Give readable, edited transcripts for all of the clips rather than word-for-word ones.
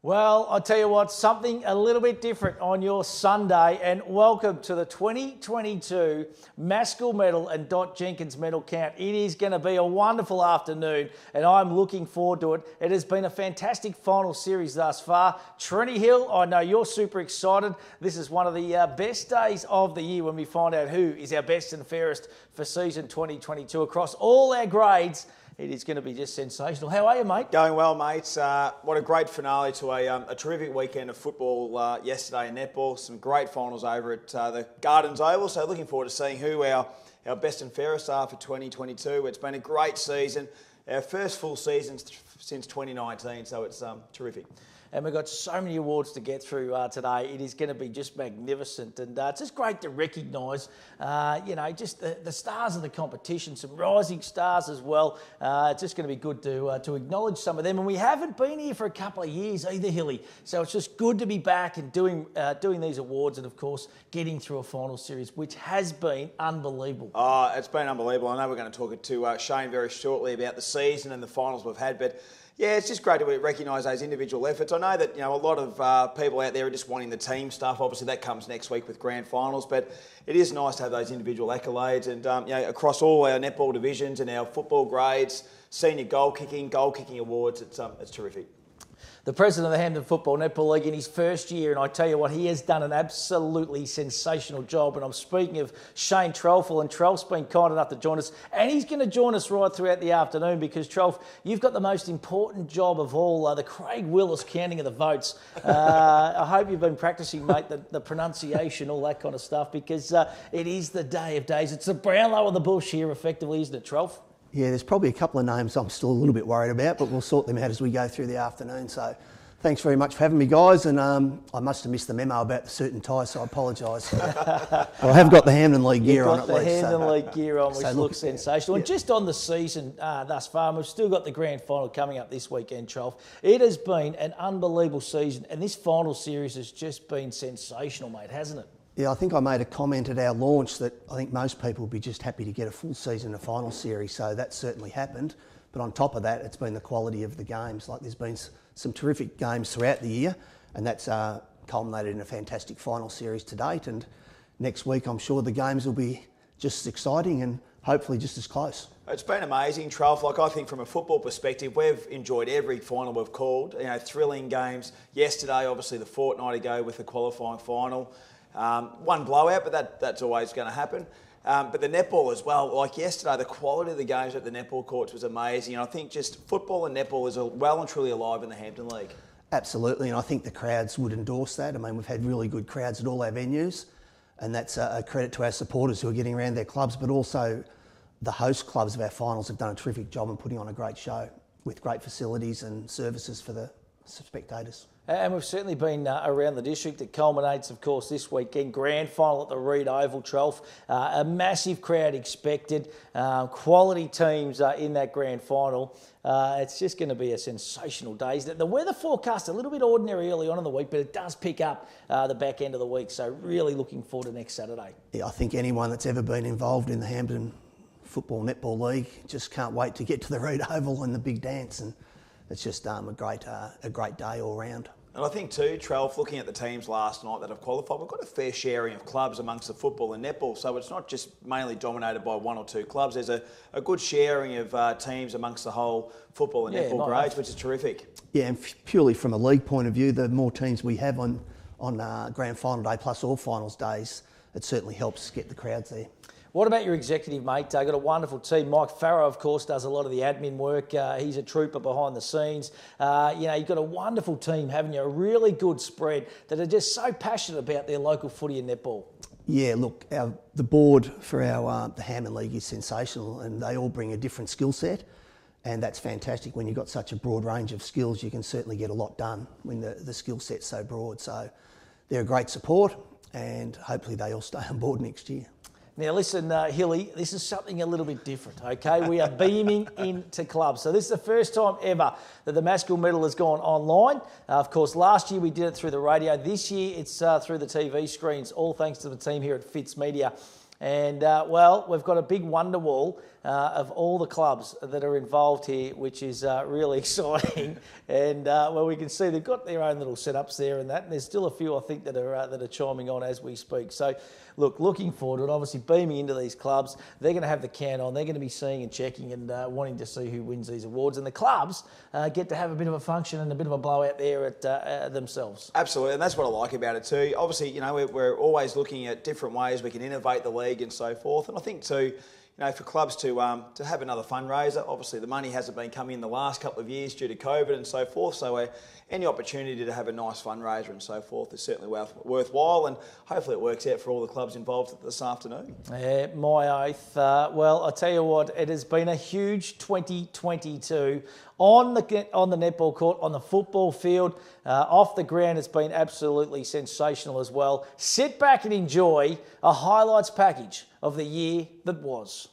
Well, I'll tell you what, something a little bit different on your Sunday, and welcome to the 2022 Maskell Medal and Jenkins Medal Count. It is going to be a wonderful afternoon, and I'm looking forward to it. It has been a fantastic final series thus far. Trinity Hill, I know you're super excited. This is one of the best days of the year when we find out who is our best and fairest for season 2022 across all our grades. It is going to be just sensational. How are you, mate? Going well, mate. What a great finale to a terrific weekend of football yesterday in netball. Some great finals over at the Gardens Oval. So looking forward to seeing who our best and fairest are for 2022. It's been a great season. Our first full season since 2019, so it's terrific. And we've got so many awards to get through today. It is going to be just magnificent. And it's just great to recognise, just the stars of the competition, some rising stars as well. It's just going to be good to acknowledge some of them. And we haven't been here for a couple of years either, Hilly. So it's just good to be back and doing these awards and, of course, getting through a final series, which has been unbelievable. Oh, it's been unbelievable. I know we're going to talk to Shane very shortly about the season and the finals we've had, but yeah, it's just great to recognise those individual efforts. I know that a lot of people out there are just wanting the team stuff. Obviously, that comes next week with grand finals, but it is nice to have those individual accolades and across all our netball divisions and our football grades, senior goal kicking awards. It's terrific. The president of the Hampton Football Netball League in his first year, and I tell you what, he has done an absolutely sensational job. And I'm speaking of Shane Trelfel, and Trelf's been kind enough to join us, and he's going to join us right throughout the afternoon because, Trelf, you've got the most important job of all, the Craig Willis counting of the votes. I hope you've been practising, mate, the pronunciation, all that kind of stuff, because it is the day of days. It's the Brownlow of the bush here, effectively, isn't it, Trelf? Yeah, there's probably a couple of names I'm still a little bit worried about, but we'll sort them out as we go through the afternoon. So thanks very much for having me, guys. And I must have missed the memo about the suit and tie, so I apologise. I have got the Hampton League gear on at least. You've got the Hampton League gear on, which looks sensational. And just on the season thus far, and we've still got the grand final coming up this weekend, Cholf. It has been an unbelievable season, and this final series has just been sensational, mate, hasn't it? Yeah, I think I made a comment at our launch that I think most people would be just happy to get a full season of final series, so that certainly happened. But on top of that, it's been the quality of the games. Like, there's been some terrific games throughout the year, and that's culminated in a fantastic final series to date. And next week, I'm sure the games will be just as exciting and hopefully just as close. It's been amazing, Trelf. Like, I think from a football perspective, we've enjoyed every final we've called. Thrilling games. Yesterday, obviously, the fortnight ago with the qualifying final. One blowout, but that's always going to happen. But the netball as well, like yesterday, the quality of the games at the netball courts was amazing. And I think just football and netball is well and truly alive in the Hampton League. Absolutely, and I think the crowds would endorse that. I mean, we've had really good crowds at all our venues, and that's a credit to our supporters who are getting around their clubs, but also the host clubs of our finals have done a terrific job in putting on a great show with great facilities and services for the spectators. And we've certainly been around the district. It culminates, of course, this weekend. Grand final at the Reed Oval, Trelf. A massive crowd expected. Quality teams in that grand final. It's just going to be a sensational day. The weather forecast a little bit ordinary early on in the week, but it does pick up the back end of the week. So really looking forward to next Saturday. Yeah, I think anyone that's ever been involved in the Hampton Football Netball League just can't wait to get to the Reed Oval and the big dance. And it's just a great day all round. And I think too, Trelf, looking at the teams last night that have qualified, we've got a fair sharing of clubs amongst the football and netball. So it's not just mainly dominated by one or two clubs. There's a good sharing of teams amongst the whole football and netball grades, which is terrific. Yeah, and purely from a league point of view, the more teams we have on grand final day plus all finals days, it certainly helps get the crowds there. What about your executive, mate? They've got a wonderful team. Mike Farrow, of course, does a lot of the admin work. He's a trooper behind the scenes. You've got a wonderful team, haven't you? A really good spread that are just so passionate about their local footy and netball. Yeah, look, the board for the Hampton League is sensational, and they all bring a different skill set, and that's fantastic. When you've got such a broad range of skills, you can certainly get a lot done when the skill set's so broad. So they're a great support, and hopefully they all stay on board next year. Now listen, Hilly, this is something a little bit different, okay? We are beaming into clubs. So this is the first time ever that the Maskell Medal has gone online. Of course, last year we did it through the radio. This year it's through the TV screens, all thanks to the team here at Fitz Media. And, well, we've got a big wonder wall of all the clubs that are involved here, which is really exciting. And, well, we can see they've got their own little setups there and that. And there's still a few, I think, that are chiming on as we speak. So, look, looking forward to it, obviously beaming into these clubs. They're going to have the can on. They're going to be seeing and checking and wanting to see who wins these awards. And the clubs get to have a bit of a function and a bit of a blowout there at themselves. Absolutely, and that's what I like about it too. Obviously, you know, we're always looking at different ways we can innovate the league and so forth. And I think too, you know, for clubs to have another fundraiser, obviously the money hasn't been coming in the last couple of years due to COVID and so forth. So any opportunity to have a nice fundraiser and so forth is certainly worthwhile, and hopefully it works out for all the clubs involved this afternoon. Yeah, my oath. Well, I tell you what, it has been a huge 2022 on the netball court, on the football field, off the ground. It's been absolutely sensational as well. Sit back and enjoy a highlights package of the year that was.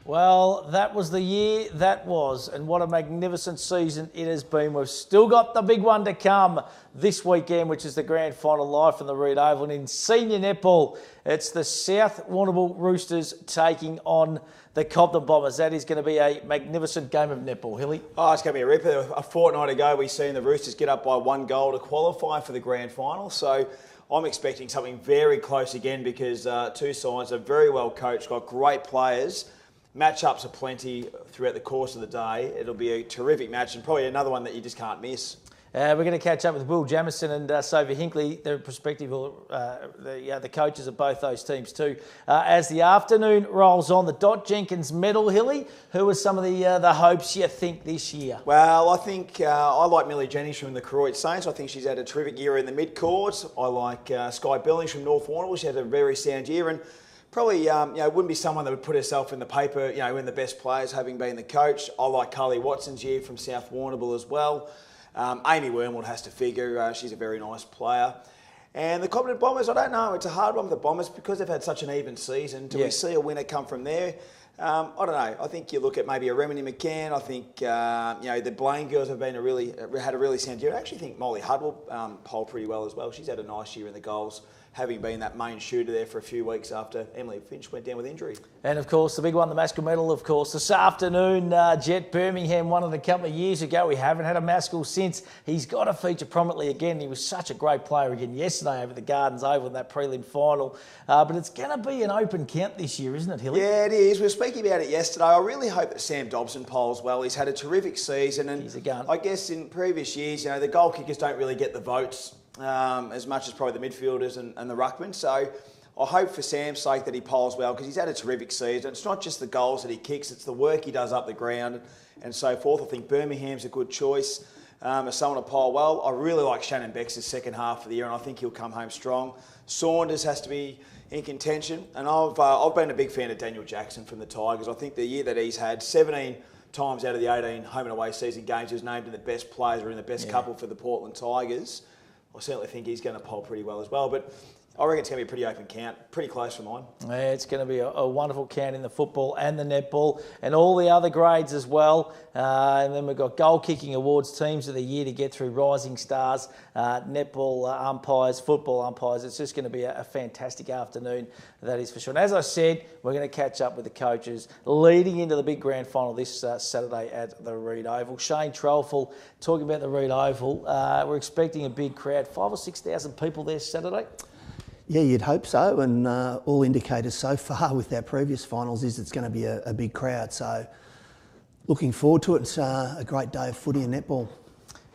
Well, that was the year that was, and what a magnificent season it has been. We've still got the big one to come this weekend, which is the grand final live from the Reed Oval. And in senior netball, it's the South Warrnambool Roosters taking on the Cobden Bombers. That is going to be a magnificent game of netball, Hilly. Oh, it's going to be a ripper. A fortnight ago, we seen the Roosters get up by 1 goal to qualify for the grand final. So I'm expecting something very close again because two sides are very well coached, got great players. Matchups are plenty throughout the course of the day. It'll be a terrific match and probably another one that you just can't miss. We're going to catch up with Will Jamieson and Sophie Hinkley, the prospective, the coaches of both those teams too. As the afternoon rolls on, the Dot Jenkins medal, Hilly, who are some of the hopes you think this year? Well, I think I like Millie Jennings from the Croydon Saints. I think she's had a terrific year in the mid-court. I like Sky Billings from North Warrnambool. She had a very sound year and probably wouldn't be someone that would put herself in the paper, in the best players, having been the coach. I like Carly Watson's year from South Warrnambool as well. Amy Wormwood has to figure. She's a very nice player. And the Cobden Bombers, I don't know. It's a hard one for the Bombers because they've had such an even season. Do we see a winner come from there? I don't know. I think you look at maybe a Remini McCann. I think the Blaine girls have been had a really sound year. I actually think Molly Hudd will poll pretty well as well. She's had a nice year in the goals, having been that main shooter there for a few weeks after Emily Finch went down with injury. And, of course, the big one, the Maskell medal, of course, this afternoon. Jet Birmingham won it a couple of years ago. We haven't had a Maskell since. He's got to feature prominently again. He was such a great player again yesterday over the Gardens Oval in that prelim final. But it's going to be an open count this year, isn't it, Hilly? Yeah, it is. We were speaking about it yesterday. I really hope that Sam Dobson polls well. He's had a terrific season. And he's a gun. I guess in previous years, the goal kickers don't really get the votes as much as probably the midfielders and the ruckmen. So I hope for Sam's sake that he polls well because he's had a terrific season. It's not just the goals that he kicks, it's the work he does up the ground and so forth. I think Birmingham's a good choice as someone to poll well. I really like Shannon Beck's second half of the year and I think he'll come home strong. Saunders has to be in contention and I've been a big fan of Daniel Jackson from the Tigers. I think the year that he's had 17 times out of the 18 home and away season games, he was named in the best players or in the best couple for the Portland Tigers. I certainly think he's going to poll pretty well as well. But I reckon it's going to be a pretty open count, pretty close for mine. Yeah, it's going to be a wonderful count in the football and the netball and all the other grades as well. And then we've got goal kicking awards, teams of the year to get through, rising stars, netball umpires, football umpires. It's just going to be a fantastic afternoon, that is for sure. And as I said, we're going to catch up with the coaches leading into the big grand final this Saturday at the Reed Oval. Shane Trolful talking about the Reed Oval. We're expecting a big crowd, 5,000 or 6,000 people there Saturday. Yeah, you'd hope so, and all indicators so far with our previous finals is it's going to be a big crowd. So looking forward to it. It's a great day of footy and netball.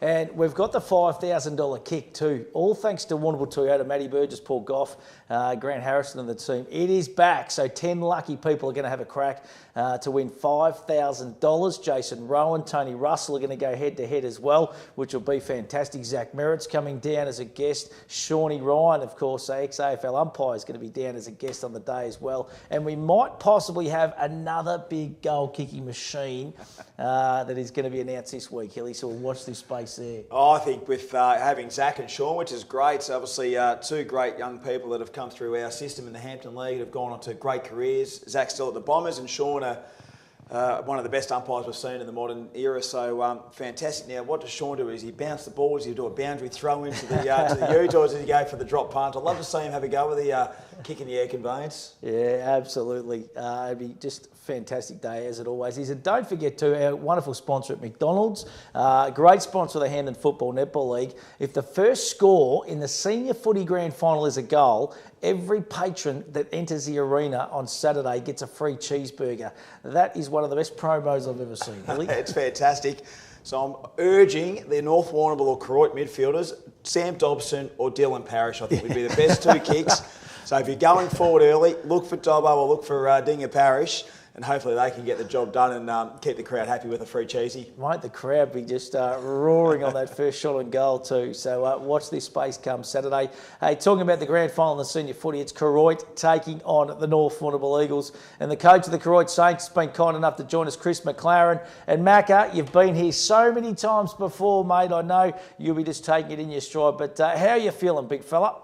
And we've got the $5,000 kick too, all thanks to Warrnambool Toyota, Matty Burgess, Paul Goff, Grant Harrison and the team. It is back, so 10 lucky people are going to have a crack to win $5,000. Jason Rowan, Tony Russell are going to go head-to-head as well, which will be fantastic. Zach Merritt's coming down as a guest. Shawnee Ryan, of course, ex-AFL umpire, is going to be down as a guest on the day as well. And we might possibly have another big goal-kicking machine that is going to be announced this week, Hilly, so we'll watch this space there. Oh, I think with having Zach and Sean, which is great, so obviously two great young people that have come through our system in the Hampton League have gone on to great careers. Zach's still at the Bombers and Sean one of the best umpires we've seen in the modern era, so fantastic. Now, what does Sean do? Is he bounce the ball? Does he do a boundary throw into the huge, or does he go for the drop punt? I'd love to see him have a go with the kick in the air conveyance. Yeah, absolutely. It'd be just a fantastic day, as it always is. And don't forget, too, our wonderful sponsor at McDonald's, great sponsor of the Hampton Football Netball League. If the first score in the senior footy grand final is a goal, every patron that enters the arena on Saturday gets a free cheeseburger. That is one of the best promos I've ever seen, really. It's fantastic. So I'm urging the North Warrnambool or Croydon midfielders, Sam Dobson or Dylan Parrish, I think would be the best two kicks. So if you're going forward early, look for Dobbo or look for Dinger Parrish, and hopefully they can get the job done and keep the crowd happy with a free cheesy. Won't the crowd be just roaring on that first shot on goal too? So watch this space come Saturday. Hey, talking about the grand final in the senior footy, it's Croydon taking on the North Warrnambool Eagles. And the coach of the Croydon Saints has been kind enough to join us, Chris McLaren. And Macca, you've been here so many times before, mate. I know you'll be just taking it in your stride. But how are you feeling, big fella?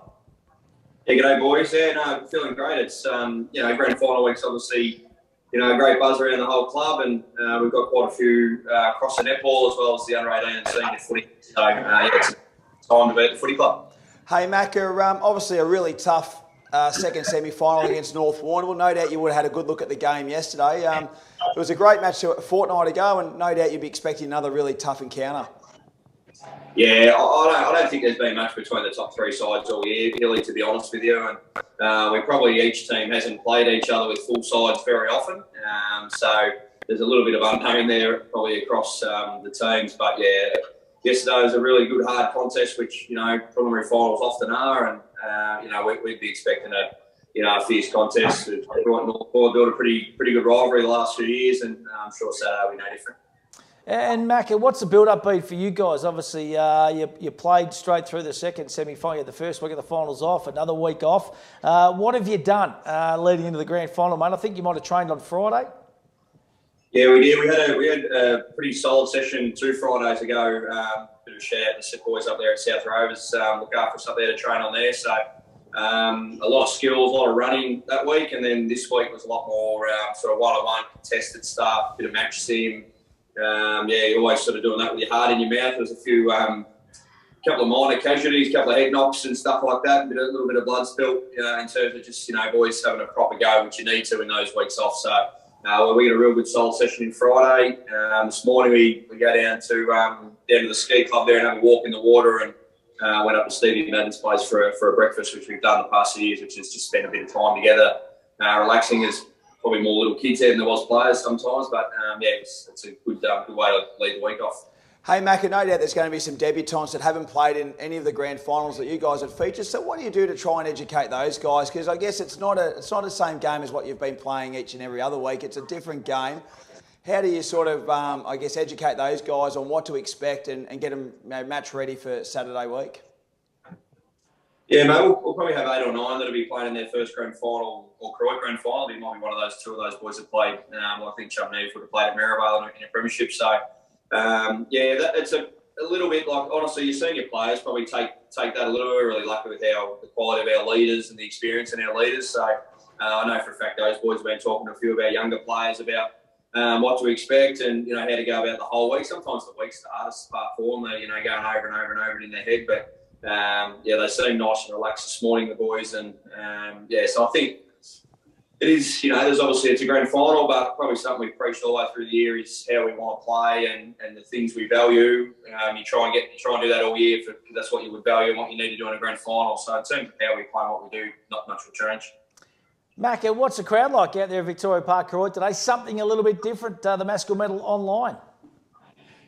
Yeah, g'day boys. Yeah, no, feeling great. It's grand final week's obviously great buzz around the whole club, and we've got quite a few across the netball as well as the under-18 and senior footy. So, it's time to be at the footy club. Hey, Macca, obviously a really tough second semi-final against North Warrnambool. No doubt you would have had a good look at the game yesterday. It was a great match a fortnight ago, and no doubt you'd be expecting another really tough encounter. Yeah, I don't think there's been much between the top three sides all year, really, to be honest with you. And we probably, each team hasn't played each other with full sides very often. So there's a little bit of unknown there probably across the teams. But yeah, yesterday was a really good, hard contest, which, preliminary finals often are. And, we'd be expecting a fierce contest. North built a pretty good rivalry the last few years, and I'm sure Saturday will be no different. And Macca, what's the build-up been for you guys? Obviously, you played straight through the second semi-final. You had the first week of the finals off, another week off. What have you done leading into the grand final, mate? I think you might have trained on Friday. Yeah, we did. We had a pretty solid session 2 Fridays ago. Bit of a shout out to the boys up there at South Rovers. Look after us up there to train on there. So a lot of skills, a lot of running that week, and then this week was a lot more sort of one-on-one contested stuff, bit of match sim. You're always sort of doing that with your heart in your mouth. There's a few, couple of minor casualties, couple of head knocks and stuff like that. A little bit of blood spilt, in terms of just, boys having a proper go, which you need to in those weeks off. So we got a real good solid session in Friday. This morning we go down to the ski club there and have a walk in the water, and went up to Stevie Madden's place for a breakfast, which we've done the past few years, which is just spend a bit of time together, relaxing. As probably more little kids there than there was players sometimes, but it's a good way to lead the week off. Hey, Macca, no doubt there's going to be some debutants that haven't played in any of the grand finals that you guys have featured. So what do you do to try and educate those guys? Because I guess it's not the same game as what you've been playing each and every other week. It's a different game. How do you sort of, educate those guys on what to expect and get them match ready for Saturday week? Yeah, mate, we'll probably have 8 or 9 that'll be playing in their first grand final or Croydon grand final. It might be one of those 2 of those boys that played. I think Judd would have played at Maribel in a premiership. So, it's a little bit like, honestly, your senior players probably take that a little bit. We're really lucky with the quality of our leaders and the experience in our leaders. So, I know for a fact those boys have been talking to a few of our younger players about what to expect and, how to go about the whole week. Sometimes the week's the hardest part for them. They're, going over and over and over it in their head. But, they seem nice and relaxed this morning, the boys. And, so I think it is, there's obviously, it's a grand final, but probably something we've preached all the way through the year is how we want to play and the things we value. You try and do that all year because that's what you would value and what you need to do in a grand final. So in terms of how we play and what we do, not much will change. Macca, what's the crowd like out there at Victoria Park, Croydon today? Something a little bit different, the Maskell medal online.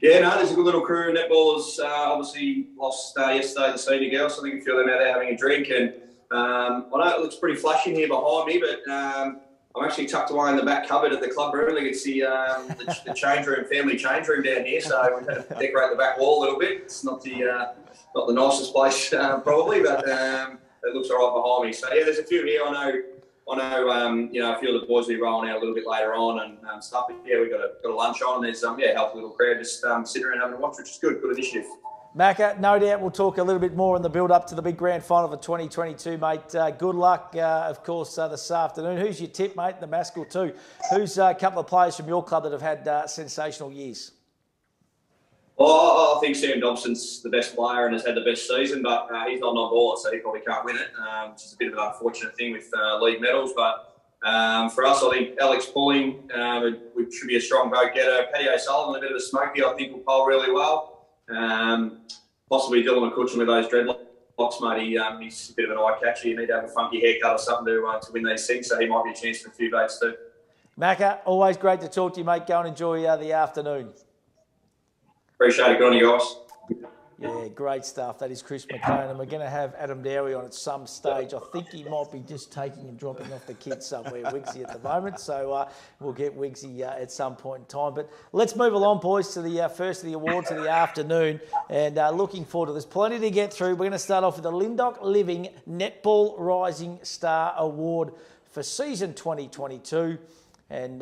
Yeah, no, there's a good little crew. Netballers obviously lost yesterday, the senior girls. So I think a few of them out there having a drink. And I know it looks pretty flashy here behind me, but I'm actually tucked away in the back cupboard at the club room. I can see the change room, family change room down here. So we've had to decorate the back wall a little bit. It's not the nicest place probably, but it looks all right behind me. So yeah, there's a few here. I know, a few of the boys will be rolling out a little bit later on and stuff. But yeah, we've got a lunch on. There's a healthy little crowd just sitting around having a watch, which is good initiative. Macca, no doubt we'll talk a little bit more in the build-up to the big grand final for 2022, mate. Good luck, of course, this afternoon. Who's your tip, mate, the Maskell too? Who's a couple of players from your club that have had sensational years? Well, I think Sam Dobson's the best player and has had the best season, but he's not non-baller, so he probably can't win it, which is a bit of an unfortunate thing with league medals. But for us, I think Alex Pulling should be a strong vote getter. Paddy O'Sullivan, a bit of a smoky, I think will poll really well. Possibly Dylan McCutcheon with those dreadlocks, mate. He's a bit of an eye catcher. You need to have a funky haircut or something to win these things, so he might be a chance for a few votes too. Macca, always great to talk to you, mate. Go and enjoy the afternoon. Appreciate it. Good on you guys. Yeah, great stuff. That is Chris McLean, and we're going to have Adam Dowie on at some stage. I think he might be just taking and dropping off the kids somewhere, Wigsy, at the moment. So we'll get Wigsy at some point in time. But let's move along, boys, to the first of the awards of the afternoon. And looking forward to this. Plenty to get through. We're going to start off with the Lyndoch Living Netball Rising Star Award for season 2022. And,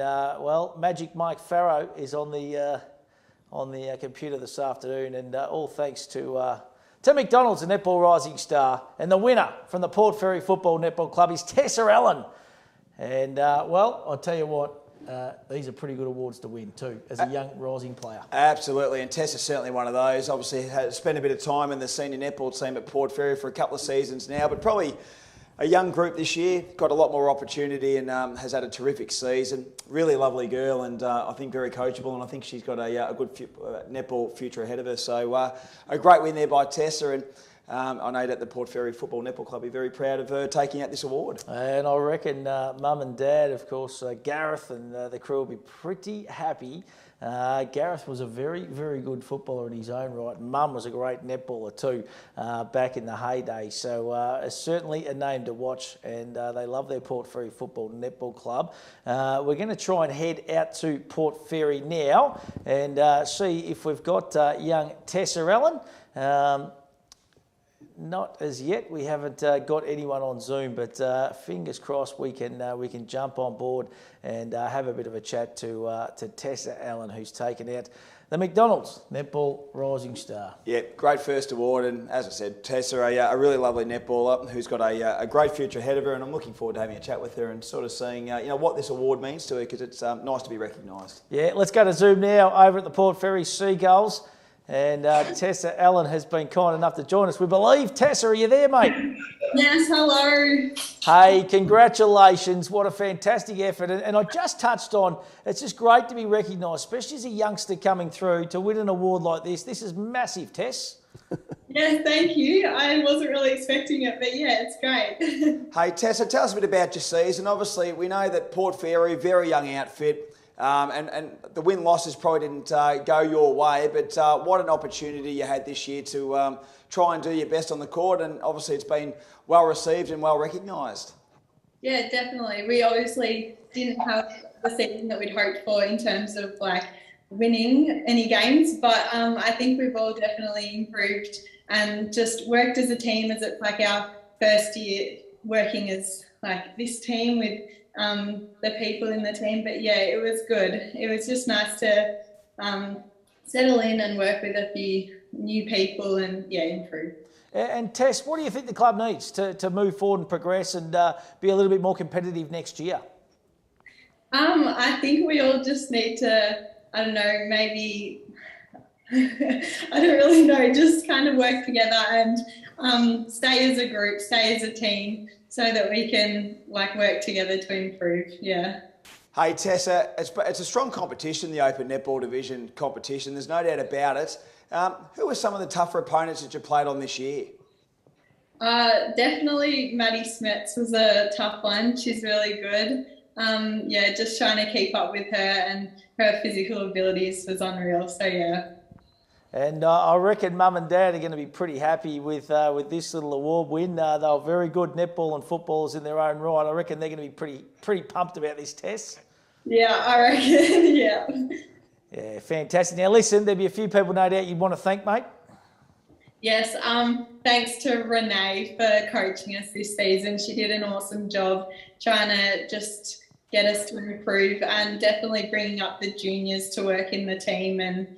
Magic Mike Farrow is on the computer this afternoon, and all thanks to McDonald's, the Netball Rising Star, and the winner from the Port Fairy Football Netball Club is Tessa Allen. And, I'll tell you what, these are pretty good awards to win too, as a young rising player. Absolutely, and Tess is certainly one of those. Obviously, has spent a bit of time in the senior netball team at Port Fairy for a couple of seasons now, but probably a young group this year, got a lot more opportunity and has had a terrific season. Really lovely girl and I think very coachable, and I think she's got a good netball future ahead of her. So a great win there by Tessa, and I know that the Port Fairy Football Netball Club are very proud of her taking out this award. And I reckon Mum and Dad, of course, Gareth and the crew will be pretty happy. Gareth was a very, very good footballer in his own right. Mum was a great netballer too back in the heyday. So certainly a name to watch, and they love their Port Fairy Football Netball Club. We're going to try and head out to Port Fairy now and see if we've got young Tessa Allen. Not as yet. We haven't got anyone on Zoom, but fingers crossed we can jump on board and have a bit of a chat to Tessa Allen, who's taken out the McDonald's Netball Rising Star. Yeah, great first award, and as I said, Tessa, a really lovely netballer who's got a great future ahead of her, and I'm looking forward to having a chat with her and sort of seeing what this award means to her, because it's nice to be recognised. Yeah, let's go to Zoom now over at the Port Fairy Seagulls. And Tessa Allen has been kind enough to join us. We believe. Tessa, are you there, mate? Yes, hello. Hey, congratulations. What a fantastic effort. And I just touched on, it's just great to be recognised, especially as a youngster coming through, to win an award like this. This is massive, Tess. Yes, thank you. I wasn't really expecting it, but yeah, it's great. Hey, Tessa, tell us a bit about your season. Obviously, we know that Port Fairy, very young outfit, and the win-losses probably didn't go your way, but what an opportunity you had this year to try and do your best on the court, and obviously it's been well received and well recognised. Yeah, definitely. We obviously didn't have the season that we'd hoped for in terms of winning any games, but I think we've all definitely improved and just worked as a team, as it's our first year working as this team with the people in the team. But yeah, it was good. It was just nice to settle in and work with a few new people and improve. And Tess, what do you think the club needs to move forward and progress and be a little bit more competitive next year? I think we all just need to, I don't know, maybe, I don't really know, just kind of work together and stay as a group, stay as a team, so that we can work together to improve. Yeah. Hey Tessa, it's a strong competition, the Open Netball Division competition. There's no doubt about it. Who were some of the tougher opponents that you played on this year? Definitely Maddie Smets was a tough one. She's really good. Just trying to keep up with her, and her physical abilities was unreal. So yeah. And I reckon Mum and Dad are going to be pretty happy with this little award win. They were very good netball and footballers in their own right. I reckon they're going to be pretty pumped about this, Tess. Yeah, I reckon. Yeah. Yeah, fantastic. Now listen, there'll be a few people no doubt you'd want to thank, mate. Yes, thanks to Renee for coaching us this season. She did an awesome job trying to just get us to improve, and definitely bringing up the juniors to work in the team, and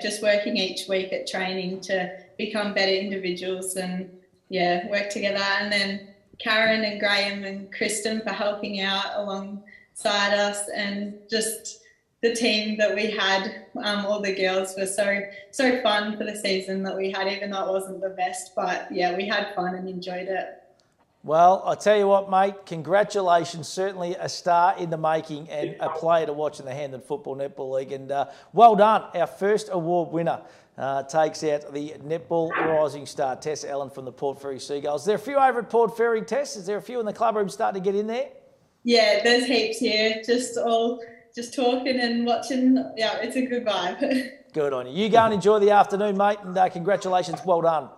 just working each week at training to become better individuals and work together. And then Karen and Graham and Kristen for helping out alongside us, and just the team that we had, all the girls were so fun for the season that we had, even though it wasn't the best. But yeah, we had fun and enjoyed it. Well, I'll tell you what, mate, congratulations. Certainly a star in the making and a player to watch in the Hamden Football Netball League. And well done. Our first award winner takes out the Netball Rising Star, Tessa Allen from the Port Fairy Seagulls. Is there a few over at Port Fairy, Tess? Is there a few in the club room starting to get in there? Yeah, there's heaps here. Just talking and watching. Yeah, it's a good vibe. Good on you. You go and enjoy the afternoon, mate, and congratulations. Well done.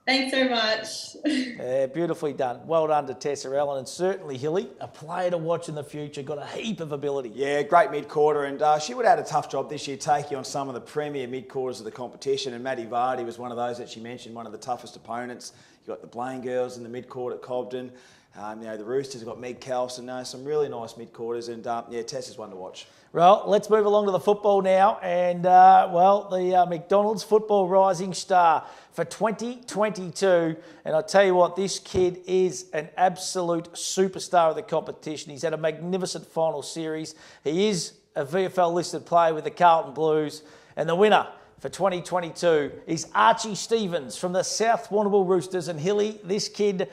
Thanks so much. Yeah, beautifully done. Well done to Tessa Allen, and certainly Hilly, a player to watch in the future, got a heap of ability. Yeah, great mid-quarter, and she would have had a tough job this year taking on some of the premier mid-quarters of the competition, and Maddie Vardy was one of those that she mentioned, one of the toughest opponents. You got the Blaine girls in the mid-court at Cobden. The Roosters have got Meg Carlson, some really nice mid-quarters, and Tess is one to watch. Well, let's move along to the football now. And, the McDonald's Football Rising Star for 2022. And I tell you what, this kid is an absolute superstar of the competition. He's had a magnificent final series. He is a VFL-listed player with the Carlton Blues. And the winner for 2022 is Archie Stevens from the South Warrnambool Roosters. And Hilly, this kid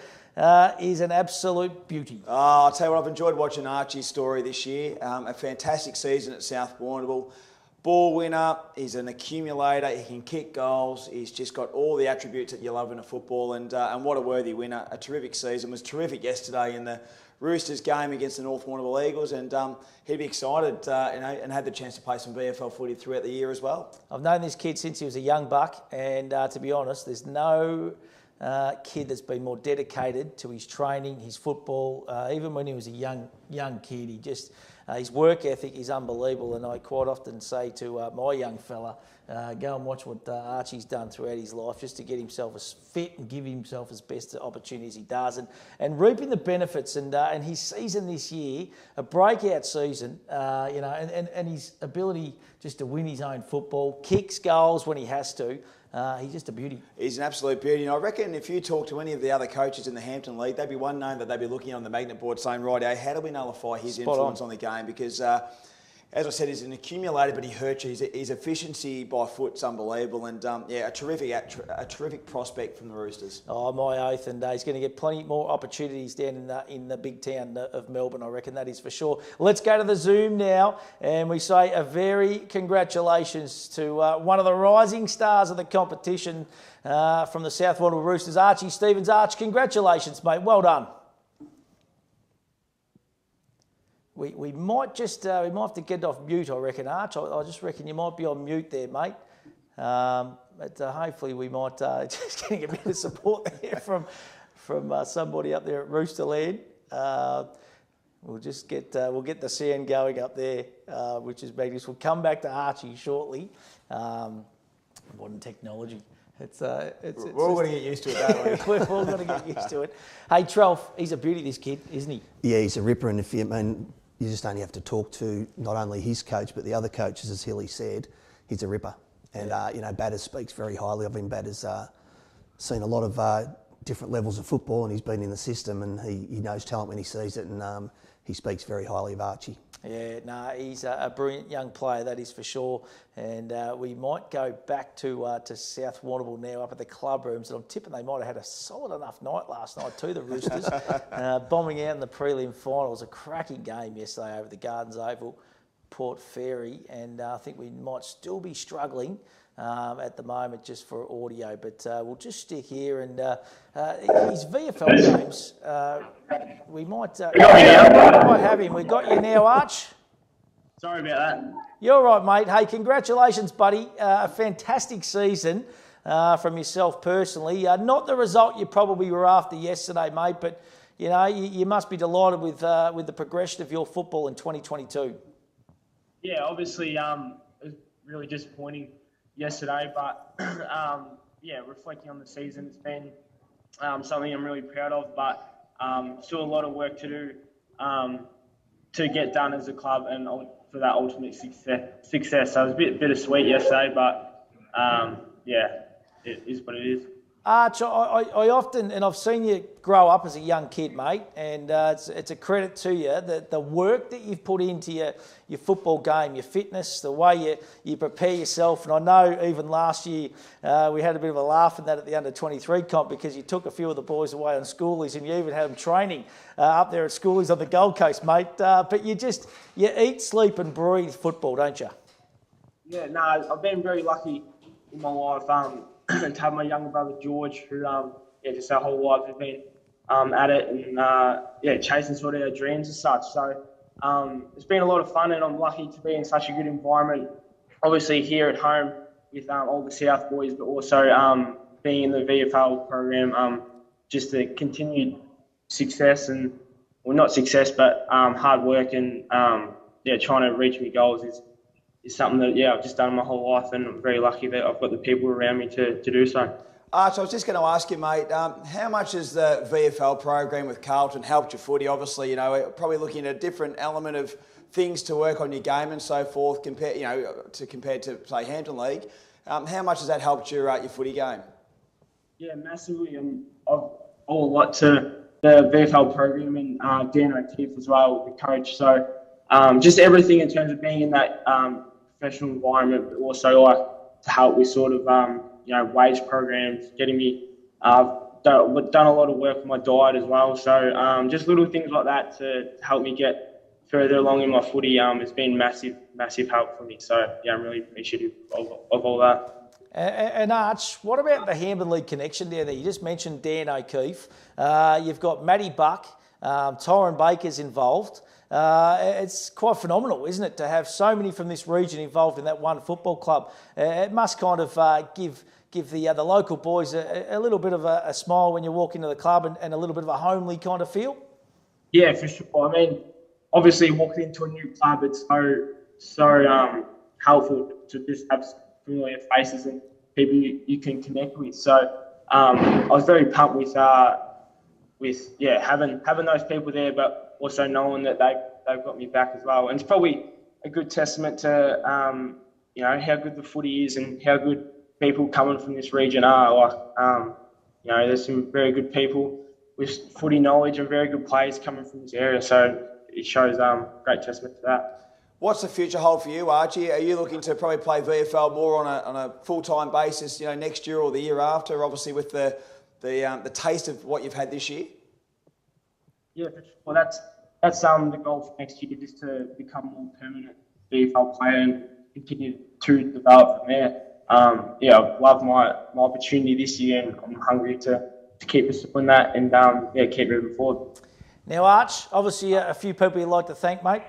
is an absolute beauty. Oh, I'll tell you what, I've enjoyed watching Archie's story this year. A fantastic season at South Warrnambool. Ball winner, he's an accumulator, he can kick goals, he's just got all the attributes that you love in a football, and what a worthy winner. A terrific season. Was terrific yesterday in the Roosters game against the North Warrnambool Eagles, and he'd be excited and had the chance to play some VFL footy throughout the year as well. I've known this kid since he was a young buck, and to be honest, there's no kid that's been more dedicated to his training, his football. Even when he was a young kid, he just his work ethic is unbelievable. And I quite often say to my young fella, go and watch what Archie's done throughout his life, just to get himself as fit and give himself as best opportunities he does, and reaping the benefits. And his season this year, a breakout season, and his ability just to win his own football, kicks goals when he has to. He's just a beauty. He's an absolute beauty. And I reckon if you talk to any of the other coaches in the Hampton League, they'd be one name that they'd be looking on the magnet board saying, right, how do we nullify his influence on the game? Because, as I said, he's an accumulator, but he hurts you. His efficiency by foot's unbelievable. And, a terrific prospect from the Roosters. Oh, my oath. And he's going to get plenty more opportunities down in the big town of Melbourne, I reckon, that is for sure. Let's go to the Zoom now. And we say a very congratulations to one of the rising stars of the competition from the South Warrnambool Roosters, Archie Stevens. Arch, congratulations, mate. Well done. We might just we might have to get off mute, I reckon, Arch. I just reckon you might be on mute there, mate. But hopefully we might just getting a bit of support there from somebody up there at Roosterland. We'll just get the sound going up there, which is magnificent. We'll come back to Archie shortly. Modern technology. We're all going to get used to it, don't we? We're all going to get used to it. Hey, Trelf, he's a beauty, this kid, isn't he? Yeah, he's a ripper, and you just only have to talk to not only his coach but the other coaches, as Hilly said. He's a ripper, and Batters speaks very highly of him. Batters seen a lot of different levels of football, and he's been in the system, and he knows talent when he sees it, and he speaks very highly of Archie. Yeah, he's a brilliant young player, that is for sure. And we might go back to South Warrnambool now up at the club rooms. And I'm tipping they might have had a solid enough night last night too, the Roosters. Bombing out in the prelim finals. A cracking game yesterday over the Gardens Oval, Port Fairy. And I think we might still be struggling at the moment just for audio. But we'll just stick here. And his VFL games, we might have him. We got you now, Arch. Sorry about that. You're right, mate. Hey, congratulations, buddy. A fantastic season from yourself personally. Not the result you probably were after yesterday, mate, but you must be delighted with the progression of your football in 2022. Yeah, obviously, it was really disappointing yesterday, but reflecting on the season, it's been something I'm really proud of, but still a lot of work to do to get done as a club and for that ultimate success. So it was a bit bittersweet yesterday, but it is what it is. Arch, I often, and I've seen you grow up as a young kid, mate, and it's a credit to you that the work that you've put into your football game, your fitness, the way you prepare yourself. And I know even last year we had a bit of a laugh at that at the under-23 comp because you took a few of the boys away on schoolies and you even had them training up there at schoolies on the Gold Coast, mate. But you eat, sleep and breathe football, don't you? Yeah, no, I've been very lucky in my life. To have my younger brother George, who just our whole lives have been at it and chasing sort of our dreams and such. So it's been a lot of fun, and I'm lucky to be in such a good environment. Obviously here at home with all the South boys, but also being in the VFL program, just the continued success and not success, but hard work and trying to reach my goals is something that I've just done my whole life, and I'm very lucky that I've got the people around me to do so. Arch, I was just going to ask you, mate, how much has the VFL program with Carlton helped your footy? Obviously, you know, probably looking at a different element of things to work on your game and so forth, compared to say Hampton League. How much has that helped your footy game? Yeah, massively. I've owe a lot to the VFL program and Dan O'Keefe as well, the coach. So just everything in terms of being in that professional environment, but also like to help with sort of wage programs, getting me. Done a lot of work on my diet as well. So just little things like that to help me get further along in my footy has been massive help for me. So yeah, I'm really appreciative of all that. And Arch, what about the Hampton League connection down there? You just mentioned Dan O'Keefe. You've got Matty Buck, Tyron Baker's involved. It's quite phenomenal, isn't it, to have so many from this region involved in that one football club? It must kind of give the local boys a little bit of a smile when you walk into the club and a little bit of a homely kind of feel. Yeah, for sure. I mean, obviously walking into a new club, it's so helpful to just have familiar faces and people you can connect with. So I was very pumped with having those people there, but also knowing that they've got me back as well. And it's probably a good testament to how good the footy is and how good people coming from this region are. Like there's some very good people with footy knowledge and very good players coming from this area. So it shows great testament to that. What's the future hold for you, Archie? Are you looking to probably play VFL more on a full-time basis, next year or the year after, obviously with the taste of what you've had this year? Yeah, well, that's the goal for next year, just to become a more permanent VFL player and continue to develop from there. I love my opportunity this year, and I'm hungry to keep pursuing that and keep moving forward. Now, Arch, obviously a few people you'd like to thank, mate.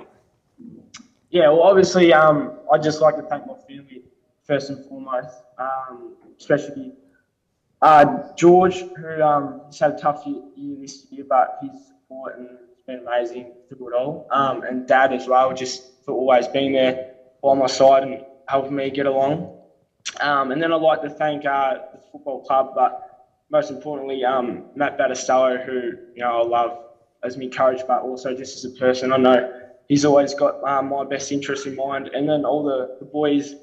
Yeah, well, obviously, I'd just like to thank my family first and foremost, especially George, who has had a tough year this year, but his support and it's been amazing through it all. And Dad as well, just for always being there by my side and helping me get along. And then I'd like to thank the football club, but most importantly, Matt Battistello, who I love as my coach, but also just as a person. I know he's always got my best interest in mind. And then all the boys,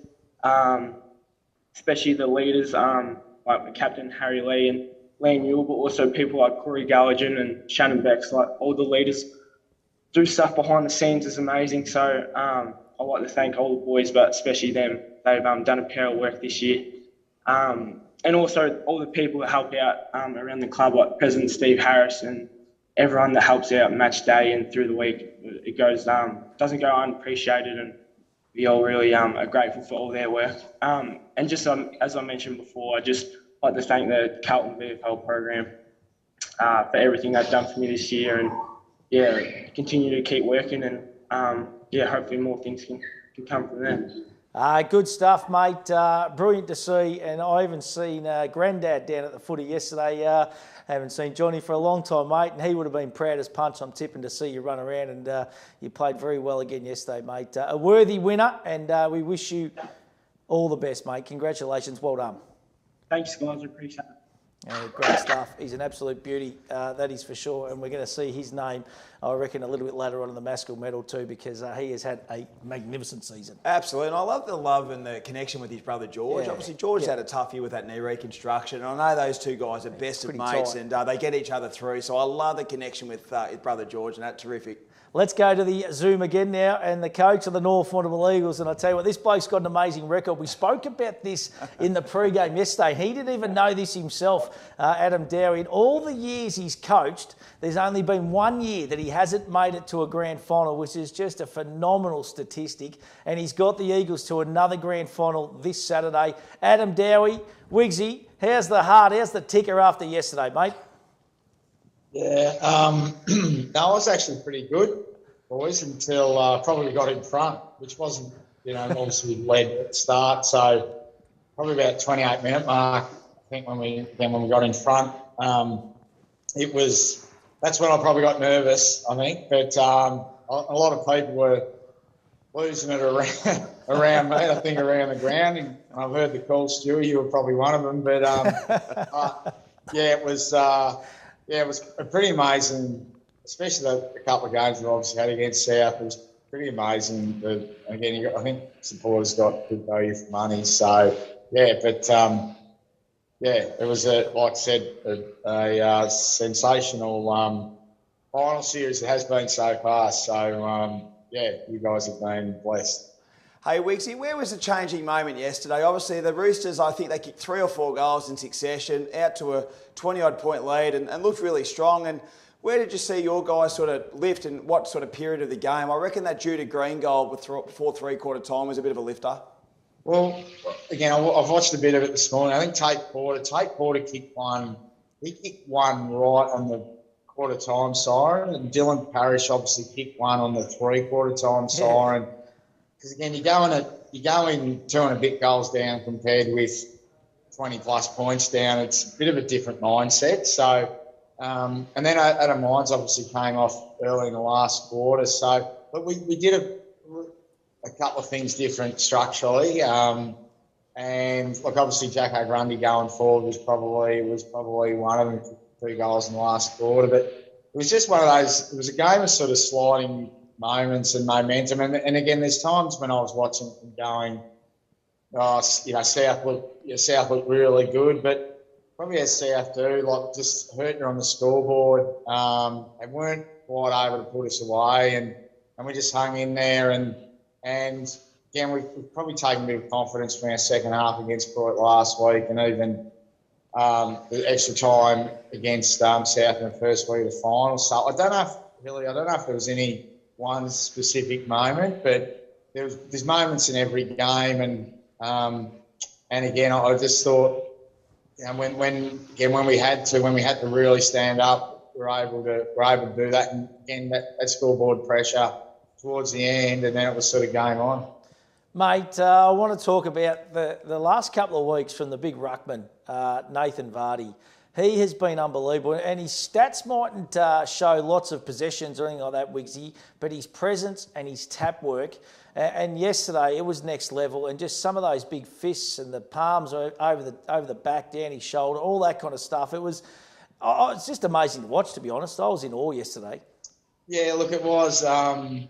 especially the leaders, like the captain Harry Lee and Liam Newell, but also people like Corey Galligan and Shannon Becks, like all the leaders do stuff behind the scenes is amazing. So I'd like to thank all the boys, but especially them. They've done a pair of work this year. And also all the people that help out around the club, like President Steve Harris and everyone that helps out match day and through the week. It doesn't go unappreciated, and we all really are grateful for all their work. And just as I mentioned before, I just like to thank the Carlton VFL program for everything they've done for me this year, and continue to keep working, and hopefully more things can come from there. Good stuff, mate. Brilliant to see. And I even seen Grandad down at the footy yesterday. Haven't seen Johnny for a long time, mate, and he would have been proud as punch, I'm tipping, to see you run around, and you played very well again yesterday, mate. A worthy winner, and we wish you all the best, mate. Congratulations. Well done. Thanks, guys. I appreciate it. Great stuff. He's an absolute beauty, that is for sure. And we're going to see his name, I reckon, a little bit later on in the Maskell medal too, because he has had a magnificent season. Absolutely. And I love the love and the connection with his brother George. Yeah. Obviously, George had a tough year with that knee reconstruction. And I know those two guys are best of mates, tight. and they get each other through. So I love the connection with his brother George, and that's terrific. Let's go to the Zoom again now, and the coach of the North Warrnambool Eagles. And I tell you what, this bloke's got an amazing record. We spoke about this in the pre-game yesterday. He didn't even know this himself, Adam Dowie. In all the years he's coached, there's only been 1 year that he hasn't made it to a grand final, which is just a phenomenal statistic. And he's got the Eagles to another grand final this Saturday. Adam Dowie, Wigsy, how's the heart? How's the ticker after yesterday, mate? Yeah, no, I was actually pretty good, boys, until probably got in front, which wasn't, obviously led at the start. So probably about 28-minute mark, I think, when we got in front, that's when I probably got nervous, I think. But a lot of people were losing it around me, I think around the ground. And I've heard the call, Stewie, you were probably one of them. But it was pretty amazing, especially the couple of games we obviously had against South. It was pretty amazing. Again, I think supporters got good value for money. So it was like I said, a sensational final series it has been so far. So you guys have been blessed. Hey, Wiggsy, where was the changing moment yesterday? Obviously, the Roosters, I think they kicked 3 or 4 goals in succession, out to a 20-odd point lead and looked really strong. And where did you see your guys sort of lift and what sort of period of the game? I reckon that Judd Green goal before three-quarter time was a bit of a lifter. Well, again, I've watched a bit of it this morning. I think Tate Porter kicked one. He kicked one right on the quarter-time siren, and Dylan Parrish obviously kicked one on the three-quarter-time siren. Because again, you go in 2 and a bit goals down compared with 20-plus points down. It's a bit of a different mindset. So, and then Adam Lyons obviously came off early in the last quarter. So, but we did a couple of things different structurally. And look, obviously Jack O'Grundy going forward was probably one of them, 2 goals in the last quarter. But it was just one of those. It was a game of sort of sliding moments and momentum. And again, there's times when I was watching and going, South looked really good, but probably as South do, like just hurting on the scoreboard. They weren't quite able to put us away, and we just hung in there. And again, we've probably taken a bit of confidence from our second half against Croydon last week, and even the extra time against South in the first week of the final. So I don't know if there was any one specific moment, but there's moments in every game, and again, I just thought, when we had to really stand up, we're able to do that, and again that scoreboard pressure towards the end, and then it was sort of game on. Mate, I want to talk about the last couple of weeks from the big ruckman, Nathan Vardy. He has been unbelievable, and his stats mightn't show lots of possessions or anything like that, Wiggsy, but his presence and his tap work, and yesterday it was next level, and just some of those big fists and the palms over the back, down his shoulder, all that kind of stuff. It's just amazing to watch, to be honest. I was in awe yesterday. Yeah, look, it was, and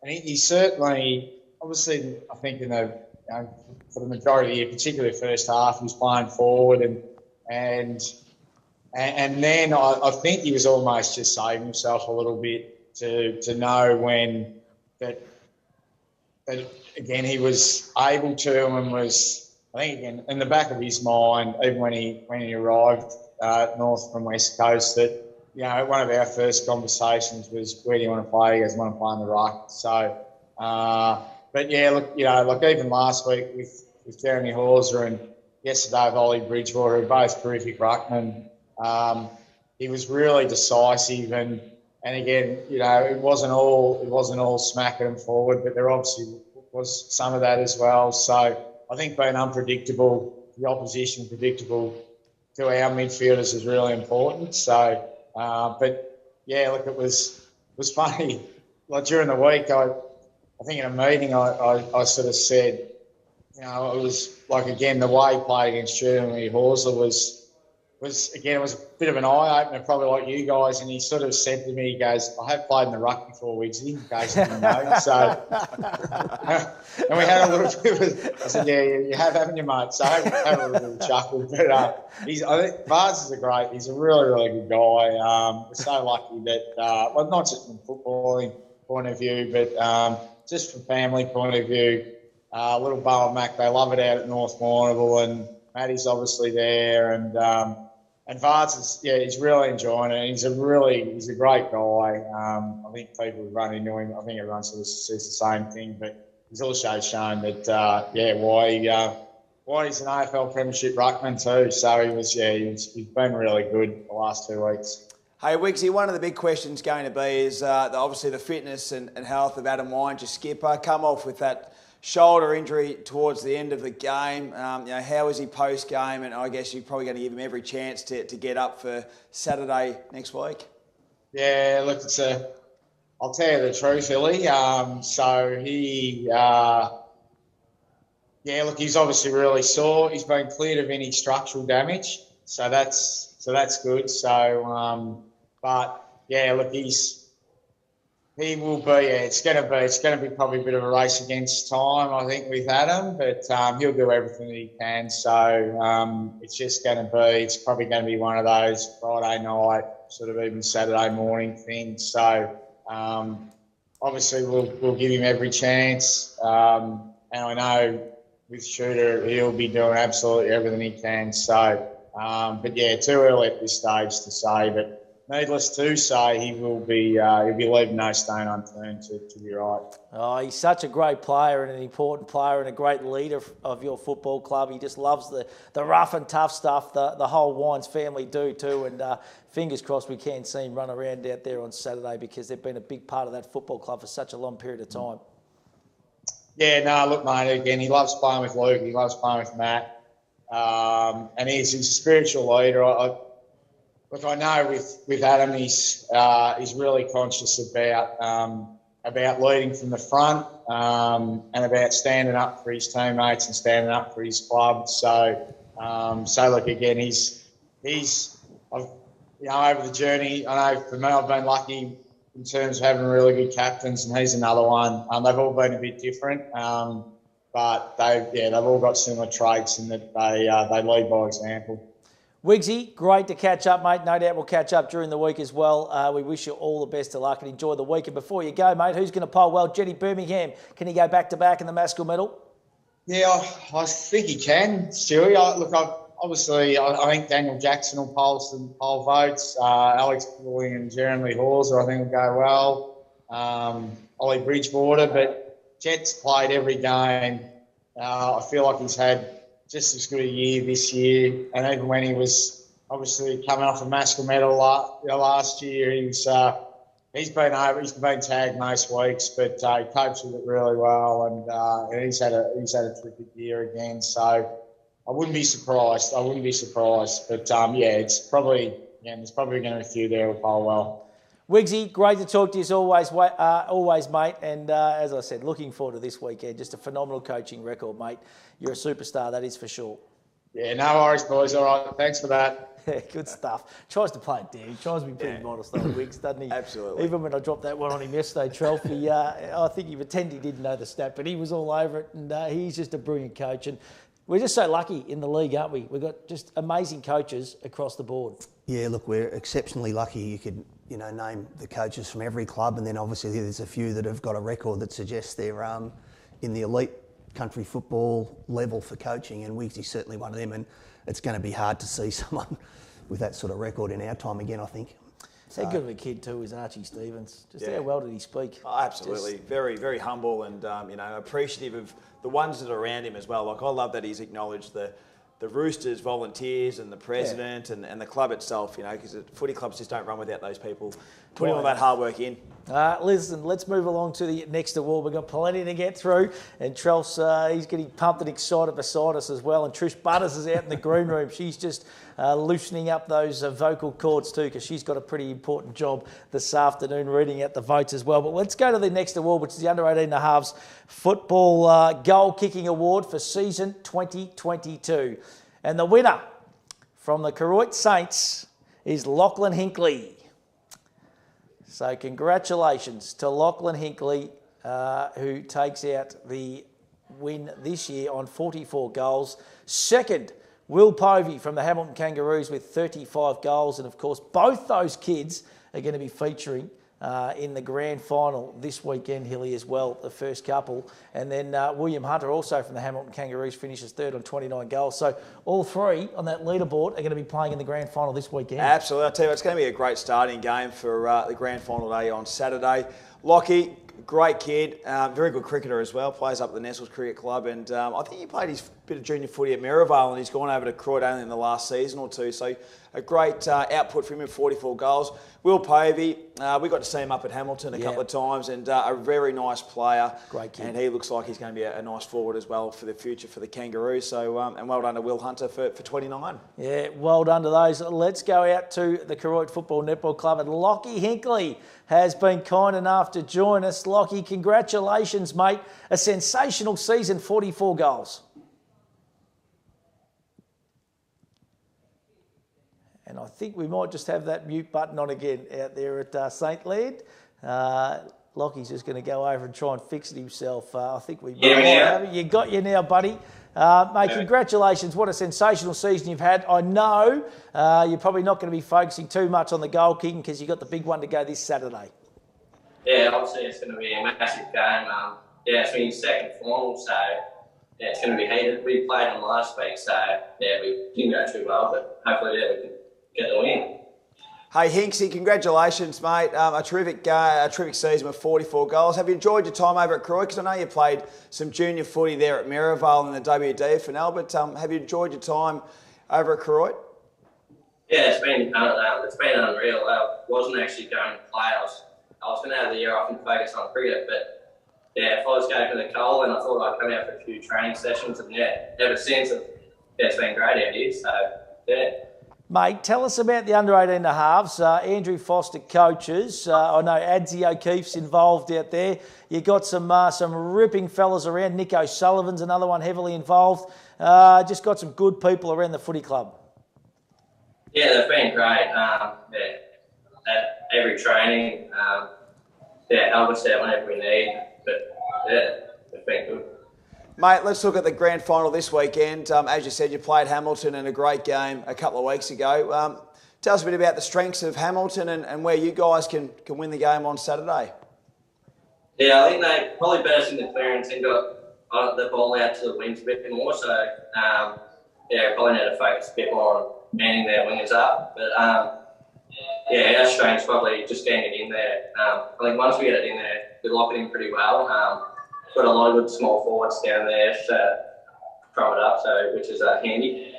he certainly, obviously, I think for the majority of the year, particularly the first half, he was playing forward, and then I think he was almost just saving himself a little bit to know when that again he was able to, and was, I think, again in the back of his mind, even when he arrived north from West Coast, that one of our first conversations was, where do you want to play? He goes, I want to play in the ruck. So, but yeah, look, even last week with Jeremy Hawser and yesterday with Ollie Bridgewater, both terrific ruckmen. He was really decisive, and again, it wasn't all smacking him forward, but there obviously was some of that as well. So I think being unpredictable, the opposition predictable to our midfielders is really important. So, but yeah, look, it was funny. Like during the week, I think in a meeting, I sort of said, it was like, again, the way he played against Jeremy Hawser was again, it was a bit of an eye-opener, probably like you guys, and he sort of said to me, he goes, I have played in the ruck before, Wiggsy, in case you didn't know. So, and we had a little bit of, I said, yeah, you have, haven't you, mate? So I had a little bit of a chuckle. But I think Vaz is he's a really, really good guy. We're so lucky that, well, not just from footballing point of view, but just from family point of view, little Bo and Mac, they love it out at North Warrnambool, and Matty's obviously there, and Vaz is, he's really enjoying it. He's a great guy. I think people who run into him, I think everyone sort of says the same thing, but he's also shown that, why he's an AFL Premiership ruckman too. So he's been really good the last 2 weeks. Hey, Wiggsy, one of the big questions going to be is obviously the fitness and health of Adam Lyons, your skipper, come off with that shoulder injury towards the end of the game. How is he post-game? And I guess you're probably going to give him every chance to get up for Saturday next week. Yeah, look, I'll tell you the truth, Illy. So he, look, he's obviously really sore. He's been cleared of any structural damage, so that's good. So, but yeah, look, he will be. Yeah, it's going to be probably a bit of a race against time, I think, with Adam. But he'll do everything that he can. So it's probably going to be one of those Friday night, sort of even Saturday morning things. So obviously we'll give him every chance. And I know with Shooter he'll be doing absolutely everything he can. So, but yeah, too early at this stage to say, but. Needless to say, he'll be leaving no stone unturned to be right. Oh, he's such a great player and an important player and a great leader of your football club. He just loves the rough and tough stuff. The whole Wines family do too. And fingers crossed we can see him run around out there on Saturday because they've been a big part of that football club for such a long period of time. Yeah, no, look, mate, again, he loves playing with Luke. He loves playing with Matt. And he's a spiritual leader. Look, I know with Adam, he's really conscious about leading from the front and about standing up for his teammates and standing up for his club. So look, again, he's over the journey. I know for me, I've been lucky in terms of having really good captains, and he's another one. They've all been a bit different, but they've all got similar traits in that they lead by example. Wiggsy, great to catch up, mate. No doubt we'll catch up during the week as well. We wish you all the best of luck and enjoy the week. And before you go, mate, who's going to poll well? Jenny Birmingham, can he go back-to-back in the Maskell medal? Yeah, I think he can, Stewie. I think Daniel Jackson will poll votes. Alex Pauling and Jeremy Hawser, I think, will go well. Ollie Bridgewater, but Jet's played every game. I feel like he's had just as good a year this year, and even when he was obviously coming off a Maskell medal last year, he's been tagged most weeks, but he copes with it really well, and he's had a terrific year again. So I wouldn't be surprised. But it's probably there's probably going to be a few there who poll well. Wiggsy, great to talk to you as always, mate. And as I said, looking forward to this weekend. Just a phenomenal coaching record, mate. You're a superstar, that is for sure. Yeah, no worries, boys. All right, thanks for that. Yeah, good stuff. Tries to play it down. He tries to be pretty modest, though, Wiggs, doesn't he? Absolutely. Even when I dropped that one on him yesterday, Trelfie, I think he pretended he didn't know the stat, but he was all over it, and he's just a brilliant coach. And we're just so lucky in the league, aren't we? We've got just amazing coaches across the board. Yeah, look, we're exceptionally lucky. You could, name the coaches from every club, and then obviously there's a few that have got a record that suggests they're in the elite country football level for coaching, and Wigsy's certainly one of them, and it's going to be hard to see someone with that sort of record in our time again, I think. How good of a kid too is Archie Stevens. How well did he speak? Oh, absolutely. Very, very humble and, appreciative of the ones that are around him as well. Like, I love that he's acknowledged the Roosters volunteers and the president and the club itself, because footy clubs just don't run without those people putting all that hard work in. Listen, let's move along to the next award. We've got plenty to get through, and Trelf's, he's getting pumped and excited beside us as well, and Trish Butters is out in the green room. She's just loosening up those vocal cords too, because she's got a pretty important job this afternoon reading out the votes as well. But let's go to the next award, which is the Under-18 and a halves Football Goal Kicking Award for season 2022. And the winner from the Koroit Saints is Lachlan Hinkley. So congratulations to Lachlan Hinkley, who takes out the win this year on 44 goals. Second, Will Povey from the Hamilton Kangaroos with 35 goals. And of course, both those kids are going to be featuring in the grand final this weekend, Hilly, as well, the first couple. And then William Hunter, also from the Hamilton Kangaroos, finishes third on 29 goals. So all three on that leaderboard are going to be playing in the grand final this weekend. Absolutely. I'll tell you, it's going to be a great starting game for the grand final day on Saturday. Lockie, great kid, very good cricketer as well, plays up at the Nestles Cricket Club, and I think he played his bit of junior footy at Merivale, and he's gone over to Croydon only in the last season or two, so a great output for him at 44 goals. Will Povey, we got to see him up at Hamilton a couple of times, and a very nice player. Great kid. And he looks like he's going to be a nice forward as well for the future for the Kangaroos, so and well done to Will Hunter for 29. Yeah, well done to those. Let's go out to the Koroit Football Netball Club, and Lockie Hinkley has been kind enough enough to join us. Lockie, congratulations, mate. A sensational season, 44 goals. And I think we might just have that mute button on again out there at St. Laird. Lockie's just going to go over and try and fix it himself. I think we might have it. You got you now, buddy. Mate, congratulations. What a sensational season you've had. I know you're probably not going to be focusing too much on the goal kicking because you've got the big one to go this Saturday. Yeah, obviously it's going to be a massive game. It's been second final, so it's going to be heated. We played on last week, so we didn't go too well, but hopefully we can get the win. Hey Hinksy, congratulations, mate. A terrific season with 44 goals. Have you enjoyed your time over at Croy? Because I know you played some junior footy there at Maryvale in the WDFNL, but have you enjoyed your time over at Croy? Yeah, it's been unreal. I wasn't actually going to play. I was going to have the year off and focus on cricket, but if I was going for the coal, and I thought I'd come out for a few training sessions, and ever since, it's been great out here. So Mate, tell us about the under-18 halves. Andrew Foster coaches. I know Adzi O'Keefe's involved out there. You got some ripping fellas around. Nick O'Sullivan's another one heavily involved. Just got some good people around the footy club. Yeah, they've been great. At every training, help us out whenever we need. But they've been good. Mate, let's look at the grand final this weekend. As you said, you played Hamilton in a great game a couple of weeks ago. Tell us a bit about the strengths of Hamilton and where you guys can win the game on Saturday. Yeah, I think they probably beat us in the clearance and got the ball out to the wings a bit more. So, probably need to focus a bit more on manning their wingers up. But, our strength's probably just getting it in there. I think once we get it in there, we lock it in pretty well. Got a lot of good small forwards down there to throw it up, which is handy.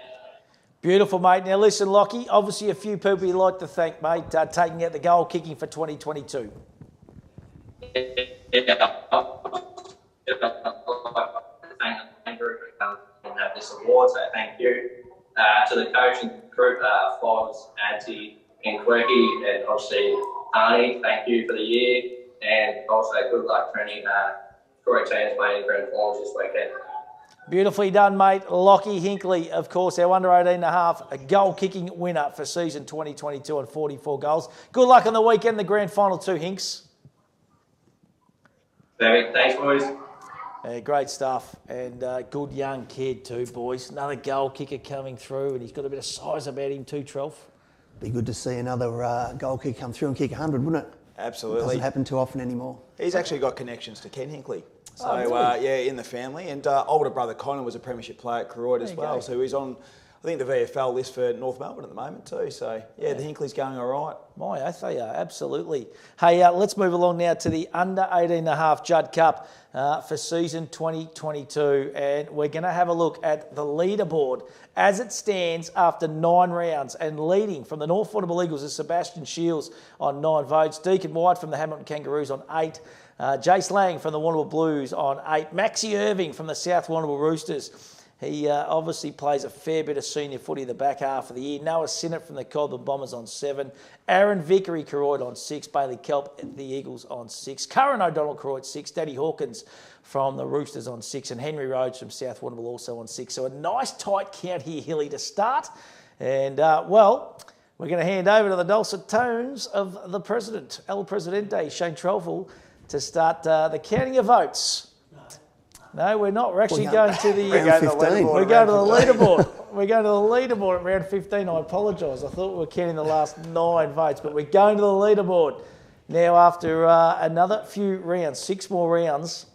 Beautiful, mate. Now listen, Lockie, obviously a few people you'd like to thank, mate, taking out the goal kicking for 2022. And have this award, so thank you. To the coaching group, Foz, Adzi and Quirky, and obviously Arnie, thank you for the year. And also good luck for any Croy teams playing grand finals this weekend. Beautifully done, mate. Lockie Hinkley, of course, our under-18.5, a goal-kicking winner for season 2022 on 44 goals. Good luck on the weekend, the grand final too, Hinks. Perfect. Thanks, boys. Great stuff. And good young kid too, boys. Another goal kicker coming through, and he's got a bit of size about him too, Trelf. Be good to see another goal kick come through and kick 100, wouldn't it? Absolutely. Doesn't happen too often anymore. He's actually got connections to Ken Hinkley. So, really? In the family. And older brother Connor was a premiership player at Croyd as well. So he's on, I think, the VFL list for North Melbourne at the moment too. So, the Hinkley's going all right. My oath, they are, absolutely. Hey, let's move along now to the under-18.5 Judd Cup for season 2022. And we're going to have a look at the leaderboard as it stands after 9 rounds. And leading from the North Warrnambool Eagles is Sebastian Shields on 9 votes. Deacon White from the Hamilton Kangaroos on 8. Jace Lang from the Warrnambool Blues on 8. Maxie Irving from the South Warrnambool Roosters. He obviously plays a fair bit of senior footy the back half of the year. Noah Sinnott from the Cobden Bombers on 7. Aaron Vickery, Croyd on 6. Bailey Kelp, the Eagles on 6. Curran O'Donnell, Croyd 6. Daddy Hawkins from the Roosters on 6. And Henry Rhodes from South Warrnambool also on 6. So a nice tight count here, Hilly, to start. And, we're going to hand over to the dulcet tones of the President, El Presidente, Shane Trelfall, to start the counting of votes. No, we're not. We're actually going to the leaderboard. We're going to the leaderboard. We're going to the leaderboard at round 15. I apologise. I thought we were counting the last 9 votes, but we're going to the leaderboard now after another few rounds, 6 more rounds.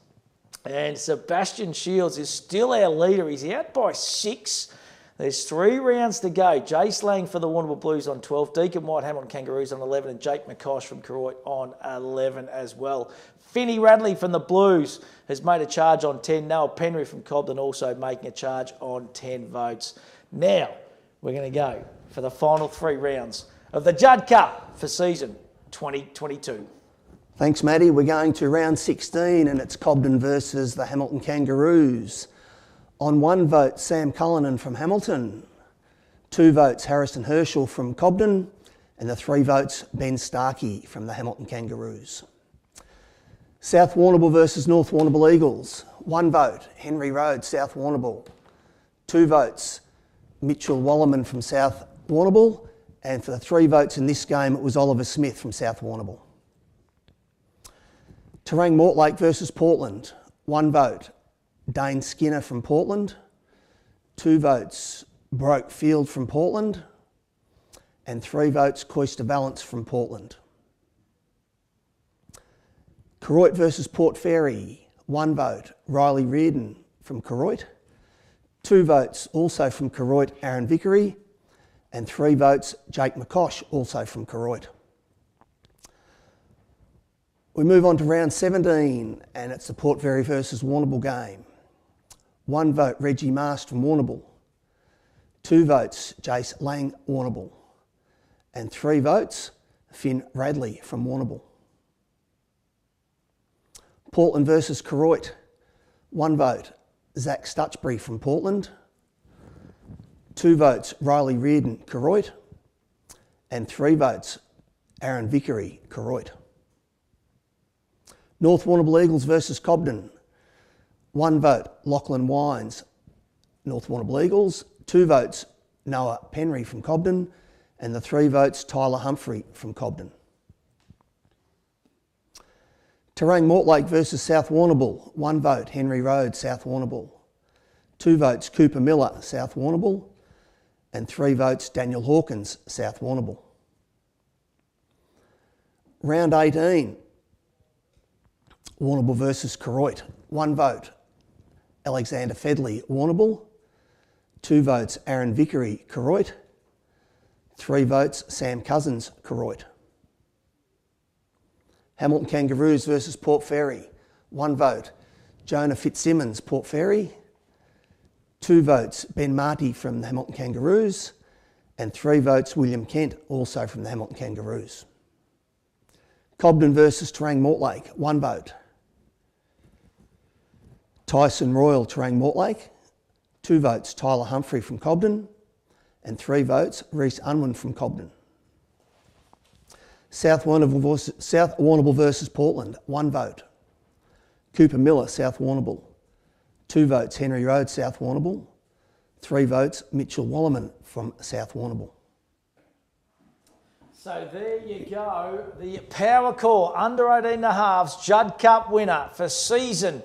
And Sebastian Shields is still our leader. He's out by 6. There's 3 rounds to go. Jace Lang for the Warrnambool Blues on 12. Deacon White, Hamilton Kangaroos on 11. And Jake McCosh from Croyd on 11 as well. Finney Radley from the Blues has made a charge on 10. Noah Penry from Cobden also making a charge on 10 votes. Now, we're going to go for the final 3 rounds of the Judd Cup for season 2022. Thanks, Matty. We're going to round 16 and it's Cobden versus the Hamilton Kangaroos. On 1 vote, Sam Cullinan from Hamilton. 2 votes, Harrison Herschel from Cobden. And the 3 votes, Ben Starkey from the Hamilton Kangaroos. South Warrnambool versus North Warrnambool Eagles. 1 vote, Henry Road, South Warrnambool. 2 votes, Mitchell Wallerman from South Warrnambool. And for the 3 votes in this game, it was Oliver Smith from South Warrnambool. Terang Mortlake versus Portland. 1 vote, Dane Skinner from Portland. 2 votes, Broke Field from Portland. And 3 votes, Coyster Valance from Portland. Koroit versus Port Fairy. 1 vote, Riley Reardon from Koroit. 2 votes, also from Koroit, Aaron Vickery. And 3 votes, Jake McCosh, also from Koroit. We move on to round 17, and it's the Port Fairy versus Warrnambool game. 1 vote, Reggie Mast from Warrnambool. 2 votes, Jace Lang, Warrnambool. And 3 votes, Finn Radley from Warrnambool. Portland versus Koroit. 1 vote, Zach Stutchbury from Portland. 2 votes, Riley Reardon, Koroit. And 3 votes, Aaron Vickery, Koroit. North Warrnambool Eagles versus Cobden. 1 vote, Lachlan Wines, North Warrnambool Eagles. 2 votes, Noah Penry from Cobden. And the 3 votes, Tyler Humphrey from Cobden. Terang Mortlake versus South Warrnambool. 1 vote, Henry Road, South Warrnambool. 2 votes, Cooper Miller, South Warrnambool. And 3 votes, Daniel Hawkins, South Warrnambool. Round 18, Warrnambool versus Koroit. 1 vote, Alexander Fedley, Warrnambool. 2 votes, Aaron Vickery, Koroit. 3 votes, Sam Cousins, Koroit. Hamilton Kangaroos versus Port Fairy. 1 vote, Jonah Fitzsimmons, Port Fairy. 2 votes, Ben Marty from the Hamilton Kangaroos. And 3 votes, William Kent, also from the Hamilton Kangaroos. Cobden versus Terang Mortlake. 1 vote, Tyson Royal, Terang Mortlake. 2 votes, Tyler Humphrey from Cobden. And 3 votes, Reece Unwin from Cobden. South Warrnambool versus Portland. 1 vote, Cooper Miller, South Warrnambool. 2 votes, Henry Road, South Warrnambool. 3 votes, Mitchell Wallerman from South Warrnambool. So there you go, the Power Core under-18 and a halves Judd Cup winner for season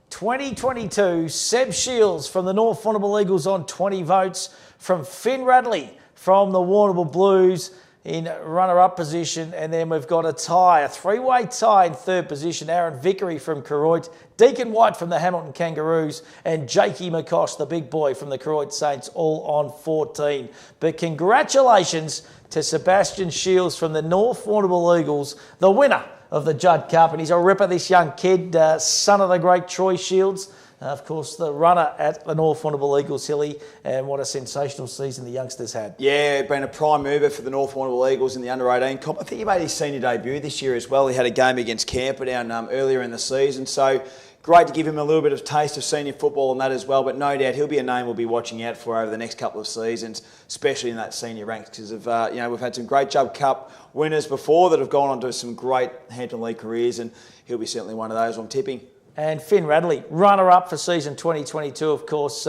2022, Seb Shields from the North Warrnambool Eagles on 20 votes, from Finn Radley from the Warrnambool Blues in runner-up position, and then we've got a tie, a 3-way tie in 3rd position, Aaron Vickery from Koroit, Deacon White from the Hamilton Kangaroos, and Jakey McCosh, the big boy from the Koroit Saints, all on 14. But congratulations to Sebastian Shields from the North Warrnambool Eagles, the winner of the Judd Cup, and he's a ripper, this young kid, son of the great Troy Shields. Of course, the runner at the North Warrnambool Eagles, Hilly, and what a sensational season the youngsters had. Yeah, been a prime mover for the North Warrnambool Eagles in the under-18 comp. I think he made his senior debut this year as well. He had a game against Camperdown earlier in the season, so great to give him a little bit of taste of senior football and that as well, but no doubt he'll be a name we'll be watching out for over the next couple of seasons, especially in that senior ranks, because of we've had some great Judd Cup winners before that have gone on to some great Hampton League careers, and he'll be certainly one of those I'm tipping. And Finn Radley, runner-up for season 2022, of course.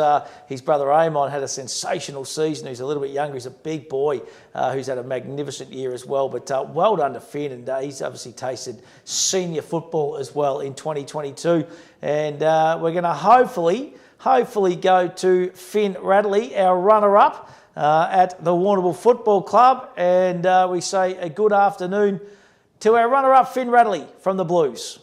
His brother Amon had a sensational season. He's a little bit younger. He's a big boy who's had a magnificent year as well. But well done to Finn, and he's obviously tasted senior football as well in 2022. And we're going to hopefully go to Finn Radley, our runner-up at the Warrnambool Football Club. And we say a good afternoon to our runner-up, Finn Radley from the Blues.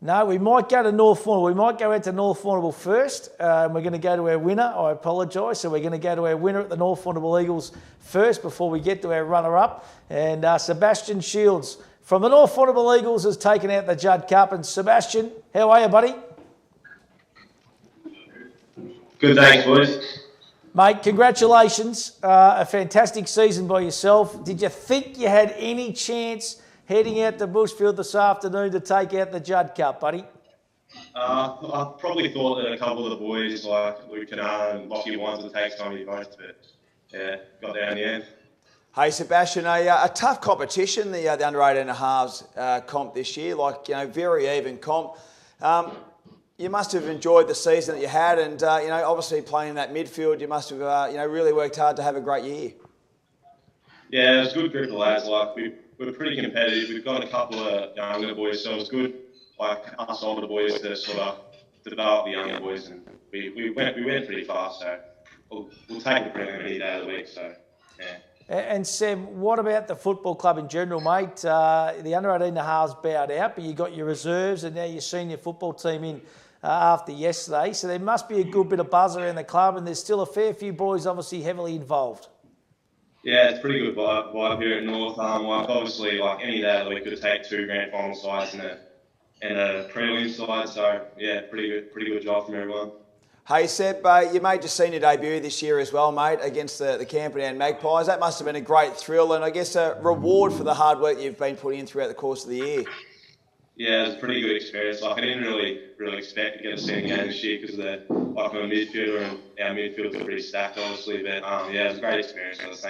No, we might go to North Warrnambool. We might go out to North Warrnambool first. We're going to go to our winner. I apologise. So we're going to go to our winner at the North Warrnambool Eagles first before we get to our runner-up. And Sebastian Shields from the North Warrnambool Eagles has taken out the Judd Cup. And Sebastian, how are you, buddy? Good, thanks, boys. Mate, congratulations. A fantastic season by yourself. Did you think you had any chance heading out to Bushfield this afternoon to take out the Judd Cup, buddy? I probably thought that a couple of the boys like Luke and Lockie Wines would take some of your votes, but yeah, got there in the end. Hey Sebastian, a tough competition, the under 18 and a halves comp this year, very even comp. You must have enjoyed the season that you had, and obviously playing in that midfield, you must have really worked hard to have a great year. Yeah, it was a good group of lads. We're pretty competitive. We've got a couple of younger boys, so it was good. Us older boys to sort of develop the younger boys, and we went pretty fast. So we'll take the premium any day of the week. So yeah. And Seb, what about the football club in general, mate? The under 18 and a halves bowed out, but you got your reserves and now your senior football team in after yesterday. So there must be a good bit of buzz around the club, and there's still a fair few boys obviously heavily involved. Yeah, it's pretty good vibe here at North. Obviously, any day of the week could take 2 grand final sides and a prelim side. So yeah, pretty good job from everyone. Hey Seb, you made your senior debut this year as well, mate, against the Camperdown Magpies. That must have been a great thrill and I guess a reward for the hard work you've been putting in throughout the course of the year. Yeah, it was a pretty good experience. I didn't really expect to get a senior game this year because I'm a midfielder and our midfield's pretty stacked, obviously. But yeah, it was a great experience. I was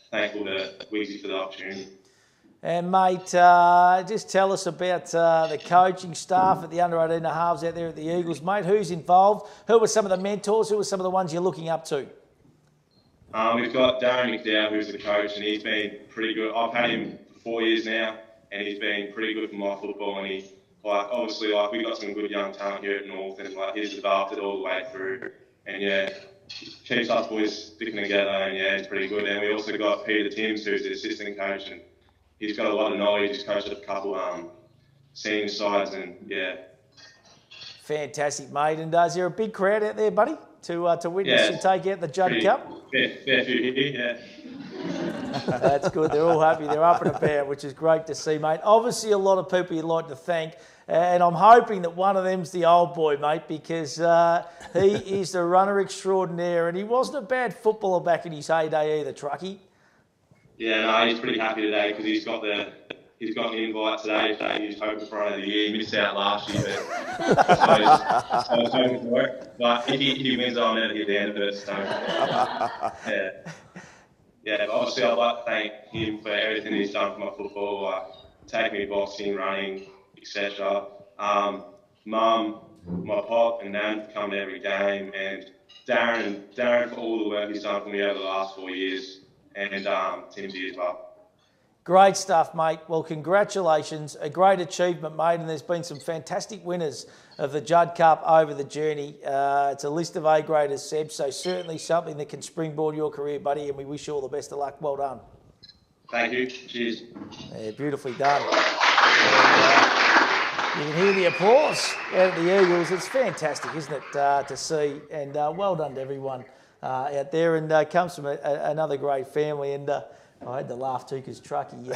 thankful to Wiggsy for the opportunity. And mate, just tell us about the coaching staff at the under 18 and a halves out there at the Eagles, mate. Who's involved? Who were some of the mentors? Who were some of the ones you're looking up to? We've got Darren McDowell, who's the coach, and he's been pretty good. I've had him for 4 years now, and he's been pretty good for my football. And he, obviously, we've got some good young talent here at North, and he's developed it all the way through. And yeah, keeps us boys sticking together, and yeah, it's pretty good. And we also got Peter Timms, who's the assistant coach, and he's got a lot of knowledge. He's coached a couple senior sides, and yeah. Fantastic, mate. And is there a big crowd out there, buddy, to witness you take out the Judd Cup? Fair few here, yeah. That's good. They're all happy. They're up and about, which is great to see, mate. Obviously, a lot of people you'd like to thank, and I'm hoping that one of them's the old boy, mate, because he is the runner extraordinaire, and he wasn't a bad footballer back in his heyday either, Truckee. Yeah, no, he's pretty happy today because he's got an invite today. So he's hoping for one of the year. He missed out last year, but I was hoping for it. But if he wins, I'll never get down to it. So yeah. But obviously, I'd like to thank him for everything he's done for my football, taking me boxing, running, etc. Mum, my pop, and Nan for coming to every game, and Darren for all the work he's done for me over the last 4 years. And Timsy as well. Great stuff, mate. Well, congratulations. A great achievement, mate. And there's been some fantastic winners of the Judd Cup over the journey. It's a list of A-graders, Seb, so certainly something that can springboard your career, buddy, and we wish you all the best of luck. Well done. Thank you. Cheers. Yeah, beautifully done. You can hear the applause out at the Eagles. It's fantastic, isn't it, to see? And well done to everyone out there, and comes from another great family. And I had to laugh too because Truckee,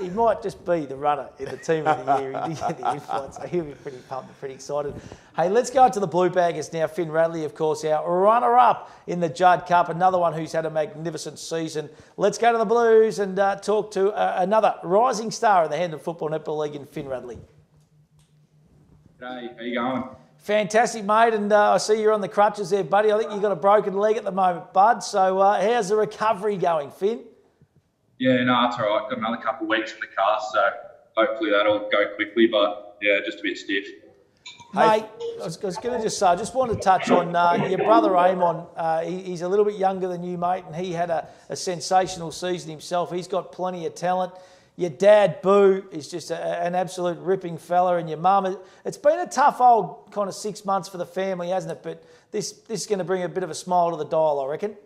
he might just be the runner in the team of the year. He did get the influence, so he'll be pretty pumped and pretty excited. Hey, let's go to the Blue Baggers now. Finn Radley, of course, our runner-up in the Judd Cup, another one who's had a magnificent season. Let's go to the Blues and talk to another rising star in the Hendon Football Netball League in Finn Radley. G'day, how you going? Fantastic, mate, and I see you're on the crutches there, buddy. I think you've got a broken leg at the moment, bud. So how's the recovery going, Finn? Yeah, no, it's all right. Got another couple of weeks in the cast, so hopefully that'll go quickly, but yeah, just a bit stiff. Mate, I was going to just say, I just wanted to touch on your brother Amon. He's a little bit younger than you, mate, and he had a sensational season himself. He's got plenty of talent. Your dad, Boo, is just an absolute ripping fella, and your mum. It's been a tough old kind of 6 months for the family, hasn't it? But this is going to bring a bit of a smile to the dial, I reckon.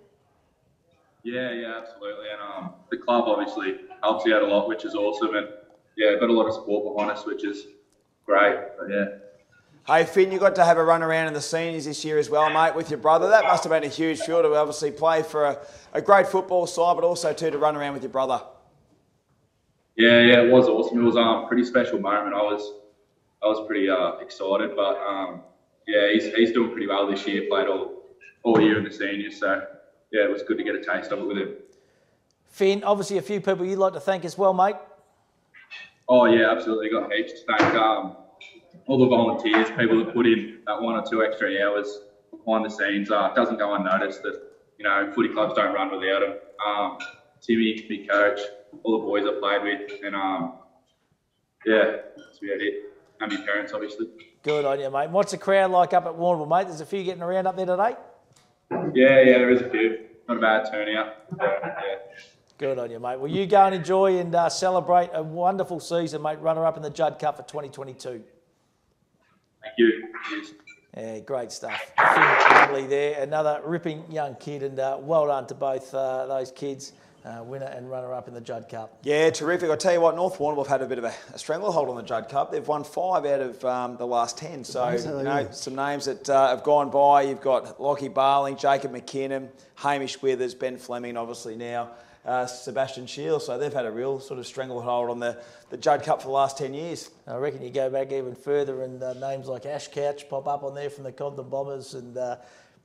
Yeah, absolutely. And the club obviously helps you out a lot, which is awesome. And yeah, got a lot of support behind us, which is great. But yeah. Hey, Finn, you got to have a run around in the seniors this year as well, mate, with your brother. That must have been a huge feel to obviously play for a great football side, but also too to run around with your brother. Yeah, it was awesome. It was a pretty special moment. I was pretty excited, but yeah, he's doing pretty well this year. Played all year in the seniors, so yeah, it was good to get a taste of it with him. Finn, obviously a few people you'd like to thank as well, mate. Oh yeah, absolutely. Got heaps to thank. All the volunteers, people that put in that 1 or 2 extra hours behind the scenes. It doesn't go unnoticed that footy clubs don't run without them. Timmy, my coach, all the boys I played with, and yeah, that's about it. And my parents, obviously. Good on you, mate. What's the crowd like up at Warrnambool, mate? There's a few getting around up there today? Yeah, there is a few. Not a bad turnout. Yeah. Good on you, mate. Well, you go and enjoy and celebrate a wonderful season, mate. Runner-up in the Judd Cup for 2022. Thank you. Cheers. Yeah, great stuff. Lovely there. Another ripping young kid, and well done to both those kids. Winner and runner-up in the Judd Cup. Yeah, terrific. I'll tell you what, North Warrnambool have had a bit of a stranglehold on the Judd Cup. They've won 5 out of the last 10. So, you know, some names that have gone by. You've got Lockie Barling, Jacob McKinnon, Hamish Withers, Ben Fleming, obviously now Sebastian Shields. So they've had a real sort of stranglehold on the Judd Cup for the last 10 years. I reckon you go back even further and names like Ash Couch pop up on there from the Cobden Bombers and...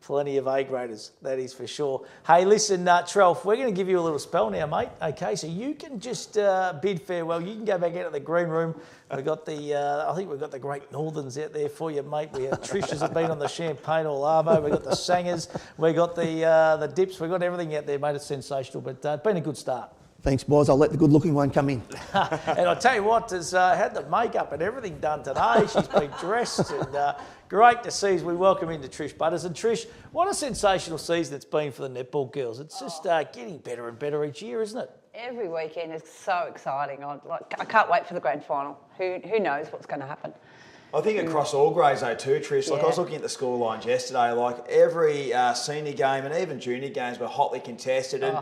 plenty of A-graders, that is for sure. Hey, listen, Trelf, we're going to give you a little spell now, mate. Okay, so you can just bid farewell. You can go back out to the green room. We've got I think we've got the Great Northerns out there for you, mate. We have Trish's have been on the Champagne or Arvo. We've got the Sangers. We've got the Dips. We've got everything out there, mate. It's sensational, but it's been a good start. Thanks, boys. I'll let the good-looking one come in. And I'll tell you what, has had the makeup and everything done today. She's been dressed and great to see as we welcome into Trish Butters. And Trish, what a sensational season it's been for the netball girls. It's just getting better and better each year, isn't it? Every weekend is so exciting. I can't wait for the grand final. Who knows what's going to happen? I think across all grades though too, Trish. Like I was looking at the score lines yesterday, like every senior game and even junior games were hotly contested. And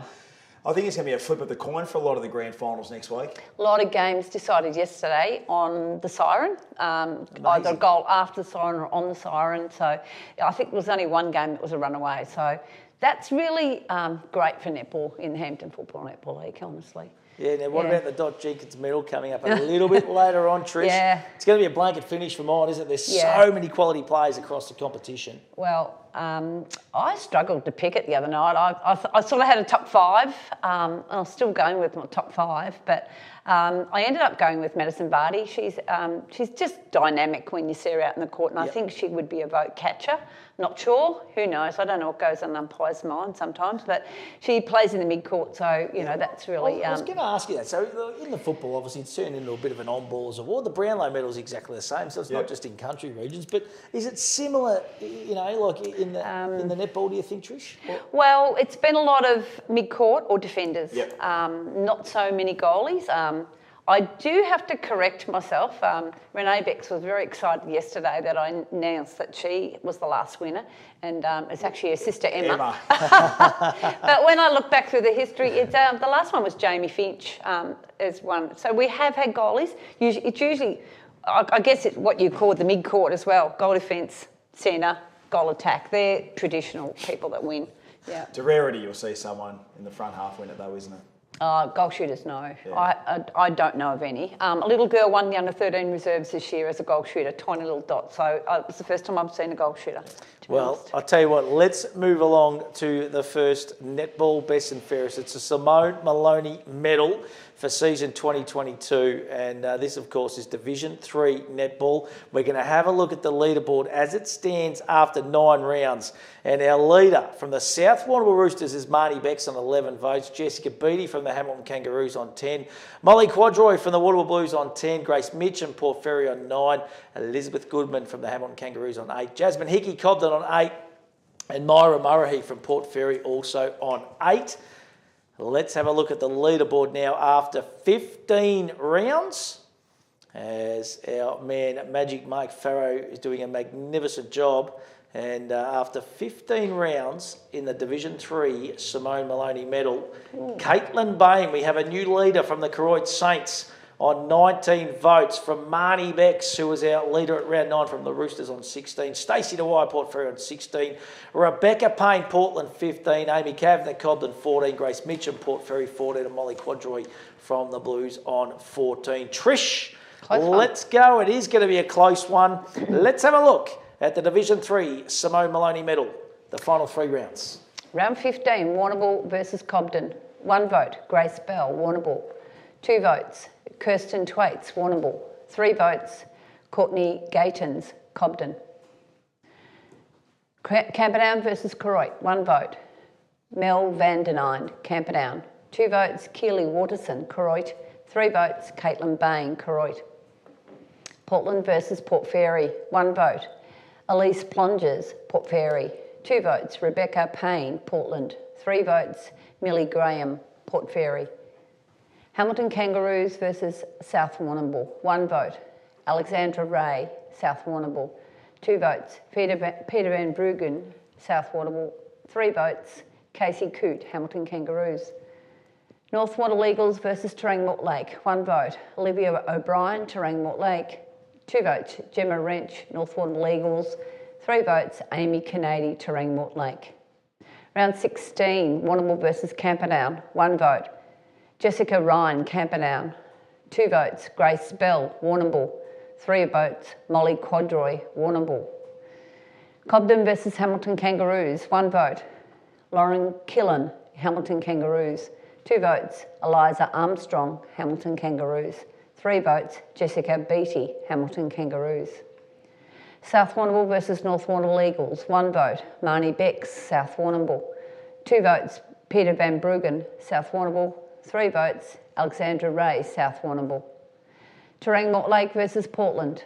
I think it's going to be a flip of the coin for a lot of the grand finals next week. A lot of games decided yesterday on the siren, either a goal after the siren or on the siren. So I think there was only one game that was a runaway. So that's really great for netball in the Hampton Football Netball League, honestly. Yeah, now what about the Dot Jenkins medal coming up a little bit later on, Trish? Yeah. It's going to be a blanket finish for mine, isn't it? There's so many quality players across the competition. Well, I struggled to pick it the other night. I sort of had a top 5. I'm still going with my top 5, but I ended up going with Madison Vardy. She's just dynamic when you see her out in the court, and I think she would be a vote catcher. Not sure. Who knows? I don't know what goes on an umpire's mind sometimes, but she plays in the mid-court, so, you know, that's really... I was going to ask you that. So in the football, obviously, it's turned into a bit of an on-ballers award. The Brownlow medal is exactly the same, so it's not just in country regions, but is it similar, you know, like in the netball, do you think, Trish? Well, it's been a lot of mid-court or defenders, not so many goalies. I do have to correct myself. Renee Becks was very excited yesterday that I announced that she was the last winner, and it's actually her sister Emma. But when I look back through the history, it's, the last one was Jamie Finch as one. So we have had goalies. It's usually, I guess it's what you call the mid-court as well, goal defence, centre, goal attack. They're traditional people that win. Yeah. It's a rarity you'll see someone in the front half win it though, isn't it? Goal shooters, no. Yeah. I don't know of any. A little girl won the under-13 reserves this year as a goal shooter, tiny little dot. So it's the first time I've seen a goal shooter. Well, I'll tell you what, let's move along to the first netball best and fairest. It's a Simone Maloney medal for season 2022, and this, of course, is Division 3 netball. We're going to have a look at the leaderboard as it stands after 9 rounds. And our leader from the South Warrnambool Roosters is Marnie Becks on 11 votes, Jessica Beattie from the Hamilton Kangaroos on 10, Molly Quadroy from the Warrnambool Blues on 10, Grace Mitch and Port Fairy on 9, Elizabeth Goodman from the Hamilton Kangaroos on 8, Jasmine Hickey Cobden on 8, and Myra Murray from Port Fairy also on 8. Let's have a look at the leaderboard now after 15 rounds, as our man Magic Mike Farrow is doing a magnificent job. And after 15 rounds in the Division 3 Simone Maloney medal, Caitlin Bain, we have a new leader from the Koroit Saints on 19 votes, from Marnie Becks, who was our leader at round 9 from the Roosters on 16, Stacey Dwyer, Port Fairy on 16, Rebecca Payne, Portland 15, Amy Kavanagh, Cobden 14, Grace Mitchum, Port Fairy 14, and Molly Quadroy from the Blues on 14. Trish, let's go. It is going to be a close one. Let's have a look at the Division 3 Simone Maloney medal, the final 3 rounds. Round 15, Warrnambool versus Cobden. 1 vote, Grace Bell, Warrnambool. 2 votes, Kirsten Twaits, Warrnambool. 3 votes, Courtney Gatons, Cobden. Camperdown versus Koroit, 1 vote, Mel Van Den Eynd, Camperdown. 2 votes, Keely Waterson, Koroit. 3 votes, Caitlin Bain, Koroit. Portland versus Port Fairy, 1 vote. Elise Plongers, Port Fairy. 2 votes, Rebecca Payne, Portland. 3 votes, Millie Graham, Port Fairy. Hamilton Kangaroos versus South Warrnambool, 1 vote. Alexandra Ray, South Warrnambool. 2 votes, Peter Van Bruggen, South Warrnambool. 3 votes, Casey Coote, Hamilton Kangaroos. North Warrnambool Eagles versus Terang Mortlake, 1 vote. Olivia O'Brien, Terang Mortlake. 2 votes, Gemma Wrench, North Warrnambool Eagles. 3 votes, Amy Canady, Terang Mortlake. Round 16, Warrnambool versus Camperdown, 1 vote. Jessica Ryan, Camperdown. 2 votes, Grace Bell, Warrnambool. 3 votes, Molly Quadroy, Warrnambool. Cobden versus Hamilton Kangaroos, 1 vote. Lauren Killen, Hamilton Kangaroos. 2 votes, Eliza Armstrong, Hamilton Kangaroos. 3 votes, Jessica Beattie, Hamilton Kangaroos. South Warrnambool versus North Warrnambool Eagles, 1 vote. Marnie Becks, South Warrnambool. 2 votes, Peter Van Bruggen, South Warrnambool. 3 votes, Alexandra Ray, South Warrnambool. Terang Mortlake versus Portland.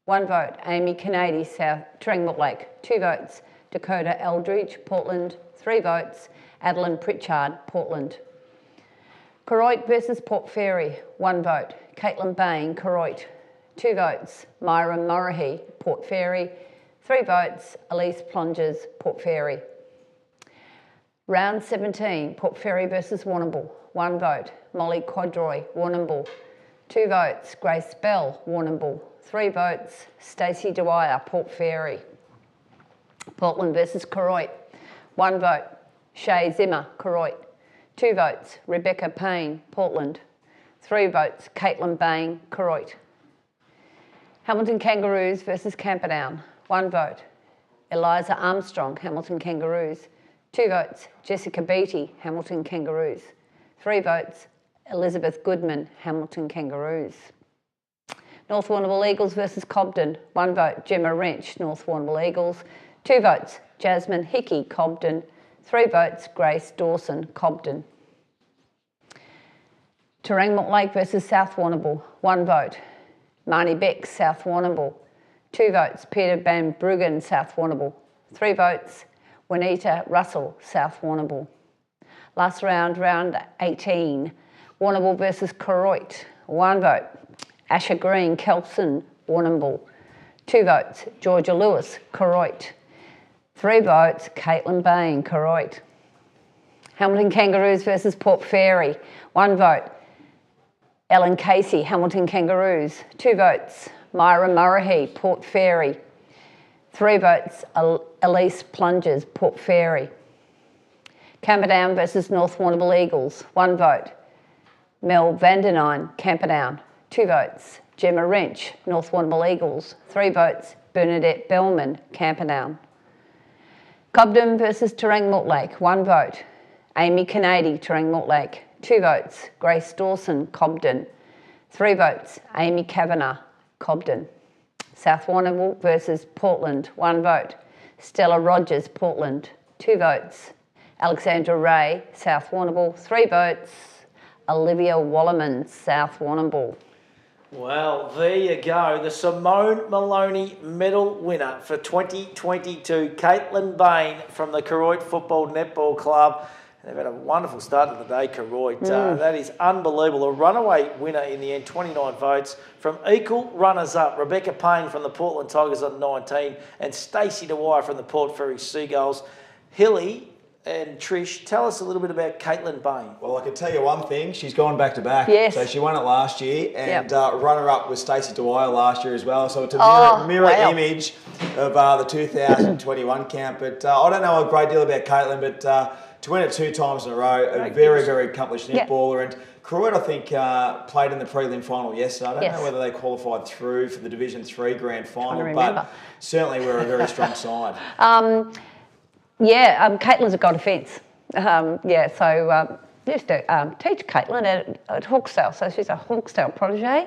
1 vote, Amy Canady, Terang Mortlake. 2 votes, Dakota Eldridge, Portland. 3 votes, Adeline Pritchard, Portland. Koroit versus Port Fairy, 1 vote. Caitlin Bain, Koroit. 2 votes, Myra Murrahy, Port Fairy. 3 votes, Elise Plongers, Port Fairy. Round 17, Port Fairy versus Warrnambool, 1 vote. Molly Quadroy, Warrnambool. 2 votes, Grace Bell, Warrnambool. 3 votes, Stacey Dwyer, Port Fairy. Portland versus Koroit, 1 vote. Shay Zimmer, Koroit. 2 votes, Rebecca Payne, Portland. 3 votes, Caitlin Bain, Koroit. Hamilton Kangaroos versus Camperdown, 1 vote. Eliza Armstrong, Hamilton Kangaroos. 2 votes, Jessica Beattie, Hamilton Kangaroos. 3 votes, Elizabeth Goodman, Hamilton Kangaroos. North Warrnambool Eagles versus Cobden, 1 vote, Gemma Wrench, North Warrnambool Eagles. 2 votes, Jasmine Hickey, Cobden. 3 votes, Grace Dawson, Cobden. Terang Mortlake versus South Warrnambool, 1 vote. Marnie Becks, South Warrnambool. 2 votes, Peter Van Bruggen, South Warrnambool. 3 votes, Juanita Russell, South Warrnambool. Last round, round 18, Warrnambool versus Koroit, 1 vote. Asher Green, Kelson, Warrnambool. 2 votes, Georgia Lewis, Koroit. 3 votes, Caitlin Bain, Koroit. Hamilton Kangaroos versus Port Fairy, 1 vote. Ellen Casey, Hamilton Kangaroos. 2 votes, Myra Murrahy, Port Fairy. 3 votes, Elise Plungers, Port Fairy. Camperdown versus North Warrnambool Eagles, 1 vote. Mel Vandenine, Camperdown. 2 votes, Gemma Wrench, North Warrnambool Eagles. 3 votes, Bernadette Bellman, Camperdown. Cobden versus Terang Mortlake, 1 vote. Amy Canady, Terang Mortlake. 2 votes, Grace Dawson, Cobden. 3 votes, Amy Kavanagh, Cobden. South Warrnambool versus Portland, 1 vote. Stella Rogers, Portland. 2 votes, Alexandra Ray, South Warrnambool. 3 votes, Olivia Wallerman, South Warrnambool. Well, there you go. The Simone Maloney medal winner for 2022, Caitlin Bain from the Koroit Football Netball Club. They've had a wonderful start to the day, Koroit. That is unbelievable. A runaway winner in the end, 29 votes. From equal runners-up, Rebecca Payne from the Portland Tigers on 19 and Stacey Dwyer from the Port Fairy Seagulls. Hilly and Trish, tell us a little bit about Caitlin Bain. Well, I can tell you one thing. She's gone back-to-back. Yes. So she won it last year and Yep. runner-up was Stacey Dwyer last year as well. So it's a mirror wow. image of the 2021 camp. But I don't know a great deal about Caitlin, but to win it 2 times in a row, a very, very accomplished netballer. And Koroit, I think, played in the prelim final yesterday. I don't know whether they qualified through for the Division 3 grand final, but certainly we're a very strong side. Caitlin's a god of fence. So used to teach Caitlin at Hawkesdale, so she's a Hawkesdale protege.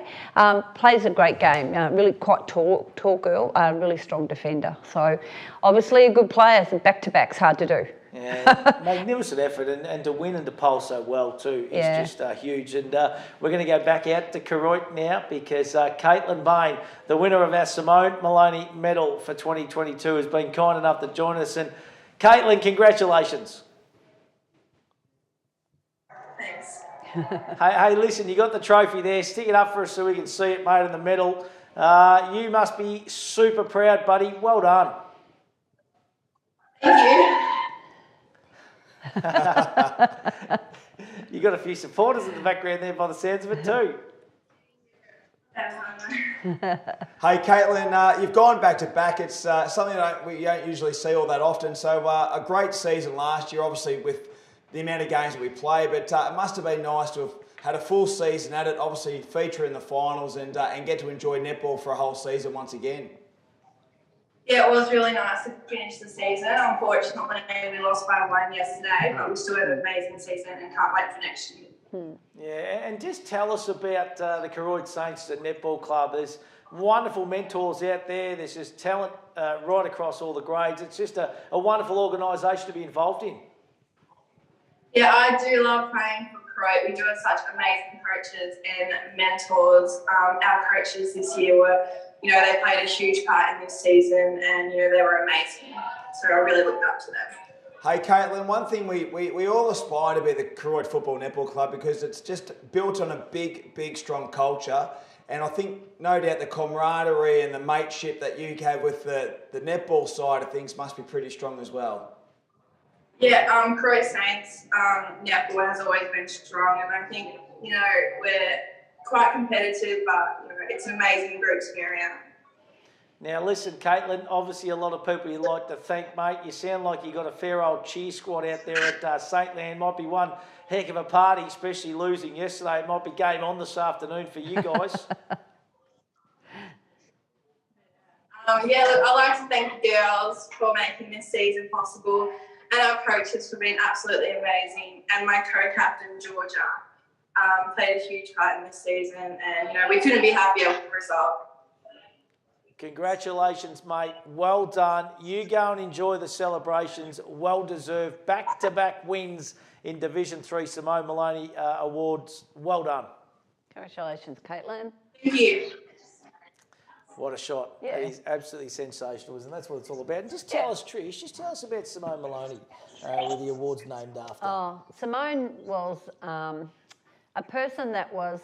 Plays a great game, really quite tall girl, really strong defender. So obviously a good player. Back-to-back's hard to do. Yeah, magnificent effort, and to win and to poll so well too is just huge. And we're going to go back out to Koroit now because Caitlin Bain, the winner of our Simone Maloney Medal for 2022, has been kind enough to join us. And Caitlin, congratulations. Thanks. Hey, listen, you got the trophy there. Stick it up for us so we can see it, mate, in the medal. You must be super proud, buddy. Well done. Thank you. You got a few supporters in the background there by the sounds of it too. Hey, Caitlin, you've gone back to back. It's something that we don't usually see all that often. So a great season last year, obviously with the amount of games that we play, but it must have been nice to have had a full season at it, obviously feature in the finals and get to enjoy netball for a whole season once again. Yeah, it was really nice to finish the season. Unfortunately, we lost by 1 yesterday, but we still had an amazing season and can't wait for next year. Yeah, and just tell us about the Koroit Saints Netball Club. There's wonderful mentors out there. There's just talent right across all the grades. It's just a wonderful organisation to be involved in. Yeah, I do love playing for Koroit. We do have such amazing coaches and mentors. Our coaches this year were, they played a huge part in this season and, they were amazing. So I really looked up to them. Hey, Caitlin, one thing we all aspire to be the Koroit Football Netball Club because it's just built on a big, strong culture. And I think, no doubt, the camaraderie and the mateship that you have with the netball side of things must be pretty strong as well. Yeah, Koroit Saints netball has always been strong, and I think, we're quite competitive, but, it's an amazing group area. Now, listen, Caitlin, obviously a lot of people you'd like to thank, mate. You sound like you got a fair old cheer squad out there at St. Land. Might be one heck of a party, especially losing yesterday. It might be game on this afternoon for you guys. Look, I'd like to thank the girls for making this season possible and our coaches for being absolutely amazing, and my co-captain, Georgia, played a huge part in this season, and, we couldn't be happier with the result. Congratulations, mate. Well done. You go and enjoy the celebrations. Well deserved. Back-to-back wins in Division 3 Simone Maloney Awards. Well done. Congratulations, Caitlin. Thank you. What a shot. Yeah. It is absolutely sensational, and that's what it's all about. And just tell us, Trish, about Simone Maloney with the awards named after. Oh, Simone was a person that was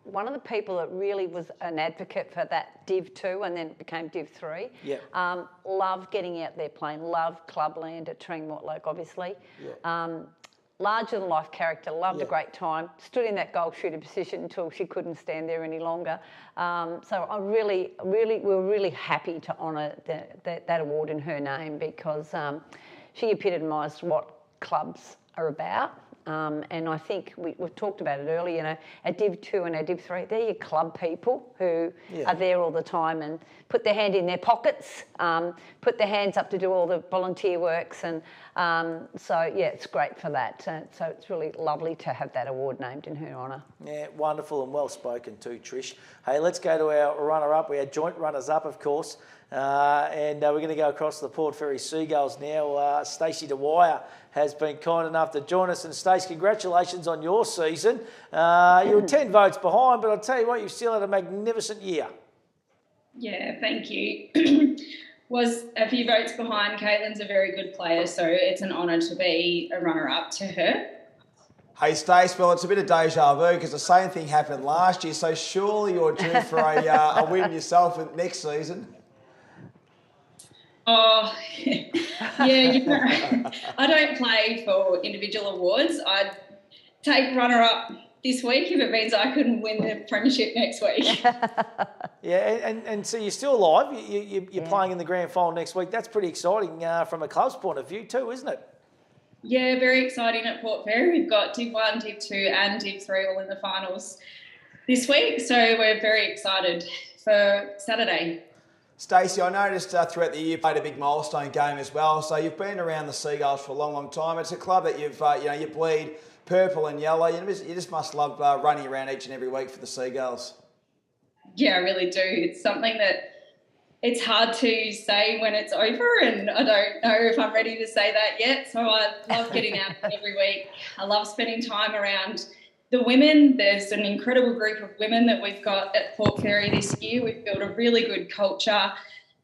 one of the people that really was an advocate for that Div 2 and then it became Div 3. Yeah. Loved getting out there playing, loved clubland at Tring Mortlake, obviously. Yeah. Larger-than-life character, loved a great time, stood in that goal shooter position until she couldn't stand there any longer. So I we were really happy to honour that award in her name because she epitomised what clubs are about. And I think we've talked about it earlier, at Div 2 and at Div 3, they're your club people who are there all the time and put their hand in their pockets, put their hands up to do all the volunteer works. And it's great for that. So it's really lovely to have that award named in her honour. Yeah, wonderful and well spoken too, Trish. Hey, let's go to our runner-up. We had joint runners-up, of course. And we're going to go across the Port Fairy Seagulls now. Stacey Dwyer has been kind enough to join us. And Stace, congratulations on your season. You were 10 votes behind, but I'll tell you what, you've still had a magnificent year. Yeah, thank you. Was a few votes behind. Caitlin's a very good player, so it's an honour to be a runner-up to her. Hey, Stace, well, it's a bit of deja vu because the same thing happened last year, so surely you're due for a win yourself next season. Oh, yeah, I don't play for individual awards. I'd take runner-up this week if it means I couldn't win the premiership next week. Yeah, and so you're still alive. You're playing in the grand final next week. That's pretty exciting from a club's point of view too, isn't it? Yeah, very exciting at Port Fairy. We've got Div 1, Div 2 and Div 3 all in the finals this week. So we're very excited for Saturday. Stacey, I noticed throughout the year you played a big milestone game as well. So you've been around the Seagulls for a long time. It's a club that you've, you bleed purple and yellow. You just must love running around each and every week for the Seagulls. Yeah, I really do. It's something that it's hard to say when it's over, and I don't know if I'm ready to say that yet. So I love getting out every week. I love spending time around the women. There's an incredible group of women that we've got at Port Fairy this year. We've built a really good culture,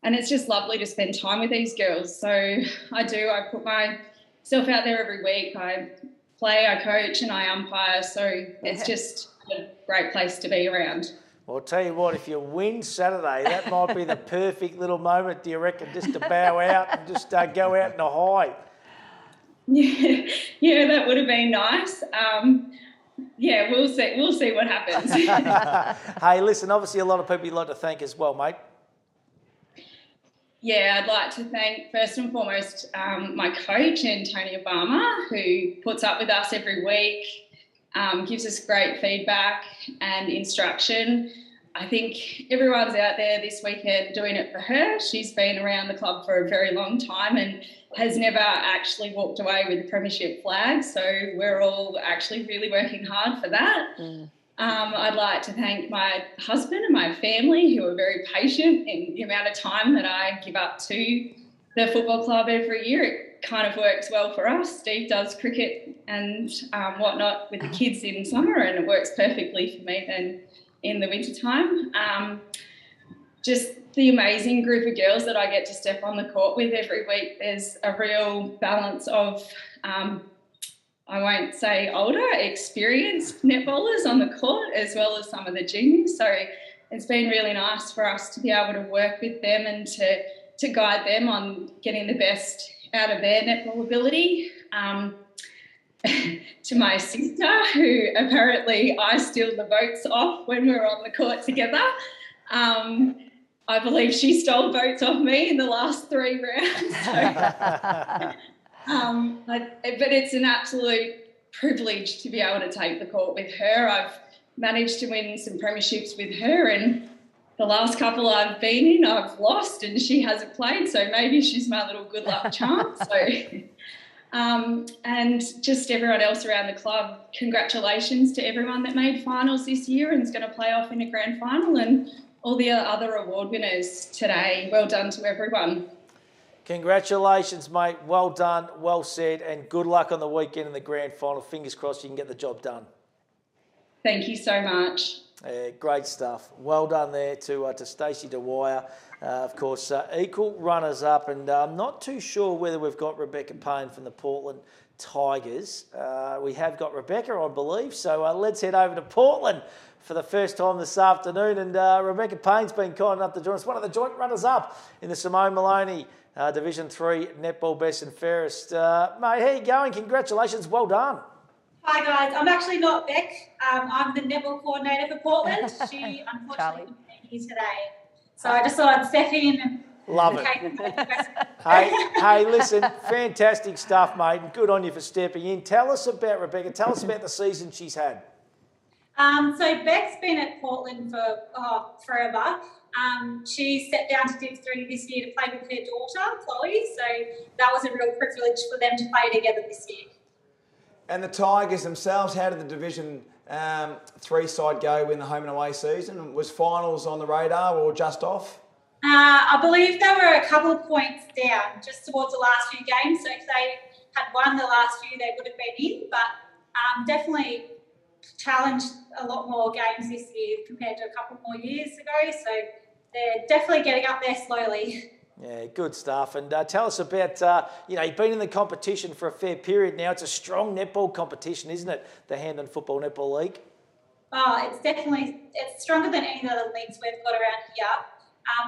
and it's just lovely to spend time with these girls. So I put myself out there every week. I play, I coach, and I umpire. So it's just a great place to be around. Well, I'll tell you what, if you win Saturday, that might be the perfect little moment, do you reckon, just to bow out and just go out in a high? Yeah, that would have been nice. Yeah, we'll see what happens. Hey, listen, obviously a lot of people you'd like to thank as well, mate. Yeah, I'd like to thank first and foremost my coach, Tony Obama, who puts up with us every week, gives us great feedback and instruction. I think everyone's out there this weekend doing it for her. She's been around the club for a very long time and has never actually walked away with the premiership flag. So we're all actually really working hard for that. I'd like to thank my husband and my family, who are very patient in the amount of time that I give up to the football club every year. It kind of works well for us. Steve does cricket and whatnot with the kids in summer, and it works perfectly for me then in the winter time. Just the amazing group of girls that I get to step on the court with every week. There's a real balance of I won't say older, experienced netballers on the court, as well as some of the juniors. So it's been really nice for us to be able to work with them and to guide them on getting the best out of their netball ability. To my sister, who apparently I steal the votes off when we were on the court together. I believe she stole votes off me in the last 3 rounds. But it's an absolute privilege to be able to take the court with her. I've managed to win some premierships with her, and the last couple I've been in, I've lost and she hasn't played, so maybe she's my little good luck charm. And just everyone else around the club, congratulations to everyone that made finals this year and is going to play off in a grand final, and all the other award winners today. Well done to everyone. Congratulations, mate. Well done, well said, and good luck on the weekend in the grand final. Fingers crossed you can get the job done. Thank you so much. Great stuff. Well done there to Stacey Dwyer. Of course, equal runners-up, and I'm not too sure whether we've got Rebecca Payne from the Portland Tigers. We have got Rebecca, I believe, so let's head over to Portland for the first time this afternoon, and Rebecca Payne's been kind enough to join us, one of the joint runners-up in the Simone Maloney Division 3 Netball Best and Fairest. Mate, how you going? Congratulations, well done. Hi guys, I'm actually not Beck. I'm the netball coordinator for Portland. She unfortunately couldn't be here today. So I just thought I'd step in and love it. Hey, listen, fantastic stuff, mate, and good on you for stepping in. Tell us about Rebecca. Tell us about the season she's had. So Beck's been at Portland for forever. She stepped down to Div 3 this year to play with her daughter, Chloe. So that was a real privilege for them to play together this year. And the Tigers themselves, how did the Division 3 side go in the home and away season? Was finals on the radar or just off? I believe they were a couple of points down just towards the last few games. So if they had won the last few, they would have been in. But definitely challenged a lot more games this year compared to a couple more years ago. So they're definitely getting up there slowly. Yeah, good stuff. And tell us about, you've been in the competition for a fair period now. It's a strong netball competition, isn't it? The Hamden Football Netball League. Oh, it's stronger than any of the other leagues we've got around here.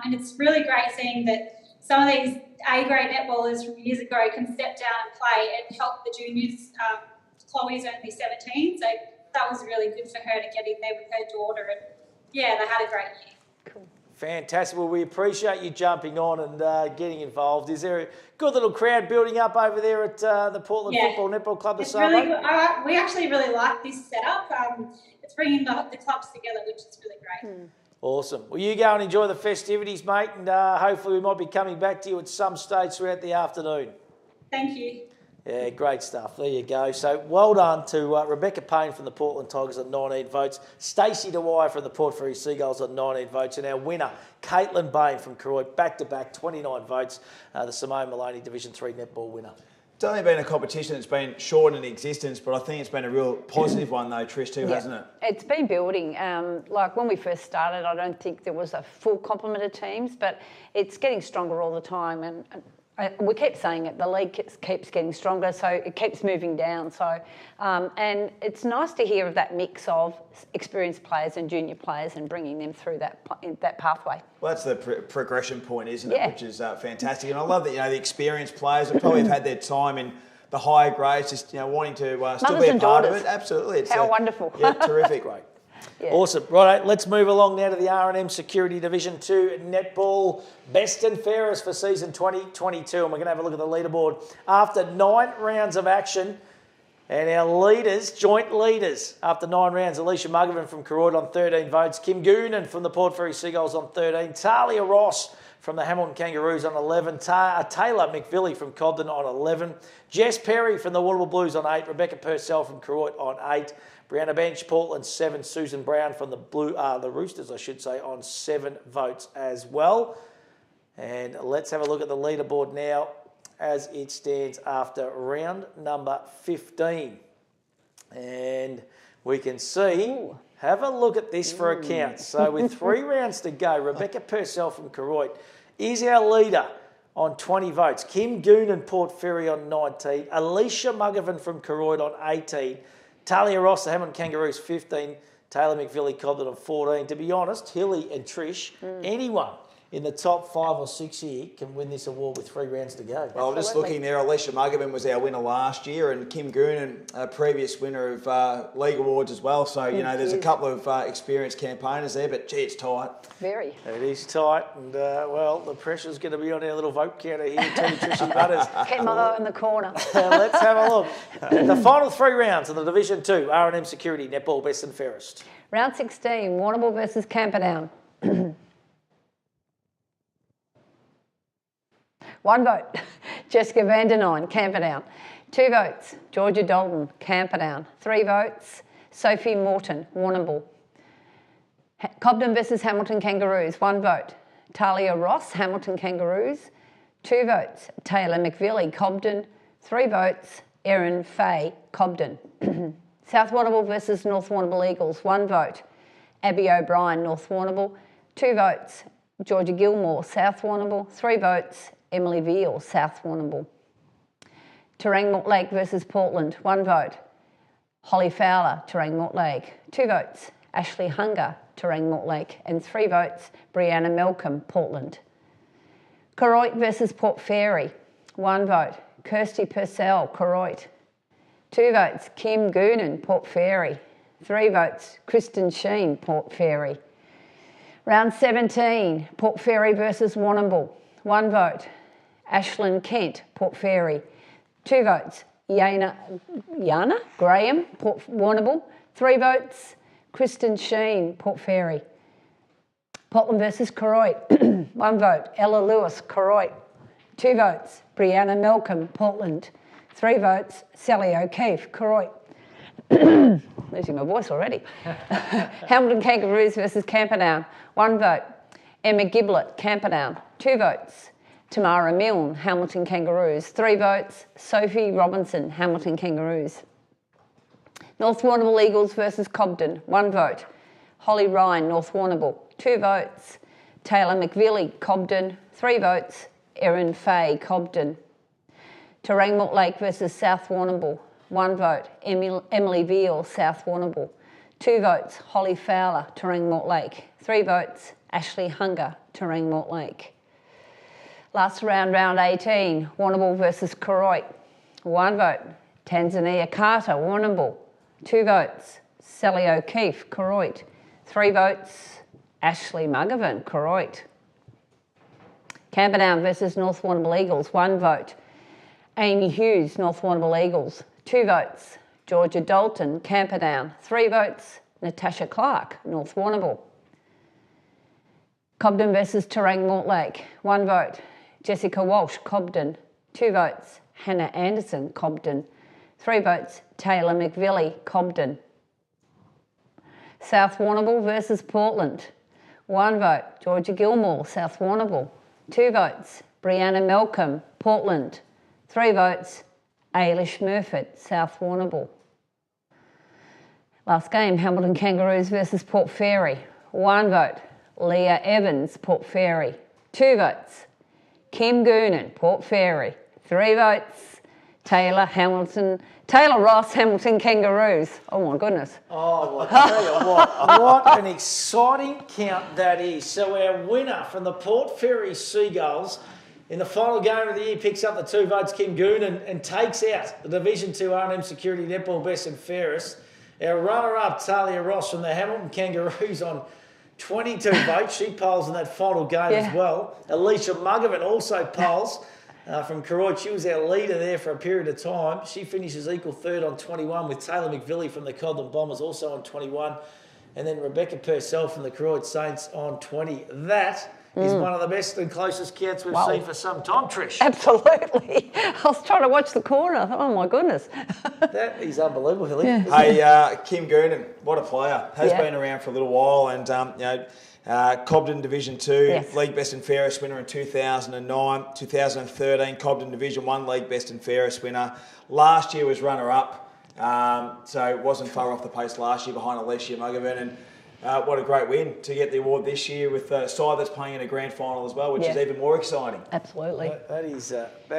And it's really great seeing that some of these A-grade netballers from years ago can step down and play and help the juniors. Chloe's only 17, so that was really good for her to get in there with her daughter. And yeah, they had a great year. Cool. Fantastic. Well, we appreciate you jumping on and getting involved. Is there a good little crowd building up over there at the Portland Football Netball Club this really afternoon? good. We actually really like this setup. It's bringing the clubs together, which is really great. Awesome. Well, you go and enjoy the festivities, mate, and hopefully we might be coming back to you at some stage throughout the afternoon. Thank you. Yeah, great stuff. There you go. So well done to Rebecca Payne from the Portland Tigers on 19 votes, Stacey Dwyer from the Port Fairy Seagulls on 19 votes, and our winner, Caitlin Bain from Koroit, back-to-back 29 votes, the Simone Maloney Division 3 netball winner. It's only been a competition that's been short in existence, but I think it's been a real positive one though, Trish, too, hasn't it? It's been building. Like when we first started, I don't think there was a full complement of teams, but it's getting stronger all the time. And we keep saying it, the league keeps getting stronger, so it keeps moving down. So, and it's nice to hear of that mix of experienced players and junior players and bringing them through that pathway. Well, that's the progression point, isn't it? Which is fantastic. And I love that, the experienced players have probably had their time in the higher grades, just, wanting to still be a part of it. Absolutely. It's how wonderful. Yeah, terrific. Great. Yeah. Awesome. Right, let's move along now to the R&M Security Division 2 Netball Best and Fairest for season 2022. And we're going to have a look at the leaderboard after 9 rounds of action. And our leaders, joint leaders, after 9 rounds, Alicia Muggerman from Koroit on 13 votes, Kim Goonan from the Port Fairy Seagulls on 13, Talia Ross from the Hamilton Kangaroos on 11, Taylor McVilly from Cobden on 11, Jess Perry from the Warrnambool Blues on 8, Rebecca Purcell from Koroit on 8, Brianna Bench, Portland 7, Susan Brown from the Roosters, I should say, on 7 votes as well. And let's have a look at the leaderboard now as it stands after round number 15. And we can see, have a look at this for a count. So with 3 rounds to go, Rebecca Purcell from Koroit is our leader on 20 votes. Kim Goonan, Port Fairy on 19, Alicia Muggerman from Koroit on 18, Talia Ross, the Hamilton Kangaroos, 15. Taylor McVilly Cobden on 14. To be honest, Hilly and Trish, anyone in the top 5 or 6 here can win this award with 3 rounds to go. Well, I'm just looking there. Alicia Muggerman was our winner last year, and Kim Goonan, a previous winner of league awards as well. So, there's a couple of experienced campaigners there, but gee, it's tight. Very. It is tight, and well, the pressure's going to be on our little vote counter here, too, Trishy Butters. Keep my eye in the corner. Let's have a look. The final 3 rounds in the Division 2, R&M Security Netball Best and Fairest. Round 16, Warrnambool versus Camperdown. 1 vote, Jessica Vandenine, Camperdown. 2 votes, Georgia Dalton, Camperdown. 3 votes, Sophie Morton, Warrnambool. Cobden versus Hamilton Kangaroos, 1 vote, Talia Ross, Hamilton Kangaroos. 2 votes, Taylor McVilly, Cobden. 3 votes, Erin Fay, Cobden. South Warrnambool versus North Warrnambool Eagles, 1 vote, Abby O'Brien, North Warrnambool. 2 votes, Georgia Gilmore, South Warrnambool. 3 votes, Emily Veal, South Warrnambool. Terang Mortlake versus Portland, 1 vote, Holly Fowler, Terang Mortlake. 2 votes, Ashley Hunger, Terang Mortlake. And 3 votes, Brianna Malcolm, Portland. Koroit versus Port Fairy, 1 vote, Kirsty Purcell, Koroit. 2 votes, Kim Goonan, Port Fairy. 3 votes, Kristen Sheen, Port Fairy. Round 17, Port Fairy versus Warrnambool, 1 vote, Ashlyn Kent, Port Fairy. 2 votes, Yana Graham, Port Warrnambool. 3 votes, Kristen Sheen, Port Fairy. Portland versus Koroit, 1 vote, Ella Lewis, Koroit. 2 votes, Brianna Malcolm, Portland. 3 votes, Sally O'Keefe, Koroit. Losing my voice already. Hamilton Kangaroos versus Camperdown, 1 vote, Emma Giblett, Camperdown. 2 votes, Tamara Milne, Hamilton Kangaroos. 3 votes, Sophie Robinson, Hamilton Kangaroos. North Warrnambool Eagles versus Cobden, 1 vote, Holly Ryan, North Warrnambool. 2 votes, Taylor McVilly, Cobden. 3 votes, Erin Fay, Cobden. Terang Mortlake versus South Warrnambool, 1 vote, Emily Veal, South Warrnambool. 2 votes, Holly Fowler, Terang Mortlake. 3 votes, Ashley Hunger, Terang Mortlake. Last round, round 18, Warrnambool versus Koroit. 1 vote, Tanzania Carter, Warrnambool. 2 votes, Sally O'Keefe, Koroit. 3 votes, Ashley Muggerman, Koroit. Camperdown versus North Warrnambool Eagles, 1 vote, Amy Hughes, North Warrnambool Eagles. 2 votes, Georgia Dalton, Camperdown. 3 votes, Natasha Clark, North Warrnambool. Cobden versus Terang Mortlake, 1 vote, Jessica Walsh, Cobden. 2 votes, Hannah Anderson, Cobden. 3 votes, Taylor McVilly, Cobden. South Warrnambool versus Portland. 1 vote, Georgia Gilmore, South Warrnambool. 2 votes, Brianna Malcolm, Portland. 3 votes, Ailish Murford, South Warrnambool. Last game, Hamilton Kangaroos versus Port Fairy. 1 vote, Leah Evans, Port Fairy. 2 votes, Kim Goonan, Port Fairy. 3 votes, Taylor Ross, Hamilton Kangaroos. Oh my goodness. Oh, I tell you what an exciting count that is. So our winner from the Port Fairy Seagulls in the final game of the year picks up the 2 votes, Kim Goonan, and takes out the Division 2 R&M Security Netball Best and Fairest. Our runner-up, Talia Ross from the Hamilton Kangaroos on 22 votes. She polls in that final game as well. Alicia Muggerman also polls from Koroit. She was our leader there for a period of time. She finishes equal third on 21 with Taylor McVilly from the Codlin Bombers also on 21. And then Rebecca Purcell from the Koroit Saints on 20. That is one of the best and closest counts we've seen for some time, Trish. Absolutely. I was trying to watch the corner. I thought, oh my goodness. That is unbelievable, Hilly. Yeah. Hey, Kim Goonan, what a player. Has been around for a little while, and Cobden Division 2, League Best and Fairest winner in 2009, 2013 Cobden Division 1 League Best and Fairest winner. Last year was runner-up, so wasn't far off the pace last year behind Alicia Muggerman, and what a great win to get the award this year with a side that's playing in a grand final as well, which is even more exciting. Absolutely. That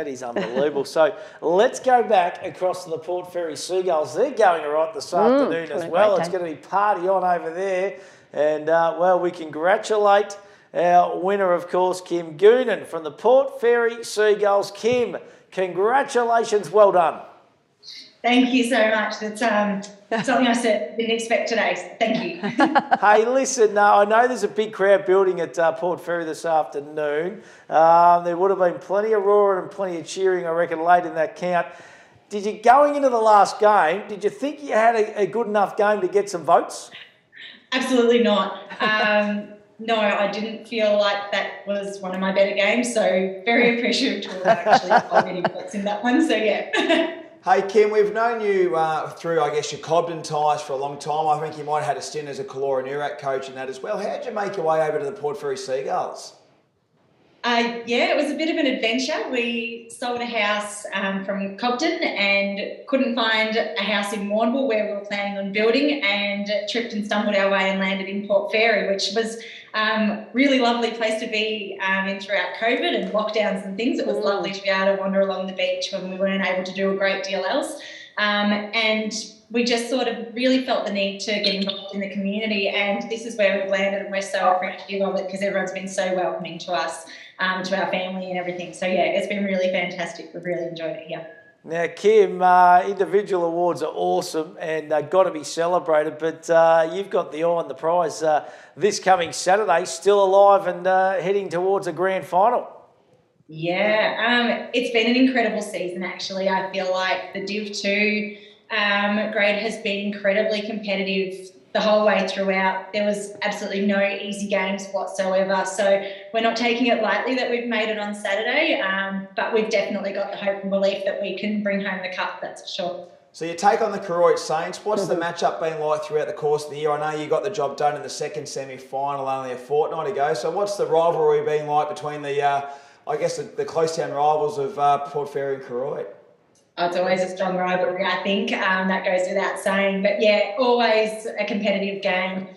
is unbelievable. So let's go back across to the Port Fairy Seagulls. They're going all right this afternoon as well. It's going to be party on over there. And, we congratulate our winner, of course, Kim Goonan from the Port Fairy Seagulls. Kim, congratulations. Well done. Thank you so much. That's something I didn't expect today. So thank you. Hey, listen, I know there's a big crowd building at Port Fairy this afternoon. There would have been plenty of roaring and plenty of cheering, I reckon, late in that count. Did you, going into the last game, did you think you had a good enough game to get some votes? Absolutely not. No, I didn't feel like that was one of my better games, so very appreciative to all actually getting votes in that one, so yeah. Hey Kim, we've known you through, I guess, your Cobden ties for a long time. I think you might have had a stint as a Kalora Nurak coach in that as well. How did you make your way over to the Port Fairy Seagulls? It was a bit of an adventure. We sold a house from Cobden and couldn't find a house in Warrnambool where we were planning on building, and tripped and stumbled our way and landed in Port Fairy, which was really lovely place to be in throughout COVID and lockdowns and things. It was lovely to be able to wander along the beach when we weren't able to do a great deal else. And we just sort of really felt the need to get involved in the community, and this is where we've landed, and we're so appreciative of it because everyone's been so welcoming to us, to our family and everything. So yeah, it's been really fantastic. We've really enjoyed it here. Now, Kim, individual awards are awesome and got to be celebrated, but you've got the eye on the prize this coming Saturday, still alive and heading towards a grand final. Yeah, it's been an incredible season, actually. I feel like the Div 2 grade has been incredibly competitive the whole way throughout. There was absolutely no easy games whatsoever. So we're not taking it lightly that we've made it on Saturday, but we've definitely got the hope and belief that we can bring home the cup, that's for sure. So you take on the Koroit Saints. What's the matchup been like throughout the course of the year? I know you got the job done in the second semi-final only a fortnight ago. So what's the rivalry been like between the, the close town rivals of Port Fairy and Koroit? It's always a strong rivalry, I think. That goes without saying. But yeah, always a competitive game.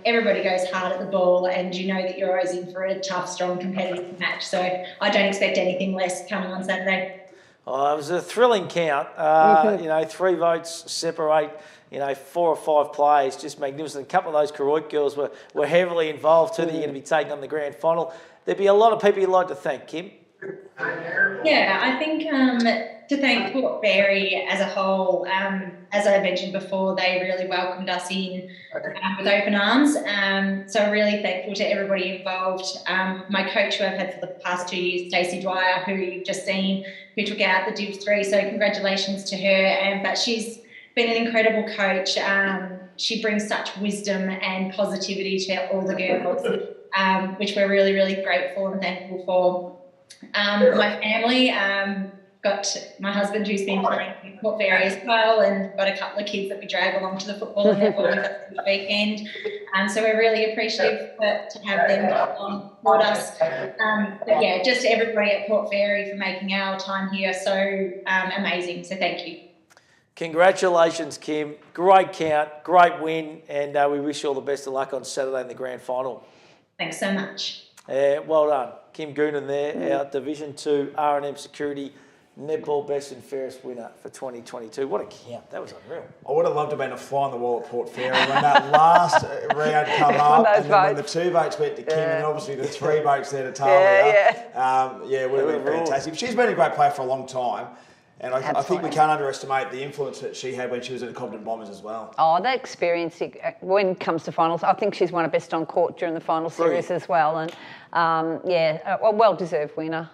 Everybody goes hard at the ball, and you know that you're always in for a tough, strong, competitive match. So I don't expect anything less coming on Saturday. Oh, it was a thrilling count. 3 votes separate, 4 or 5 players, just magnificent. A couple of those Koroit girls were heavily involved too, that you're going to be taking on the grand final. There'd be a lot of people you'd like to thank, Kim. Yeah, I think to thank Port Fairy as a whole, as I mentioned before, they really welcomed us in with open arms. So really thankful to everybody involved. My coach who I've had for the past 2 years, Stacey Dwyer, who you've just seen, who took out the Div 3. So congratulations to her. But she's been an incredible coach. She brings such wisdom and positivity to all the girls, which we're really, really grateful and thankful for. My family, got my husband who's been playing in Port Fairy as well, and got a couple of kids that we drag along to the football and netball with us this weekend. So we're really appreciative to have them on board us. But yeah, just everybody at Port Fairy for making our time here so amazing. So thank you. Congratulations, Kim. Great count, great win, and we wish you all the best of luck on Saturday in the grand final. Thanks so much. Well done. Kim Goonan there, our Division 2 R&M Security Netball Best and Fairest winner for 2022. What a count. That was unreal. I would have loved to have been a fly on the wall at Port Fairy when that last round come up, and then when the 2 votes went to Kim, and obviously the 3 votes there to Talia. It would have been fantastic. She's been a great player for a long time. And I think we can't underestimate the influence that she had when she was at the Cobden Bombers as well. Oh, that experience, when it comes to finals, I think she's one of best on court during the final series as well. And, well-deserved winner.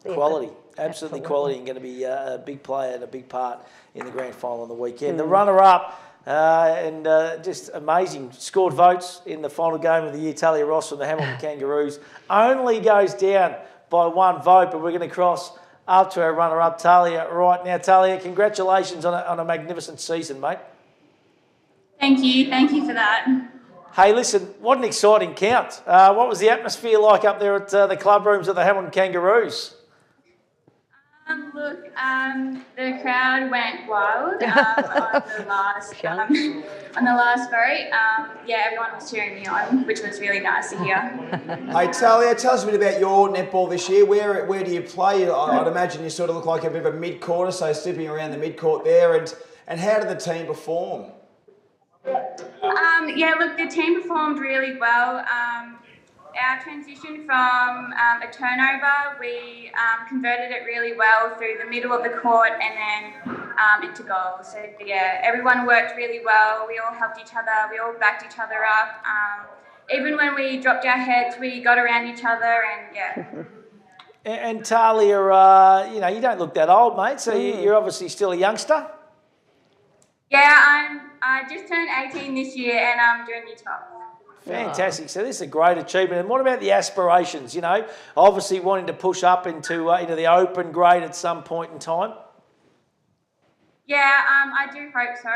Quality, absolutely quality, and going to be a big player and a big part in the grand final on the weekend. The runner-up, just amazing, scored votes in the final game of the year, Talia Ross from the Hamilton Kangaroos, only goes down by 1 vote, but we're going to cross up to our runner-up, Talia, right now. Talia, congratulations on a magnificent season, mate. Thank you for that. Hey, listen, what an exciting count. What was the atmosphere like up there at the club rooms of the Hamilton Kangaroos? The crowd went wild on the last vote. Everyone was cheering me on, which was really nice to hear. Hey, Talia, tell us a bit about your netball this year. Where do you play? I'd imagine you sort of look like a bit of a mid-courter, so slipping around the mid-court there. And how did the team perform? The team performed really well. Our transition from a turnover, we converted it really well through the middle of the court and then into goal. So, everyone worked really well. We all helped each other. We all backed each other up. Even when we dropped our heads, we got around each other and, And Talia, you don't look that old, mate, so you're obviously still a youngster. Yeah, I just turned 18 this year and I'm doing U12. Fantastic. So this is a great achievement. And what about the aspirations? Obviously wanting to push up into the open grade at some point in time. Yeah, I do hope so.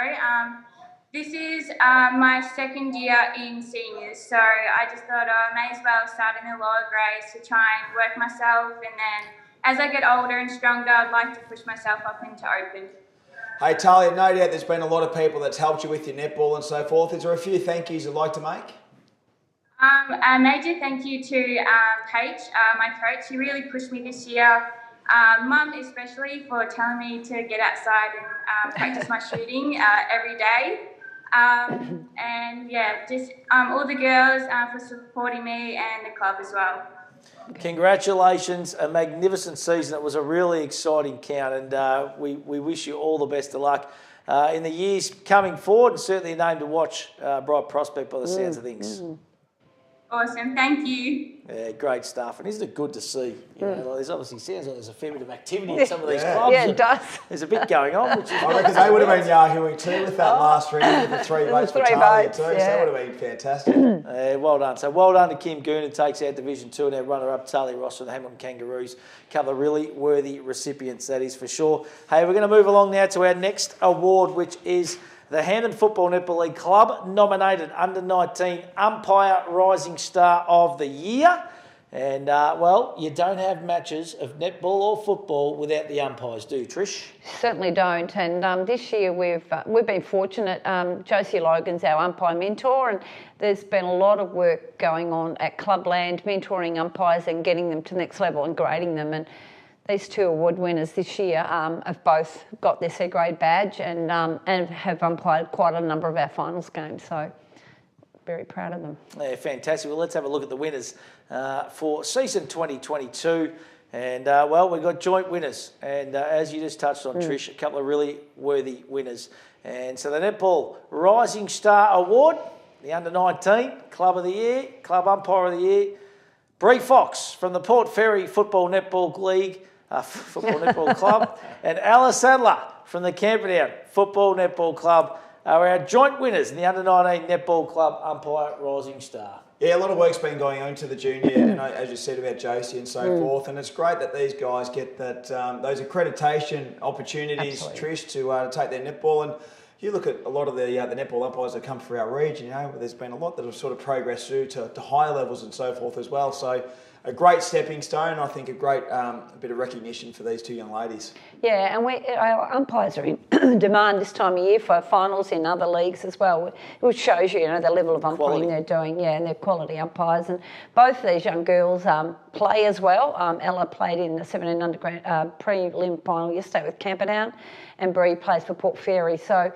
This is my second year in seniors, so I just thought I may as well start in the lower grades to try and work myself, and then as I get older and stronger, I'd like to push myself up into open. Hey, Talia, no doubt there's been a lot of people that's helped you with your netball and so forth. Is there a few thank yous you'd like to make? A major thank you to Paige, my coach. She really pushed me this year. Mum especially for telling me to get outside and practice my shooting every day. All the girls for supporting me and the club as well. Congratulations, a magnificent season. It was a really exciting count, and we wish you all the best of luck in the years coming forward, and certainly a name to watch, bright prospect by the sounds of things. Awesome, thank you. Yeah, great stuff. And isn't it good to see? There's obviously sounds like there's a fair bit of activity in some of these clubs. Yeah, it does. There's a bit going on. Which is I reckon they would have been yahooing too with that last round with the 3 votes for Talia too. So that would have been fantastic. Well done. So well done to Kim Goonan, takes out Division 2, and our runner-up Talia Ross from the Hamilton Kangaroos. A couple of really worthy recipients, that is for sure. Hey, we're going to move along now to our next award, which is the Hampton Football Netball League Club nominated Under-19 Umpire Rising Star of the Year. And, you don't have matches of netball or football without the umpires, do you, Trish? Certainly don't. And this year we've been fortunate. Josie Logan's our umpire mentor, and there's been a lot of work going on at Clubland, mentoring umpires and getting them to the next level and grading them. And these 2 award winners this year have both got their C grade badge and have umpired quite a number of our finals games. So very proud of them. Yeah, fantastic. Well, let's have a look at the winners for season 2022. And, we've got joint winners. And as you just touched on, Trish, a couple of really worthy winners. And so the Netball Rising Star Award, the Under-19 Club of the Year, Club Umpire of the Year, Bree Fox from the Port Fairy Football Netball League, Football Netball Club, and Alice Sadler from the Camperdown Football Netball Club are our joint winners in the Under-19 Netball Club Umpire Rising Star. Yeah, a lot of work's been going on to the junior, and as you said about Josie and so forth, and it's great that these guys get that those accreditation opportunities, Trish, to take their netball. And you look at a lot of the netball umpires that come through our region, there's been a lot that have sort of progressed through to higher levels and so forth as well. So a great stepping stone, I think a great bit of recognition for these two young ladies. Yeah, and our umpires are in demand this time of year for finals in other leagues as well, which shows you, the level of umpiring they're doing, and they're quality umpires. And both these young girls play as well. Ella played in the 17 undergrad prelim final yesterday with Camperdown, and Bree plays for Port Fairy. So,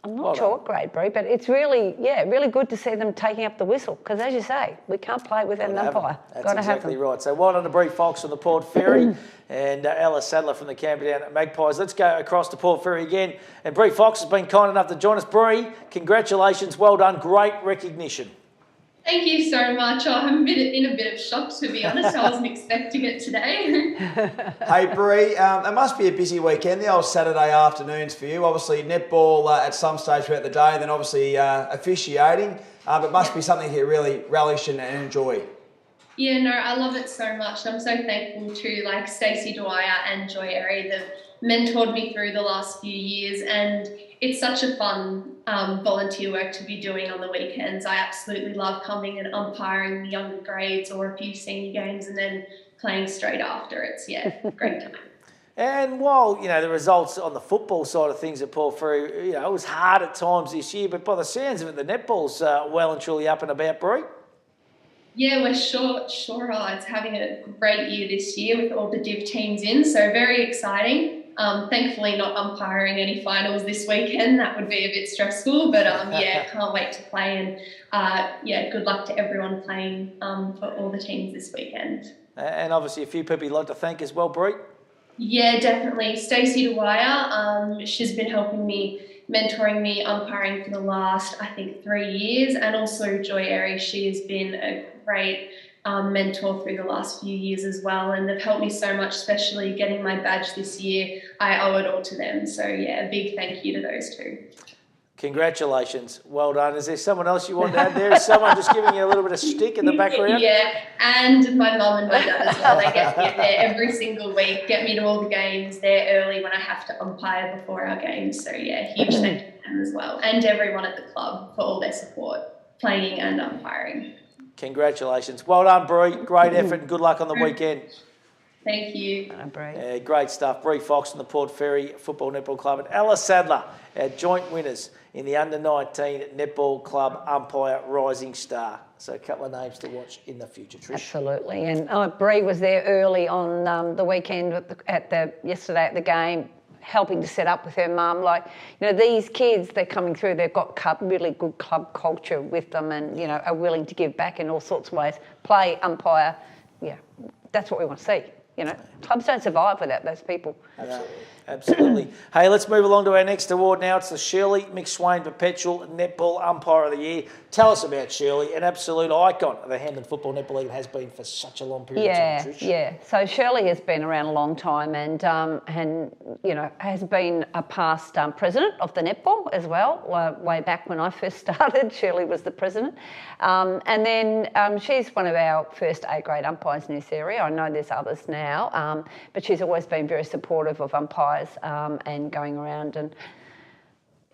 I'm not sure what grade, Bree, but it's really good to see them taking up the whistle because, as you say, we can't play without an umpire. That's exactly right. So well done to Bree Fox from the Port Fairy and Ella Sadler from the Camperdown Magpies. Let's go across to Port Fairy again. And Bree Fox has been kind enough to join us. Bree, congratulations. Well done. Great recognition. Thank you so much. I'm in a bit of shock, to be honest. I wasn't expecting it today. Hey, Bree, it must be a busy weekend, the old Saturday afternoons for you. Obviously, netball at some stage throughout the day, then obviously officiating. But it must be something you really relish and enjoy. Yeah, no, I love it so much. I'm so thankful to Stacey Dwyer and Joy Airy that mentored me through the last few years, and it's such a fun volunteer work to be doing on the weekends. I absolutely love coming and umpiring the younger grades or a few senior games and then playing straight after. It's, great time. And while, the results on the football side of things at Port Fairy, it was hard at times this year, but by the sounds of it, the netball's well and truly up and about, Bree. Yeah, we're sure are. It's having a great year this year with all the div teams in, so very exciting. Thankfully not umpiring any finals this weekend. That would be a bit stressful, but can't wait to play, and good luck to everyone playing for all the teams this weekend. And obviously a few people you'd like to thank as well, Bree. Yeah, definitely. Stacey Dwyer, she's been helping me, mentoring me, umpiring for the last, 3 years, and also Joy Airy. She has been a great mentor through the last few years as well, and they've helped me so much, especially getting my badge this year. I owe it all to them. So, a big thank you to those two. Congratulations. Well done. Is there someone else you want to add there? Is someone just giving you a little bit of stick in the background? Yeah, and my mum and my dad as well. They get me there every single week, get me to all the games there early when I have to umpire before our games. So, huge thank you to them as well, and everyone at the club for all their support, playing and umpiring. Congratulations. Well done, Bree. Great effort and good luck on the weekend. Thank you. Great stuff. Bree Fox from the Port Fairy Football Netball Club and Ella Sadler, our joint winners in the Under-19 Netball Club Umpire Rising Star. So a couple of names to watch in the future, Trish. Absolutely. And Bree was there early on the weekend yesterday at the game, helping to set up with her mum. These kids, they're coming through, they've got really good club culture with them and, are willing to give back in all sorts of ways. Play, umpire, that's what we want to see. Clubs don't survive without those people. Absolutely. Hey, let's move along to our next award now. It's the Shirley McSwain Perpetual Netball Umpire of the Year. Tell us about Shirley, an absolute icon of the Hamden Football Netball League, and has been for such a long period of time, Trish. Yeah. So Shirley has been around a long time and has been a past president of the netball as well. Way back when I first started, Shirley was the president. And then she's one of our first A-grade umpires in this area. I know there's others now, but she's always been very supportive of umpires and going around, and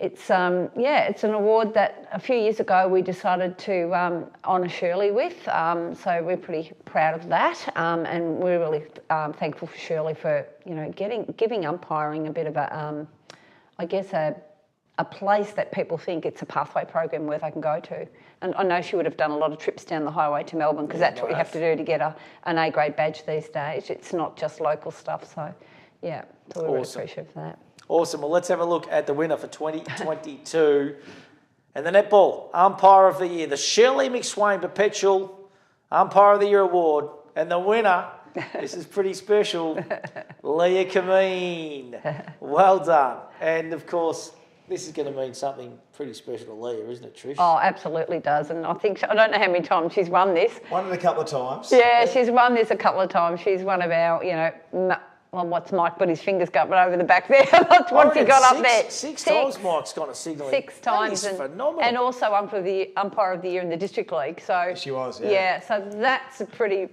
it's an award that a few years ago we decided to honour Shirley with, so we're pretty proud of that, and we're really thankful for Shirley for giving umpiring a bit of a place that people think it's a pathway program where they can go to. And I know she would have done a lot of trips down the highway to Melbourne because that's what you have to do to get an A-grade badge these days. It's not just local stuff, so so we're really appreciative for that. Awesome. Well, let's have a look at the winner for 2022 and the Netball Umpire of the Year, the Shirley McSwain Perpetual Umpire of the Year Award. And the winner, this is pretty special, Leah Kameen. Well done. And, of course, this is going to mean something pretty special to Leah, isn't it, Trish? Oh, absolutely does. And I don't know how many times she's won this. Won it a couple of times. Yeah, she's won this a couple of times. She's one of our, what's Mike put his fingers going over the back there? Once he got up there. Six times Mike's gone to signalling. 6 times. That is phenomenal. And also Umpire of the Year in the District League. So she was, yeah. Yeah, so that's a pretty,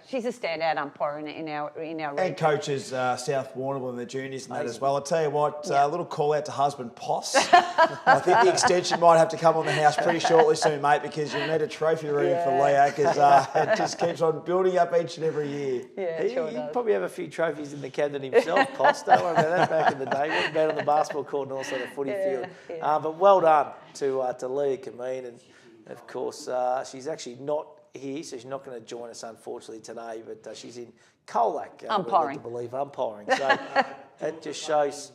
she's a standout umpire in our And league. coaches South Warrnambool and the juniors and that as well. I'll tell you what, a little call out to husband Poss. I think the extension might have to come on the house pretty shortly soon, mate, because you'll need a trophy room for Leah, because it just keeps on building up each and every year. Yeah, He'd probably have a few trophies in the cabinet himself, Poss. Don't worry about that back in the day. Went about on the basketball court and also the footy field. Yeah. But well done to Leah Kameen. And, of course, she's actually not here, so she's not going to join us, unfortunately, today. But she's in Colac. Umpiring. To believe umpiring. So that just shows...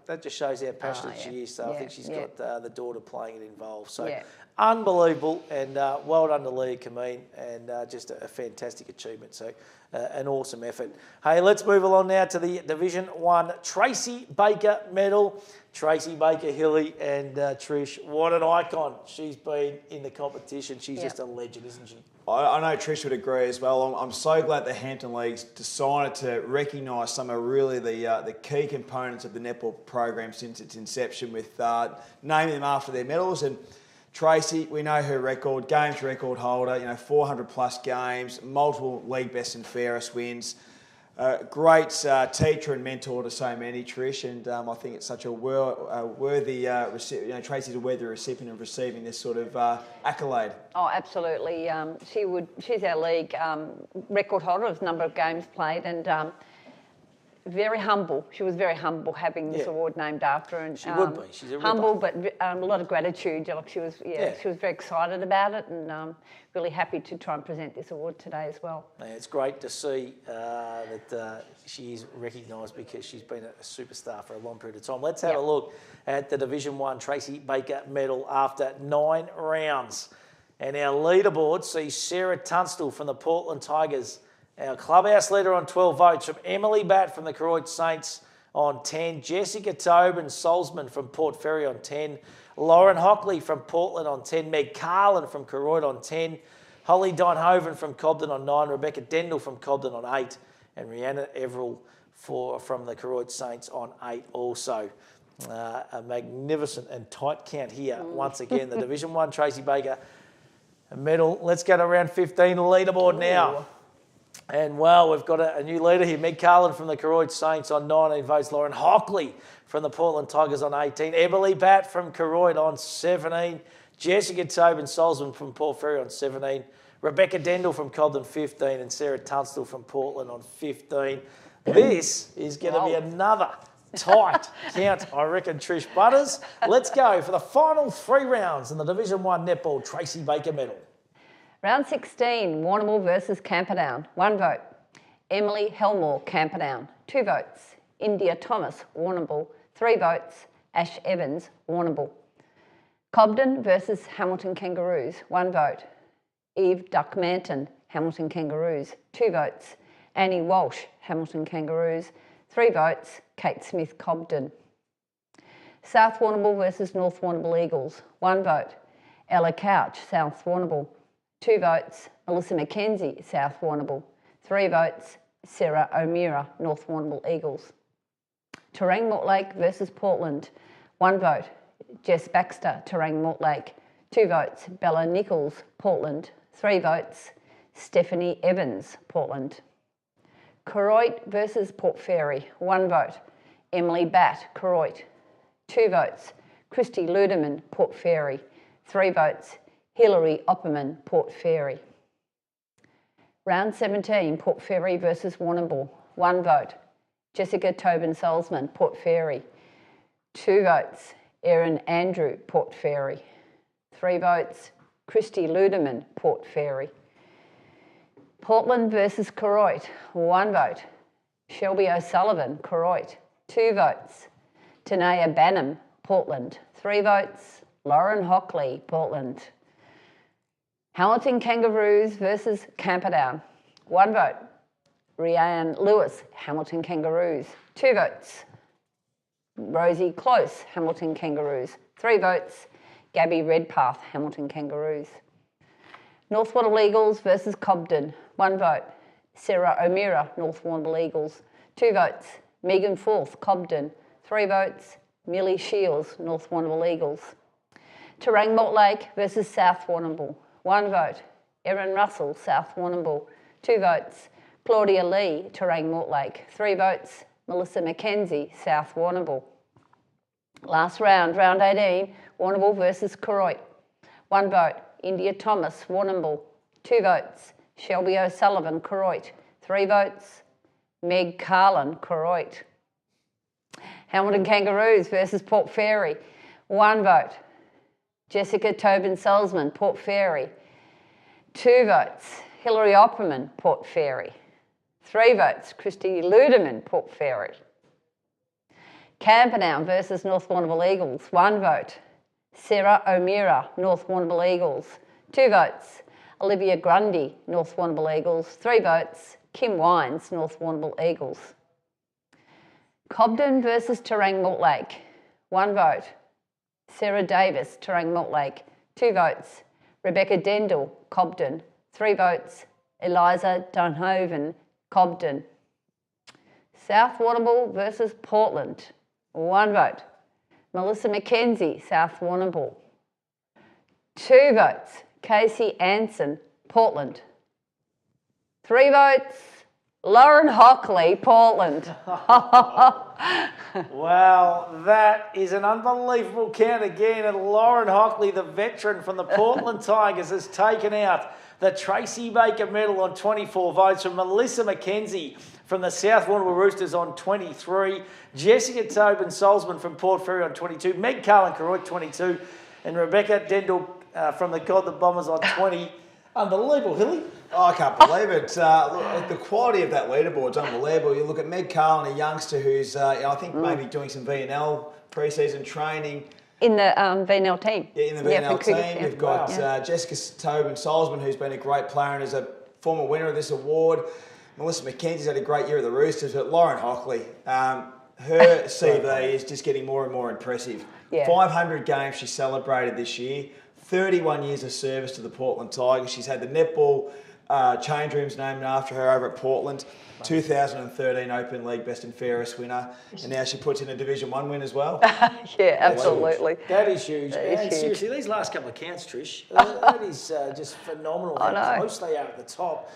that just shows how passionate she is. So I think she's got the daughter playing it involved. So unbelievable, and well done to Leah Kameen, and just a fantastic achievement. So an awesome effort. Hey, let's move along now to the Division 1 Tracy Baker medal. Tracy Baker Hilly and Trish, what an icon she's been in the competition. She's just a legend, isn't she? I know Trish would agree as well. I'm so glad the Hampton League's decided to recognise some of really the key components of the netball program since its inception, with naming them after their medals. And Tracy, we know her record, games record holder, 400 plus games, multiple league best and fairest wins. Great teacher and mentor to so many, Trish, and I think it's such a worthy recipient. Tracy's a worthy recipient of receiving this sort of accolade. Oh, absolutely. She's our league record holder of number of games played, and very humble. She was very humble having this award named after her. And she would be. She's a humble, but a lot of gratitude. Like she was very excited about it, and really happy to try and present this award today as well. Yeah, it's great to see that she is recognised, because she's been a superstar for a long period of time. Let's have a look at the Division 1 Tracy Baker medal after 9 rounds. And our leaderboard sees Sarah Tunstall from the Portland Tigers, our clubhouse leader, on 12 votes, from Emily Batt from the Koroit Saints on 10, Jessica Tobin Salzman from Port Fairy on 10, Lauren Hockley from Portland on 10, Meg Carlin from Koroit on 10, Holly Donhoven from Cobden on 9, Rebecca Dendel from Cobden on 8, and Rhianna Everell from the Koroit Saints on 8 also. A magnificent and tight count here. Once again, the Division 1 Tracy Baker medal. Let's go to round 15 leaderboard now. And, well, we've got a new leader here. Meg Carlin from the Koroit Saints on 19 votes. Lauren Hockley from the Portland Tigers on 18. Emily Batt from Koroit on 17. Jessica Tobin Salzman from Port Fairy on 17. Rebecca Dendel from Cobden 15. And Sarah Tunstall from Portland on 15. This is going to be another tight count, I reckon, Trish Butters. Let's go for the final 3 rounds in the Division 1 Netball Tracy Baker medal. Round 16, Warrnambool versus Camperdown. 1 vote. Emily Helmore, Camperdown. 2 votes. India Thomas, Warrnambool. 3 votes. Ash Evans, Warrnambool. Cobden versus Hamilton Kangaroos. 1 vote. Eve Duckmanton, Hamilton Kangaroos. 2 votes. Annie Walsh, Hamilton Kangaroos. 3 votes. Kate Smith, Cobden. South Warrnambool versus North Warrnambool Eagles. 1 vote. Ella Couch, South Warrnambool. 2 votes, Melissa McKenzie, South Warrnambool. 3 votes, Sarah O'Meara, North Warrnambool Eagles. Terang Mortlake versus Portland. 1 vote, Jess Baxter, Terang Mortlake. 2 votes, Bella Nichols, Portland. 3 votes, Stephanie Evans, Portland. Koroit versus Port Fairy. 1 vote, Emily Batt, Koroit. 2 votes, Christy Ludeman, Port Fairy. 3 votes, Hilary Opperman, Port Fairy. Round 17, Port Fairy versus Warrnambool. 1 vote, Jessica Tobin Salzman, Port Fairy. 2 votes, Erin Andrew, Port Fairy. 3 votes, Christy Ludeman, Port Fairy. Portland versus Koroit. 1 vote, Shelby O'Sullivan, Koroit. 2 votes, Tanea Bannum, Portland. 3 votes, Lauren Hockley, Portland. Hamilton Kangaroos versus Camperdown. 1 vote, Rhiannon Lewis, Hamilton Kangaroos. 2 votes, Rosie Close, Hamilton Kangaroos. 3 votes, Gabby Redpath, Hamilton Kangaroos. North Warrnambool Eagles versus Cobden. 1 vote, Sarah O'Meara, North Warrnambool Eagles. 2 votes. Megan Forth, Cobden. 3 votes. Millie Shields, North Warrnambool Eagles. Terang Mortlake versus South Warrnambool. 1 vote. Erin Russell, South Warrnambool. 2 votes. Claudia Lee, Terang Mortlake. 3 votes. Melissa McKenzie, South Warrnambool. Last round, round 18, Warrnambool versus Koroit. 1 vote. India Thomas, Warrnambool. 2 votes. Shelby O'Sullivan, Koroit. 3 votes. Meg Carlin, Koroit. Hamilton Kangaroos versus Port Fairy. 1 vote. Jessica Tobin-Salzman, Port Fairy. 2 votes. Hilary Opperman, Port Fairy. 3 votes. Christy Ludeman, Port Fairy. Camperdown versus North Warrnambool Eagles. 1 vote. Sarah O'Meara, North Warrnambool Eagles. 2 votes. Olivia Grundy, North Warrnambool Eagles. 3 votes. Kim Wines, North Warrnambool Eagles. Cobden versus Terang Mortlake. 1 vote. Sarah Davis, Terang Mortlake. 2 votes. Rebecca Dendell, Cobden. 3 votes. Eliza Dunhoven, Cobden. South Warrnambool versus Portland. 1 vote. Melissa McKenzie, South Warrnambool. 2 votes. Casey Anson, Portland. 3 votes. Lauren Hockley, Portland. Wow, that is an unbelievable count again. And Lauren Hockley, the veteran from the Portland Tigers, has taken out the Tracy Baker medal on 24 votes from Melissa McKenzie from the South Warrnambool Roosters on 23, Jessica Tobin-Salzman from Port Fairy on 22, Meg Carlin Koroit 22, and Rebecca Dendell from the Gotha Bombers on 20. Unbelievable, Hilly. Oh, I can't believe it. Look, the quality of that leaderboard is unbelievable. You look at Meg Carlin, a youngster who's, I think, maybe doing some VNL pre-season training. In the VNL team. Yeah, in the VNL team. cricket, You've got Jessica Tobin-Salzman, who's been a great player and is a former winner of this award. Melissa McKenzie's had a great year at the Roosters, but Lauren Hockley, her CV is just getting more and more impressive. Yeah. 500 games she celebrated this year, 31 years of service to the Portland Tigers. She's had the netball change rooms named after her over at Portland. 2013 Open League Best and Fairest winner, and now she puts in a Division 1 win as well. Yeah, absolutely. That is huge. That is And huge. seriously, these last couple of counts, Trish, that is just phenomenal I know. how close they are at the top.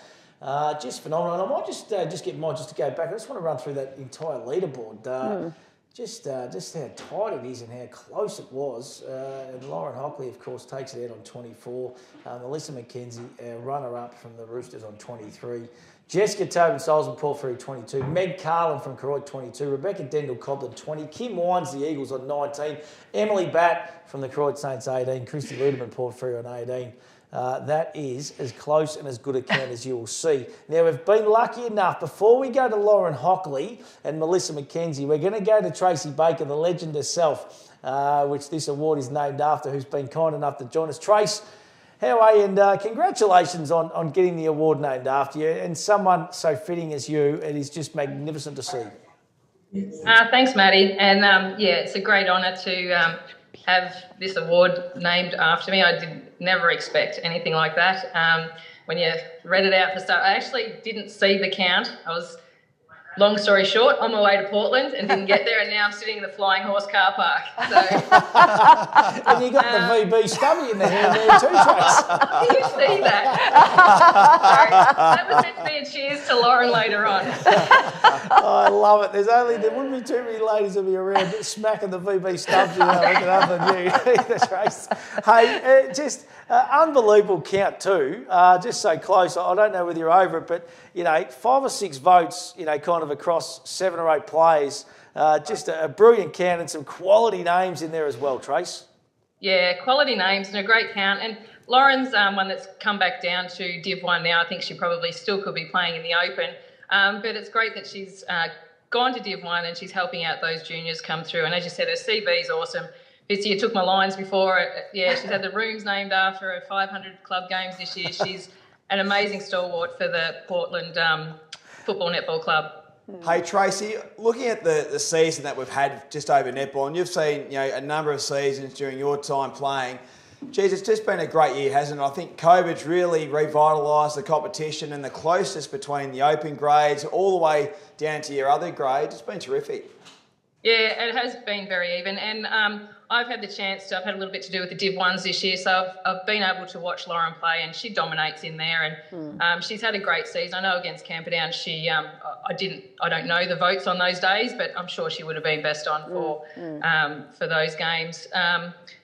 Just phenomenal. And I might just get mine just to go back. I just want to run through that entire leaderboard. Just how tight it is and how close it was. And Lauren Hockley, of course, takes it out on 24. Melissa McKenzie, runner-up from the Roosters on 23. Jessica Tobin-Salzman, Paul Ferry, 22. Meg Carlin from Koroit, 22. Rebecca Dendell Cobden, 20. Kim Wines, the Eagles, on 19. Emily Batt from the Koroit Saints, 18. Christy Ludeman, Port Ferry on 18. That is as close and as good a count as you will see. Now, we've been lucky enough. Before we go to Lauren Hockley and Melissa McKenzie, we're going to go to Tracy Baker, the legend herself, which this award is named after, who's been kind enough to join us. Trace, how are you? And congratulations on getting the award named after you. And someone so fitting as you, it is just magnificent to see. Thanks, Maddie. And yeah, it's a great honour to have this award named after me. I did never expect anything like that. When you read it out for start, I actually didn't see the count. I was, long story short, on my way to Portland and didn't get there, and now I'm sitting in the Flying Horse car park. So, and you got the VB stubby in the hand there too, Trace. Did you see that? Sorry, that was meant to be a cheers to Lauren later on. I love it. There wouldn't be too many ladies that be around smacking the VB stubs looking other than you. That's Trace. Hey, just unbelievable count too. Just so close. I don't know whether you're over it, but 5 or 6 votes, kind of across 7 or 8 players. Just a brilliant count and some quality names in there as well, Trace. Yeah, quality names and a great count. And Lauren's one that's come back down to Div 1 now. I think she probably still could be playing in the Open. But it's great that she's gone to Div 1 and she's helping out those juniors come through. And as you said, her CV is awesome. Fitzy, you took my lines before. Yeah, she's had the rooms named after her, 500 club games this year. She's an amazing stalwart for the Portland Football Netball Club. Hey Tracy, looking at the season that we've had just over netball, and you've seen a number of seasons during your time playing, Geez, it's just been a great year, hasn't it? I think COVID's really revitalised the competition and the closeness between the open grades all the way down to your other grades. It's been terrific. Yeah, it has been very even, and I've had the chance to. I've had a little bit to do with the Div 1s this year, so I've been able to watch Lauren play, and she dominates in there, and she's had a great season. I know against Camperdown, she I don't know the votes on those days, but I'm sure she would have been best on for those games.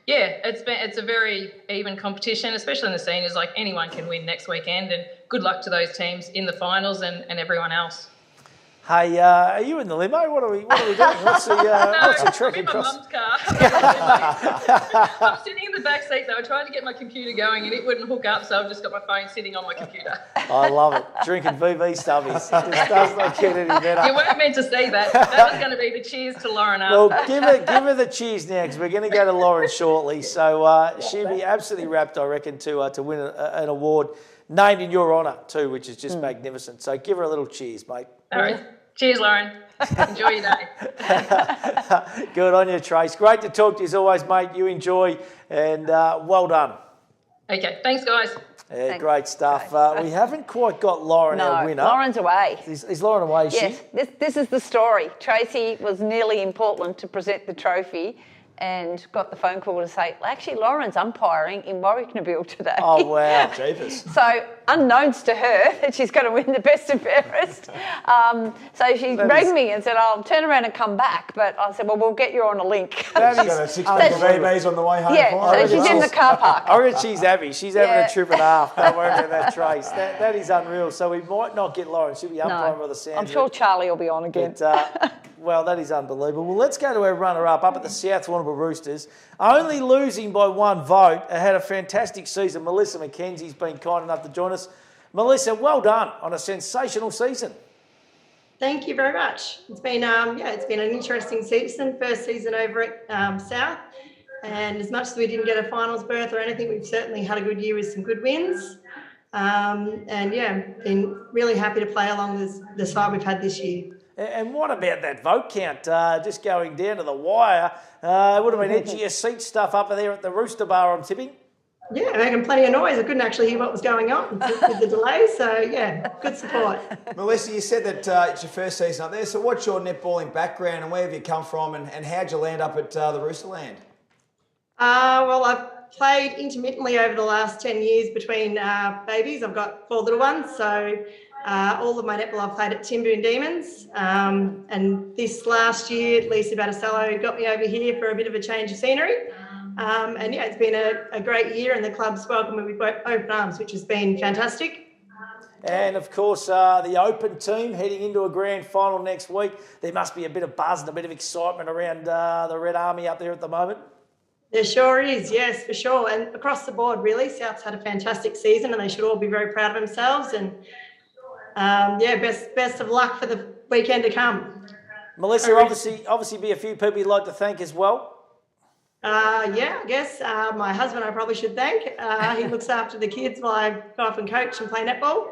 Yeah, it's a very even competition, especially in the seniors. Like, anyone can win next weekend, and good luck to those teams in the finals and everyone else. Hey, are you in the limo? What are we doing? What's the trick across? I'm in my mum's car. I'm sitting in the back seat though. I tried to get my computer going and it wouldn't hook up, so I've just got my phone sitting on my computer. I love it. Drinking VV stubbies. It just does not get any better. You weren't meant to see that. That was going to be the cheers to Lauren after. Well, give her the cheers now, because we're going to go to Lauren shortly. So she'll be absolutely rapt, I reckon, to win an award named in your honour too, which is just magnificent. So give her a little cheers, mate. All right. Cheers, Lauren. Enjoy your day. Good on you, Trace. Great to talk to you as always, mate. You enjoy, and well done. Okay, thanks, guys. Yeah, great stuff. We haven't quite got Lauren, our winner. Lauren's away. Is Lauren away, is yes, she? This is the story. Tracy was nearly in Portland to present the trophy and got the phone call to say, well, actually, Lauren's umpiring in Warwicknabeal today. Oh, wow. Jeepers. So, unknowns to her that she's going to win the best and fairest. So she rang me and said, I'll turn around and come back. But I said, well, we'll get you on a link. She's got a 6 pack of VBs on the way home. Yeah, so she's in the car park. I reckon she's happy. She's having a trip and a half. Don't worry about that, Trace. That is unreal. So we might not get Lauren. She'll be umpiring by the sound. I'm sure Charlie will be on again. But, well, that is unbelievable. Well, let's go to our runner-up up at the South Warrnambool Roosters. Only losing by 1 vote. Had a fantastic season. Melissa McKenzie's been kind enough to join us. Melissa, well done on a sensational season. Thank you very much. It's been it's been an interesting season. First season over at South, and as much as we didn't get a finals berth or anything, we've certainly had a good year with some good wins. And yeah, been really happy to play along the side we've had this year. And what about that vote count? Just going down to the wire. It would have been edgier seat stuff up there at the Rooster Bar, I'm tipping. Yeah, making plenty of noise. I couldn't actually hear what was going on with the delay. So, yeah, good support. Melissa, you said that it's your first season up there. So what's your netballing background and where have you come from and how'd you land up at the Roosterland? Well, I've played intermittently over the last 10 years between babies. I've got 4 little ones. So all of my netball I've played at Timboon Demons. And this last year, Lisa Battistello got me over here for a bit of a change of scenery. And yeah, it's been a great year and the club's welcomed me with open arms, which has been fantastic. And of course, the Open team heading into a grand final next week. There must be a bit of buzz and a bit of excitement around the Red Army up there at the moment. There sure is, yes, for sure. And across the board, really, South's had a fantastic season and they should all be very proud of themselves. And yeah, best of luck for the weekend to come. Melissa, obviously be a few people you'd like to thank as well. Yeah, I guess my husband I probably should thank. He looks after the kids while I go off and coach and play netball.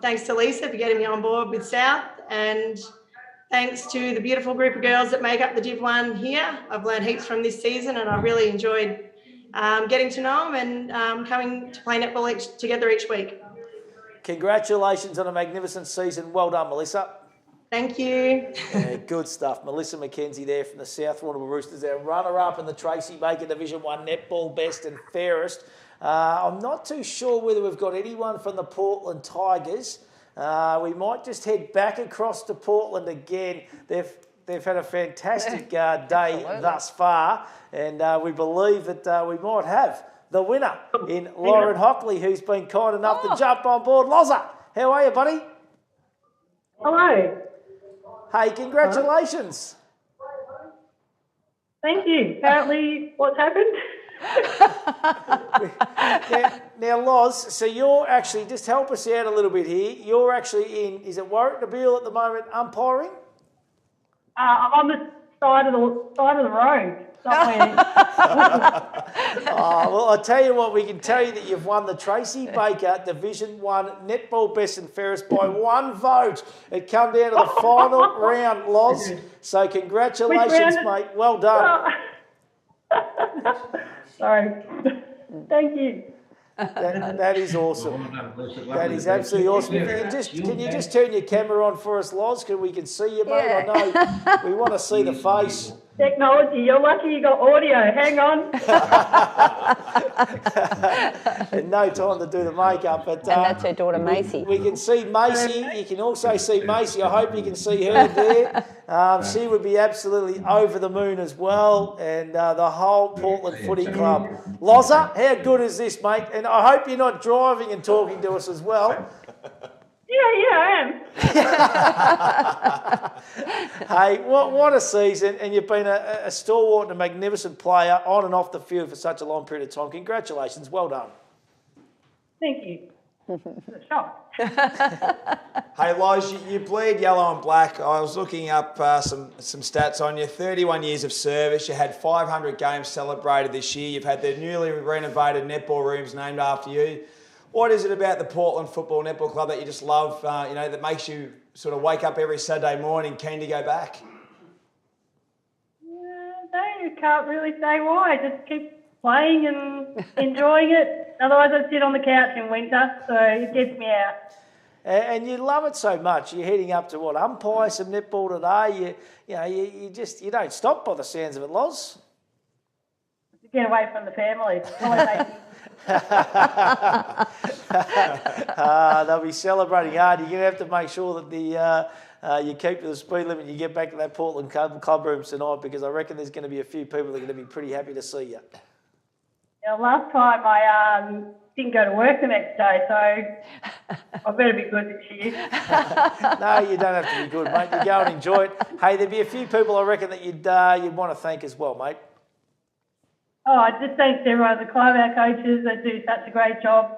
Thanks to Lisa for getting me on board with South, and thanks to the beautiful group of girls that make up the Div 1 here. I've learned heaps from this season and I really enjoyed getting to know them and coming to play netball together each week. Congratulations on a magnificent season. Well done, Melissa. Thank you. Yeah, good stuff. Melissa McKenzie there from the South Warrnambool Roosters, our runner-up in the Tracy Baker Division 1 Netball Best and Fairest. I'm not too sure whether we've got anyone from the Portland Tigers. We might just head back across to Portland again. They've had a fantastic day thus far, and we believe that we might have the winner in Lauren Hockley, who's been kind enough to jump on board. Loza, how are you, buddy? Hello. Hey, congratulations. Thank you. Apparently, what's happened? now, Loz, so you're actually, just help us out a little bit here. You're actually in, is it Warwicknabeal at the moment, umpiring? I'm on the side of the road somewhere. Well, I'll tell you what, we can tell you that you've won the Tracy Baker Division 1 Netball Best and Fairest by 1 vote. It come down to the final round, Loz. So congratulations, mate. Well done. Sorry. Thank you. That is awesome. That is absolutely awesome. Can you just turn your camera on for us, Loz? Because we can see you, mate. Yeah. I know we want to see the face. Technology, you're lucky you got audio. Hang on. And no time to do the makeup. But, And that's her daughter, Macy. We can see Macy. You can also see Macy. I hope you can see her there. She would be absolutely over the moon as well. And the whole Portland Footy Club. Loza, how good is this, mate? And I hope you're not driving and talking to us as well. Yeah, I am. Hey, what a season, and you've been a stalwart and a magnificent player on and off the field for such a long period of time. Congratulations, well done. Thank you. Shocked. Hey, Loz, you bleed yellow and black. I was looking up some stats on you. 31 years of service. You had 500 games celebrated this year. You've had the newly renovated netball rooms named after you. What is it about the Portland Football Netball Club that you just love, that makes you sort of wake up every Saturday morning keen to go back? I can't really say why. Just keep playing and enjoying it. Otherwise, I'd sit on the couch in winter, so it gets me out. And you love it so much. You're heading up to umpire some netball today. You don't stop by the sounds of it, Loz. Get away from the family. They'll be celebrating hard. You're going to have to make sure that you keep to the speed limit and you get back to that Portland club rooms tonight, because I reckon there's going to be a few people that are going to be pretty happy to see you. Yeah, last time I didn't go to work the next day, so I better be good this year. No, you don't have to be good, mate. You go and enjoy it. Hey, there'd be a few people I reckon that you'd want to thank as well, mate. Oh, I just thanks everyone at the club, our coaches that do such a great job.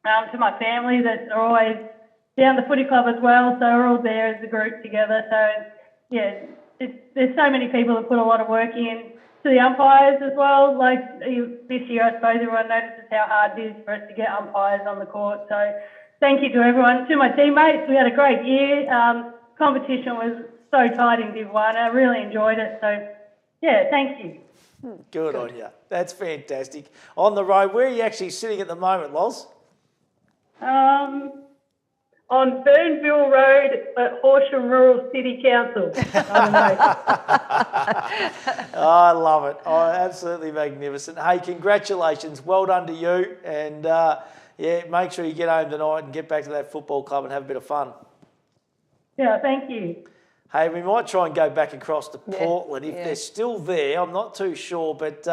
To my family that are always down the footy club as well, so we're all there as a group together. So, yeah, there's so many people that put a lot of work in. To the umpires as well, like this year I suppose everyone notices how hard it is for us to get umpires on the court. So thank you to everyone. To my teammates, we had a great year. Competition was so tight in Div 1. I really enjoyed it. So, yeah, thank you. Good on you. That's fantastic. On the road, where are you actually sitting at the moment, Loz? On Burnville Road at Horsham Rural City Council. I love it. Oh, absolutely magnificent. Hey, congratulations. Well done to you. And, make sure you get home tonight and get back to that football club and have a bit of fun. Yeah, thank you. Hey, we might try and go back across to Portland if they're still there. I'm not too sure, but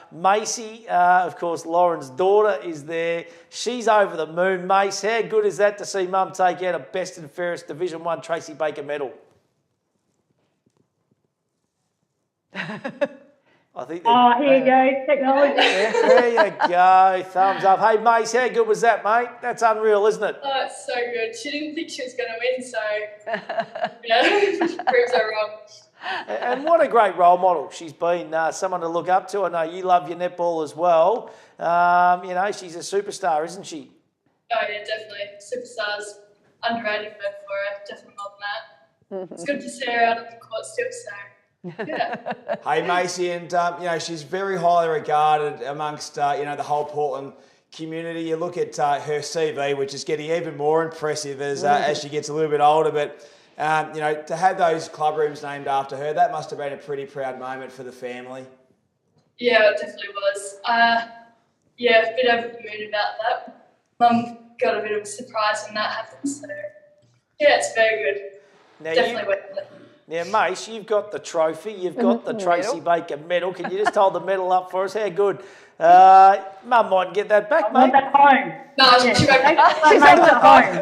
Macy, of course, Lauren's daughter is there. She's over the moon. Mace, how good is that to see Mum take out a best and fairest Division 1 Tracy Baker medal? I think. Here you go, technology. There you go, thumbs up. Hey, Mace, how good was that, mate? That's unreal, isn't it? Oh, it's so good. She didn't think she was going to win, so proves her wrong. And what a great role model. She's been someone to look up to. I know you love your netball as well. She's a superstar, isn't she? Oh, yeah, definitely. Superstars, underrated word for her, definitely more than that. It's good to see her out on the court still, so... Yeah. Hey, Macy, and she's very highly regarded amongst the whole Portland community. You look at her CV, which is getting even more impressive as she gets a little bit older. But to have those club rooms named after her, that must have been a pretty proud moment for the family. Yeah, it definitely was. A bit over the moon about that. Mum got a bit of a surprise when that happened. So yeah, it's very good. Now definitely worth it. Now, Mace, you've got the trophy, you've got the Tracy Baker medal. Can you just hold the medal up for us? How good. Mum might get that back, mate. At home. No, she's at home.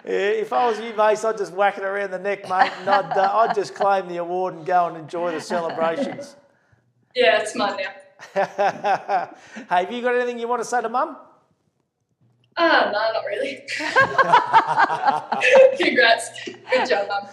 If I was you, Mace, I'd just whack it around the neck, mate, and I'd just claim the award and go and enjoy the celebrations. Yeah, it's mine now. Hey, have you got anything you want to say to Mum? No, not really. Congrats. Good job, Mum.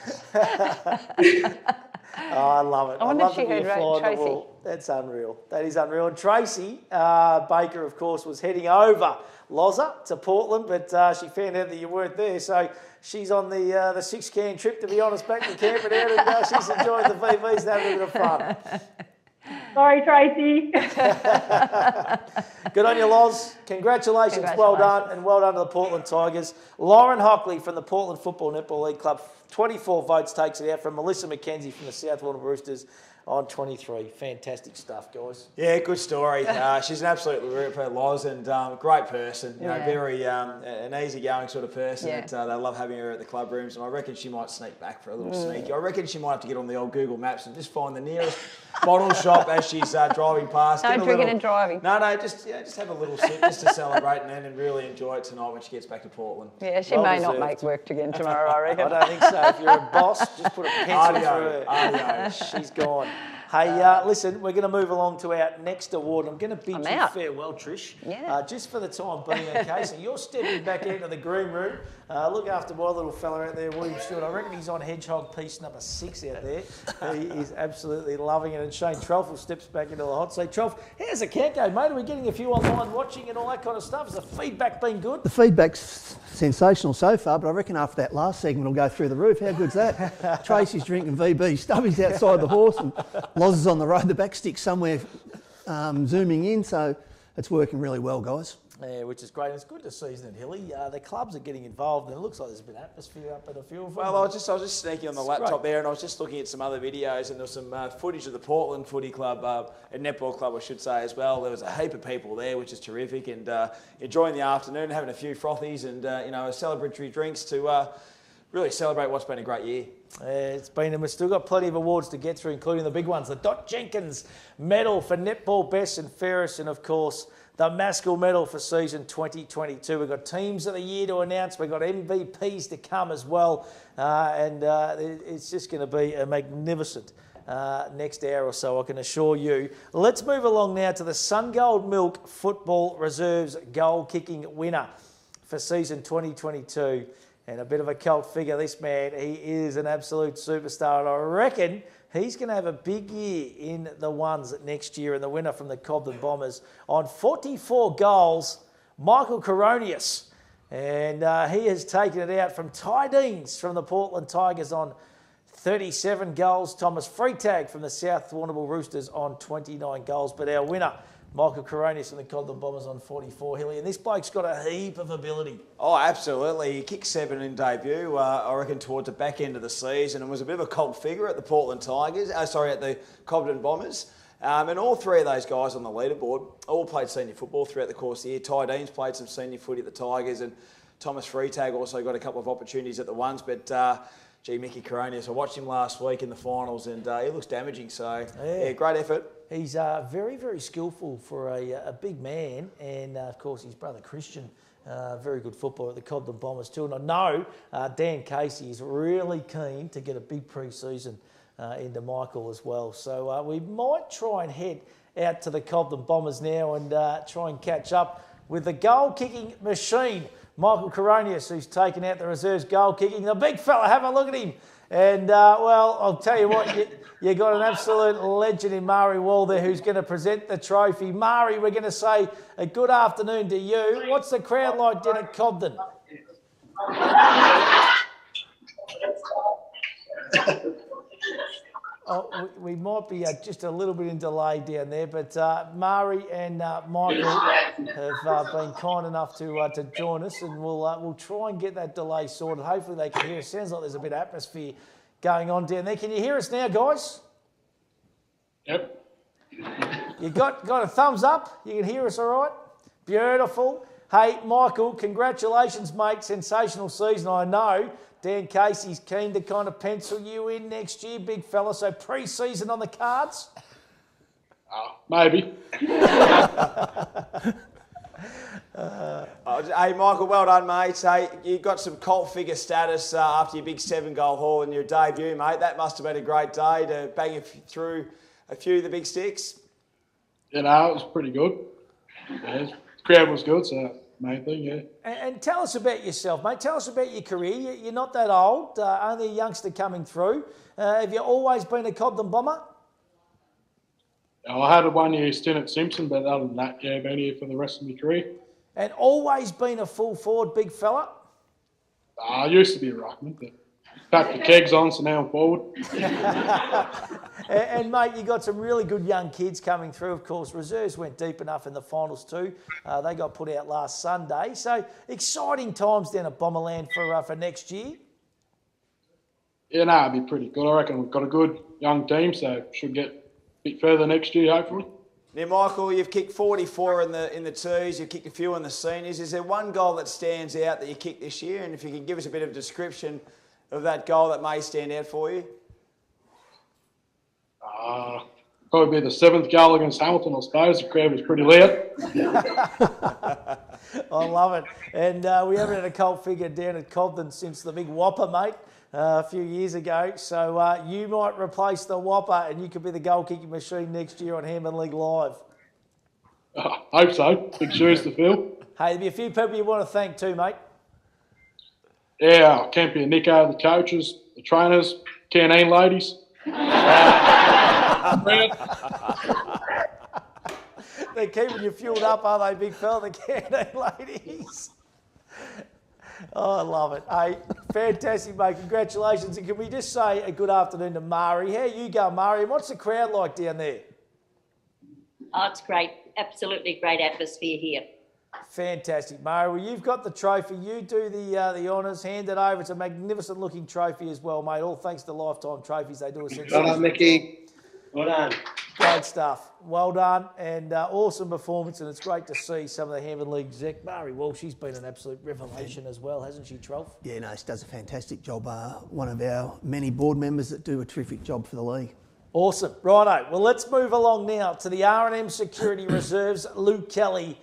Oh, I love it. I wonder love if she heard about Tracy. That's unreal. That is unreal. And Tracy Baker, of course, was heading over Loza to Portland, but she found out that you weren't there, so she's on the 6-can trip, to be honest, back to Camperdown, and she's enjoying the VBs and having a bit of fun. Sorry, Tracy. Good on you, Loz. Congratulations. Well done, and well done to the Portland Tigers. Lauren Hockley from the Portland Football Netball League Club, 24 votes, takes it out from Melissa McKenzie from the South Warner Roosters on 23. Fantastic stuff, guys. Yeah, good story. She's an absolute ripper, Loz, and great person. You know, very an easygoing sort of person. Yeah. That they love having her at the club rooms, and I reckon she might sneak back for a little sneaky. I reckon she might have to get on the old Google Maps and just find the nearest bottle shop as she's driving past. No drinking and driving. No, just have a little sip just to celebrate and really enjoy it tonight when she gets back to Portland. Yeah, she may not make work again tomorrow, I reckon. I don't think so. If you're a boss, just put a pencil through her. She's gone. Hey, listen, we're going to move along to our next award. I'm going to bid you farewell, Trish. Yeah. Just for the time being, okay? So you're stepping back into the green room. Look after my little fella out there, William Stewart. I reckon he's on hedgehog piece number 6 out there. He is absolutely loving it. And Shane Trelfel steps back into the hot seat. Trelf, how's the count go, mate? Are we getting a few online watching and all that kind of stuff? Has the feedback been good? The feedback's sensational so far, but I reckon after that last segment it'll go through the roof. How good's that? Tracy's drinking VB, Stubby's outside the horse, and Loz is on the road, the back stick somewhere zooming in, so it's working really well, guys. Yeah, which is great. It's good to see, isn't it, Hilly? The clubs are getting involved, and it looks like there's a bit of atmosphere up at a few of them. Well, I was just sneaking on the laptop there, and I was just looking at some other videos, and there was some footage of the Portland Footy Club, and Netball Club, I should say, as well. There was a heap of people there, which is terrific, and enjoying the afternoon, having a few frothies and celebratory drinks to really celebrate what's been a great year. It's been, and we've still got plenty of awards to get through, including the big ones. The Dot Jenkins medal for netball best and fairest, and of course, the Maskell medal for season 2022. We've got teams of the year to announce. We've got MVPs to come as well. It's just going to be a magnificent next hour or so, I can assure you. Let's move along now to the SunGold Milk Football Reserves goal kicking winner for season 2022. And a bit of a cult figure, this man. He is an absolute superstar, and I reckon he's going to have a big year in the ones next year, and the winner from the Cobden Bombers on 44 goals, Michael Coronius. And he has taken it out from Ty Deans from the Portland Tigers on 37 goals. Thomas Freitag from the South Warrnambool Roosters on 29 goals. But our winner, Michael Coronius from the Cobden Bombers on 44, Hilly. And this bloke's got a heap of ability. Oh, absolutely. He kicked 7 in debut, I reckon, towards the back end of the season, and was a bit of a cult figure at the Portland Tigers, at the Cobden Bombers. And all 3 of those guys on the leaderboard all played senior football throughout the course of the year. Ty Deans played some senior footy at the Tigers, and Thomas Freitag also got a couple of opportunities at the ones. But, Mickey Coronius, I watched him last week in the finals, and he looks damaging. So, yeah, great effort. He's very, very skillful for a big man, and of course his brother Christian, very good footballer at the Cobden Bombers too. And I know Dan Casey is really keen to get a big pre-season into Michael as well. So we might try and head out to the Cobden Bombers now and try and catch up with the goal-kicking machine, Michael Coronius, who's taken out the reserves goal-kicking. The big fella, have a look at him. And, well, I'll tell you what, you got an absolute legend in Mari Wall there who's going to present the trophy. Mari, we're going to say a good afternoon to you. What's the crowd like down at Cobden? Oh, we might be just a little bit in delay down there, but Mari and Michael have been kind enough to join us, and we'll try and get that delay sorted. Hopefully they can hear us. Sounds like there's a bit of atmosphere going on down there. Can you hear us now, guys? Yep. You got a thumbs up? You can hear us all right? Beautiful. Hey, Michael, congratulations, mate. Sensational season, I know. Dan Casey's keen to kind of pencil you in next year, big fella. So pre-season on the cards? Maybe. Hey, Michael, well done, mate. Hey, you got some cult figure status after your big 7-goal haul in your debut, mate. That must have been a great day to bang through a few of the big sticks. You know, it was pretty good. Yeah, the crowd was good, so main thing, yeah. And tell us about yourself, mate. Tell us about your career. You're not that old, only a youngster coming through. Have you always been a Cobden Bomber? I had a 1-year stint at Simpson, but other than that, yeah, been here for the rest of my career. And always been a full forward big fella? I used to be a ruckman, but packed the kegs on, so now I'm forward. And mate, you got some really good young kids coming through. Of course, reserves went deep enough in the finals too. They got put out last Sunday. So exciting times down at Bomberland for next year. Yeah, no, it'll be pretty good. I reckon we've got a good young team, so should get a bit further next year, hopefully. Now, Michael, you've kicked 44 in the twos, you've kicked a few in the seniors. Is there one goal that stands out that you kicked this year? And if you can give us a bit of a description of that goal that may stand out for you? Probably be the 7th goal against Hamilton, I suppose. The crowd was pretty loud. I love it. And we haven't had a cult figure down at Cobden since the big Whopper, mate, a few years ago. So you might replace the Whopper and you could be the goal-kicking machine next year on Hammond League Live. Hope so. Big shoes to fill. Hey, there'll be a few people you want to thank too, mate. Yeah, Campy and Nico, the coaches, the trainers, canteen ladies. They're keeping you fueled up, are they, big fella, the canteen ladies? Oh, I love it. Hey, fantastic, mate. Congratulations. And can we just say a good afternoon to Mari? How you going, Mari? And what's the crowd like down there? Oh, it's great. Absolutely great atmosphere here. Fantastic, Mari. Well, you've got the trophy. You do the honours. Hand it over. It's a magnificent looking trophy as well, mate. All thanks to Lifetime Trophies. They do a sensational Well done, Mickey. Well done. Great stuff. Well done and awesome performance, and it's great to see some of the Hammond League exec. Mari Walsh, she's been an absolute revelation as well, hasn't she, Trolf? Yeah, no, she does a fantastic job. One of our many board members that do a terrific job for the league. Awesome. Righto. Well, let's move along now to the R&M Security Reserves. Luke Kelly,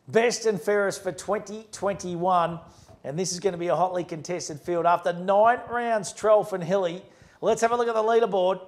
best and fairest for 2021. And this is going to be a hotly contested field. After 9 rounds, Trolf and Hilly. Let's have a look at the leaderboard.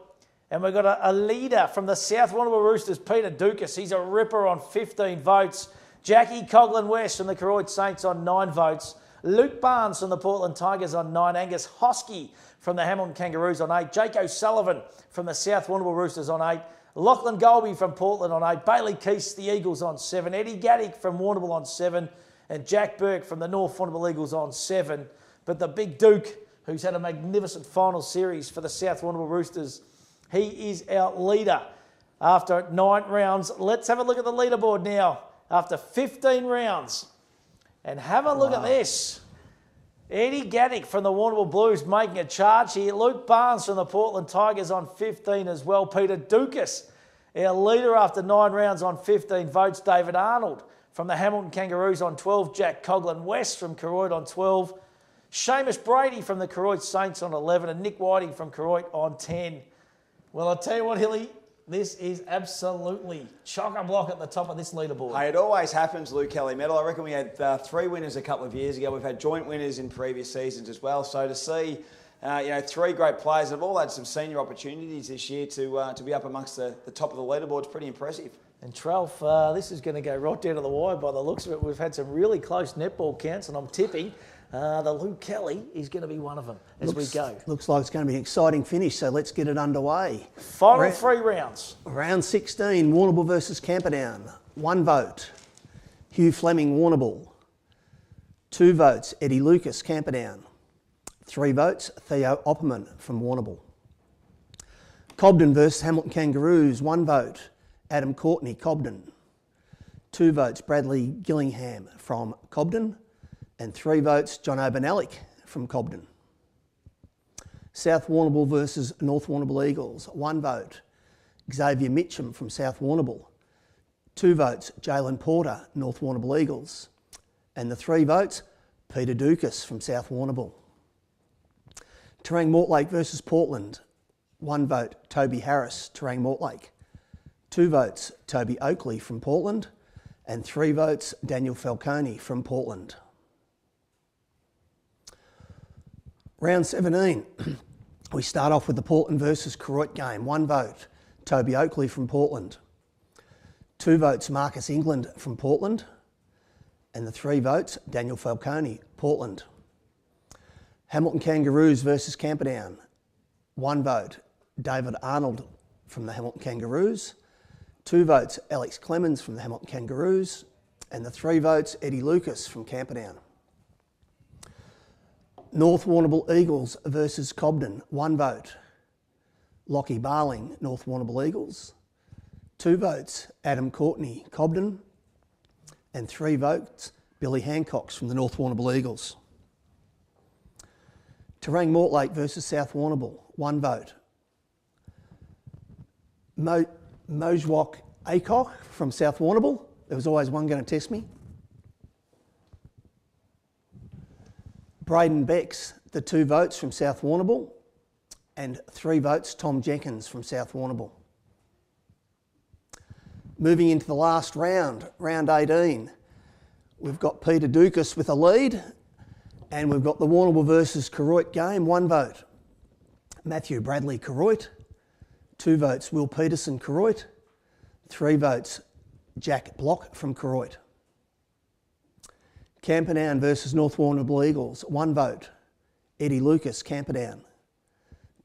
And we've got a leader from the South Warrnambool Roosters, Peter Dukas. He's a ripper on 15 votes. Jackie Coghlan West from the Koroit Saints on 9 votes. Luke Barnes from the Portland Tigers on 9. Angus Hoskie from the Hamilton Kangaroos on 8. Jake O'Sullivan from the South Warrnambool Roosters on 8. Lachlan Golby from Portland on 8. Bailey Keese, the Eagles on 7. Eddie Gaddick from Warrnambool on 7. And Jack Burke from the North Warrnambool Eagles on 7. But the big Duke, who's had a magnificent final series for the South Warrnambool Roosters, he is our leader after 9 rounds. Let's have a look at the leaderboard now after 15 rounds. And have a look at this. Eddie Gaddick from the Warrnambool Blues making a charge here. Luke Barnes from the Portland Tigers on 15 as well. Peter Dukas, our leader after 9 rounds on 15 votes. David Arnold from the Hamilton Kangaroos on 12. Jack Coghlan West from Koroit on 12. Seamus Brady from the Koroit Saints on 11. And Nick Whiting from Koroit on 10. Well, I'll tell you what, Hilly, this is absolutely chock-a-block at the top of this leaderboard. Hey, it always happens, Luke Kelly Medal. I reckon we had 3 winners a couple of years ago. We've had joint winners in previous seasons as well. So to see, 3 great players that have all had some senior opportunities this year to be up amongst the top of the leaderboard is pretty impressive. And Trelf, this is going to go right down to the wire by the looks of it. We've had some really close netball counts, and I'm tipping the Luke Kelly is going to be one of them as we go. Looks like it's going to be an exciting finish, so let's get it underway. Final 3 rounds. Round 16, Warrnambool versus Camperdown. 1 vote, Hugh Fleming, Warrnambool. 2 votes, Eddie Lucas, Camperdown. 3 votes, Theo Opperman from Warrnambool. Cobden versus Hamilton Kangaroos. 1 vote, Adam Courtney, Cobden. 2 votes, Bradley Gillingham from Cobden. And 3 votes, John Obenellic from Cobden. South Warrnambool versus North Warrnambool Eagles. 1 vote, Xavier Mitchum from South Warrnambool. 2 votes, Jalen Porter, North Warrnambool Eagles. And the 3 votes, Peter Dukas from South Warrnambool. Terang Mortlake versus Portland. 1 vote, Toby Harris, Terang Mortlake. 2 votes, Toby Oakley from Portland. And 3 votes, Daniel Falcone from Portland. Round 17, we start off with the Portland versus Koroit game. 1 vote, Toby Oakley from Portland. 2 votes, Marcus England from Portland. And the 3 votes, Daniel Falcone, Portland. Hamilton Kangaroos versus Camperdown. 1 vote, David Arnold from the Hamilton Kangaroos. 2 votes, Alex Clemens from the Hamilton Kangaroos. And the 3 votes, Eddie Lucas from Camperdown. North Warrnambool Eagles versus Cobden, 1 vote. Lockie Barling, North Warrnambool Eagles. 2 votes, Adam Courtney, Cobden. And 3 votes, Billy Hancox from the North Warrnambool Eagles. Terang Mortlake versus South Warrnambool, 1 vote. Mojwak Acock from South Warrnambool. There was always one going to test me. Braden Becks, the 2 votes from South Warrnambool. And 3 votes, Tom Jenkins from South Warrnambool. Moving into the last round, round 18, we've got Peter Dukas with a lead, and we've got the Warrnambool versus Koroit game, 1 vote. Matthew Bradley, Koroit. 2 votes, Will Peterson, Koroit. 3 votes, Jack Block from Koroit. Camperdown versus North Warrnambool Eagles, 1 vote. Eddie Lucas, Camperdown.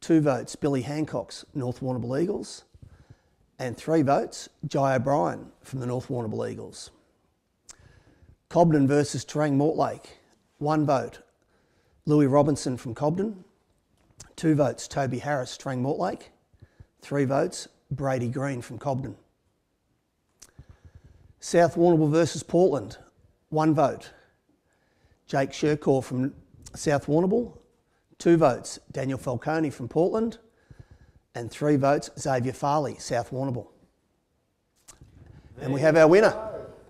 2 votes, Billy Hancox, North Warrnambool Eagles. And 3 votes, Jai O'Brien from the North Warrnambool Eagles. Cobden versus Terang Mortlake, 1 vote, Louis Robinson from Cobden. 2 votes, Toby Harris, Terang Mortlake. 3 votes, Brady Green from Cobden. South Warrnambool versus Portland, 1 vote, Jake Sherkaw from South Warrnambool. 2 votes, Daniel Falcone from Portland. And 3 votes, Xavier Farley, South Warrnambool. And we have our winner.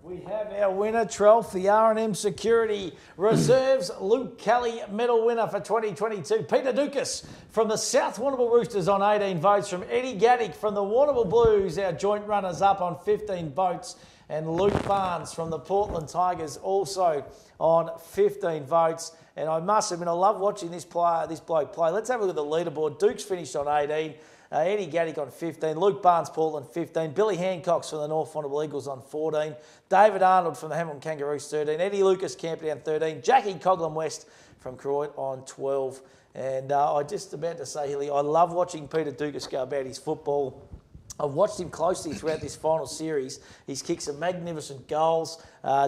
We have our winner, 12th, the R&M Security Reserves Luke Kelly medal winner for 2022. Peter Dukas from the South Warrnambool Roosters on 18 votes. From Eddie Gaddick from the Warrnambool Blues, our joint runners-up on 15 votes. And Luke Barnes from the Portland Tigers also on 15 votes. And I must admit, I love watching this bloke play. Let's have a look at the leaderboard. Dukes finished on 18. Eddie Gaddick on 15, Luke Barnes, Portland 15, Billy Hancox from the North Warrnambool Eagles on 14, David Arnold from the Hamilton Kangaroos 13, Eddie Lucas, Camperdown 13, Jackie Coghlan West from Koroit on 12. And I just about to say, Hilly, I love watching Peter Dukas go about his football. I've watched him closely throughout this final series. He's kicked some magnificent goals,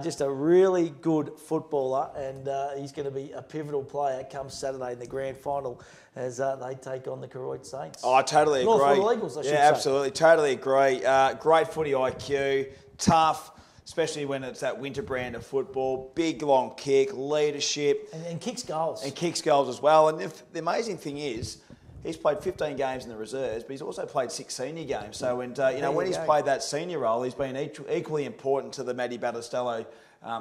just a really good footballer, and he's going to be a pivotal player come Saturday in the grand final as they take on the Koroit Saints. Oh, I totally agree. North Warrnambool Eagles, I should say. Yeah, absolutely. Totally agree. Great footy IQ, tough, especially when it's that winter brand of football. Big, long kick, leadership. And kicks goals. And kicks goals as well. And the amazing thing is, he's played 15 games in the reserves, but he's also played 6 senior games. So, and when he's played that senior role, he's been equally important to the Matty Battistello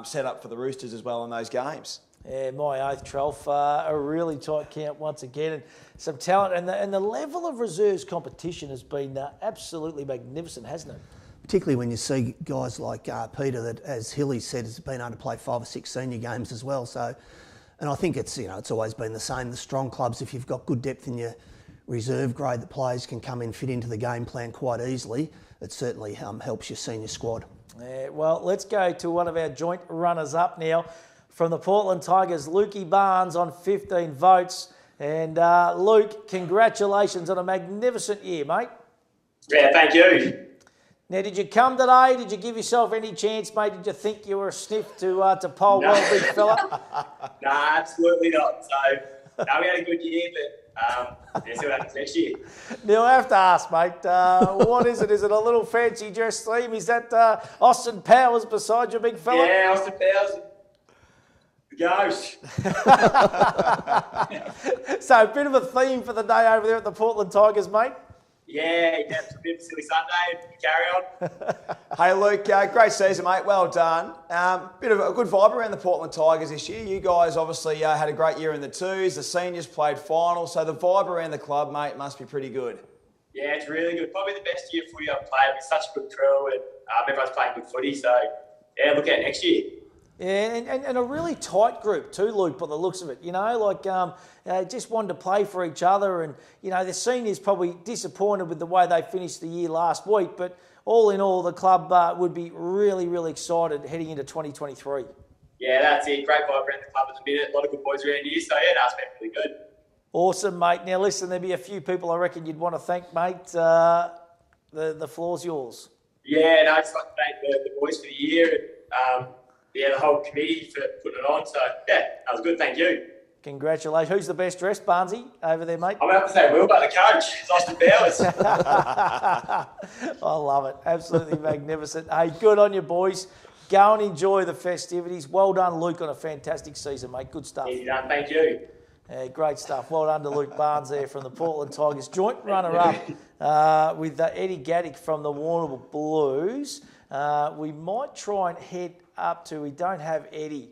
setup for the Roosters as well in those games. Yeah, my oath, Trelf. A really tight count once again, and some talent. And the level of reserves competition has been absolutely magnificent, hasn't it? Particularly when you see guys like Peter that, as Hilly said, has been able to play 5 or 6 senior games as well. So, and I think it's always been the same. The strong clubs, if you've got good depth in your reserve grade, that players can come in, fit into the game plan quite easily. It certainly helps your senior squad. Yeah, well, let's go to one of our joint runners-up now. From the Portland Tigers, Lukey Barnes on 15 votes. And Luke, congratulations on a magnificent year, mate. Yeah, thank you. Now, did you come today? Did you give yourself any chance, mate? Did you think you were a sniff to poll well, big fella? No, absolutely not. So, we had a good year, but let's see what happens next year. Now, I have to ask, mate, what is it? Is it a little fancy dress theme? Is that Austin Powers beside you, big fella? Yeah, Austin Powers. The ghost. So, a bit of a theme for the day over there at the Portland Tigers, mate? Yeah, it's a bit of a silly Sunday. Carry on. Hey, Luke, great season, mate. Well done. Bit of a good vibe around the Portland Tigers this year. You guys obviously had a great year in the twos. The seniors played finals, so the vibe around the club, mate, must be pretty good. Yeah, it's really good. Probably the best year of footy I've played. It's such a good crew, and everyone's playing good footy. So, yeah, look at next year. Yeah, and a really tight group too, Luke, by the looks of it. Just wanted to play for each other. And, the seniors probably disappointed with the way they finished the year last week. But all in all, the club would be really, really excited heading into 2023. Yeah, that's it. Great vibe around the club at the minute. A lot of good boys around here. So, yeah, that's been really good. Awesome, mate. Now, listen, there'll be a few people I reckon you'd want to thank, mate. The floor's yours. Yeah, no, I just like to thank the boys for the year and, the whole committee for putting it on. So, yeah, that was good. Thank you. Congratulations. Who's the best dressed, Barnesy, over there, mate? I'm about to say Will, but the coach, Austin Bowers. I love it. Absolutely magnificent. Hey, good on you, boys. Go and enjoy the festivities. Well done, Luke, on a fantastic season, mate. Good stuff. Easy done, thank you. Great stuff. Well done to Luke Barnes there from the Portland Tigers. Joint runner-up with Eddie Gaddick from the Warrnambool Blues. We might try and head up to... We don't have Eddie.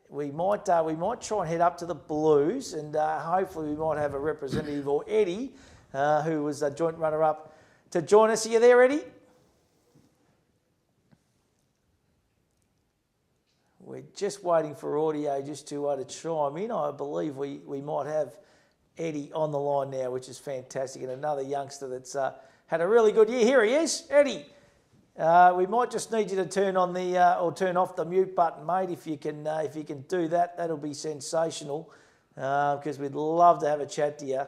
We might try and head up to the Blues, and hopefully we might have a representative or Eddie, who was a joint runner-up, to join us. Are you there, Eddie? We're just waiting for audio just to chime in. I believe we might have Eddie on the line now, which is fantastic, and another youngster that's had a really good year. Here he is, Eddie. We might just need you to turn on the or turn off the mute button, mate. If you can do that, that'll be sensational. Because we'd love to have a chat to you,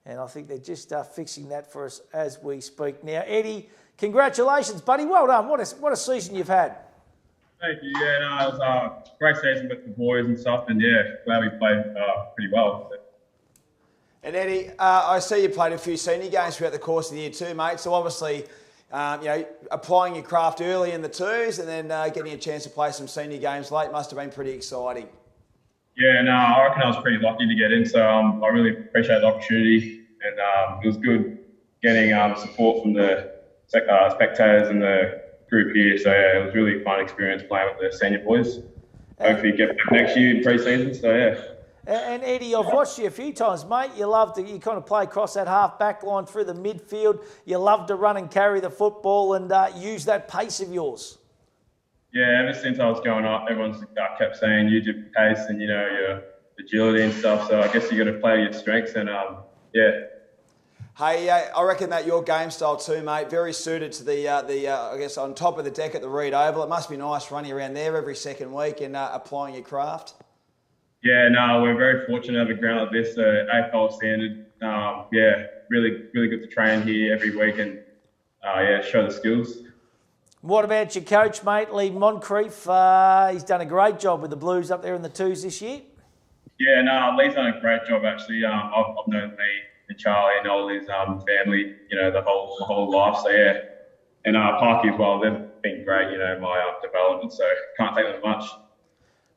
and I think they're just fixing that for us as we speak now. Eddie, congratulations, buddy. Well done. What a season you've had. Thank you. Yeah, no, it was a great season with the boys and stuff, and yeah, glad we played pretty well. And Eddie, I see you played a few senior games throughout the course of the year too, mate. So obviously, applying your craft early in the twos and then getting a chance to play some senior games late must have been pretty exciting. Yeah, no, I reckon I was pretty lucky to get in, so I really appreciate the opportunity, and it was good getting support from the spectators and the group here. So yeah, it was really fun experience playing with the senior boys. Hopefully get back next year in pre-season. So yeah. And Eddie, I've watched you a few times, mate. You kind of play across that half-back line through the midfield. You love to run and carry the football and use that pace of yours. Yeah, ever since I was growing up, everyone's kept saying use your pace and your agility and stuff. So I guess you got to play your strengths and yeah. Hey, I reckon that your game style too, mate, very suited to the I guess on top of the deck at the Reed Oval. It must be nice running around there every second week and applying your craft. Yeah, no, we're very fortunate to have a ground like this, AFL standard. Yeah, really good to train here every week and show the skills. What about your coach, mate, Lee Moncrief? He's done a great job with the Blues up there in the twos this year. Yeah, no, Lee's done a great job actually. I've known Lee and Charlie and all his family, the whole life. So yeah, and Parky as well. They've been great, in my development. So can't thank them much.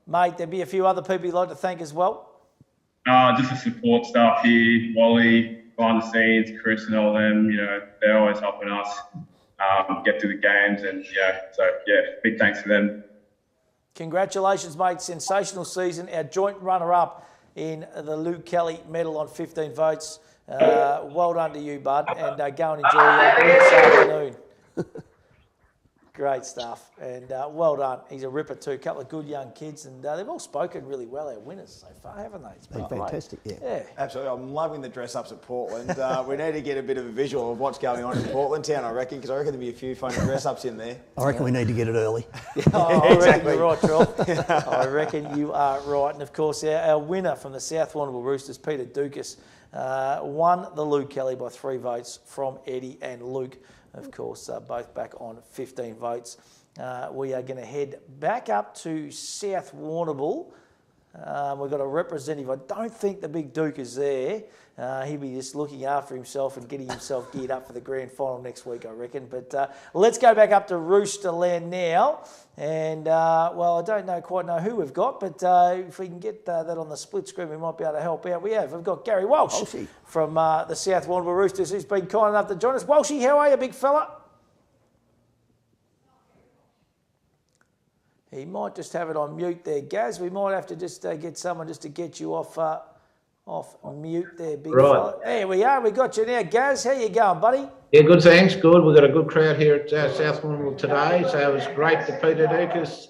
Mate, there'd be a few other people you'd like to thank as well. Just the support staff here, Wally, behind the scenes, Chris and all them. They're always helping us get to the games, and big thanks to them. Congratulations, mate! Sensational season. Our joint runner-up in the Luke Kelly medal on 15 votes. Well done to you, bud, and go and enjoy this afternoon. Great stuff, and well done. He's a ripper too. A couple of good young kids, and they've all spoken really well, our winners so far, haven't they? It's been fantastic, yeah. Absolutely. I'm loving the dress-ups at Portland. We need to get a bit of a visual of what's going on in Portland town, I reckon, because I reckon there'll be a few funny dress-ups in there. I reckon we need to get it early. I reckon you're right, Troll. I reckon you are right. And of course, our winner from the South Warrnambool Roosters, Peter Dukas, won the Luke Kelly by 3 votes from Eddie and Luke. Of course, both back on 15 votes. We are going to head back up to South Warrnambool. We've got a representative. I don't think the big Duke is there. He'll be just looking after himself and getting himself geared up for the grand final next week, I reckon. But let's go back up to Roosterland now. And, I don't quite know who we've got, but if we can get that on the split screen, we might be able to help out. We've got Gary Walsh from the South Warrnambool Roosters, who's been kind enough to join us. Walshy, how are you, big fella? He might just have it on mute there, Gaz. We might have to just get someone just to get you off mute there, big fella. There we are. We got you now. Gaz, how you going, buddy? Yeah, good, thanks. Good. We've got a good crowd here at South Warrnambool today, so it was great to Peter Dukas.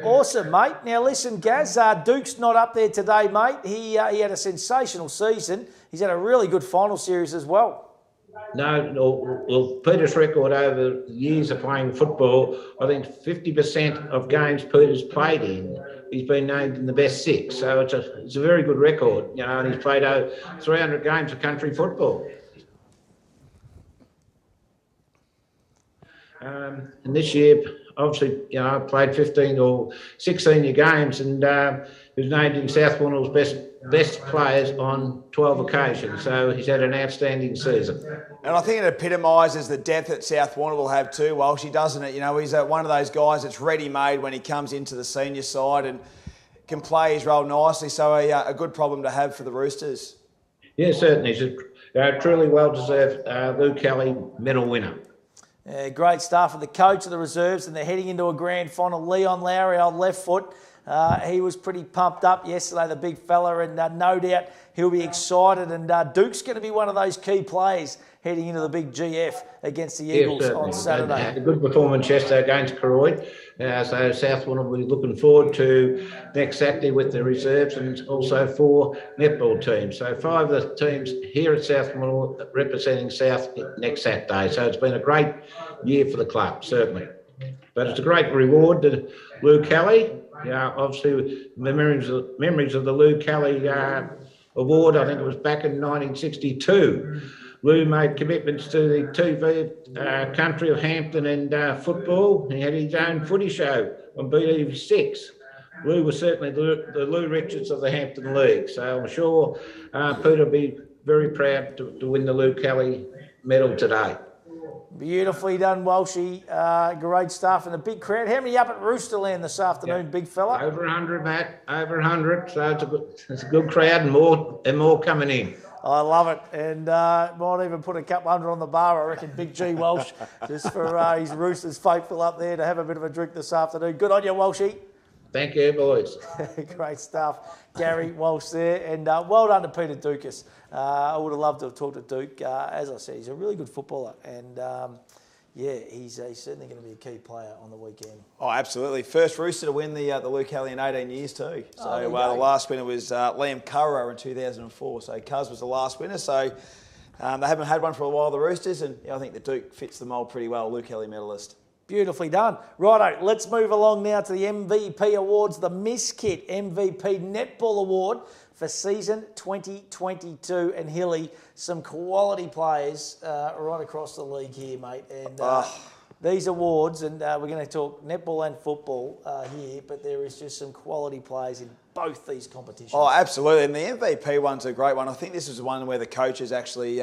Awesome, mate. Now, listen, Gaz, Duke's not up there today, mate. He had a sensational season. He's had a really good final series as well. No, well, Peter's record over the years of playing football, I think 50% of games Peter's played in, he's been named in the best 6. So it's a very good record, and he's played over 300 games of country football. And this year, obviously, I played 15 or 16 year games and was named in South Warrnambool's best players on 12 occasions. So he's had an outstanding season. And I think it epitomises the depth that South Warrnambool have too, Walshy, doesn't it? He's one of those guys that's ready-made when he comes into the senior side and can play his role nicely. So a good problem to have for the Roosters. Yeah, certainly. He's a truly well-deserved Lou Kelly medal winner. Great stuff for the coach of the reserves, and they're heading into a grand final. Leon Lowry on left foot. He was pretty pumped up yesterday, the big fella, and no doubt he'll be excited. And Duke's going to be one of those key players heading into the big GF against the Eagles on Saturday. Had a good performance yesterday against Karoid. So South will be looking forward to next Saturday with the reserves and also 4 netball teams. So 5 of the teams here at South representing South next Saturday. So it's been a great year for the club, certainly. But it's a great reward to Lou Kelly. Obviously, the memories of the Lou Kelly award, I think it was back in 1962. Lou made commitments to the TV country of Hampton and football. He had his own footy show on BTV6. Lou was certainly the Lou Richards of the Hampton League. So I'm sure Peter will be very proud to win the Lou Kelly medal today. Beautifully done, Walshy. Great stuff. And a big crowd. How many up at Roosterland this afternoon, big fella? Over 100, Matt. Over 100. So it's a good crowd and more coming in. I love it. And might even put a couple hundred on the bar, I reckon, Big G Walsh, just for his Roosters faithful up there to have a bit of a drink this afternoon. Good on you, Walshy. Thank you, boys. Great stuff. Gary Walsh there. And well done to Peter Dukas. I would have loved to have talked to Duke. As I said, he's a really good footballer. And, he's certainly going to be a key player on the weekend. Oh, absolutely. First Rooster to win the Lou Kelly in 18 years too. So the last winner was Liam Currow in 2004. So Cuz was the last winner. So they haven't had one for a while, the Roosters. And I think the Duke fits the mould pretty well, Lou Kelly medalist. Beautifully done. Righto, let's move along now to the MVP awards. The Miss Kit MVP Netball Award for season 2022. And Hilly, some quality players right across the league here, mate. And these awards, and we're going to talk netball and football here, but there is just some quality players in both these competitions. Oh, absolutely. And the MVP one's a great one. I think this is the one where the coaches actually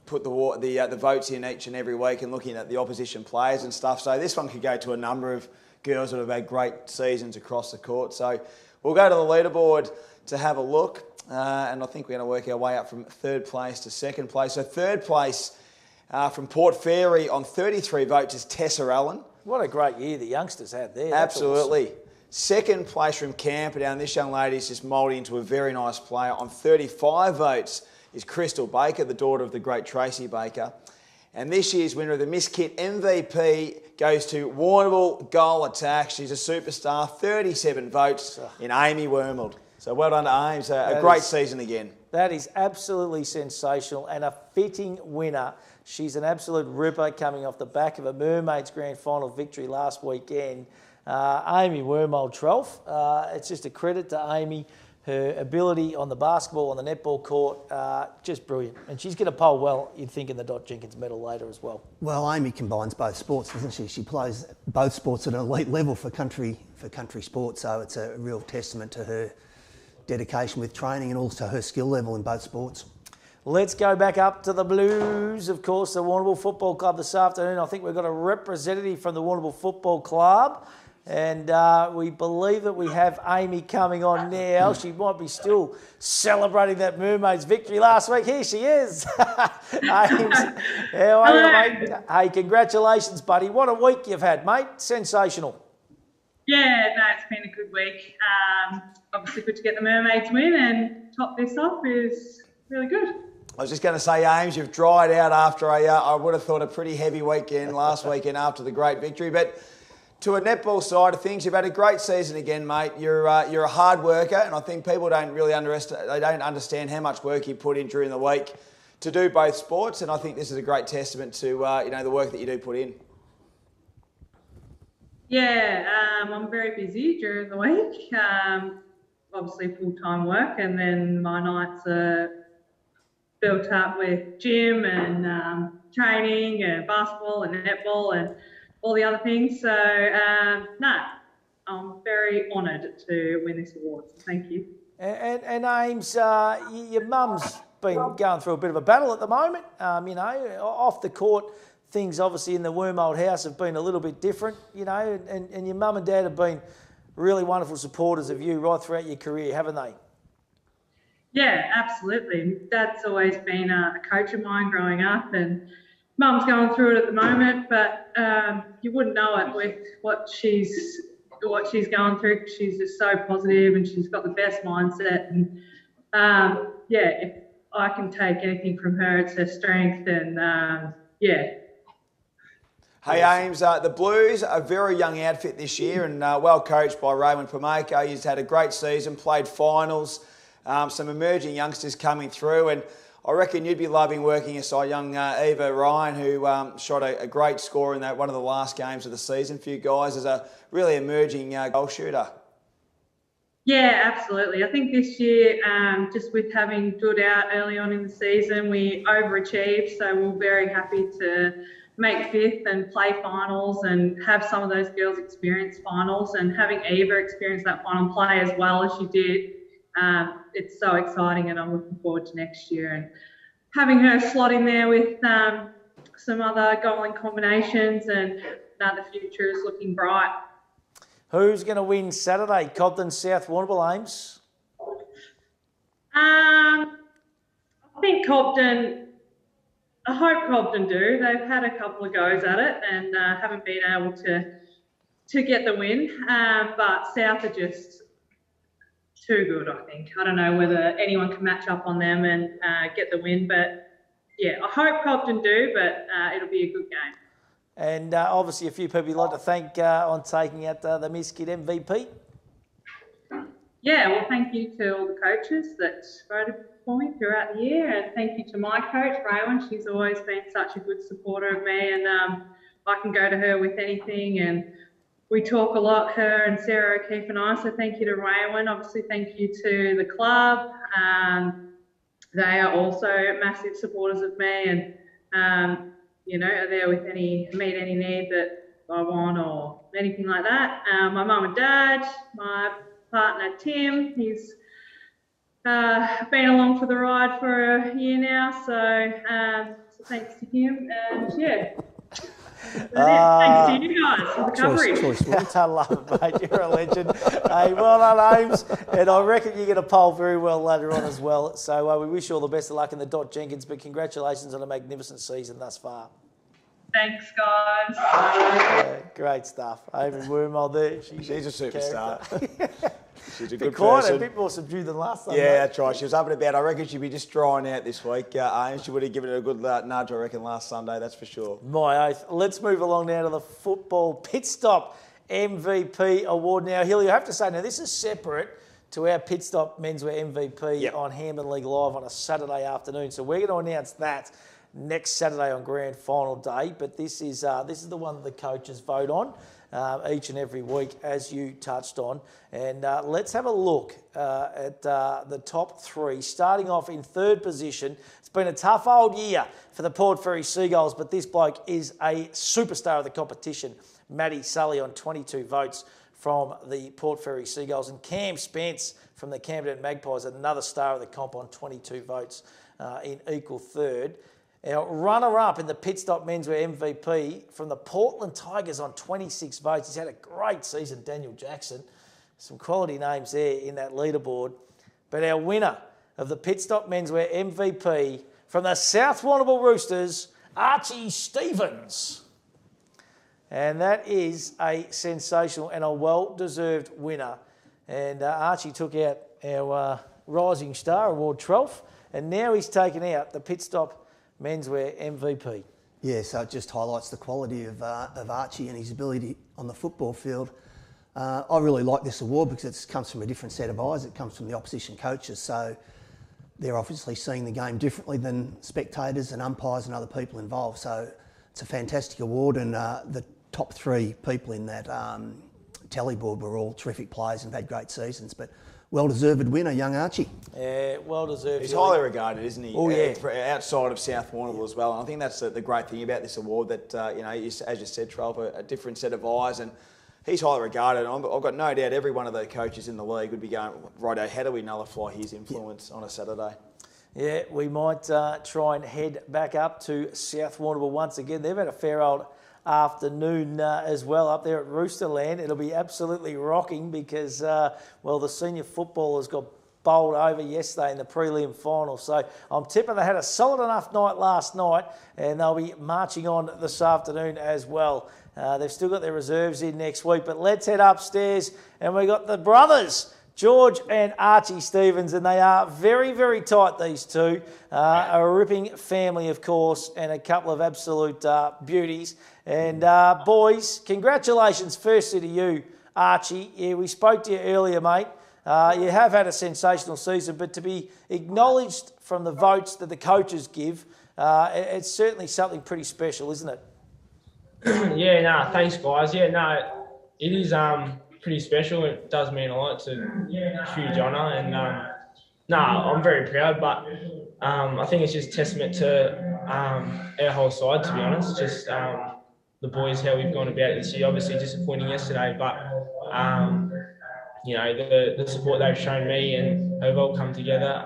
put the votes in each and every week and looking at the opposition players and stuff. So this one could go to a number of girls that have had great seasons across the court. So we'll go to the leaderboard to have a look. And I think we're going to work our way up from 3rd place to 2nd place. So 3rd place from Port Fairy on 33 votes is Tessa Allen. What a great year the youngsters had there. Absolutely. Awesome. 2nd place from Camperdown. This young lady is just moulding into a very nice player. On 35 votes is Crystal Baker, the daughter of the great Tracy Baker. And this year's winner of the Miss Kit MVP goes to Warrnambool Goal Attack. She's a superstar, 37 votes in Amy Wormald. So well done to Ames, a great season again. That is absolutely sensational and a fitting winner. She's an absolute ripper coming off the back of a Mermaids Grand Final victory last weekend. Amy Wormald Trelf, it's just a credit to Amy. Her ability on the basketball, on the netball court, just brilliant. And she's going to poll well, you'd think, in the Dot Jenkins medal later as well. Well, Amy combines both sports, doesn't she? She plays both sports at an elite level for country sports, so it's a real testament to her dedication with training and also her skill level in both sports. Let's go back up to the Blues, of course, the Warrnambool Football Club this afternoon. I think we've got a representative from the Warrnambool Football Club. And we believe that we have Amy coming on now. She might be still celebrating that Mermaids victory last week. Here she is. Ames, how are you, mate? Hey, congratulations, buddy. What a week you've had, mate. Sensational. Yeah, no, it's been a good week. Obviously good to get the Mermaids win, and top this off is really good. I was just going to say, Ames, you've dried out after I would have thought a pretty heavy weekend last weekend after the great victory. But to a netball side of things, you've had a great season again, mate. You're a hard worker, and I think people don't really understand how much work you put in during the week to do both sports. And I think this is a great testament to the work that you do put in. Yeah, I'm very busy during the week. Obviously full-time work, and then my nights are built up with gym and training and basketball and netball and all the other things. So, no, I'm very honoured to win this award. So thank you. And Ames, your mum's been going through a bit of a battle at the moment. Off the court, things obviously in the Wormold house have been a little bit different, and your mum and dad have been really wonderful supporters of you right throughout your career, haven't they? Yeah, absolutely. Dad's always been a coach of mine growing up, and mum's going through it at the moment, but you wouldn't know it with what she's going through. She's just so positive and she's got the best mindset. And if I can take anything from her, it's her strength. And Hey Ames, the Blues are a very young outfit this year and well coached by Raymond Pomako. He's had a great season, played finals, some emerging youngsters coming through, and I reckon you'd be loving working aside young Eva Ryan, who shot a great score in that one of the last games of the season for you guys as a really emerging goal shooter. Yeah, absolutely. I think this year, just with having Judd out early on in the season, we overachieved, so we're very happy to make fifth and play finals and have some of those girls experience finals, and having Eva experience that final play as well as she did. It's so exciting, and I'm looking forward to next year and having her slot in there with some other goaling combinations, and the future is looking bright. Who's going to win Saturday? Cobden, South Warrnambool, Ames? I think Cobden. I hope Cobden do. They've had a couple of goes at it and haven't been able to get the win. But South are just too good, I think. I don't know whether anyone can match up on them and get the win. But, yeah, I hope Cobden do, but it'll be a good game. And obviously a few people you'd like to thank on taking out the Miss Kid MVP. Yeah, well, thank you to all the coaches that voted for me throughout the year, and thank you to my coach, Raywin. She's always been such a good supporter of me, and I can go to her with anything, and we talk a lot, her and Sarah O'Keefe and I, so thank you to Raywin. Obviously, thank you to the club. They are also massive supporters of me, and, are there with meet any need that I want or anything like that. My mum and dad, my partner Tim, he's been along for the ride for a year now, so thanks to him, and yeah. Thanks to you guys for the coverage. I love it, mate. You're a legend. Hey, well done, Ames. And I reckon you're going to poll very well later on as well. So we wish you all the best of luck in the Dot Jenkins, but congratulations on a magnificent season thus far. Thanks, guys. Great stuff. Amy Wormold there. She's a superstar. She's a good quiet, person. a bit more subdued than last time. Yeah, that's right. She was up and about. I reckon she'd be just drying out this week. She would have given it a good nudge, I reckon, last Sunday, that's for sure. My oath. Let's move along now to the football pit stop MVP award. Now, Hilly, I have to say, now this is separate to our pit stop menswear MVP on Hamden League Live on a Saturday afternoon. So we're going to announce that next Saturday on Grand Final Day. But this is the one that the coaches vote on each and every week, as you touched on. And let's have a look at the top three, starting off in third position. It's been a tough old year for the Port Fairy Seagulls, but this bloke is a superstar of the competition. Matty Sully on 22 votes from the Port Fairy Seagulls, and Cam Spence from the Camden Magpies, another star of the comp, on 22 votes in equal third. Our runner-up in the pit stop menswear MVP from the Portland Tigers on 26 votes. He's had a great season, Daniel Jackson. Some quality names there in that leaderboard. But our winner of the pit stop menswear MVP from the South Warrnambool Roosters, Archie Stevens. And that is a sensational and a well-deserved winner. And Archie took out our Rising Star Award 12th, and now he's taken out the pit stop menswear MVP. Yeah, so it just highlights the quality of Archie and his ability on the football field. I really like this award because it comes from a different set of eyes. It comes from the opposition coaches, so they're obviously seeing the game differently than spectators and umpires and other people involved. So it's a fantastic award, and the top three people in that tally board were all terrific players and have had great seasons. But well-deserved winner, young Archie. Yeah, well deserved. He's highly regarded, isn't he? Oh, yeah. Outside of South Warrnambool as well. And I think that's the great thing about this award, that, as you said, Trelp, a different set of eyes. And he's highly regarded. And I've got no doubt every one of the coaches in the league would be going, righto, how do we nullify his influence on a Saturday? Yeah, we might try and head back up to South Warrnambool once again. They've had a fair old afternoon as well up there at Roosterland. It'll be absolutely rocking because, the senior footballers got bowled over yesterday in the prelim final. So I'm tipping they had a solid enough night last night, and they'll be marching on this afternoon as well. They've still got their reserves in next week, but let's head upstairs, and we got the brothers, George and Archie Stevens, and they are very, very tight, these two. A ripping family, of course, and a couple of absolute beauties. And boys, congratulations firstly to you, Archie. Yeah, we spoke to you earlier, mate. You have had a sensational season, but to be acknowledged from the votes that the coaches give, it's certainly something pretty special, isn't it? Thanks, guys. It is pretty special. It does mean a lot. It's a huge honour, and I'm very proud. But I think it's just testament to our whole side, to be honest. Just the boys, how we've gone about this year. Obviously disappointing yesterday, but the support they've shown me, and have all come together.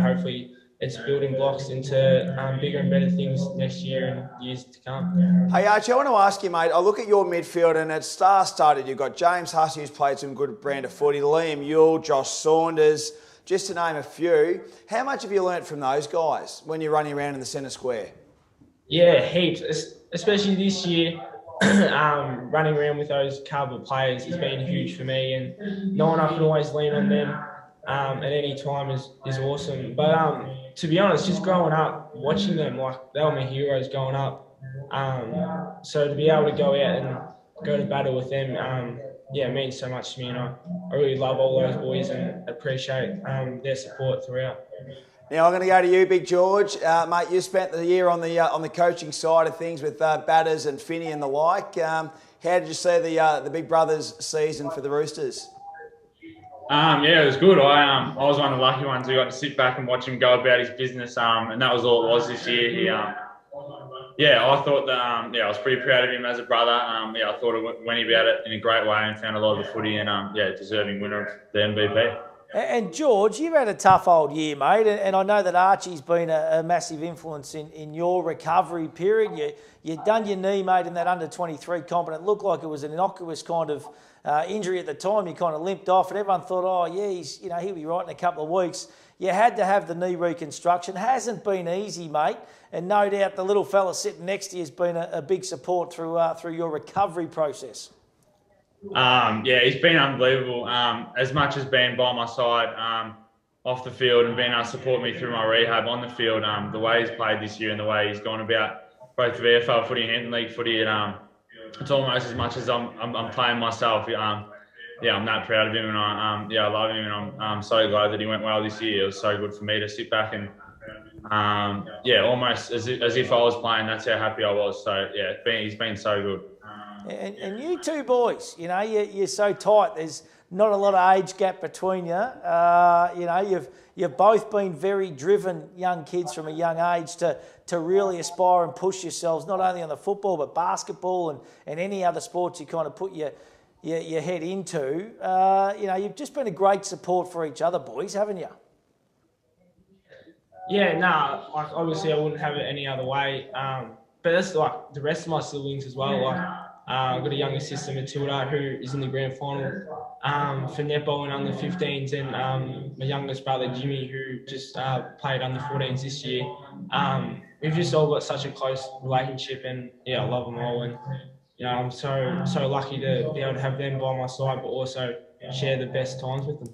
Hopefully it's building blocks into bigger and better things next year and years to come. Hey Archie, I want to ask you, mate, I look at your midfield and it's star-studded. You've got James Hussey, who's played some good brand of footy, Liam Ewell, Josh Saunders, just to name a few. How much have you learnt from those guys when you're running around in the centre square? Yeah, heaps, especially this year. Running around with those calibre players has been huge for me, and knowing I can always lean on them at any time is awesome. But to be honest, just growing up, watching them, like, they were my heroes growing up. So to be able to go out and go to battle with them, it means so much to me, and I really love all those boys and appreciate their support throughout. Now I'm going to go to you, Big George. Mate, you spent the year on the coaching side of things with Batters and Finney and the like. How did you see the Big Brothers season for the Roosters? It was good. I was one of the lucky ones who got to sit back and watch him go about his business, and that was all it was this year. I thought that I was pretty proud of him as a brother. I thought it went about it in a great way and found a lot of the footy, and deserving winner of the MVP. And George, you've had a tough old year, mate, and I know that Archie's been a massive influence in your recovery period. You done your knee, mate, in that under-23 comp, and it looked like it was an innocuous kind of injury at the time. You kind of limped off, and everyone thought, he'll be right in a couple of weeks. You had to have the knee reconstruction. Hasn't been easy, mate, and no doubt the little fella sitting next to you has been a big support through your recovery process. He's been unbelievable. As much as being by my side off the field and being able to support me through my rehab on the field, the way he's played this year and the way he's gone about both VFL footy and Hampton League footy, it's almost as much as I'm playing myself. I'm that proud of him, and I love him, and I'm so glad that he went well this year. It was so good for me to sit back and almost as if I was playing. That's how happy I was. So he's been so good. And you two boys, you're so tight. There's not a lot of age gap between you. You've both been very driven young kids from a young age to really aspire and push yourselves, not only on the football but basketball and any other sports you kind of put your head into. You've just been a great support for each other, boys, haven't you? Obviously I wouldn't have it any other way. But that's like the rest of my siblings as well. I've got a younger sister, Matilda, who is in the grand final for netball and under 15s, and my youngest brother, Jimmy, who just played under 14s this year. We've just all got such a close relationship, and I love them all. And I'm so lucky to be able to have them by my side, but also share the best times with them.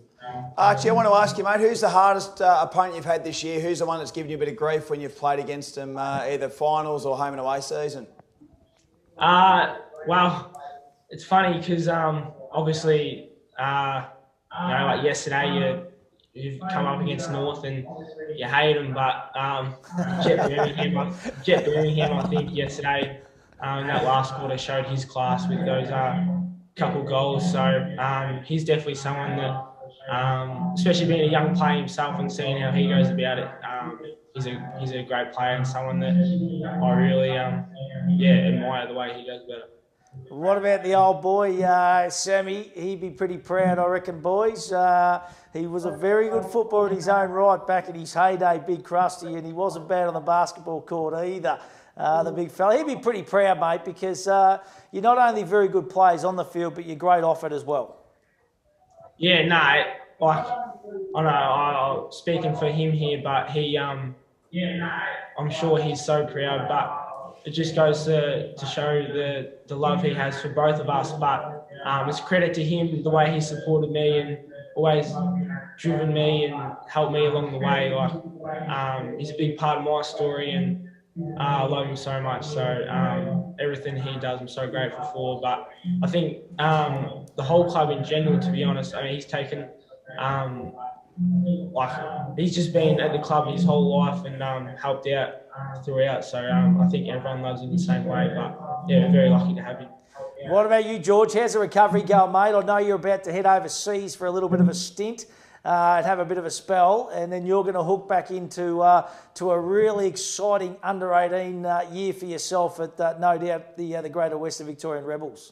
Archie, I want to ask you, mate, who's the hardest opponent you've had this year? Who's the one that's given you a bit of grief when you've played against them, either finals or home and away season? Well, it's funny because obviously, like yesterday, you've come up against North and you hate them, but Jet Birmingham, I think yesterday in that last quarter showed his class with those couple goals. So he's definitely someone that especially being a young player himself and seeing how he goes about it. He's a great player and someone that I really admire the way he goes about it. What about the old boy, Sammy? He'd be pretty proud, I reckon, boys. He was a very good footballer in his own right back in his heyday, Big Krusty, and he wasn't bad on the basketball court either, the big fella. He'd be pretty proud, mate, because you're not only very good players on the field, but you're great off it as well. Yeah, no, like, I know I'm speaking for him here, but he, I'm sure he's so proud, but it just goes to show the love he has for both of us. But it's credit to him, the way he supported me and always driven me and helped me along the way. Like, he's a big part of my story, and I love him so much. So everything he does, I'm so grateful for. But I think the whole club in general, to be honest, I mean, he's taken, he's just been at the club his whole life and helped out throughout. So I think everyone loves him the same way. But yeah, very lucky to have him. What about you, George? How's the recovery going, mate? I know you're about to head overseas for a little bit of a stint and have a bit of a spell, and then you're going to hook back into to a really exciting under-18 year for yourself at no doubt the Greater Western Victorian Rebels.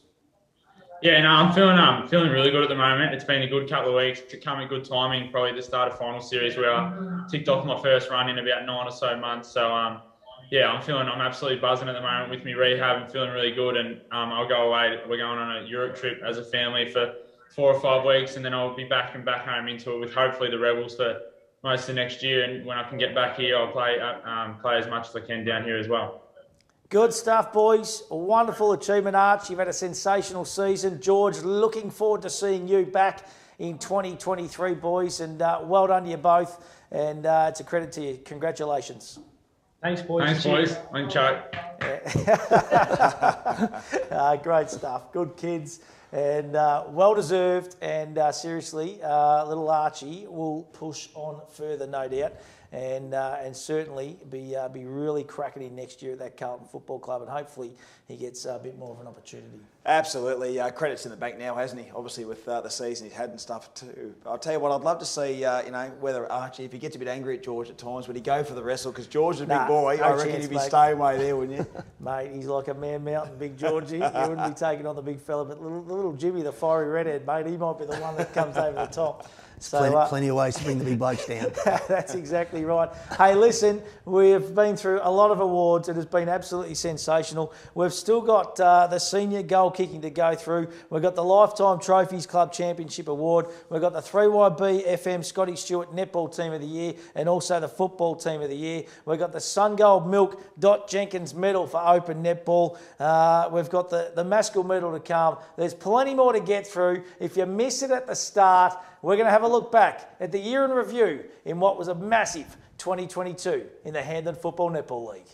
Yeah, no, I'm feeling really good at the moment. It's been a good couple of weeks. It's come in good timing, probably the start of final series where I ticked off my first run in about 9 or so months. So yeah, I'm absolutely buzzing at the moment with me rehab and feeling really good. And I'll go away. We're going on a Europe trip as a family for 4 or 5 weeks, and then I'll be back home into it with hopefully the Rebels for most of next year. And when I can get back here, I'll play as much as I can down here as well. Good stuff, boys. A wonderful achievement, Arch. You've had a sensational season. George, looking forward to seeing you back in 2023, boys. And well done to you both. And it's a credit to you. Congratulations. Thanks, boys. Thanks, boys. I'm Chuck. Great stuff. Good kids. And well-deserved. And seriously, little Archie will push on further, no doubt. And certainly be really cracking in next year at that Carlton Football Club, and hopefully he gets a bit more of an opportunity. Absolutely. Credits in the bank now, hasn't he? Obviously with the season he's had and stuff too. I'll tell you what, I'd love to see, whether Archie, if he gets a bit angry at George at times, would he go for the wrestle? Because George is a big boy. I reckon he'd be staying away there, wouldn't you? Mate, he's like a man mountain, big Georgie. He wouldn't be taking on the big fella, but the little Jimmy, the fiery redhead, mate, he might be the one that comes over the top. So, plenty of ways to bring the big blokes down. That's exactly right. Hey, listen, we've been through a lot of awards. It has been absolutely sensational. We've still got the senior goal kicking to go through. We've got the Lifetime Trophies Club Championship Award. We've got the 3YB FM Scotty Stewart Netball Team of the Year and also the Football Team of the Year. We've got the SunGold Milk Jenkins Medal for Open Netball. We've got the Maskell Medal to come. There's plenty more to get through. If you miss it at the start, we're going to have a look back at the year in review in what was a massive 2022 in the Hamden Football Netball League.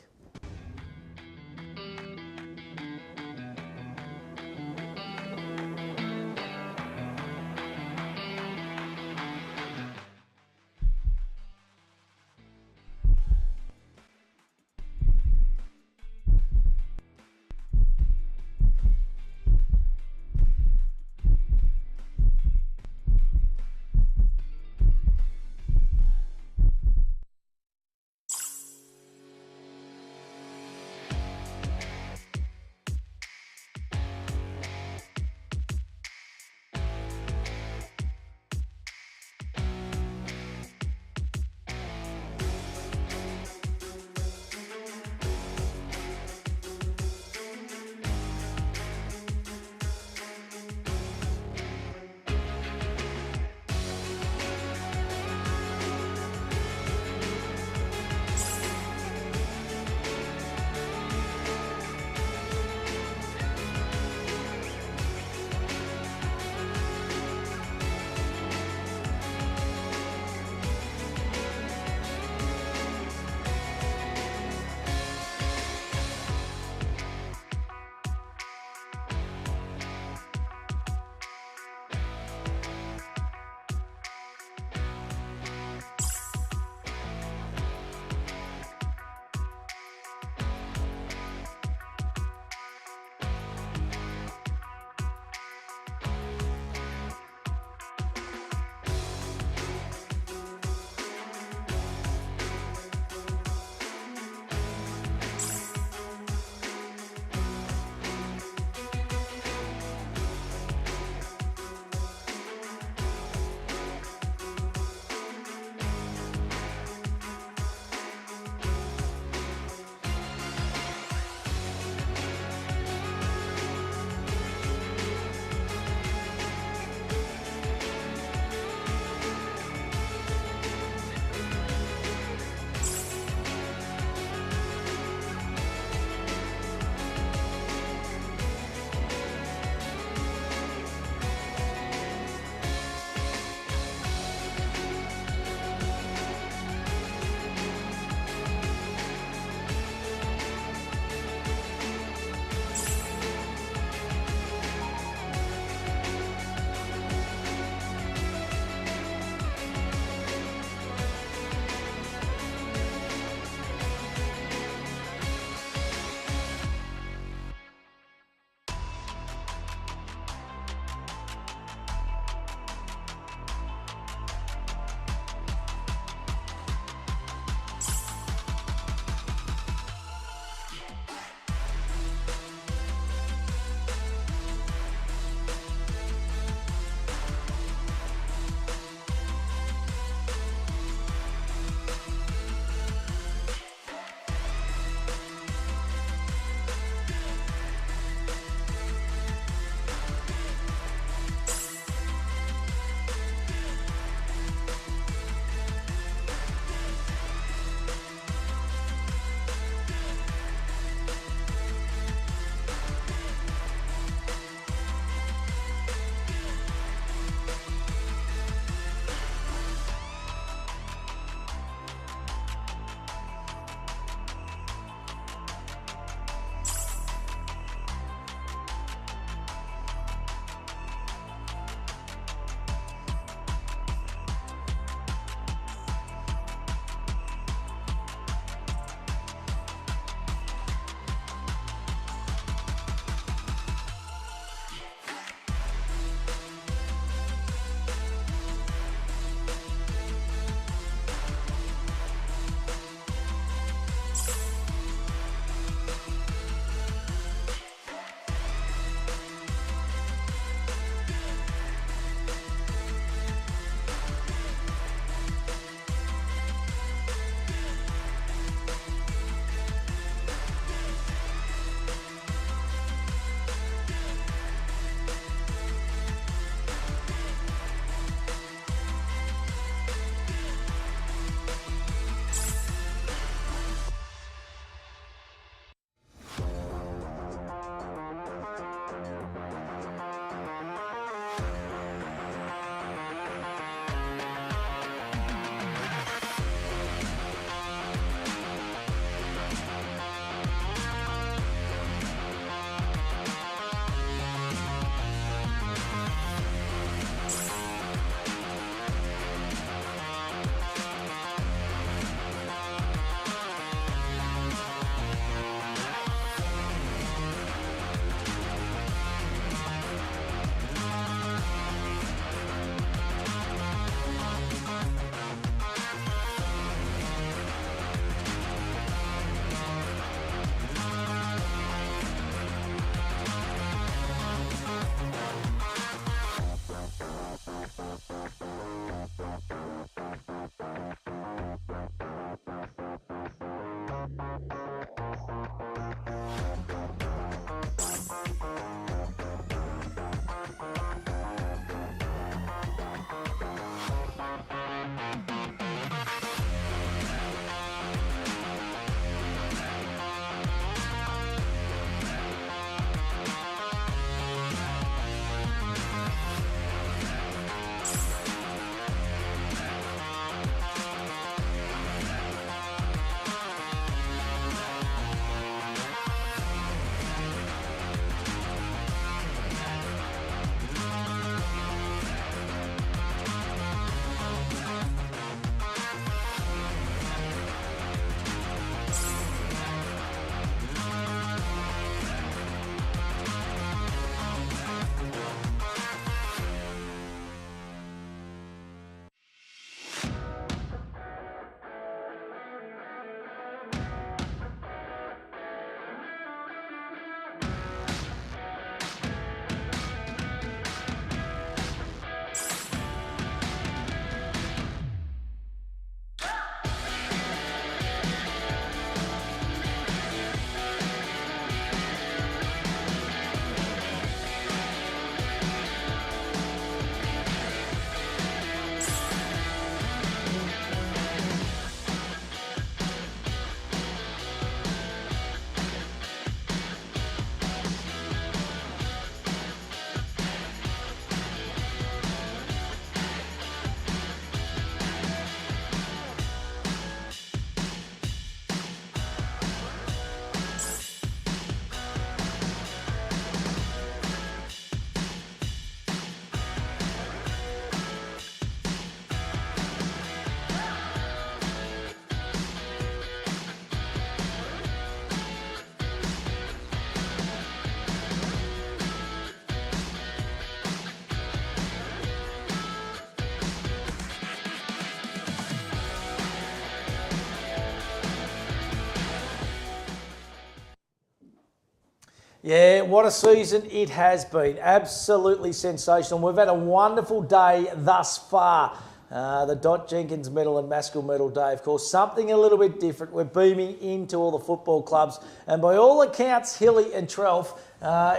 Yeah, what a season it has been. Absolutely sensational. We've had a wonderful day thus far. The Dot Jenkins Medal and Maskell Medal Day, of course, something a little bit different. We're beaming into all the football clubs, and by all accounts, Hilly and Trelf,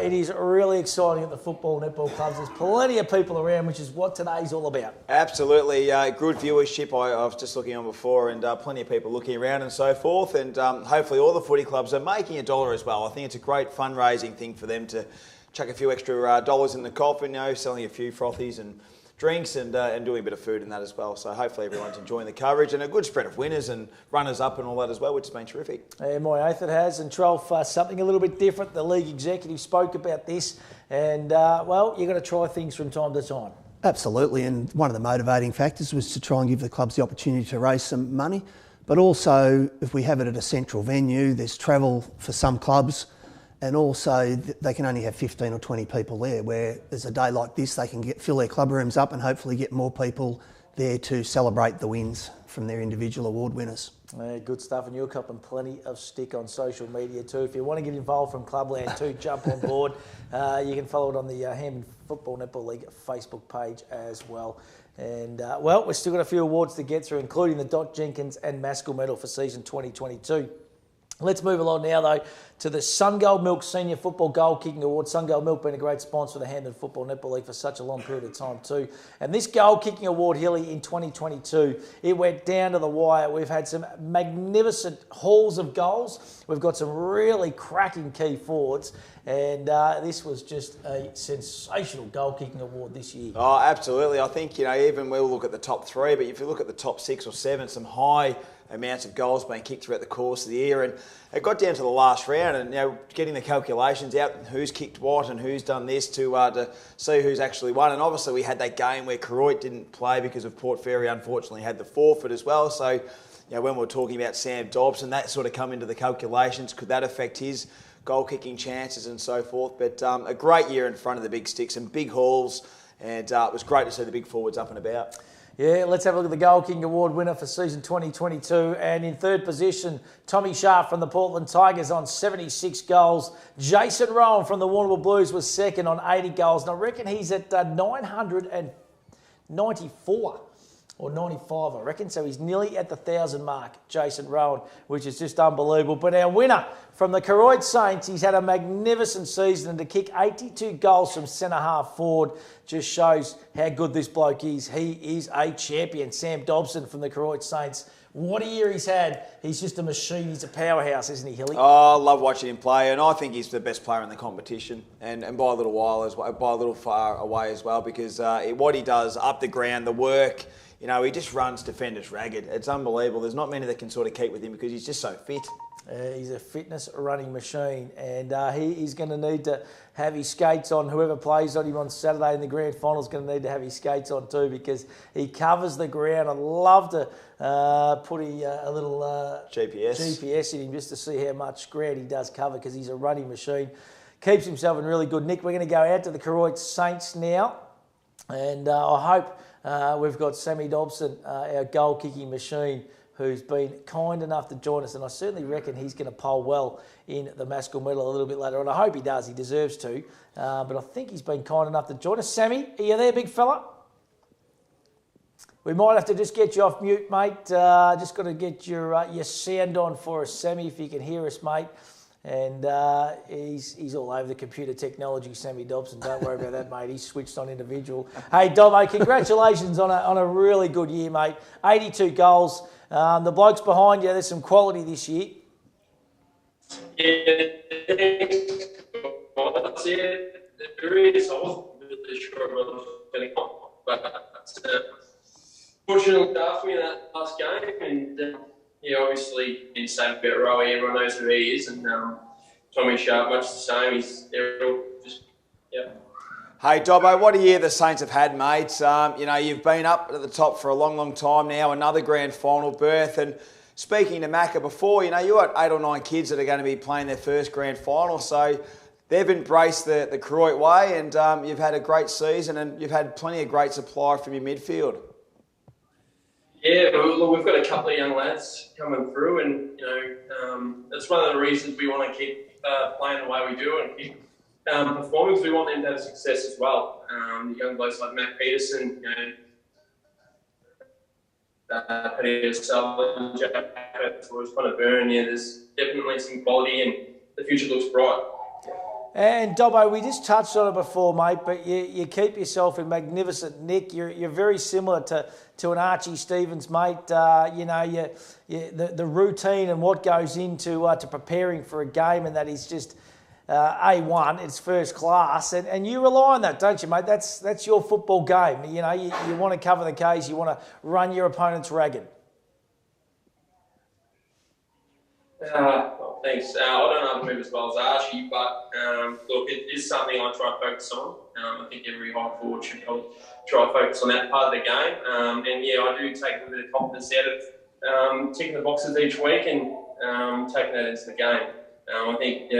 it is really exciting at the football netball clubs. There's plenty of people around, which is what today's all about. Absolutely, good viewership. I was just looking on before, and plenty of people looking around and so forth, and hopefully all the footy clubs are making $1 as well. I think it's a great fundraising thing for them to chuck a few extra dollars in the coffin, selling a few frothies and drinks and doing a bit of food in that as well. So hopefully everyone's enjoying the coverage and a good spread of winners and runners up and all that as well, which has been terrific. Yeah, my oath it has. And Trelf, something a little bit different. The league executive spoke about this, and well, you've got to try things from time to time. Absolutely, and one of the motivating factors was to try and give the clubs the opportunity to raise some money, but also if we have it at a central venue, there's travel for some clubs, and also they can only have 15 or 20 people there, where there's a day like this, they can fill their club rooms up and hopefully get more people there to celebrate the wins from their individual award winners. Good stuff, and you're copping plenty of stick on social media too. If you want to get involved from Clubland too, jump on board. You can follow it on the Hampton Football Netball League Facebook page as well. And well, we've still got a few awards to get through, including the Dot Jenkins and Maskell Medal for season 2022. Let's move along now, though, to the SunGold Milk Senior Football Goal Kicking Award. SunGold Milk been a great sponsor of the Hampton Football Netball League for such a long period of time too. And this Goal Kicking Award, Hilly, in 2022, it went down to the wire. We've had some magnificent hauls of goals. We've got some really cracking key forwards. And this was just a sensational goal kicking award this year. Oh, absolutely. I think, even we'll look at the top three, but if you look at the top 6 or 7, some high amounts of goals being kicked throughout the course of the year. And it got down to the last round and, getting the calculations out, who's kicked what and who's done this to see who's actually won. And obviously we had that game where Koroit didn't play because of Port Fairy unfortunately had the forfeit as well. So, when we're talking about Sam Dobson, that sort of come into the calculations. Could that affect his goal-kicking chances and so forth? But a great year in front of the big sticks and big hauls, and it was great to see the big forwards up and about. Yeah, let's have a look at the Goal King Award winner for season 2022. And in third position, Tommy Sharp from the Portland Tigers on 76 goals. Jason Rowan from the Warrnambool Blues was second on 80 goals. And I reckon he's at 994. Or 95, I reckon. So he's nearly at the 1,000 mark, Jason Rowan, which is just unbelievable. But our winner from the Koroit Saints, he's had a magnificent season, and to kick 82 goals from centre-half forward just shows how good this bloke is. He is a champion. Sam Dobson from the Koroit Saints. What a year he's had. He's just a machine. He's a powerhouse, isn't he, Hilly? Oh, I love watching him play, and I think he's the best player in the competition, and by a little while as well, by a little far away as well, because what he does up the ground, the work, he just runs defenders ragged. It's unbelievable. There's not many that can sort of keep with him because he's just so fit. He's a fitness running machine, and he's going to need to have his skates on. Whoever plays on him on Saturday in the grand final is going to need to have his skates on too, because he covers the ground. I'd love to put a little GPS in him just to see how much ground he does cover, because he's a running machine. Keeps himself in really good nick. We're going to go out to the Koroit Saints now, and I hope we've got Sammy Dobson, our goal-kicking machine, who's been kind enough to join us, and I certainly reckon he's going to poll well in the Maskell Medal a little bit later on. I hope he does. He deserves to. But I think he's been kind enough to join us. Sammy, are you there, big fella? We might have to just get you off mute, mate. Just got to get your sound on for us, Sammy, if you can hear us, mate. And he's all over the computer technology, Sammy Dobson. Don't worry about that, mate. He's switched on individual. Hey, Dobbo, congratulations on a really good year, mate. 82 goals. The blokes behind you, there's some quality this year. Yeah, that's it. There is. I wasn't really sure what I was going to come, but fortunately after me that last game, and obviously in saying about Rowie, everyone knows who he is, and Tommy Sharp, much the same. They're all just, yeah. Hey, Dobbo, what a year the Saints have had, mate. You've been up at the top for a long, long time now, another grand final berth. And speaking to Macca before, you got 8 or 9 kids that are going to be playing their first grand final. So they've embraced the Koroit way, and you've had a great season, and you've had plenty of great supply from your midfield. Yeah, look, we've got a couple of young lads coming through, and that's one of the reasons we want to keep playing the way we do and keep performing, because we want them to have success as well. The young blokes like Matt Peterson, Peter Sullivan, Jack was kind of burn. Yeah, there's definitely some quality and the future looks bright. And Dobbo, we just touched on it before, mate, but you keep yourself in magnificent nick. You're very similar to an Archie Stevens, mate. The routine and what goes into to preparing for a game, and that is just A1. It's first class, and you rely on that, don't you, mate? That's your football game. You want to cover the case. You want to run your opponents ragged. Well, thanks. I don't know how to move as well as Archie, but look, it is something I try to focus on. I think every high forward should probably try to focus on that part of the game. And yeah, I do take a bit of confidence out of ticking the boxes each week and taking that into the game. I think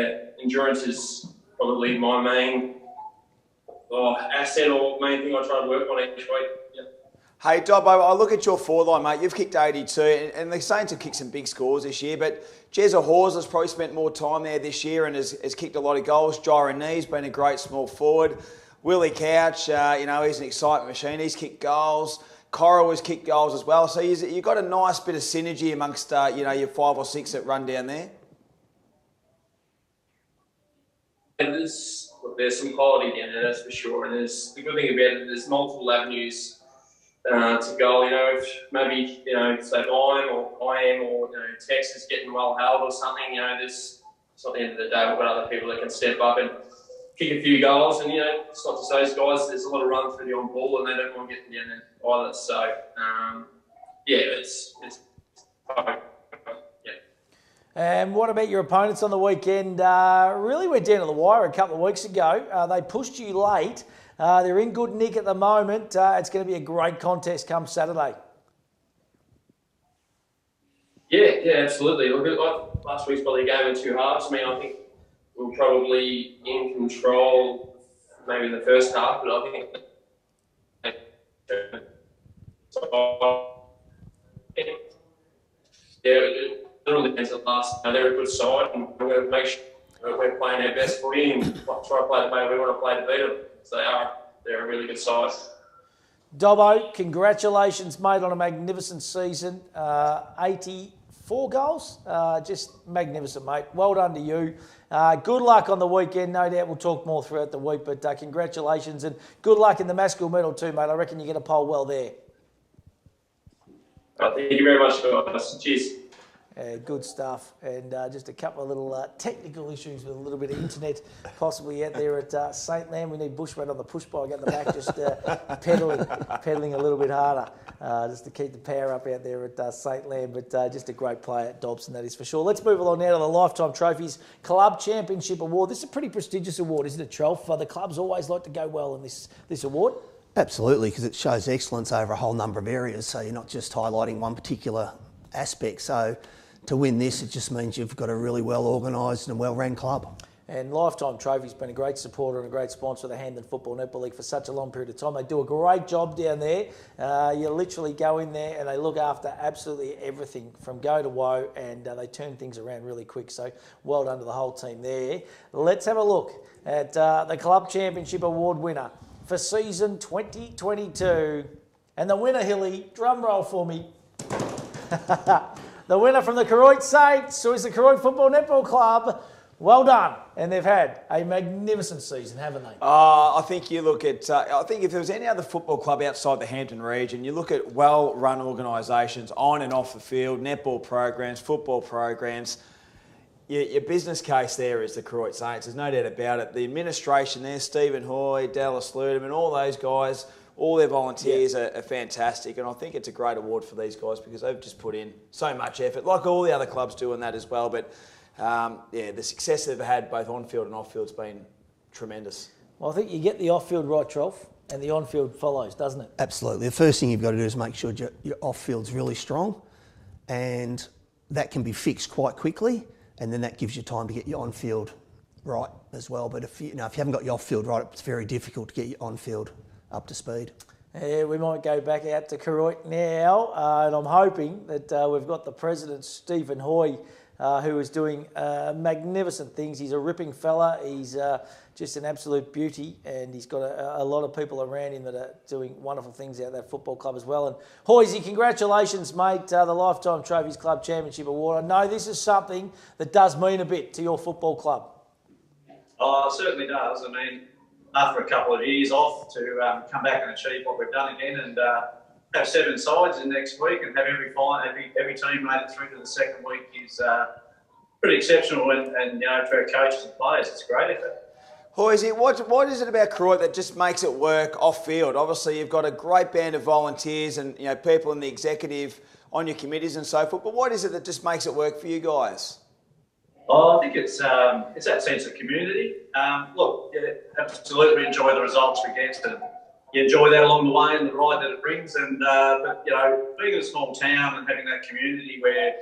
endurance is probably my main asset or main thing I try to work on each week. Yeah. Hey, Dobbo, I look at your forward line, mate. You've kicked 82, and the Saints have kicked some big scores this year, but Jezza Horsley's probably spent more time there this year and has kicked a lot of goals. Jyron Nee's been a great small forward. Willie Couch, he's an excitement machine. He's kicked goals. Cora has kicked goals as well. So you've got a nice bit of synergy amongst, your 5 or 6 that run down there. And there's some quality down there, that's for sure. And the good thing about it, there's multiple avenues to goal. If maybe, say I'm or I am or, Tex is getting well held or something, it's not the end of the day. We've got other people that can step up and kick a few goals. And, it's not just those guys. There's a lot of run through the on ball and they don't want to get down there either. So, it's And what about your opponents on the weekend? Really went down to the wire a couple of weeks ago. They pushed you late. They're in good nick at the moment. It's going to be a great contest come Saturday. Yeah, absolutely. Look, last week's probably a game of two halves. I think we were probably in control maybe in the first half, but I think literally against the last. They're a good side, and we're going to make sure we're playing our best footy and try to play the way we want to play to beat them. So they're a really good side. Dobbo, congratulations, mate, on a magnificent season. 84 goals. Just magnificent, mate. Well done to you. Good luck on the weekend. No doubt we'll talk more throughout the week, but congratulations and good luck in the Maskell medal too, mate. I reckon you get a poll well there. Thank you very much, guys. Cheers. Good stuff. And just a couple of little technical issues with a little bit of internet possibly out there at St. Lamb. We need Bushman on the push bike at the back, just pedalling a little bit harder just to keep the power up out there at St. Lamb. But just a great player at Dobson, that is for sure. Let's move along now to the Lifetime Trophies Club Championship Award. This is a pretty prestigious award, isn't it, Trelf? The clubs always like to go well in this award. Absolutely, because it shows excellence over a whole number of areas. So you're not just highlighting one particular aspect. So to win this, it just means you've got a really well organised and well-run club. And Lifetime Trophy's been a great supporter and a great sponsor of the Hamden Football Netball League for such a long period of time. They do a great job down there. You literally go in there and they look after absolutely everything from go to woe, and they turn things around really quick. So well done to the whole team there. Let's have a look at the Club Championship Award winner for season 2022. And the winner, Hilly, drum roll for me. The winner from the Koroit Saints, who is the Koroit Football Netball Club. Well done. And they've had a magnificent season, haven't they? I think you look at, I think if there was any other football club outside the Hampton region, you look at well-run organisations on and off the field, netball programs, football programs, your business case there is the Koroit Saints. There's no doubt about it. The administration there, Stephen Hoy, Dallas Ludeman, all those guys, all their volunteers are fantastic, and I think it's a great award for these guys because they've just put in so much effort, like all the other clubs do in that as well. But the success they've had both on-field and off-field's been tremendous. Well, I think you get the off-field right, Trelf, and the on-field follows, doesn't it? Absolutely. The first thing you've got to do is make sure your off-field's really strong, and that can be fixed quite quickly, and then that gives you time to get your on-field right as well. But if you haven't got your off-field right, it's very difficult to get your on-field up to speed. Yeah, we might go back out to Koroit now, and I'm hoping that we've got the president, Stephen Hoy, who is doing magnificent things. He's a ripping fella. He's just an absolute beauty, and he's got a lot of people around him that are doing wonderful things out at that football club as well. And Hoysey, congratulations, mate, the Lifetime Trophies Club Championship Award. I know this is something that does mean a bit to your football club. Oh, it certainly does. I mean, after a couple of years off to come back and achieve what we've done again, and have 7 sides in next week and have every team made it through to the second week is pretty exceptional. And you know, for our coaches and players, it's a great effort. Hoysey, what is it about Croydon that just makes it work off field? Obviously, you've got a great band of volunteers and people in the executive on your committees and so forth. But what is it that just makes it work for you guys? Oh, I think it's that sense of community. Look, absolutely enjoy the results we get, and you enjoy that along the way and the ride that it brings. And but being in a small town and having that community where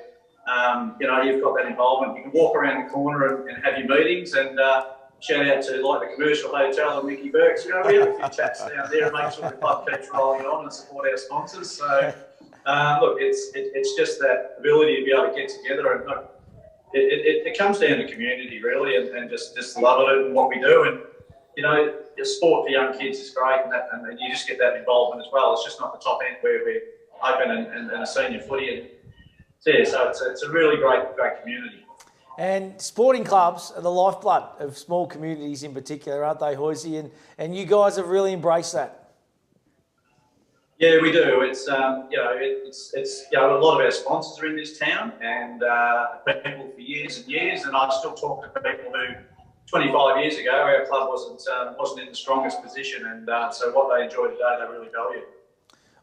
you've got that involvement, you can walk around the corner and have your meetings and. Shout out to like the Commercial Hotel and Mickey Burke's. We have a few chats down there and make sure the club keeps rolling on and support our sponsors. So look, it's just that ability to be able to get together and look, it comes down to community really and just loving it and what we do. And the sport for young kids is great and you just get that involvement as well. It's just not the top end where we're open and a senior footy and so it's a really great community. And sporting clubs are the lifeblood of small communities in particular, aren't they, Hoysey? And you guys have really embraced that. Yeah, we do. It's a lot of our sponsors are in this town and people for years and years. And I still talk to people who 25 years ago our club wasn't in the strongest position, and so what they enjoy today they really value.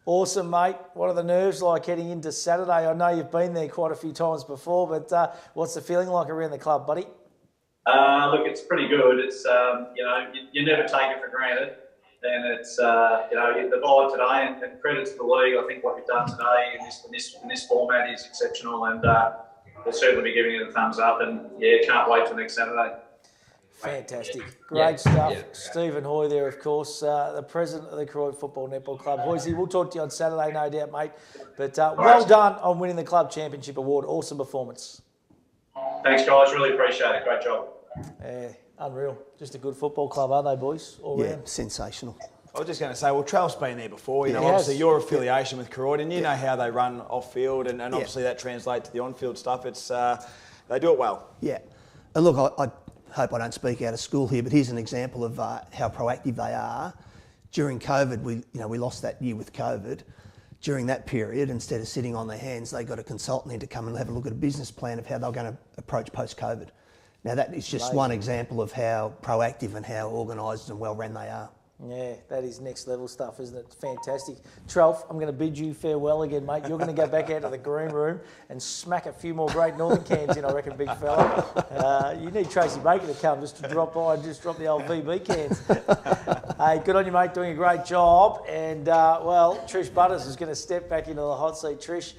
Awesome, mate. What are the nerves like heading into Saturday? I know you've been there quite a few times before, but what's the feeling like around the club, buddy? Look, it's pretty good. It's you never take it for granted, and it's the vibe today. And credit to the league. I think what you've done today in this format is exceptional, and we'll certainly be giving it a thumbs up. And can't wait for next Saturday. Fantastic. Great stuff. Yeah. Stephen Hoy there, of course, the president of the Croydon Football Netball Club. Hoysey, we'll talk to you on Saturday, no doubt, mate. But well done on winning the Club Championship Award. Awesome performance. Thanks, guys. Really appreciate it. Great job. Yeah, unreal. Just a good football club, aren't they, boys? All round. Sensational. I was just going to say, well, Trell's been there before. Obviously your affiliation with Croydon, you know how they run off-field and obviously that translates to the on-field stuff. It's they do it well. Yeah. And look, I hope I don't speak out of school here, but here's an example of how proactive they are. During COVID, we lost that year with COVID. During that period, instead of sitting on their hands, they got a consultant in to come and have a look at a business plan of how they're going to approach post-COVID. Now that is just one example of how proactive and how organised and well run they are. Yeah, that is next level stuff, isn't it? Fantastic. Trelf, I'm going to bid you farewell again, mate. You're going to go back out to the green room and smack a few more Great Northern cans in, I reckon, big fella. You need Tracy Baker to come just to drop by and just drop the old VB cans. Hey, good on you, mate, doing a great job. And, Trish Butters is going to step back into the hot seat. Trish,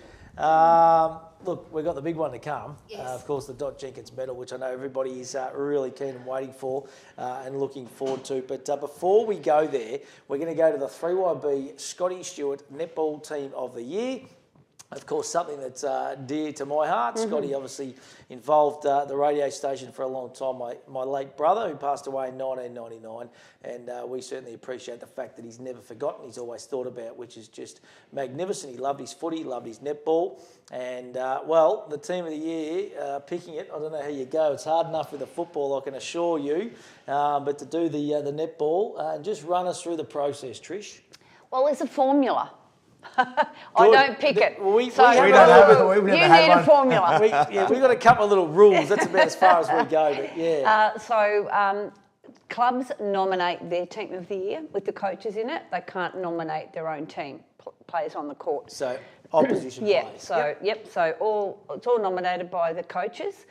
look, we've got the big one to come. Yes. Of course, the Dot Jenkins medal, which I know everybody is really keen and waiting for and looking forward to. But before we go there, we're going to go to the 3YB Scotty Stewart Netball Team of the Year. Of course, something that's dear to my heart. Mm-hmm. Scotty obviously involved the radio station for a long time. My late brother, who passed away in 1999, and we certainly appreciate the fact that he's never forgotten. He's always thought about, which is just magnificent. He loved his footy, loved his netball, and the Team of the Year, picking it, I don't know how you go. It's hard enough with the football, I can assure you, but to do the netball, just run us through the process, Trish. Well, there's a formula. I don't pick it. We need a formula. We've got a couple of little rules. That's about as far as we go. But yeah. Clubs nominate their Team of the Year with the coaches in it. They can't nominate their own team players on the court. So opposition players. So it's all nominated by the coaches.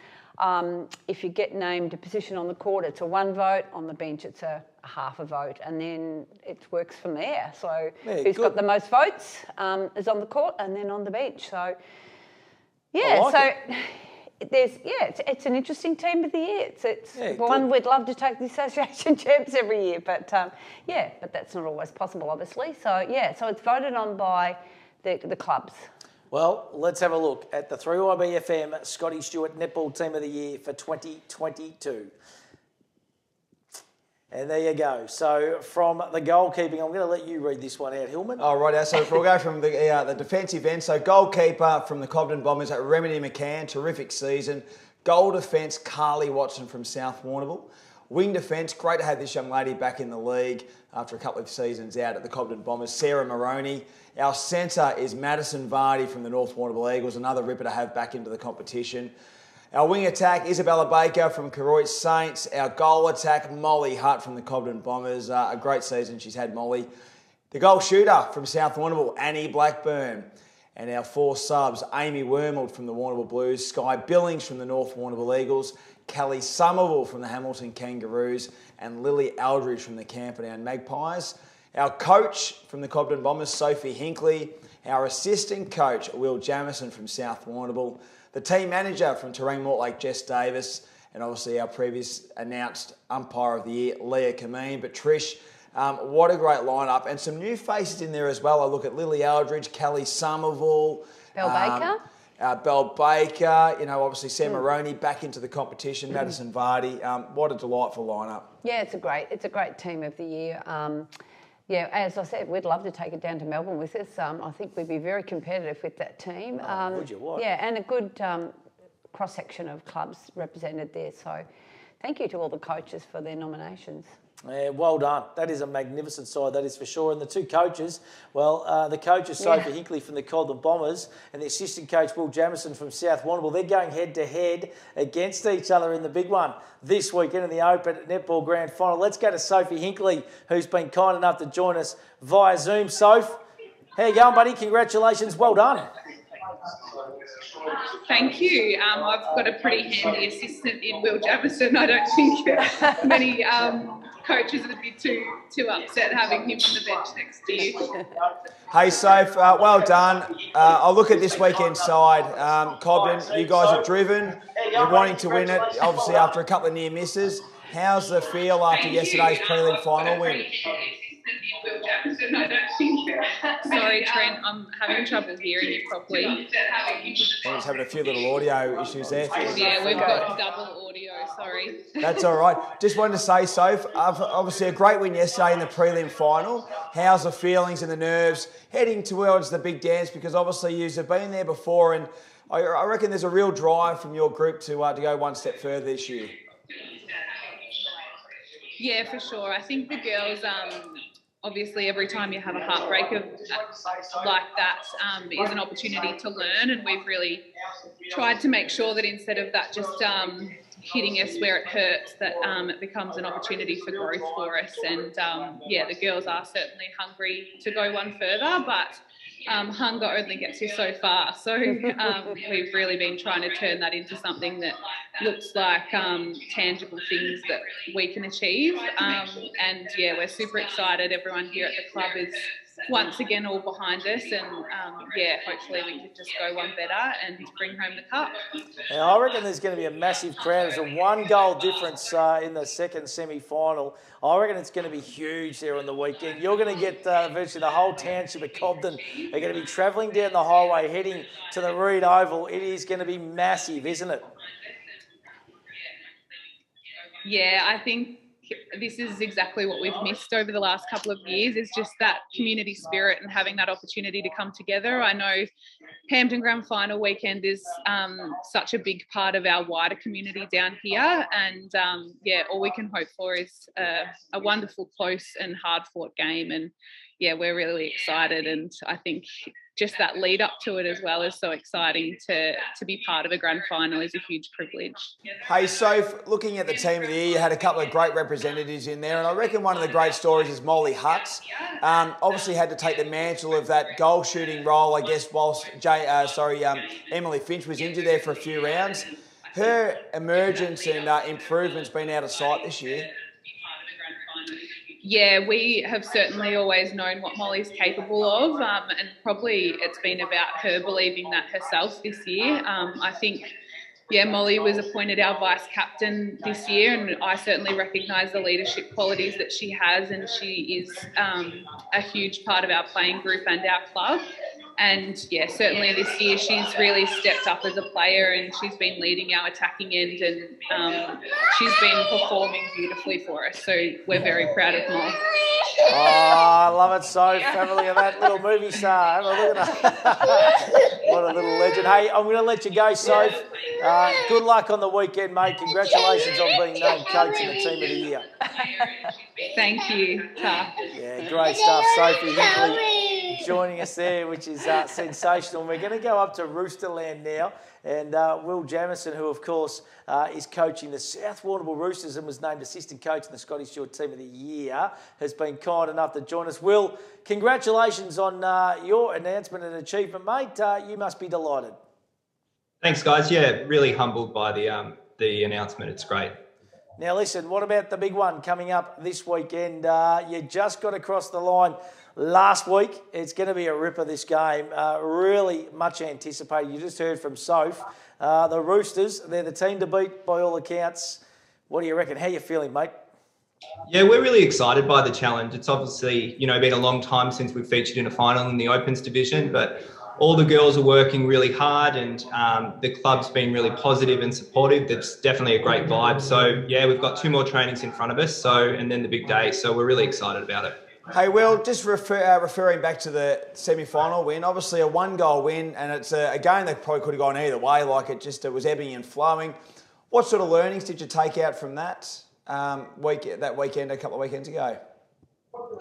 If you get named a position on the court, it's a 1 vote. On the bench, it's a half a vote, and then it works from there. So who's got the most votes is on the court, and then on the bench. So it's an interesting Team of the Year. It's one we'd love to take the association champs every year, but that's not always possible, obviously. So so it's voted on by the clubs. Well, let's have a look at the 3YBFM Scotty Stewart Netball Team of the Year for 2022. And there you go. So from the goalkeeping, I'm going to let you read this one out, Hillman. Oh, right. So we'll go from the defensive end. So goalkeeper from the Cobden Bombers, Remedy McCann, terrific season. Goal defence, Carly Watson from South Warrnambool. Wing defence, great to have this young lady back in the league after a couple of seasons out at the Cobden Bombers, Sarah Moroney. Our centre is Madison Vardy from the North Warrnambool Eagles, another ripper to have back into the competition. Our wing attack, Isabella Baker from Koroit Saints. Our goal attack, Molly Hutt from the Cobden Bombers. A great season she's had, Molly. The goal shooter from South Warrnambool, Annie Blackburn. And our 4 subs, Amy Wormald from the Warrnambool Blues, Sky Billings from the North Warrnambool Eagles, Kelly Somerville from the Hamilton Kangaroos, and Lily Aldridge from the Camperdown Magpies. Our coach from the Cobden Bombers, Sophie Hinkley. Our assistant coach, Will Jamison from South Warrnambool. The team manager from Terang Mortlake, Jess Davis. And obviously our previous announced Umpire of the Year, Leah Kameen. But Trish, what a great lineup. And some new faces in there as well. I look at Lily Aldridge, Kelly Somerville. Belle Baker. Belle Baker, obviously Sam Moroney back into the competition, Madison Vardy. What a delightful lineup. Yeah, it's a great team of the year. Yeah, as I said, we'd love to take it down to Melbourne with us. I think we'd be very competitive with that team. Would you? What? Yeah, and a good cross-section of clubs represented there. So thank you to all the coaches for their nominations. Yeah, well done. That is a magnificent side, that is for sure. And the 2 coaches, well, the coach is Sophie Hinkley from the Cobden Bombers and the assistant coach, Will Jamison from South Warrnambool. They're going head-to-head against each other in the big one this weekend in the Open Netball Grand Final. Let's go to Sophie Hinkley, who's been kind enough to join us via Zoom. Soph, how you going, buddy? Congratulations. Well done. Thank you. I've got a pretty handy assistant in Will Jamison. I don't think many coaches would be too upset having him on the bench next to you. Hey, Soph, well done. I'll look at this weekend's side. Cobden, you guys are driven. You're wanting to win it, obviously after a couple of near misses. How's the feel after yesterday's prelim final win? Sorry, Trent, I'm having trouble hearing you properly. I'm just having a few little audio issues there. Yeah, we've got double audio, sorry. That's all right. Just wanted to say, Soph, obviously a great win yesterday in the prelim final. How's the feelings and the nerves heading towards the big dance? Because obviously you have been there before, and I reckon there's a real drive from your group to go one step further this year. Yeah, for sure. I think the girls, obviously every time you have a heartbreak like that is an opportunity to learn, and we've really tried to make sure that instead of that just hitting us where it hurts, that it becomes an opportunity for growth for us. And yeah, the girls are certainly hungry to go one further, but hunger only gets you so far. So we've really been trying to turn that into something that looks like tangible things that we can achieve. And yeah, we're super excited. Everyone here at the club is once again all behind us, and yeah, hopefully we can just go one better and bring home the cup. Yeah, I reckon there's going to be a massive crowd. There's a 1-goal difference in the second semi-final. I reckon it's going to be huge there on the weekend. You're going to get virtually the whole township of Cobden. They're going to be travelling down the highway, heading to the Reed Oval. It is going to be massive, isn't it? Yeah, I think this is exactly what we've missed over the last couple of years, is just that community spirit and having that opportunity to come together. I know Hampton Grand Final weekend is such a big part of our wider community down here, and yeah, all we can hope for is a wonderful, close and hard-fought game. And yeah, we're really excited, and I think just that lead up to it as well is so exciting. To be part of a grand final is a huge privilege. Hey, Soph, looking at the team of the year, you had a couple of great representatives in there, and I reckon one of the great stories is Molly Hutt. Obviously had to take the mantle of that goal shooting role, I guess, whilst Emily Finch was injured there for a few rounds. Her emergence and improvement's been out of sight this year. Yeah, we have certainly always known what Molly's capable of, and probably it's been about her believing that herself this year. I think, yeah, Molly was appointed our vice captain this year, and I certainly recognise the leadership qualities that she has, and she is a huge part of our playing group and our club. And yeah, certainly this year she's really stepped up as a player and she's been leading our attacking end and she's been performing beautifully for us. So we're very proud of Mo. Oh, I love it, Soph. Family of that little movie star. Have a look at her. What a little legend. Hey, I'm going to let you go, Soph. Good luck on the weekend, mate. Congratulations on being named coach in the team of the year. Thank you. Yeah, great stuff. Sophie Hinkley joining us there, which is sensational. We're going to go up to Roosterland now. And Will Jamieson, who, of course, is coaching the South Warrnambool Roosters and was named assistant coach in the Scottish Short Team of the Year, has been kind enough to join us. Will, congratulations on your announcement and achievement, mate. You must be delighted. Thanks, guys. Yeah, really humbled by the announcement. It's great. Now, listen, what about the big one coming up this weekend? You just got across the line last week. It's going to be a ripper, this game. Really much anticipated. You just heard from Soph. The Roosters, they're the team to beat by all accounts. What do you reckon? How are you feeling, mate? Yeah, we're really excited by the challenge. It's obviously, been a long time since we've featured in a final in the Opens division, but all the girls are working really hard and the club's been really positive and supportive. It's definitely a great vibe. So, yeah, we've got 2 more trainings in front of us, and then the big day. So we're really excited about it. Hey, Will, just referring back to the semi-final win, obviously a 1-goal win, and it's a game that probably could have gone either way, it was ebbing and flowing. What sort of learnings did you take out from that weekend, a couple of weekends ago?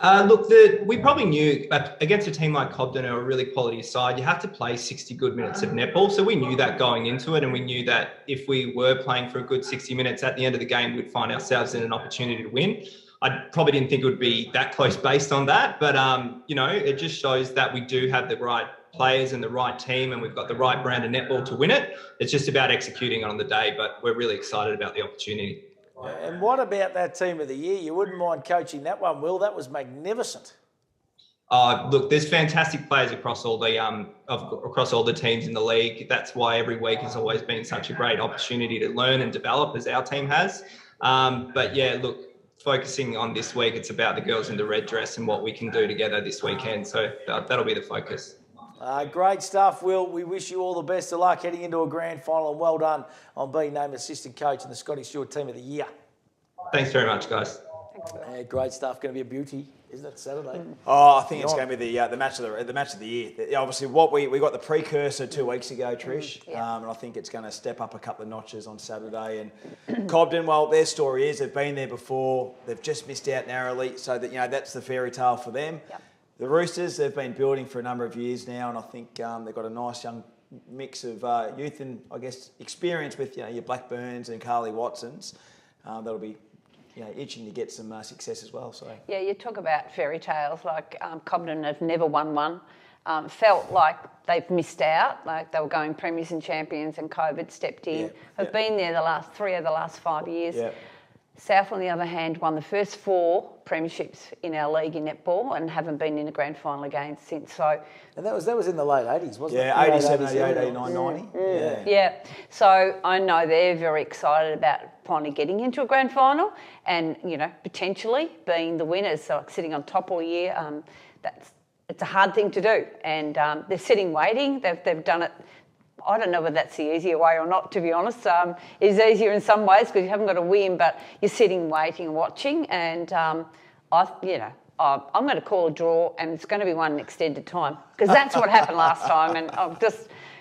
Look, we probably knew against a team like Cobden, or a really quality side, you have to play 60 good minutes of netball. So we knew that going into it, and we knew that if we were playing for a good 60 minutes at the end of the game, we'd find ourselves in an opportunity to win. I probably didn't think it would be that close based on that, but it just shows that we do have the right players and the right team, and we've got the right brand of netball to win it. It's just about executing on the day, but we're really excited about the opportunity. And what about that team of the year? You wouldn't mind coaching that one, Will? That was magnificent. Look, there's fantastic players across all the teams in the league. That's why every week has always been such a great opportunity to learn and develop, as our team has. But yeah, look, focusing on this week, it's about the girls in the red dress and what we can do together this weekend. So that'll be the focus. Great stuff, Will. We wish you all the best of luck heading into a grand final, and well done on being named assistant coach in the Scottish Short Team of the Year. Thanks very much, guys. Great stuff. Going to be a beauty, isn't it, Saturday? Oh, I think it's going to be the match of the year. Obviously, what we got the precursor 2 weeks ago, Trish, and I think it's going to step up a couple of notches on Saturday. And Cobden, well, their story is they've been there before. They've just missed out narrowly, so that that's the fairy tale for them. Yep. The Roosters, they've been building for a number of years now, and I think they've got a nice young mix of youth and, I guess, experience with your Blackburns and Carly Watsons. That'll be itching to get some success as well. So yeah, you talk about fairy tales, like Cobden have never won one. Felt like they've missed out, like they were going premiers and champions, and COVID stepped in. Have been there the last 3 of the last 5 years. Yeah. South, on the other hand, won the first 4 premierships in our league in netball and haven't been in a grand final again since. So, and that was in the late 80s, wasn't it? Yeah, 87, 88, 89, 90. Yeah. So I know they're very excited about finally getting into a grand final and, potentially being the winners. So sitting on top all year, it's a hard thing to do. And they're sitting waiting. They've done it. I don't know whether that's the easier way or not, to be honest. It's easier in some ways because you haven't got to win, but you're sitting, waiting and watching. And, I'm going to call a draw, and it's going to be one in extended time because that's what happened last time. And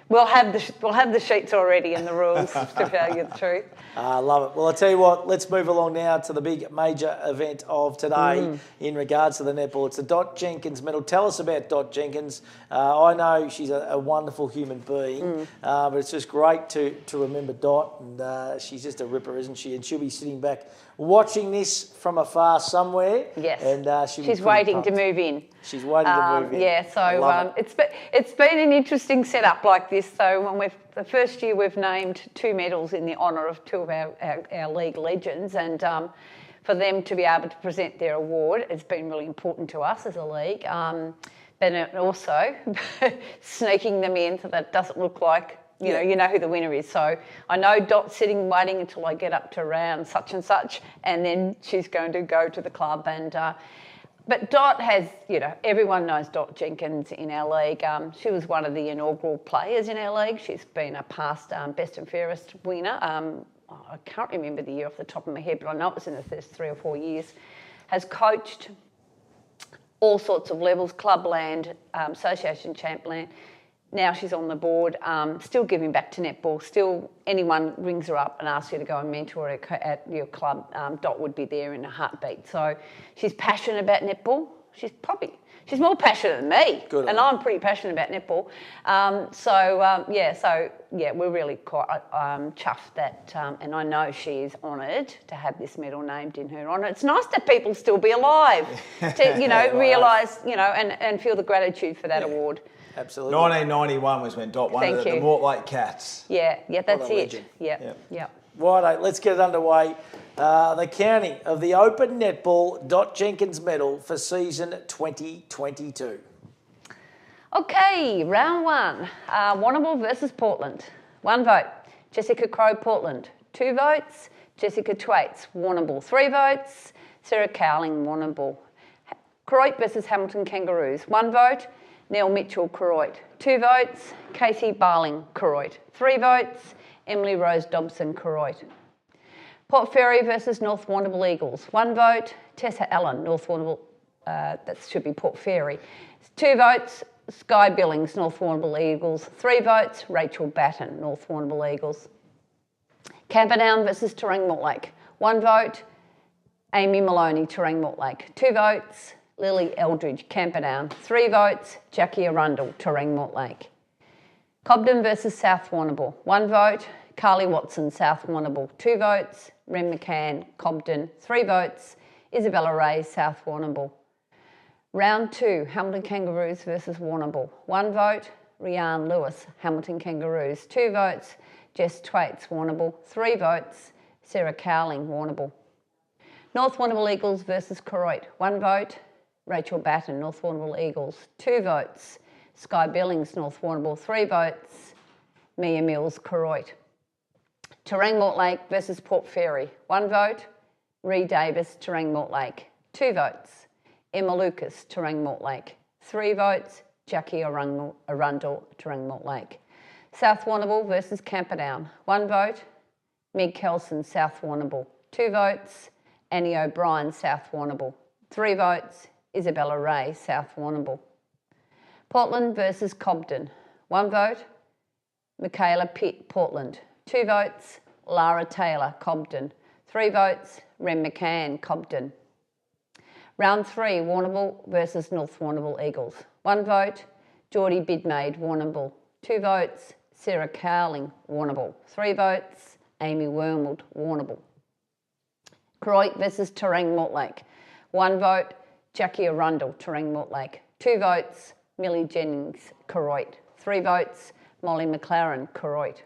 we'll have the sheets already and the rules to tell you the truth. I love it. Well, I'll tell you what, let's move along now to the big major event of today in regards to the netball. It's the Dot Jenkins medal. Tell us about Dot Jenkins. I know she's a wonderful human being, but it's just great to remember Dot, and she's just a ripper, isn't she? And she'll be sitting back watching this from afar somewhere. Yes. And she's waiting to move in. She's waiting to move in. Yeah, so it's been an interesting setup like this. So when the first year we've named 2 medals in the honour of 2 of our league legends, and for them to be able to present their award, it's been really important to us as a league. But also sneaking them in so that it doesn't look like you know who the winner is. So I know Dot's sitting waiting until I get up to round such and such, and then she's going to go to the club. And But Dot has, everyone knows Dot Jenkins in our league. She was one of the inaugural players in our league. She's been a past best and fairest winner. I can't remember the year off the top of my head, but I know it was in the first 3 or 4 years. Has coached all sorts of levels, clubland, association champland. Now she's on the board, still giving back to netball. Still, anyone rings her up and asks you to go and mentor her at your club, Dot would be there in a heartbeat. So she's passionate about netball. She's more passionate than me, and I'm pretty passionate about netball. We're really quite chuffed that, and I know she is honoured to have this medal named in her honour. It's nice that people still be alive to, realise, and feel the gratitude for that award. Absolutely. 1991 was when Dot won the Mortlake Cats. Yeah, that's it. Yeah. Righto, let's get it underway. The counting of the Open Netball Dot Jenkins medal for season 2022. Okay, round 1. Warrnambool versus Portland. 1 vote. Jessica Crowe, Portland. 2 votes. Jessica Thwaites, Warrnambool. 3 votes. Sarah Cowling, Warrnambool. Croydon versus Hamilton Kangaroos. 1 vote. Neil Mitchell, Croydon. 2 votes. Casey Barling, Croydon. 3 votes. Emily Rose Dobson, Croydon. Port Fairy versus North Warrnambool Eagles. 1 vote. Tessa Allen, North Warrnambool. That should be Port Fairy. 2 votes. Sky Billings, North Warrnambool Eagles. 3 votes. Rachel Batten, North Warrnambool Eagles. Camperdown versus Terang Mortlake. 1 vote. Amy Maloney, Terang Mortlake. 2 votes. Lily Eldridge, Camperdown. 3 votes. Jackie Arundel, Terang Mortlake. Cobden versus South Warrnambool. 1 vote. Carly Watson, South Warrnambool. 2 votes. Ren McCann, Cobden. 3 votes. Isabella Ray, South Warrnambool. Round 2, Hamilton Kangaroos versus Warrnambool. 1 vote. Rianne Lewis, Hamilton Kangaroos. 2 votes. Jess Thwaites, Warrnambool. 3 votes. Sarah Cowling, Warrnambool. North Warrnambool Eagles versus Croydon. 1 vote. Rachel Batten, North Warrnambool Eagles. 2 votes. Sky Billings, North Warrnambool. 3 votes. Mia Mills, Croydon. Terang Mortlake versus Port Fairy. 1 vote. Ree Davis, Terang Mortlake. 2 votes. Emma Lucas, Terang Mortlake. 3 votes. Jackie Arundel, Terang Mortlake. South Warrnambool versus Camperdown. 1 vote. Meg Kelson, South Warrnambool. 2 votes. Annie O'Brien, South Warrnambool. 3 votes. Isabella Ray, South Warrnambool. Portland versus Cobden. 1 vote. Michaela Pitt, Portland. 2 votes. Lara Taylor, Cobden. 3 votes. Ren McCann, Cobden. Round 3, Warrnambool versus North Warrnambool Eagles. 1 vote. Geordie Bidmaid, Warrnambool. 2 votes. Sarah Cowling, Warrnambool. 3 votes. Amy Wormwood, Warrnambool. Croydon versus Terang Mortlake. 1 vote. Jackie Arundel, Terang Mortlake. 2 votes. Millie Jennings, Croydon. 3 votes. Molly McLaren, Croydon.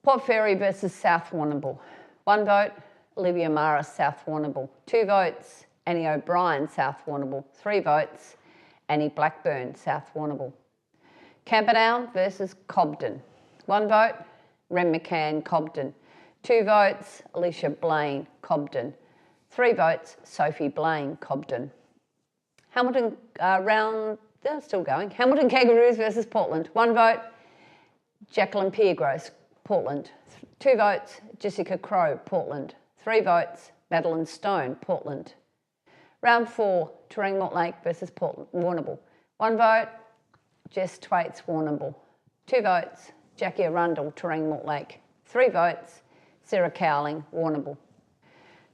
Port Fairy versus South Warrnambool. 1 vote. Olivia Maris, South Warrnambool. 2 votes. Annie O'Brien, South Warrnambool. 3 votes. Annie Blackburn, South Warrnambool. Camperdown versus Cobden. 1 vote. Ren McCann, Cobden. 2 votes. Alicia Blaine, Cobden. 3 votes. Sophie Blaine, Cobden. Hamilton still going. Hamilton Kangaroos versus Portland. 1 vote. Jacqueline Piergross, Portland. 2 votes. Jessica Crowe, Portland. 3 votes. Madeline Stone, Portland. Round 4, Terang Mortlake versus Warrnambool. 1 vote. Jess Thwaites, Warrnambool. 2 votes. Jackie Arundel, Terang Mortlake. 3 votes. Sarah Cowling, Warrnambool.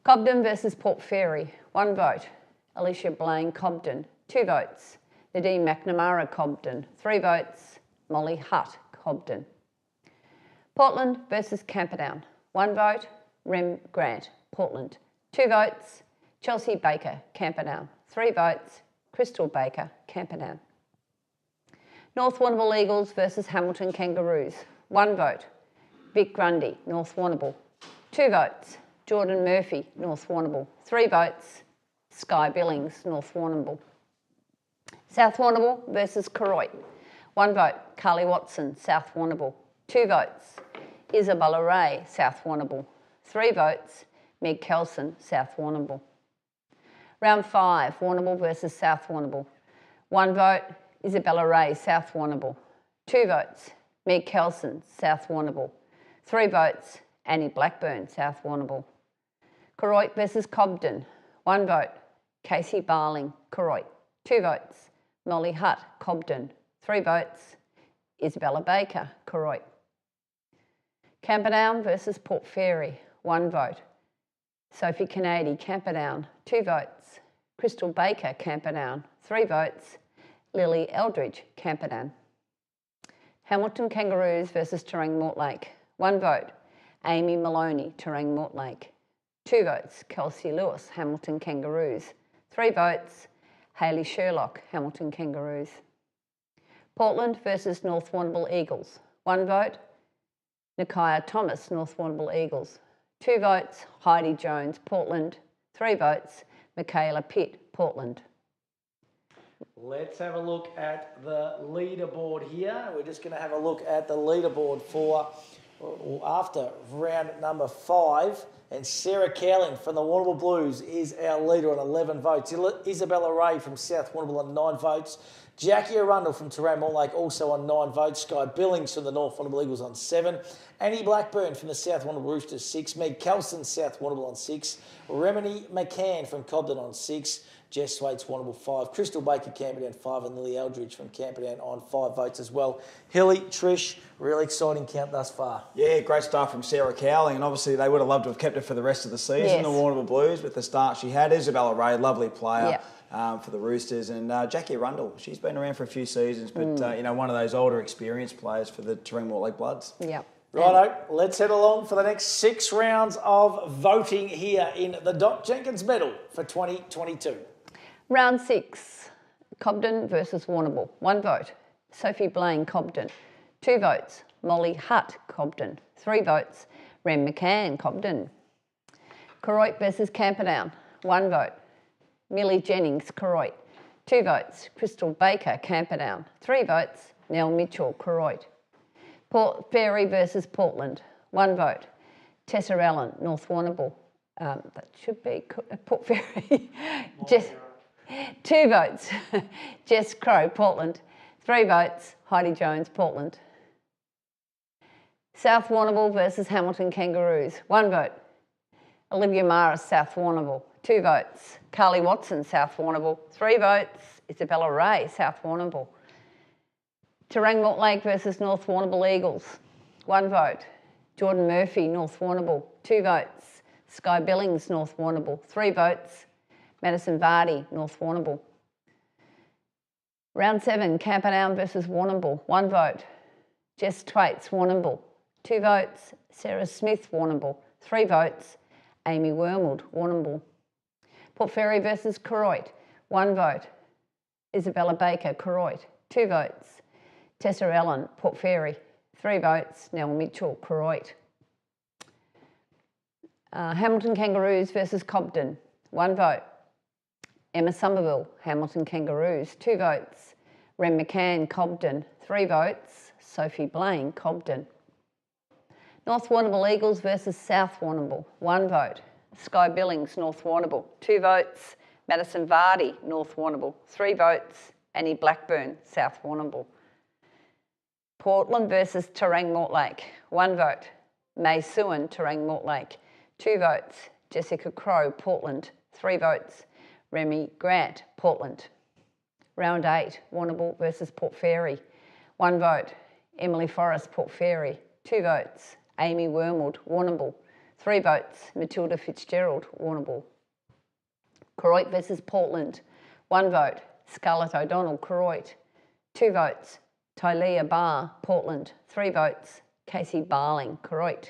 Cobden versus Port Fairy. 1 vote. Alicia Blaine, Cobden. 2 votes. Nadine McNamara, Cobden. 3 votes. Molly Hutt, Cobden. Portland versus Camperdown. 1 vote. Rem Grant, Portland. 2 votes. Chelsea Baker, Camperdown. 3 votes. Crystal Baker, Camperdown. North Warrnambool Eagles versus Hamilton Kangaroos. 1 vote. Vic Grundy, North Warrnambool. 2 votes. Jordan Murphy, North Warrnambool. 3 votes. Sky Billings, North Warrnambool. South Warrnambool versus Croydon. 1 vote. Carly Watson, South Warrnambool. 2 votes. Isabella Ray, South Warrnambool. 3 votes. Meg Kelson, South Warrnambool. Round 5, Warrnambool versus South Warrnambool. 1 vote, Isabella Ray, South Warrnambool. 2 votes, Meg Kelson, South Warrnambool. 3 votes, Annie Blackburn, South Warrnambool. Koroit versus Cobden. 1 vote, Casey Barling, Koroit. 2 votes, Molly Hutt, Cobden. 3 votes, Isabella Baker, Koroit. Camperdown versus Port Fairy. 1 vote, Sophie Canady, Camperdown. 2 votes, Crystal Baker, Camperdown. 3 votes, Lily Eldridge, Camperdown. Hamilton Kangaroos versus Terang Mortlake. 1 vote, Amy Maloney, Terang Mortlake. 2 votes, Kelsey Lewis, Hamilton Kangaroos. 3 votes, Hayley Sherlock, Hamilton Kangaroos. Portland versus North Warrnambool Eagles. 1 vote, Nakia Thomas, North Warrnambool Eagles. 2 votes, Heidi Jones, Portland. 3 votes, Michaela Pitt, Portland. Let's have a look at the leaderboard here. We're just going to have a look at the leaderboard for after round number 5. And Sarah Cowling from the Warrnambool Blues is our leader on 11 votes. Isabella Ray from South Warrnambool on 9 votes. Jackie Arundel from Terang Mortlake also on 9 votes. Sky Billings from the North Warrnambool Eagles on 7. Annie Blackburn from the South Warrnambool Roosters 6. Meg Kelson, South Warrnambool on 6. Remini McCann from Cobden on 6. Jess Swaits, Warrnambool 5. Crystal Baker, Camperdown 5. And Lily Eldridge from Camperdown on 5 votes as well. Hilly, Trish, really exciting count thus far. Yeah, great start from Sarah Cowling, and obviously they would have loved to have kept her for the rest of the season, Yes. the Warrnambool Blues, with the start she had. Isabella Ray, lovely player. Yep. For the Roosters, and Jackie Arundel, she's been around for a few seasons, but one of those older experienced players for the Terang Mortlake Bloods. Yep. Righto, let's head along for the next 6 rounds of voting here in the Dot Jenkins Medal for 2022. Round 6, Cobden versus Warrnambool. 1 vote, Sophie Blaine, Cobden. 2 votes, Molly Hutt, Cobden. 3 votes, Rem McCann, Cobden. Koroit versus Camperdown. 1 vote, Millie Jennings, Koroit. 2 votes, Crystal Baker, Camperdown. 3 votes, Nell Mitchell, Koroit. Port Fairy versus Portland. 1 vote, Tessa Allen, North Warrnambool. That should be Port Fairy. 2 votes, Jess Crow, Portland. 3 votes, Heidi Jones, Portland. South Warrnambool versus Hamilton Kangaroos. 1 vote, Olivia Maris, South Warrnambool. 2 votes, Carly Watson, South Warrnambool. 3 votes, Isabella Ray, South Warrnambool. Terang Mortlake versus North Warrnambool Eagles. 1 vote, Jordan Murphy, North Warrnambool. 2 votes, Sky Billings, North Warrnambool. 3 votes, Madison Vardy, North Warrnambool. Round 7, Camperdown versus Warrnambool. 1 vote, Jess Twaits, Warrnambool. 2 votes, Sarah Smith, Warrnambool. 3 votes, Amy Wormald, Warrnambool. Port Fairy versus Koroit. 1 vote, Isabella Baker, Koroit. 2 votes, Tessa Allen, Port Fairy. 3 votes, Nell Mitchell, Koroit. Hamilton Kangaroos versus Cobden. 1 vote, Emma Somerville, Hamilton Kangaroos. 2 votes, Rem McCann, Cobden. 3 votes, Sophie Blaine, Cobden. North Warrnambool Eagles versus South Warrnambool. 1 vote, Sky Billings, North Warrnambool. 2 votes, Madison Vardy, North Warrnambool. 3 votes, Annie Blackburn, South Warrnambool. Portland versus Terang Mortlake. 1 vote, May Suen, Terang Mortlake. 2 votes, Jessica Crow, Portland. 3 votes, Remy Grant, Portland. Round 8, Warrnambool versus Port Fairy. 1 vote, Emily Forrest, Port Fairy. 2 votes, Amy Wormald, Warrnambool. 3 votes, Matilda Fitzgerald, Warrnambool. Koroit versus Portland. 1 vote, Scarlett O'Donnell, Koroit. 2 votes, Tylea Barr, Portland. 3 votes, Casey Barling, Koroit.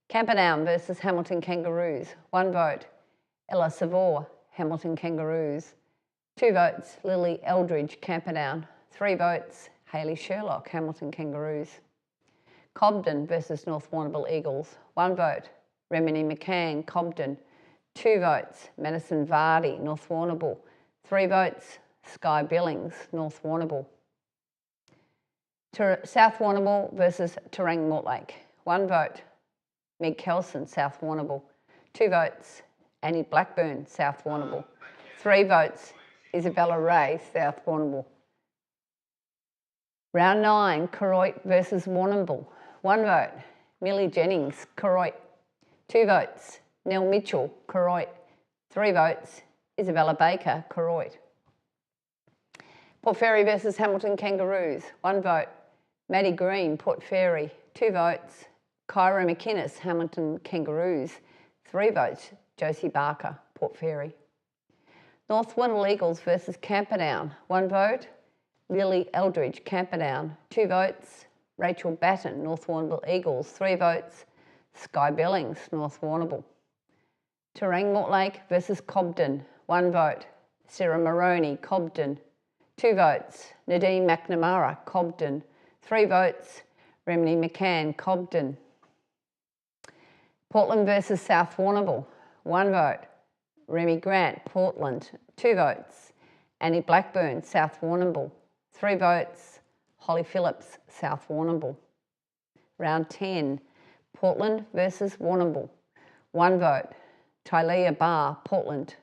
Camperdown versus Hamilton Kangaroos. 1 vote, Ella Savoy, Hamilton Kangaroos. 2 votes, Lily Eldridge, Camperdown. 3 votes, Hayley Sherlock, Hamilton Kangaroos. Cobden versus North Warrnambool Eagles. 1 vote, Remini McCann, Cobden. 2 votes, Madison Vardy, North Warrnambool. 3 votes, Sky Billings, North Warrnambool. South Warrnambool versus Terang Mortlake. 1 vote, Meg Kelson, South Warrnambool. 2 votes, Annie Blackburn, South Warrnambool. 3 votes, Isabella Ray, South Warrnambool. Round 9, Koroit versus Warrnambool. 1 vote, Millie Jennings, Koroit. 2 votes, Nell Mitchell, Koroit. 3 votes, Isabella Baker, Koroit. Port Fairy versus Hamilton Kangaroos. 1 vote, Maddie Green, Port Fairy. 2 votes, Kyra McInnes, Hamilton Kangaroos. 3 votes, Josie Barker, Port Fairy. North Warrnambool Eagles versus Camperdown. 1 vote, Lily Eldridge, Camperdown. 2 votes, Rachel Batten, North Warrnambool Eagles. 3 votes, Sky Billings, North Warrnambool. Terang Mortlake versus Cobden. 1 vote, Sarah Moroney, Cobden. 2 votes, Nadine McNamara, Cobden. 3 votes, Remini McCann, Cobden. Portland versus South Warrnambool. 1 vote, Remy Grant, Portland. 2 votes, Annie Blackburn, South Warrnambool. 3 votes, Holly Phillips, South Warrnambool. Round 10, Portland versus Warrnambool. 1 vote, Tylea Barr, Portland.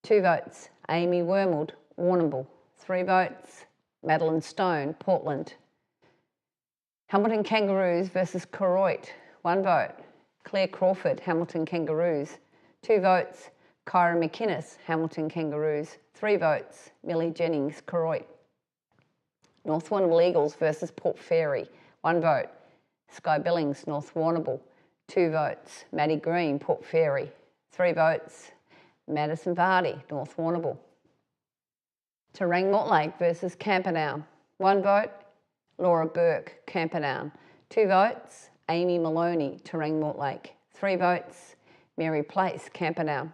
2 votes, Amy Wormald, Warrnambool. 3 votes, Madeline Stone, Portland. Hamilton Kangaroos versus Koroit. 1 vote, Claire Crawford, Hamilton Kangaroos. 2 votes, Kyra McInnes, Hamilton Kangaroos. 3 votes, Millie Jennings, Koroit. North Warrnambool Eagles versus Port Fairy. 1 vote, Sky Billings, North Warrnambool. 2 votes, Maddie Green, Port Fairy. 3 votes, Madison Vardy, North Warrnambool. Terang Mortlake versus Camperdown. 1 vote, Laura Burke, Camperdown. 2 votes, Amy Maloney, Terang Mortlake. 3 votes, Mary Place, Camperdown.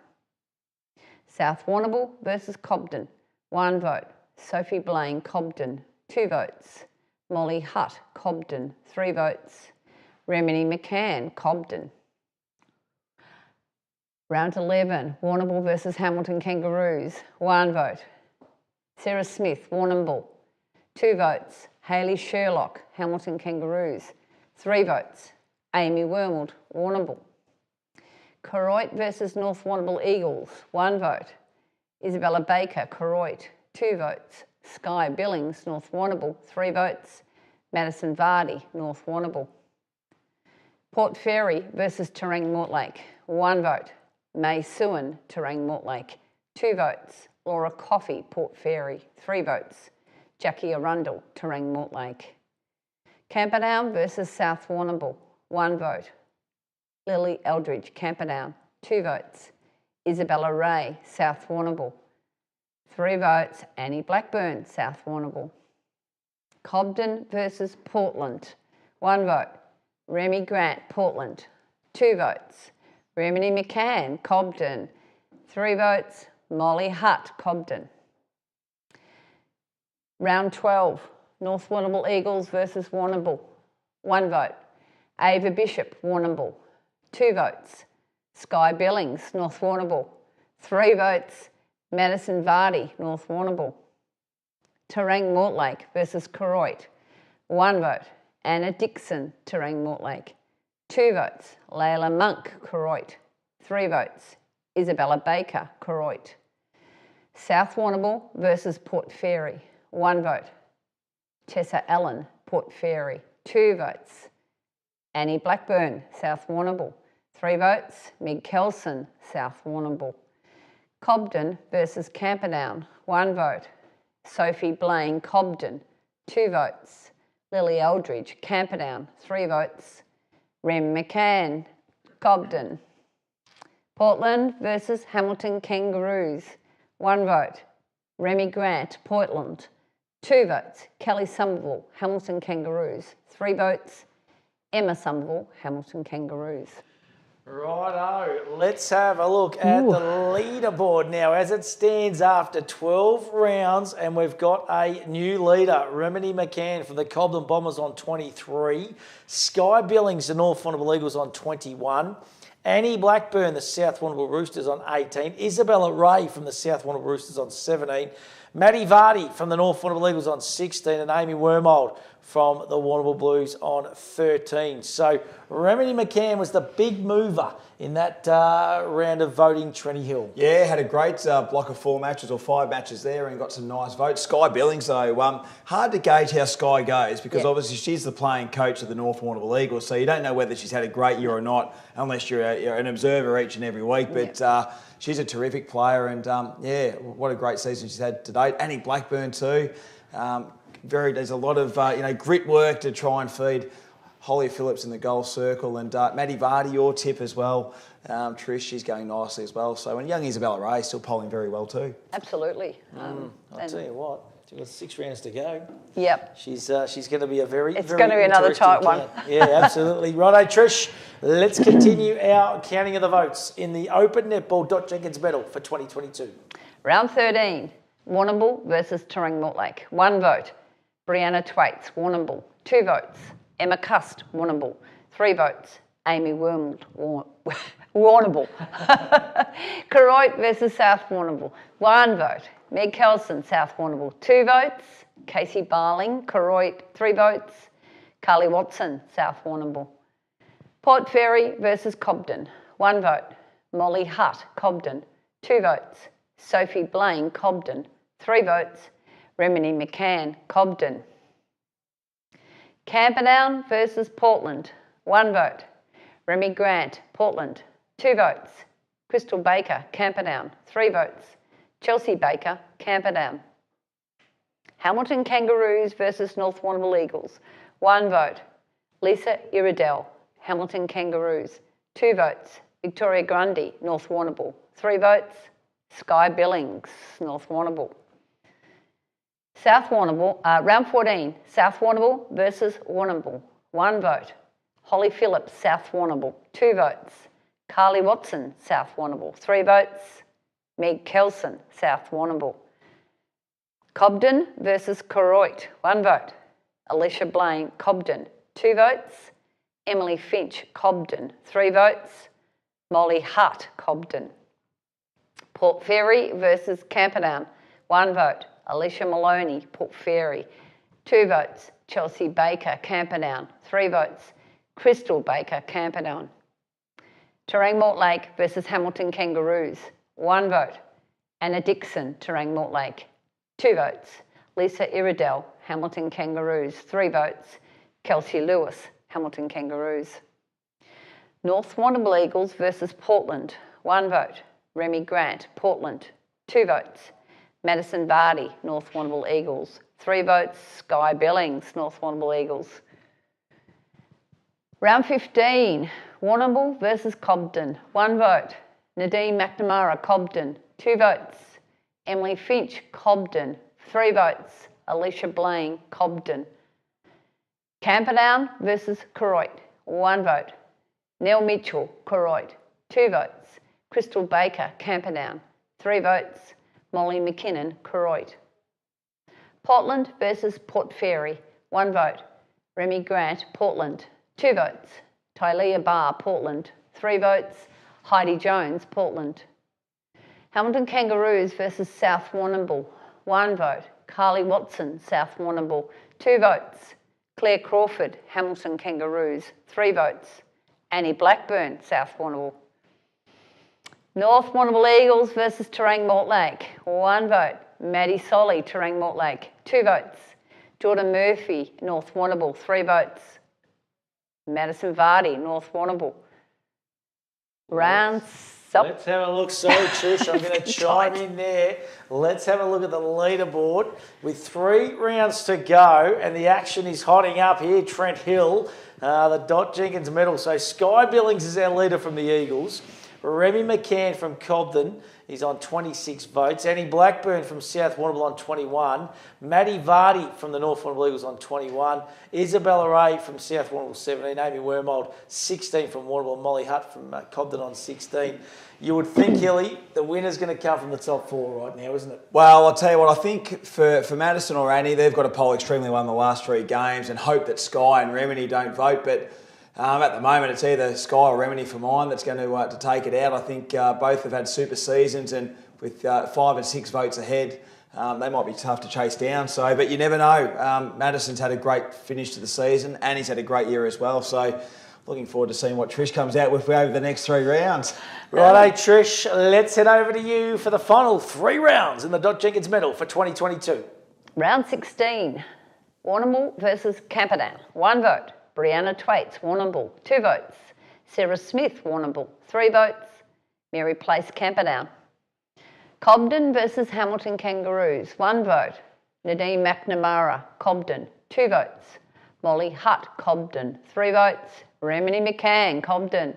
South Warrnambool versus Cobden. 1 vote, Sophie Blaine, Cobden. 2 votes, Molly Hutt, Cobden. 3 votes, Remini McCann, Cobden. Round 11, Warrnambool versus Hamilton Kangaroos. 1 vote, Sarah Smith, Warrnambool. 2 votes, Hayley Sherlock, Hamilton Kangaroos. 3 votes, Amy Wormald, Warrnambool. Koroit versus North Warrnambool Eagles. 1 vote, Isabella Baker, Koroit. 2 votes, Sky Billings, North Warrnambool. 3 votes, Madison Vardy, North Warrnambool. Port Fairy versus Terang Mortlake. 1 vote, May Suan, Terang Mortlake. 2 votes, Laura Coffey, Port Fairy. 3 votes, Jackie Arundel, Terang Mortlake. Camperdown versus South Warrnambool. 1 vote, Lily Eldridge, Camperdown. 2 votes, Isabella Ray, South Warrnambool. 3 votes, Annie Blackburn, South Warrnambool. Cobden versus Portland. 1 vote, Remy Grant, Portland. 2 votes, Remini McCann, Cobden. 3 votes, Molly Hutt, Cobden. Round 12, North Warrnambool Eagles versus Warrnambool. 1 vote, Ava Bishop, Warrnambool. 2 votes, Sky Billings, North Warrnambool. 3 votes, Madison Vardy, North Warrnambool. Terang Mortlake versus Koroit. 1 vote, Anna Dixon, Terang Mortlake. 2 votes, Layla Monk, Koroit. 3 votes, Isabella Baker, Koroit. South Warrnambool versus Port Fairy. 1 vote, Tessa Allen, Port Fairy. 2 votes, Annie Blackburn, South Warrnambool. 3 votes, Meg Kelson, South Warrnambool. Cobden versus Camperdown. 1 vote, Sophie Blaine, Cobden. 2 votes, Lily Eldridge, Camperdown. 3 votes, Rem McCann, Cobden. Portland versus Hamilton Kangaroos. 1 vote, Remy Grant, Portland. 2 votes, Kelly Somerville, Hamilton Kangaroos. 3 votes, Emma Somerville, Hamilton Kangaroos. Righto, let's have a look at the leaderboard now as it stands after 12 rounds, and we've got a new leader, Remini McCann from the Cobden Bombers on 23, Sky Billings, the North Warrnambool Eagles on 21, Annie Blackburn, the South Warrnambool Roosters on 18, Isabella Ray from the South Warrnambool Roosters on 17, Maddie Vardy from the North Warrnambool Eagles on 16, and Amy Wormold from the Warrnambool Blues on 13. So Remini McCann was the big mover in that round of voting, Trenny Hill. Yeah, had a great block of 4 matches or 5 matches there and got some nice votes. Sky Billings, though, hard to gauge how Sky goes because obviously she's the playing coach of the North Warrnambool Eagles, so you don't know whether she's had a great year or not unless you're an observer each and every week. But she's a terrific player and, what a great season she's had to date. Annie Blackburn too. There's a lot of grit work to try and feed Holly Phillips in the goal circle and Maddie Vardy, your tip as well. Trish, she's going nicely as well. So, and young Isabella Ray still polling very well too. Absolutely. I'll tell you what, she's got 6 rounds to go. Yep. She's going to be a very, it's going to be another tight one. Yeah, absolutely. Righto, Trish, let's continue our counting of the votes in the Open Netball Jenkins Medal for 2022. Round 13, Warrnambool versus Terang Mortlake. 1 vote. Brianna Twaits, Warrnambool. 2 votes. Emma Cust, Warrnambool. 3 votes. Amy Warrnambool. Koroit versus South Warrnambool. 1 vote. Meg Kelson, South Warrnambool. 2 votes. Casey Barling, Koroit. 3 votes. Carly Watson, South Warrnambool. Port Fairy versus Cobden. 1 vote. Molly Hutt, Cobden. 2 votes. Sophie Blaine, Cobden. 3 votes. Remini McCann, Cobden. Camperdown versus Portland. 1 vote. Remy Grant, Portland. 2 votes. Crystal Baker, Camperdown. 3 votes. Chelsea Baker, Camperdown. Hamilton Kangaroos versus North Warrnambool Eagles. 1 vote. Lisa Iredell, Hamilton Kangaroos. 2 votes. Victoria Grundy, North Warrnambool. 3 votes. Sky Billings, North Warrnambool. South Warrnambool, round 14, South Warrnambool versus Warrnambool. 1 vote. Holly Phillips, South Warrnambool. 2 votes. Carly Watson, South Warrnambool. 3 votes. Meg Kelson, South Warrnambool. Cobden versus Koroit. 1 vote. Alicia Blaine, Cobden. 2 votes. Emily Finch, Cobden. 3 votes. Molly Hutt, Cobden. Port Fairy versus Camperdown. 1 vote. Alicia Maloney, Port Fairy. 2 votes. Chelsea Baker, Camperdown. 3 votes. Crystal Baker, Camperdown. Terang Mortlake versus Hamilton Kangaroos. 1 vote. Anna Dixon, Terang Mortlake. 2 votes. Lisa Iredell, Hamilton Kangaroos. 3 votes. Kelsey Lewis, Hamilton Kangaroos. North Warrnambool Eagles versus Portland. 1 vote. Remy Grant, Portland. 2 votes. Madison Vardy, North Warrnambool Eagles. 3 votes. Sky Billings, North Warrnambool Eagles. Round 15, Warrnambool versus Cobden. 1 vote. Nadine McNamara, Cobden. 2 votes. Emily Finch, Cobden. 3 votes. Alicia Blaine, Cobden. Camperdown versus Koroit. 1 vote. Neil Mitchell, Koroit. 2 votes. Crystal Baker, Camperdown. 3 votes. Molly McKinnon, Koroit. Portland versus Port Fairy. 1 vote. Remy Grant, Portland. 2 votes. Tylea Barr, Portland. 3 votes. Heidi Jones, Portland. Hamilton Kangaroos versus South Warrnambool. 1 vote. Carly Watson, South Warrnambool. 2 votes. Claire Crawford, Hamilton Kangaroos. 3 votes. Annie Blackburn, South Warrnambool. North Warrnambool Eagles versus Terang Mortlake. 1 vote. Maddie Solly, Terang Mortlake. 2 votes. Jordan Murphy, North Warrnambool. 3 votes. Madison Vardy, North Warrnambool. Rounds up. Let's have a look. Sorry, Trish, I'm going to chime in there. Let's have a look at the leaderboard. With 3 rounds to go, and the action is hotting up here. Trent Hill, the Jenkins medal. So Sky Billings is our leader from the Eagles. Remy McCann from Cobden, he's on 26 votes. Annie Blackburn from South Warrnambool on 21. Maddie Vardy from the North Warrnambool Eagles on 21. Isabella Ray from South Warrnambool 17. Amy Wormold 16 from Warrnambool. Molly Hutt from Cobden on 16. You would think, Hilly, the winner's going to come from the top 4 right now, isn't it? Well, I'll tell you what, I think for Madison or Annie, they've got to poll extremely well in the last 3 games and hope that Sky and Remini don't vote, but at the moment, it's either Sky or Remini for mine that's going to take it out. I think both have had super seasons, and with 5 and 6 votes ahead, they might be tough to chase down. So, but you never know. Madison's had a great finish to the season. Annie's had a great year as well. So, looking forward to seeing what Trish comes out with over the next 3 rounds. Righto, Trish, let's head over to you for the final 3 rounds in the Dot Jenkins medal for 2022. Round 16, Warrnambool versus Camperdown. 1 vote. Brianna Twaits, Warrnambool. 2 votes. Sarah Smith, Warrnambool. 3 votes. Mary Place, Camperdown. Cobden versus Hamilton Kangaroos. 1 vote. Nadine McNamara, Cobden. 2 votes. Molly Hutt, Cobden. 3 votes. Remini McCann, Cobden.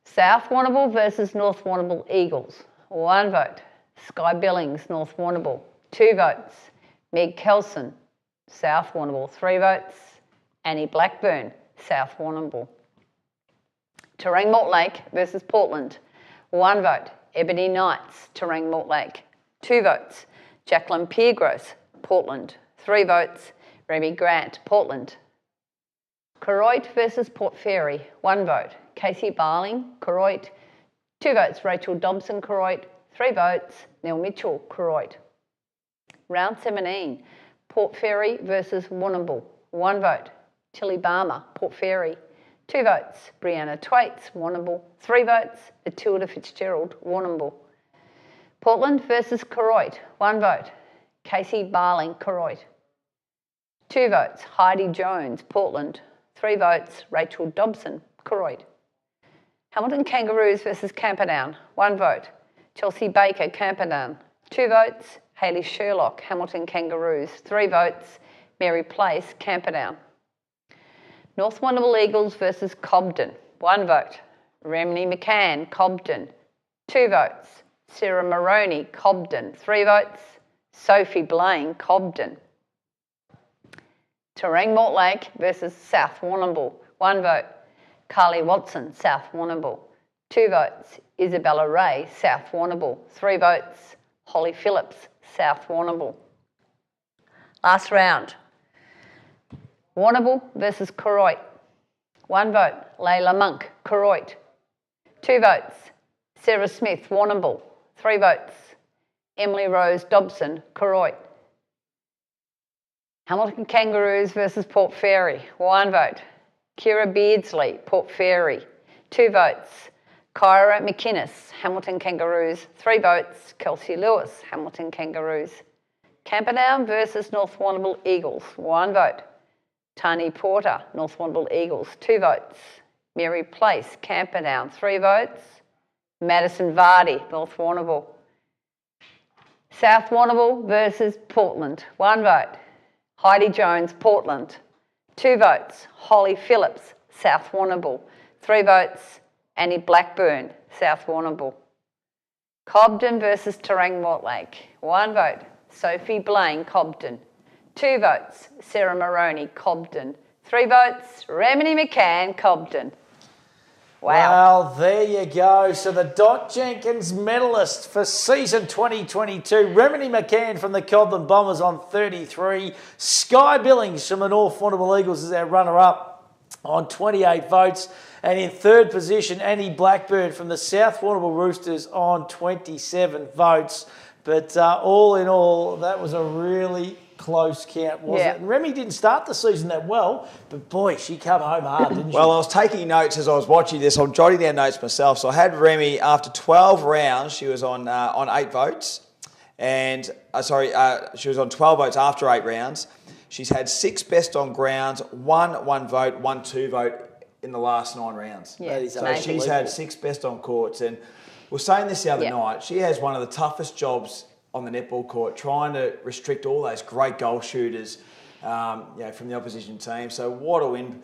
South Warrnambool versus North Warrnambool Eagles. 1 vote. Sky Billings, North Warrnambool. 2 votes. Meg Kelson, South Warrnambool. 3 votes. Annie Blackburn, South Warrnambool. Terang Mortlake versus Portland. 1 vote. Ebony Knights, Terang Mortlake. 2 votes. Jacqueline Piergross, Portland. 3 votes. Remy Grant, Portland. Koroit versus Port Fairy. 1 vote. Casey Barling, Koroit. 2 votes. Rachel Dobson, Koroit. 3 votes. Neil Mitchell, Koroit. Round 17, Port Fairy versus Warrnambool. 1 vote. Tilly Barmer, Port Fairy. 2 votes. Brianna Twaits, Warrnambool. 3 votes. Matilda Fitzgerald, Warrnambool. Portland versus Koroit. 1 vote. Casey Barling, Koroit. 2 votes. Heidi Jones, Portland. 3 votes. Rachel Dobson, Koroit. Hamilton Kangaroos versus Camperdown. 1 vote. Chelsea Baker, Camperdown. 2 votes. Hayley Sherlock, Hamilton Kangaroos. 3 votes. Mary Place, Camperdown. North Warrnambool Eagles versus Cobden. 1 vote. Remini McCann, Cobden. 2 votes. Sarah Moroney, Cobden. 3 votes. Sophie Blaine, Cobden. Terang Mortlake versus South Warrnambool. 1 vote. Carly Watson, South Warrnambool. 2 votes. Isabella Ray, South Warrnambool. 3 votes. Holly Phillips, South Warrnambool. Last round. Warrnambool versus Koroit. 1 vote. Layla Monk, Koroit. 2 votes. Sarah Smith, Warrnambool. 3 votes. Emily Rose Dobson, Koroit. Hamilton Kangaroos versus Port Fairy. 1 vote. Kira Beardsley, Port Fairy. 2 votes. Kyra McInnes, Hamilton Kangaroos. 3 votes. Kelsey Lewis, Hamilton Kangaroos. Camperdown versus North Warrnambool Eagles. 1 vote. Tani Porter, North Warrnambool Eagles. 2 votes. Mary Place, Camperdown. 3 votes. Madison Vardy, North Warrnambool. South Warrnambool versus Portland. 1 vote. Heidi Jones, Portland. 2 votes. Holly Phillips, South Warrnambool. 3 votes. Annie Blackburn, South Warrnambool. Cobden versus Terang Mortlake. 1 vote. Sophie Blaine, Cobden. 2 votes. Sarah Moroney, Cobden. 3 votes. Remini McCann, Cobden. Wow. Well, there you go. So the Dot Jenkins medalist for season 2022, Remini McCann from the Cobden Bombers on 33. Sky Billings from the North Warrnambool Eagles is our runner-up on 28 votes. And in 3rd position, Annie Blackburn from the South Warrnambool Roosters on 27 votes. But all in all, that was a really close count, wasn't it? And Remy didn't start the season that well, but boy, she came home hard, didn't she? Well, I was taking notes as I was watching this. I'm jotting down notes myself. So I had Remy after 12 rounds. She was on 8 votes, and she was on 12 votes after 8 rounds. She's had 6 best on grounds, 1 vote, 1 2 vote in the last 9 rounds. Yeah, so she's had 6 best on courts, and we were saying this the other night. She has one of the toughest jobs on the netball court, trying to restrict all those great goal shooters, from the opposition team. So what a win!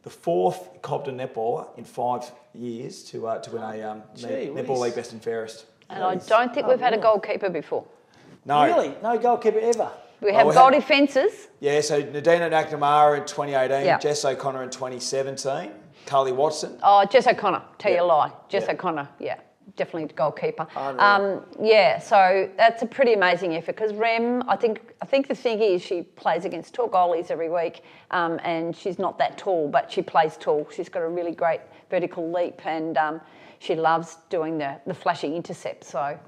The 4th Cobden netballer in 5 years to win a Netball League Best and Fairest. And I don't think we've had a goalkeeper before. No. Really? No goalkeeper ever? We have goal defences. Yeah, so Nadina McNamara in 2018, Jess O'Connor in 2017, Carly Watson. Oh, Jess O'Connor, tell you a lie. Jess O'Connor, definitely goalkeeper. So that's a pretty amazing effort because Rem, I think the thing is she plays against tall goalies every week, and she's not that tall, but she plays tall. She's got a really great vertical leap, and she loves doing the flashy intercept. So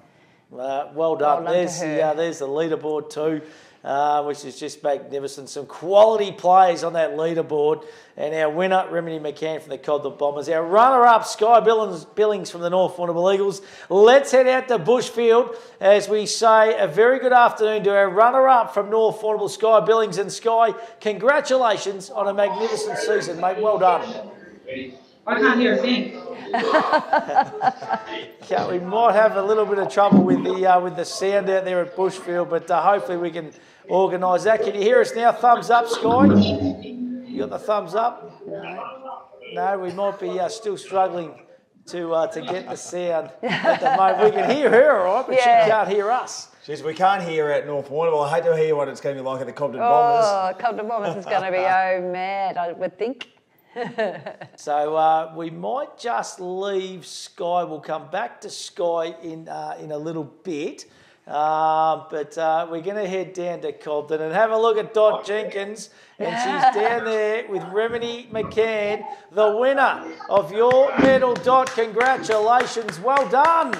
well done. There's the leaderboard too. which is just magnificent. Some quality players on that leaderboard. And our winner, Remedy McCann from the Cobden Bombers. Our runner-up, Sky Billings from the North Warrnambool Eagles. Let's head out to Bushfield as we say a very good afternoon to our runner-up from North Warrnambool, Sky Billings. And Sky, congratulations on a magnificent season, mate. Well done. I can't hear a thing. Yeah, we might have a little bit of trouble with the sound out there at Bushfield, but hopefully we can organise that. Can you hear us now? Thumbs up, Sky. You got the thumbs up? No, we might be still struggling to get the sound at the moment. We can hear her, all right, but she can't hear us. Jeez, we can't hear her at North Warrnambool. I hate to hear what it's going to be like at the Cobden Bombers. Oh, Cobden Bombers is going to be mad, I would think. So we might just leave Sky. We'll come back to Sky in a little bit. But we're going to head down to Cobden and have a look at Dot Jenkins. And she's down there with Remedy McCann, the winner of your medal, Dot. Congratulations. Well done.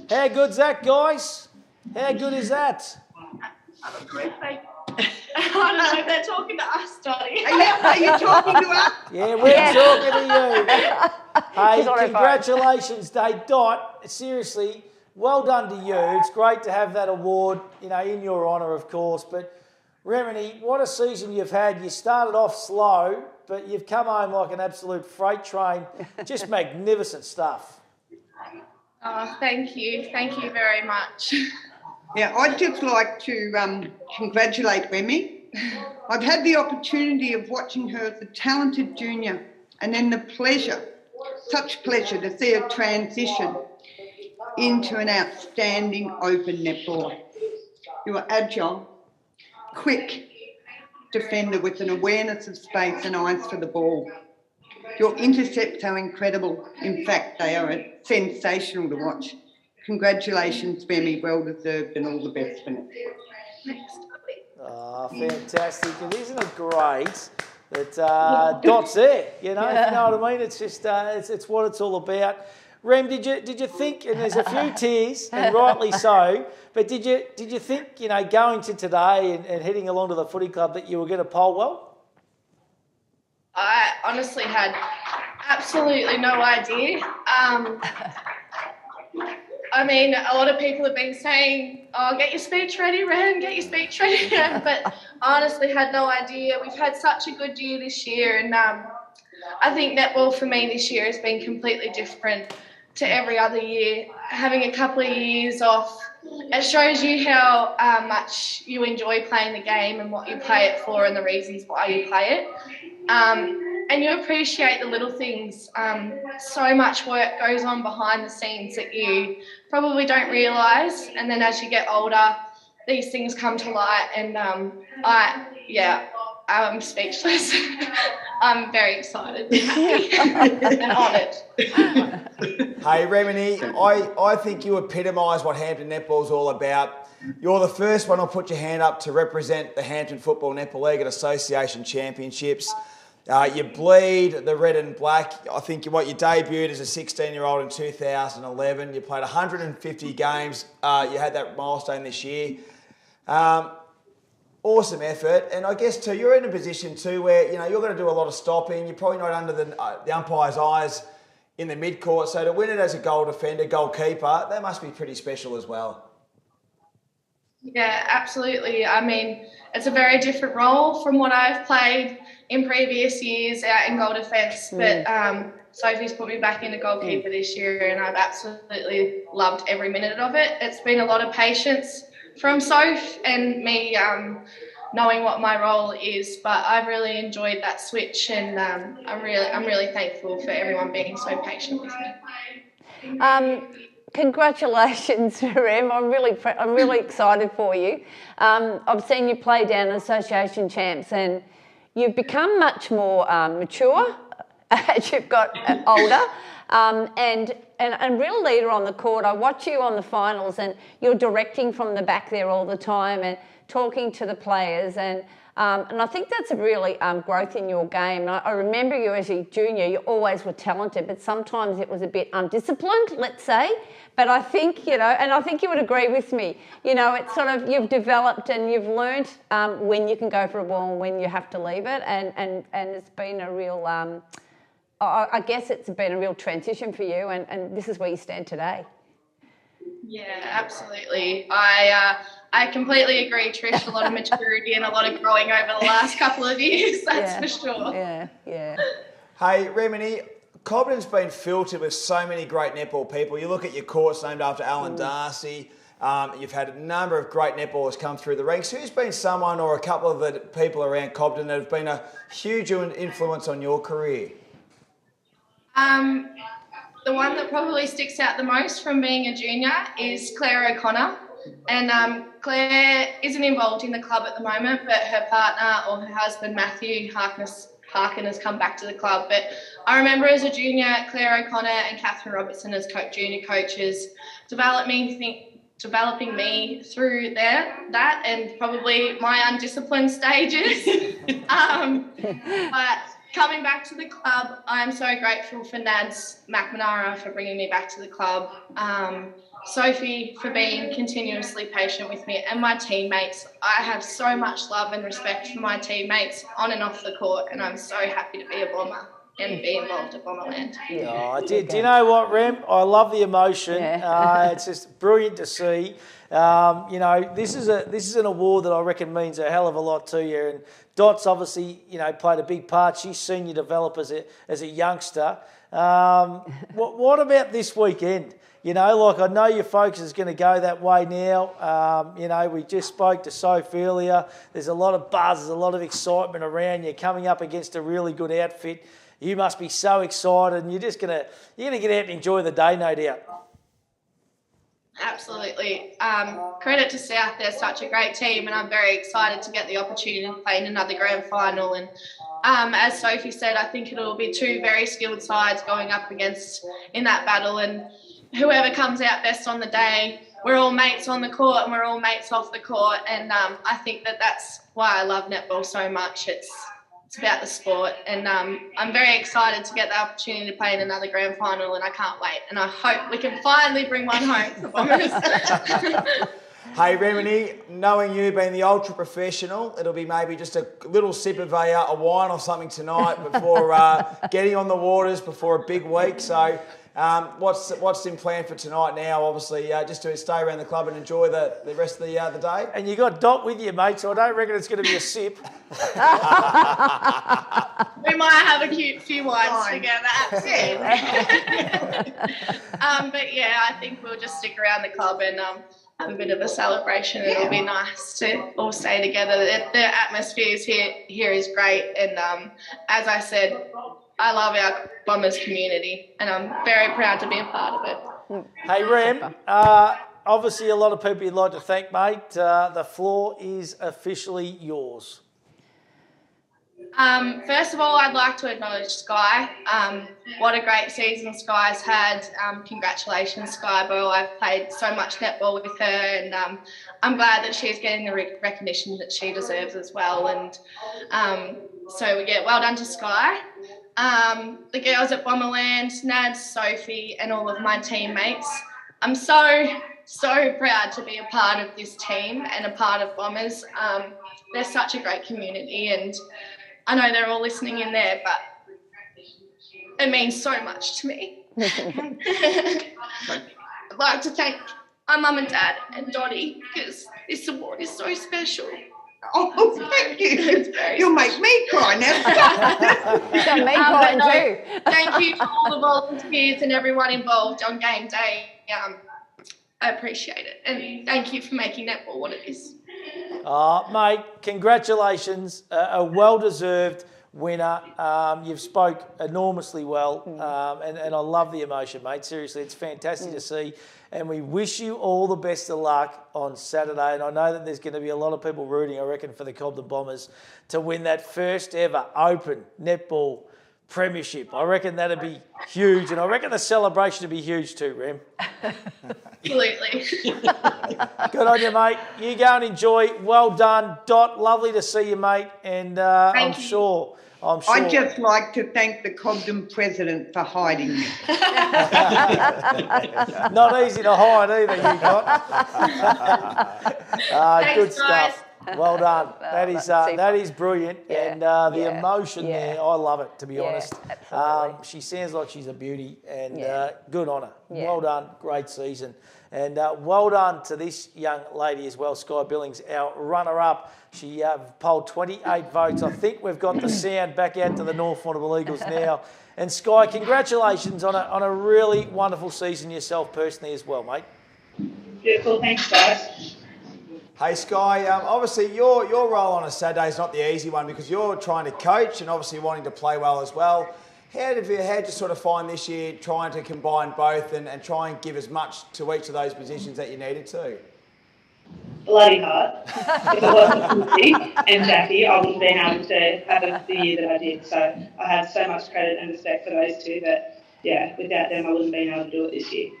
How good's that, guys? How good is that? Have a great day. I don't know, they're talking to us, Dottie. Are you talking to us? Yeah, we're talking to you. Hey, congratulations, Dave. Dot, seriously, well done to you. It's great to have that award, in your honour, of course. But Remedy, what a season you've had. You started off slow, but you've come home like an absolute freight train. Just magnificent stuff. Oh, thank you. Thank you very much. Yeah, I'd just like to congratulate Remy. I've had the opportunity of watching her as a talented junior and then such pleasure to see her transition into an outstanding open netballer. You are agile, quick defender with an awareness of space and eyes for the ball. Your intercepts are incredible. In fact, they are sensational to watch. Congratulations, Remy. Well deserved and all the best for next year. Oh, fantastic. And isn't it great that Dot's there? If you know what I mean? It's just, it's what it's all about. Rem, did you think, and there's a few tears, and rightly so, but did you think, going to today and heading along to the footy club that you were going to poll well? I honestly had absolutely no idea. I mean, a lot of people have been saying, oh, get your speech ready, Ren, get your speech ready, Ren, but I honestly had no idea. We've had such a good year this year, and I think netball for me this year has been completely different to every other year. Having a couple of years off, it shows you how much you enjoy playing the game and what you play it for and the reasons why you play it. And you appreciate the little things. So much work goes on behind the scenes that you probably don't realise. And then as you get older, these things come to light. And I'm speechless. I'm very excited and happy and honoured. Hey, Remedy, I think you epitomise what Hampton Netball's all about. You're the first one I'll put your hand up to represent the Hampton Football Netball League at Association Championships. You bleed the red and black. I think you debuted as a 16-year-old in 2011. You played 150 games. You had that milestone this year. Awesome effort. And I guess, too, you're in a position, too, where, you're going to do a lot of stopping. You're probably not under the umpire's eyes in the mid-court. So to win it as a goal defender, goalkeeper, that must be pretty special as well. Yeah, absolutely. I mean, it's a very different role from what I've played in previous years out in goal defence, but Sophie's put me back into goalkeeper this year, and I've absolutely loved every minute of it. It's been a lot of patience from Soph and me knowing what my role is, but I've really enjoyed that switch, and I'm really thankful for everyone being so patient with me. Congratulations, Rem. I'm really excited for you. I've seen you play down in Association Champs, and you've become much more mature as you've got older, and real leader on the court. I watch you on the finals, and you're directing from the back there all the time and talking to the players. And And I think that's a really growth in your game. I remember you as a junior, you always were talented, but sometimes it was a bit undisciplined, let's say. But I think, and I think you would agree with me, it's sort of, you've developed and you've learned when you can go for a ball and when you have to leave it. And it's been a real, I guess it's been a real transition for you, and this is where you stand today. Yeah, absolutely. I completely agree, Trish. A lot of maturity and a lot of growing over the last couple of years, that's for sure. Yeah. Hey, Remini, Cobden's been filtered with so many great netball people. You look at your courts named after Alan Darcy. You've had a number of great netballers come through the ranks. Who's been someone or a couple of the people around Cobden that have been a huge influence on your career? The one that probably sticks out the most from being a junior is Claire O'Connor. And Claire isn't involved in the club at the moment, but her partner or her husband, Matthew Harkin, has come back to the club. But I remember as a junior, Claire O'Connor and Catherine Robertson as junior coaches developing me through that and probably my undisciplined stages. But coming back to the club, I'm so grateful for Nads McNamara for bringing me back to the club, Sophie for being continuously patient with me, and my teammates. I have so much love and respect for my teammates on and off the court, and I'm so happy to be a Bomber and be involved at Bomberland. Do you know what, Rem? I love the emotion. It's just brilliant to see. This is an award that I reckon means a hell of a lot to you. And Dot's obviously, played a big part. She's seen you develop as a youngster. What about this weekend? I know your focus is going to go that way now. We just spoke to Soph earlier. There's a lot of buzz, there's a lot of excitement around you coming up against a really good outfit. You must be so excited, and you're gonna get out and enjoy the day, no doubt. Absolutely. Credit to South, they're such a great team, and I'm very excited to get the opportunity to play in another grand final. And as Sophie said, I think it'll be two very skilled sides going up against in that battle, and whoever comes out best on the day, we're all mates on the court and we're all mates off the court. And I think that's why I love netball so much. It's about the sport, and I'm very excited to get the opportunity to play in another grand final, and I can't wait. And I hope we can finally bring one home for Bombers. Hey, Remini, knowing you being the ultra professional, it'll be maybe just a little sip of a wine or something tonight before getting on the waters before a big week. So what's in plan for tonight now? Obviously, just to stay around the club and enjoy the rest of the day. And you got Dot with you, mate, so I don't reckon it's going to be a sip. We might have a cute few wines together, absolutely. But yeah, I think we'll just stick around the club and have a bit of a celebration. It'll be nice to all stay together. The atmosphere here is great, and as I said, I love our Bombers community, and I'm very proud to be a part of it. Hey, Rem, obviously a lot of people you'd like to thank, mate. The floor is officially yours. First of all, I'd like to acknowledge Sky. What a great season Sky's had. Congratulations, Sky Ball. I've played so much netball with her, and I'm glad that she's getting the recognition that she deserves as well. And so well done to Sky. The girls at Bomberland, Nads, Sophie, and all of my teammates. I'm so proud to be a part of this team and a part of Bombers. They're such a great community, and I know they're all listening in there, but it means so much to me. I'd like to thank my mum and dad and Dottie, because this award is so special. Oh, thank you. You'll make me cry now. You'll make me cry too. Thank you to all the volunteers and everyone involved on game day. I appreciate it. And thank you for making netball what it is. Mate, congratulations. A well-deserved winner. You've spoke enormously well, and I love the emotion, mate. Seriously, it's fantastic to see. And we wish you all the best of luck on Saturday. And I know that there's going to be a lot of people rooting, I reckon, for the Cobden Bombers to win that first ever Open Netball premiership. I reckon that'd be huge, and I reckon the celebration would be huge too, Rem. Absolutely. Good on you, mate. You go and enjoy. Well done, Dot. Lovely to see you, mate. And I'm sure. I'd just like to thank the Cobden president for hiding me. Not easy to hide either, you got. Good guys. stuff. Well done. That is brilliant, and the emotion there, I love it. To be honest, she sounds like she's a beauty, and good on her. Well done, great season, and well done to this young lady as well, Sky Billings, our runner-up. She polled 28 votes. I think we've got the sound back out to the North Warrnambool Eagles now. And Sky, congratulations on a really wonderful season yourself personally as well, mate. Beautiful, thanks guys. Hey Sky, obviously your role on a Saturday is not the easy one because you're trying to coach and obviously wanting to play well as well. How did you sort of find this year trying to combine both and try and give as much to each of those positions that you needed to? Bloody hard. If it wasn't for Lucy and Jackie, I wouldn't have been able to have the year that I did. So I have so much credit and respect for those two that, without them I wouldn't have been able to do it this year.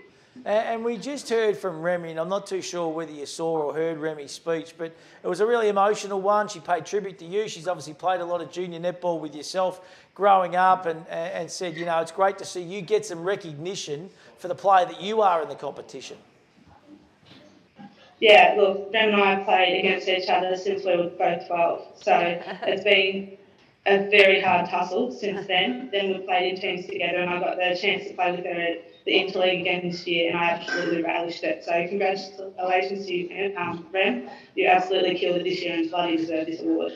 And we just heard from Remy, and I'm not too sure whether you saw or heard Remy's speech, but it was a really emotional one. She paid tribute to you. She's obviously played a lot of junior netball with yourself growing up and said, it's great to see you get some recognition for the player that you are in the competition. Yeah, look, Rem and I have played against each other since we were both 12. So it's been a very hard tussle since then. Then we played in teams together and I got the chance to play with her at the Interleague again this year and I absolutely relished it. So congratulations to you, Rem. You absolutely killed it this year and bloody deserve this award.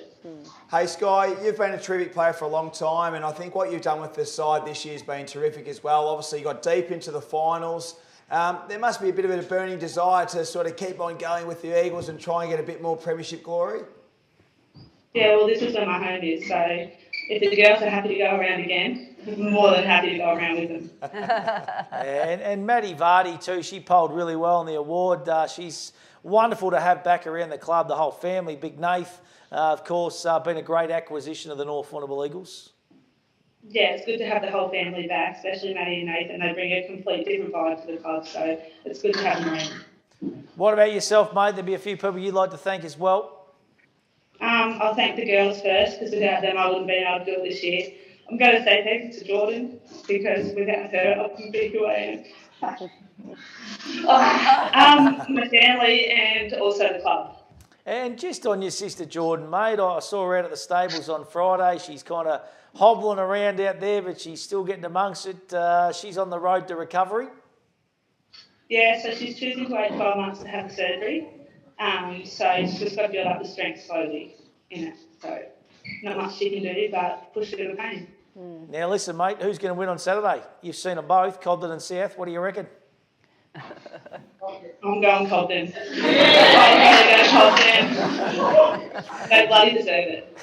Hey Sky, you've been a terrific player for a long time and I think what you've done with the side this year has been terrific as well. Obviously you got deep into the finals. There must be a bit of a burning desire to sort of keep on going with the Eagles and try and get a bit more premiership glory. Yeah, well, this is where my home is, so if the girls are happy to go around again, I'm more than happy to go around with them. and Maddie Vardy too, she polled really well on the award. She's wonderful to have back around the club, the whole family. Big Nath, of course, been a great acquisition of the North Warrnambool Eagles. Yeah, it's good to have the whole family back, especially Maddie and Nathan. They bring a complete different vibe to the club, so it's good to have them around. What about yourself, mate? There'll be a few people you'd like to thank as well. I'll thank the girls first, because without them I wouldn't have been able to do it this year. I'm going to say thanks to Jordan, because without her I wouldn't be who I am. My family and also the club. And just on your sister Jordan, mate, I saw her out at the stables on Friday. She's kind of hobbling around out there, but she's still getting amongst it. She's on the road to recovery. Yeah, so she's choosing to wait 12 months to have the surgery. So she's just got to build up the strength slowly in it. So not much she can do, but push through the pain. Now listen, mate, who's going to win on Saturday? You've seen them both, Cobden and South. What do you reckon? I'm going Cobden. I'm going to go Cobden. They bloody deserve it.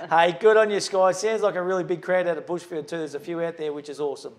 Hey, good on you, Sky. Sounds like a really big crowd out of Bushfield too. There's a few out there, which is awesome.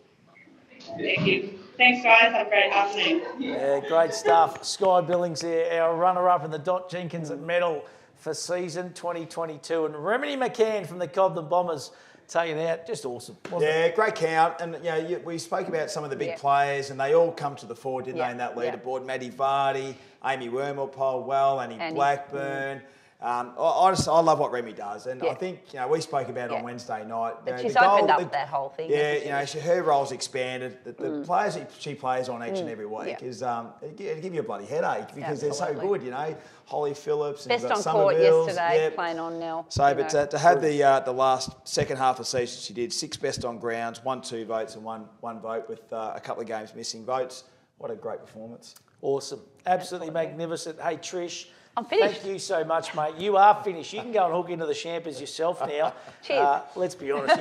Thank you. Thanks, guys. Have a great afternoon. Yeah, great stuff. Sky Billings there, our runner-up in the Dot Jenkins medal for season 2022. And Remedy McCann from the Cobden Bombers taking out. Just awesome, wasn't it? Great count. And we spoke about some of the big players and they all come to the fore, didn't they, in that leaderboard? Maddie Vardy, Amy Wormel polled well, Annie Blackburn. I love what Remy does, and I think we spoke about it on Wednesday night. But she's opened up that whole thing. Yeah, her role's expanded. The players that she plays on each and every week is it'd give you a bloody headache because they're so good. Holly Phillips and best on court yesterday, playing on now. So, but to have the last second half of the season, she did 6 best on grounds, 2 votes and one vote with a couple of games missing votes. What a great performance! Awesome, absolutely magnificent. Hey Trish. I'm finished. Thank you so much, mate. You are finished. You can go and hook into the champers yourself now. Cheers. Let's be honest,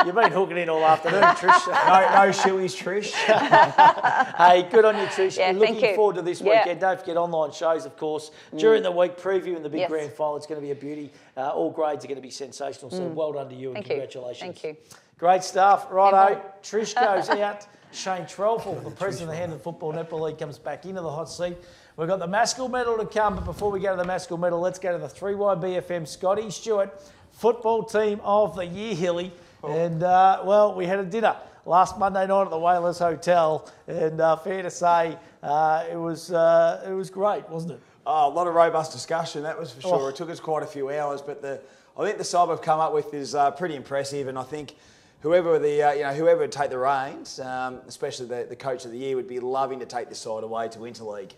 you've been hooking in all afternoon, Trish. No shoeies, Trish. Hey, good on you, Trish. Yeah, Looking forward to this weekend. Don't forget online shows, of course. During the week, previewing the big grand final. It's going to be a beauty. All grades are going to be sensational. So well done to you and congratulations. Thank you. Great stuff. Righto. Trish goes out. Shane Trelfall, the president of the Hamden Football Netball League, comes back into the hot seat. We've got the Maskell medal to come, but before we go to the Maskell medal, let's go to the 3YBFM Scotty Stewart Football Team of the Year, Hilly. And, well, we had a dinner last Monday night at the Whalers Hotel, and fair to say it was great, wasn't it? Oh, a lot of robust discussion, that was for sure. It took us quite a few hours, but I think the side we've come up with is pretty impressive, and I think whoever would take the reins, especially the coach of the year, would be loving to take this side away to Interleague.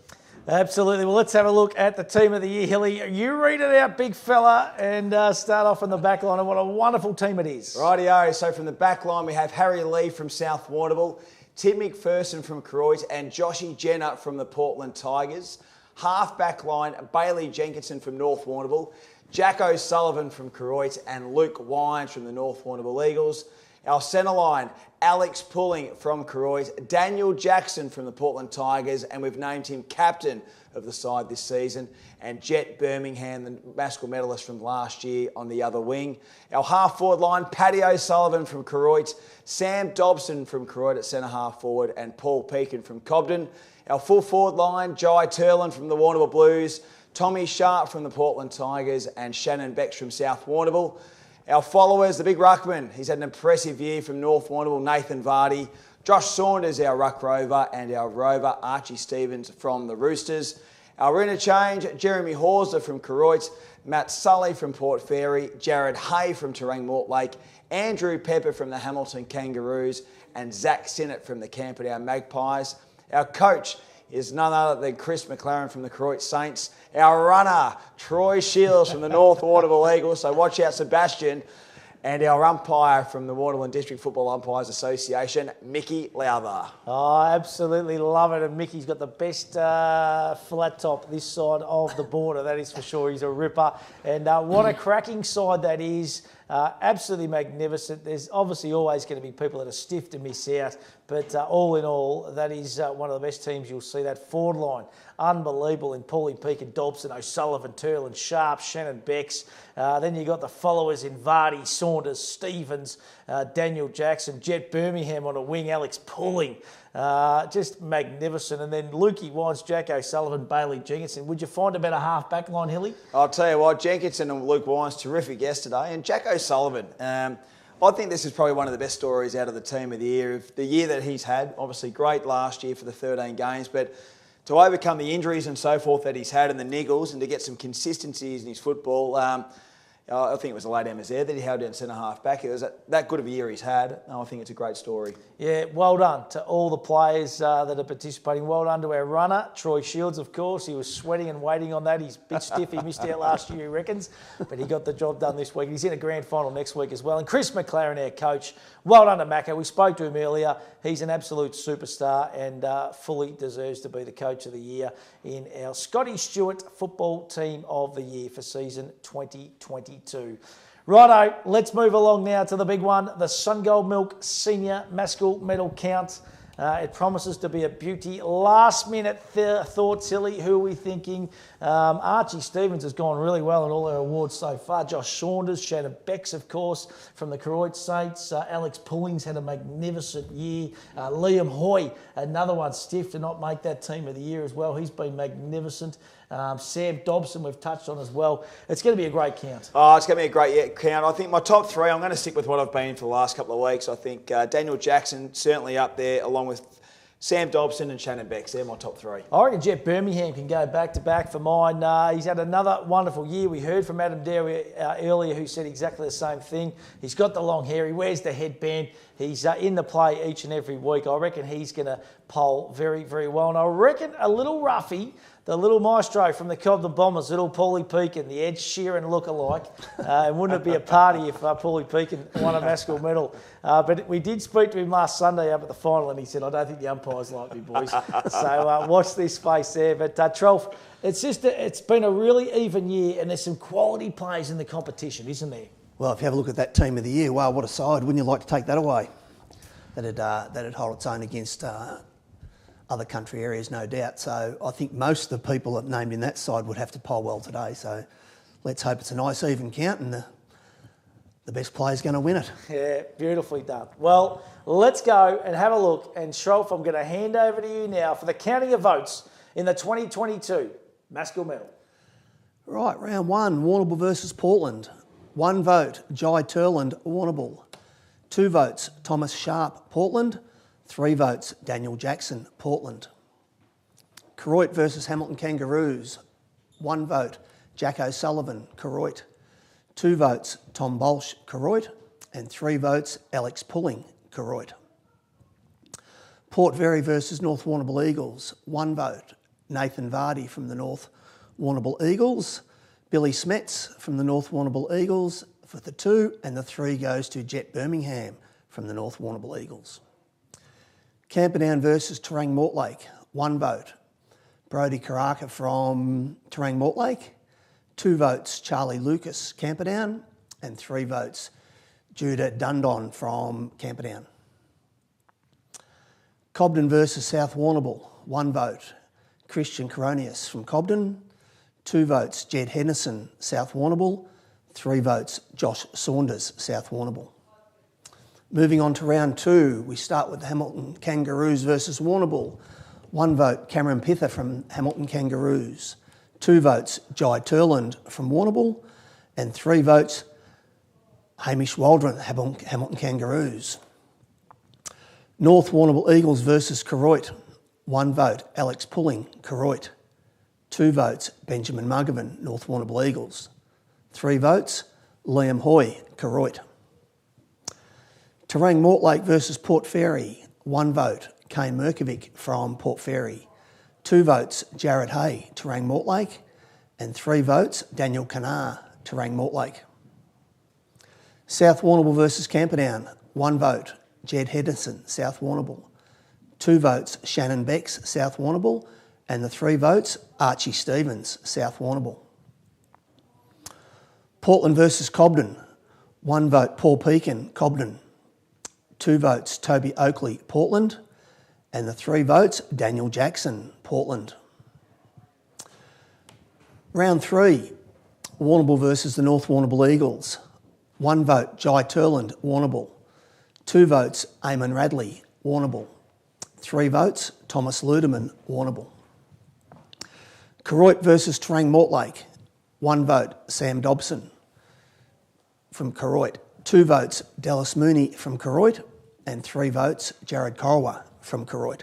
Absolutely. Well, let's have a look at the team of the year, Hilly. You read it out, big fella, and start off on the back line, and what a wonderful team it is. Rightio. So from the back line, we have Harry Lee from South Warrnambool, Tim McPherson from Croydon, and Joshy Jenner from the Portland Tigers. Half back line, Bailey Jenkinson from North Warrnambool, Jack O'Sullivan from Croydon, and Luke Wines from the North Warrnambool Eagles. Our centre line, Alex Pulling from Croydon, Daniel Jackson from the Portland Tigers, and we've named him captain of the side this season, and Jet Birmingham, the Maskell medalist from last year, on the other wing. Our half forward line, Paddy O'Sullivan from Croydon, Sam Dobson from Croydon at centre half forward, and Paul Pekin from Cobden. Our full forward line, Jai Turlin from the Warrnambool Blues, Tommy Sharp from the Portland Tigers, and Shannon Becks from South Warrnambool. Our followers, the big ruckman, he's had an impressive year from North Warrnambool, Nathan Vardy, Josh Saunders, our ruck rover, and our rover, Archie Stevens from the Roosters. Our interchange, Jeremy Horsler from Croydon, Matt Sully from Port Fairy, Jared Hay from Terang Mortlake, Andrew Pepper from the Hamilton Kangaroos, and Zach Sinnott from the Camperdown Magpies. Our coach is none other than Chris McLaren from the Croydon Saints. Our runner, Troy Shields from the North Warrnambool Eagles, so watch out Sebastian. And our umpire from the Warrnambool District Football Umpires Association, Mickey Lowther. Oh, absolutely love it. And Mickey's got the best flat top this side of the border, that is for sure. He's a ripper. And what a cracking side that is. Absolutely magnificent. There's obviously always going to be people that are stiff to miss out, but all in all, that is one of the best teams you'll see. That forward line, unbelievable in Paulie Pekin, Dobson, O'Sullivan, Turlin, Sharp, Shannon Becks. Then you got the followers in Vardy, Saunders, Stevens, Daniel Jackson, Jet Birmingham on a wing, Alex Pulling. Just magnificent. And then Lukey Wines, Jack O'Sullivan, Bailey Jenkinson. Would you find a better half back line, Hilly? I'll tell you what, Jenkinson and Luke Wines, terrific yesterday. And Jack O'Sullivan, I think this is probably one of the best stories out of the team of the year. The year that he's had, obviously great last year for the 13 games, but to overcome the injuries and so forth that he's had and the niggles and to get some consistencies in his football, I think it was a late Emma's there that he held down centre half back. It was that good of a year he's had. I think it's a great story. Yeah, well done to all the players that are participating. Well done to our runner, Troy Shields, of course. He was sweating and waiting on that. He's a bit stiff. He missed out last year, he reckons, but he got the job done this week. He's in a grand final next week as well. And Chris McLaren, our coach, well done to Macca. We spoke to him earlier. He's an absolute superstar and fully deserves to be the coach of the year in our Scotty Stewart football team of the year for season 2022. Righto, let's move along now to the big one, the Sungold Milk Senior Maskell Medal Count. It promises to be a beauty. Last minute thoughts, Hilly. Who are we thinking? Archie Stevens has gone really well in all our awards so far. Josh Saunders, Shannon Becks, of course, from the Croydon Saints. Alex Pulling's had a magnificent year. Liam Hoy, another one stiff to not make that team of the year as well. He's been magnificent. Sam Dobson we've touched on as well. It's going to be a great count. Oh, it's going to be a great count. I think my top three, I'm going to stick with what I've been for the last couple of weeks. I think Daniel Jackson certainly up there, along with Sam Dobson and Shannon Becks. They're my top three. I reckon Jet Birmingham can go back-to-back for mine. He's had another wonderful year. We heard from Adam Dewey earlier who said exactly the same thing. He's got the long hair. He wears the headband. He's in the play each and every week. I reckon he's going to poll very, very well. And I reckon a little roughy, the little maestro from the Cobden Bombers, little Paulie Pekin, the Ed Sheeran look-alike. And wouldn't it be a party if Paulie Pekin won a Maskell medal? But we did speak to him last Sunday up at the final and he said, I don't think the umpires like me, boys. So watch this space there. But Trolf, it's been a really even year and there's some quality players in the competition, isn't there? Well, if you have a look at that team of the year, wow, what a side. Wouldn't you like to take that away? That'd hold its own against other country areas, no doubt. So I think most of the people that named in that side would have to poll well today. So let's hope it's a nice even count and the best player's going to win it. Yeah, beautifully done. Well, let's go and have a look. And Shrolf, I'm going to hand over to you now for the counting of votes in the 2022 Maskell medal. Right, round one, Warrnambool versus Portland. 1 vote, Jai Turland, Warrnambool. 2 votes, Thomas Sharp, Portland. 3 votes, Daniel Jackson, Portland. Koroit versus Hamilton Kangaroos. 1 vote, Jack O'Sullivan, Koroit. 2 votes, Tom Bolsh, Koroit. And 3 votes, Alex Pulling, Koroit. Port Veri versus North Warrnambool Eagles. 1 vote, Nathan Vardy from the North Warrnambool Eagles. Billy Smets from the North Warrnambool Eagles for the 2, and the 3 goes to Jet Birmingham from the North Warrnambool Eagles. Camperdown versus Terang Mortlake. 1 vote, Brodie Karaka from Terang Mortlake. 2 votes, Charlie Lucas, Camperdown. And 3 votes, Judah Dundon from Camperdown. Cobden versus South Warrnambool. 1 vote, Christian Coronius from Cobden. 2 votes, Jed Henderson, South Warrnambool. 3 votes, Josh Saunders, South Warrnambool. Moving on to round 2, we start with the Hamilton Kangaroos versus Warrnambool. 1 vote, Cameron Pither from Hamilton Kangaroos. 2 votes, Jai Turland from Warrnambool. And 3 votes, Hamish Waldron, Hamilton Kangaroos. North Warrnambool Eagles versus Koroit. 1 vote, Alex Pulling, Koroit. 2 votes, Benjamin Mugovan, North Warrnambool Eagles. 3 votes, Liam Hoy, Koroit. Terang Mortlake versus Port Fairy. 1 vote, Kane Merkovic from Port Fairy. 2 votes, Jared Hay, Terang Mortlake. And 3 votes, Daniel Kanar, Terang Mortlake. South Warrnambool versus Camperdown. 1 vote, Jed Henderson, South Warrnambool. 2 votes, Shannon Becks, South Warrnambool. And the 3 votes, Archie Stevens, South Warrnambool. Portland versus Cobden. 1 vote, Paul Pekin, Cobden. 2 votes, Toby Oakley, Portland. And the 3 votes, Daniel Jackson, Portland. Round 3, Warrnambool versus the North Warrnambool Eagles. 1 vote, Jai Turland, Warrnambool. 2 votes, Eamon Radley, Warrnambool. 3 votes, Thomas Ludeman, Warrnambool. Koroit versus Terang Mortlake. 1 vote, Sam Dobson from Koroit. 2 votes, Dallas Mooney from Koroit. And 3 votes, Jared Corwa from Koroit.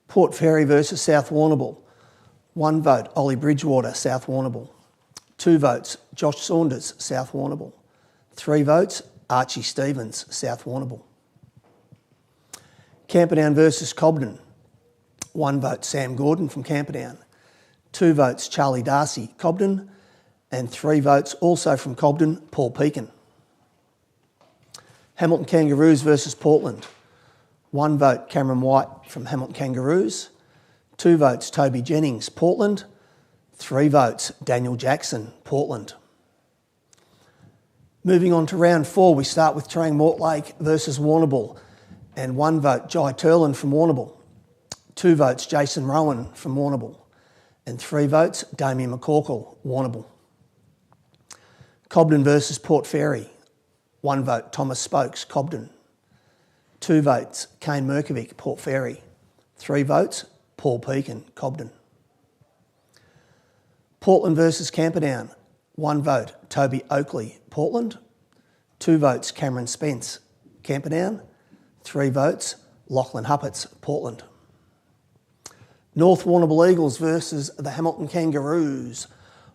Port Fairy versus South Warrnambool. 1 vote, Ollie Bridgewater, South Warrnambool. 2 votes, Josh Saunders, South Warrnambool. 3 votes, Archie Stevens, South Warrnambool. Camperdown versus Cobden. 1 vote, Sam Gordon from Camperdown. 2 votes, Charlie Darcy, Cobden. And 3 votes, also from Cobden, Paul Pekin. Hamilton Kangaroos versus Portland. 1 vote, Cameron White from Hamilton Kangaroos. 2 votes, Toby Jennings, Portland. 3 votes, Daniel Jackson, Portland. Moving on to round 4, we start with Terang Mortlake versus Warrnambool. And 1 vote, Jai Turland from Warrnambool. 2 votes, Jason Rowan from Warrnambool. And 3 votes, Damien McCorkle, Warrnambool. Cobden versus Port Fairy. 1 vote, Thomas Spokes, Cobden. 2 votes, Kane Merkovic, Port Fairy. 3 votes, Paul Pekin, Cobden. Portland versus Camperdown. 1 vote, Toby Oakley, Portland. 2 votes, Cameron Spence, Camperdown. 3 votes, Lachlan Huppatz, Portland. North Warrnambool Eagles versus the Hamilton Kangaroos.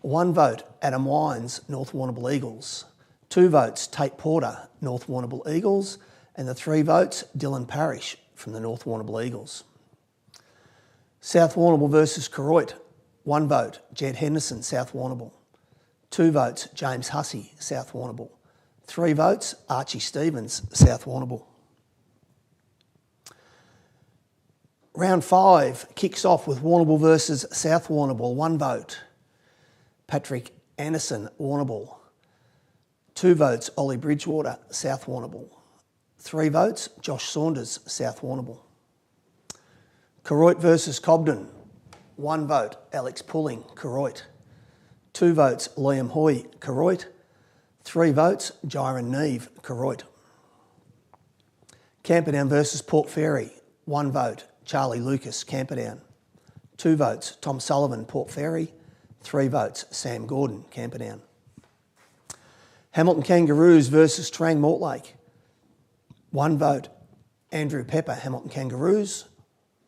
1 vote, Adam Wines, North Warrnambool Eagles. 2 votes, Tate Porter, North Warrnambool Eagles. And the 3 votes, Dylan Parrish from the North Warrnambool Eagles. South Warrnambool versus Koroit. 1 vote, Jed Henderson, South Warrnambool. 2 votes, James Hussey, South Warrnambool. 3 votes, Archie Stevens, South Warrnambool. Round 5 kicks off with Warrnambool versus South Warrnambool. 1 vote, Patrick Anderson, Warrnambool. 2 votes, Ollie Bridgewater, South Warrnambool. 3 votes, Josh Saunders, South Warrnambool. Koroit versus Cobden. 1 vote, Alex Pulling, Koroit. 2 votes, Liam Hoy, Koroit. 3 votes, Jairon Neve, Koroit. Camperdown versus Port Fairy. 1 vote, Charlie Lucas, Camperdown. 2 votes, Tom Sullivan, Port Fairy. 3 votes, Sam Gordon, Camperdown. Hamilton Kangaroos versus Terang Mortlake. 1 vote, Andrew Pepper, Hamilton Kangaroos.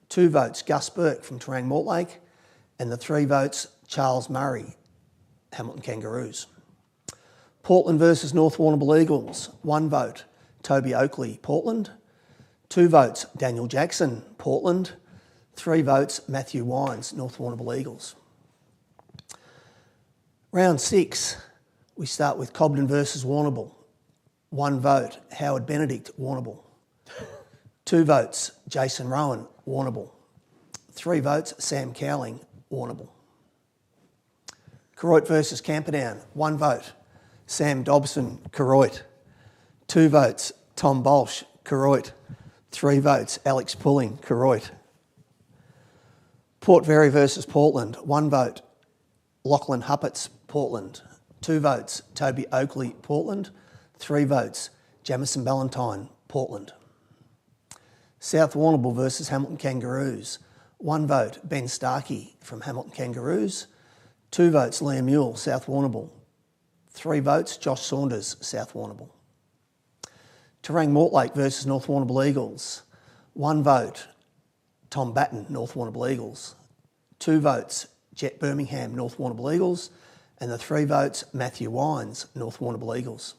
2 votes, Gus Burke from Terang Mortlake. And the 3 votes, Charles Murray, Hamilton Kangaroos. Portland versus North Warrnambool Eagles. 1 vote, Toby Oakley, Portland. 2 votes, Daniel Jackson, Portland. 3 votes, Matthew Wines, North Warrnambool Eagles. Round 6, we start with Cobden versus Warrnambool. 1 vote, Howard Benedict, Warrnambool. 2 votes, Jason Rowan, Warrnambool. 3 votes, Sam Cowling, Warrnambool. Koroit versus Camperdown. 1 vote, Sam Dobson, Koroit. 2 votes, Tom Bolsh, Koroit. 3 votes, Alex Pulling, Koroit. Port Fairy versus Portland. 1 vote, Lachlan Huppets, Portland. 2 votes, Toby Oakley, Portland. 3 votes, Jamison Ballantyne, Portland. South Warrnambool versus Hamilton Kangaroos. 1 vote, Ben Starkey from Hamilton Kangaroos. 2 votes, Liam Mule, South Warrnambool. 3 votes, Josh Saunders, South Warrnambool. Terang Mortlake versus North Warrnambool Eagles. 1 vote, Tom Batten, North Warrnambool Eagles. 2 votes, Jet Birmingham, North Warrnambool Eagles. And the 3 votes, Matthew Wines, North Warrnambool Eagles.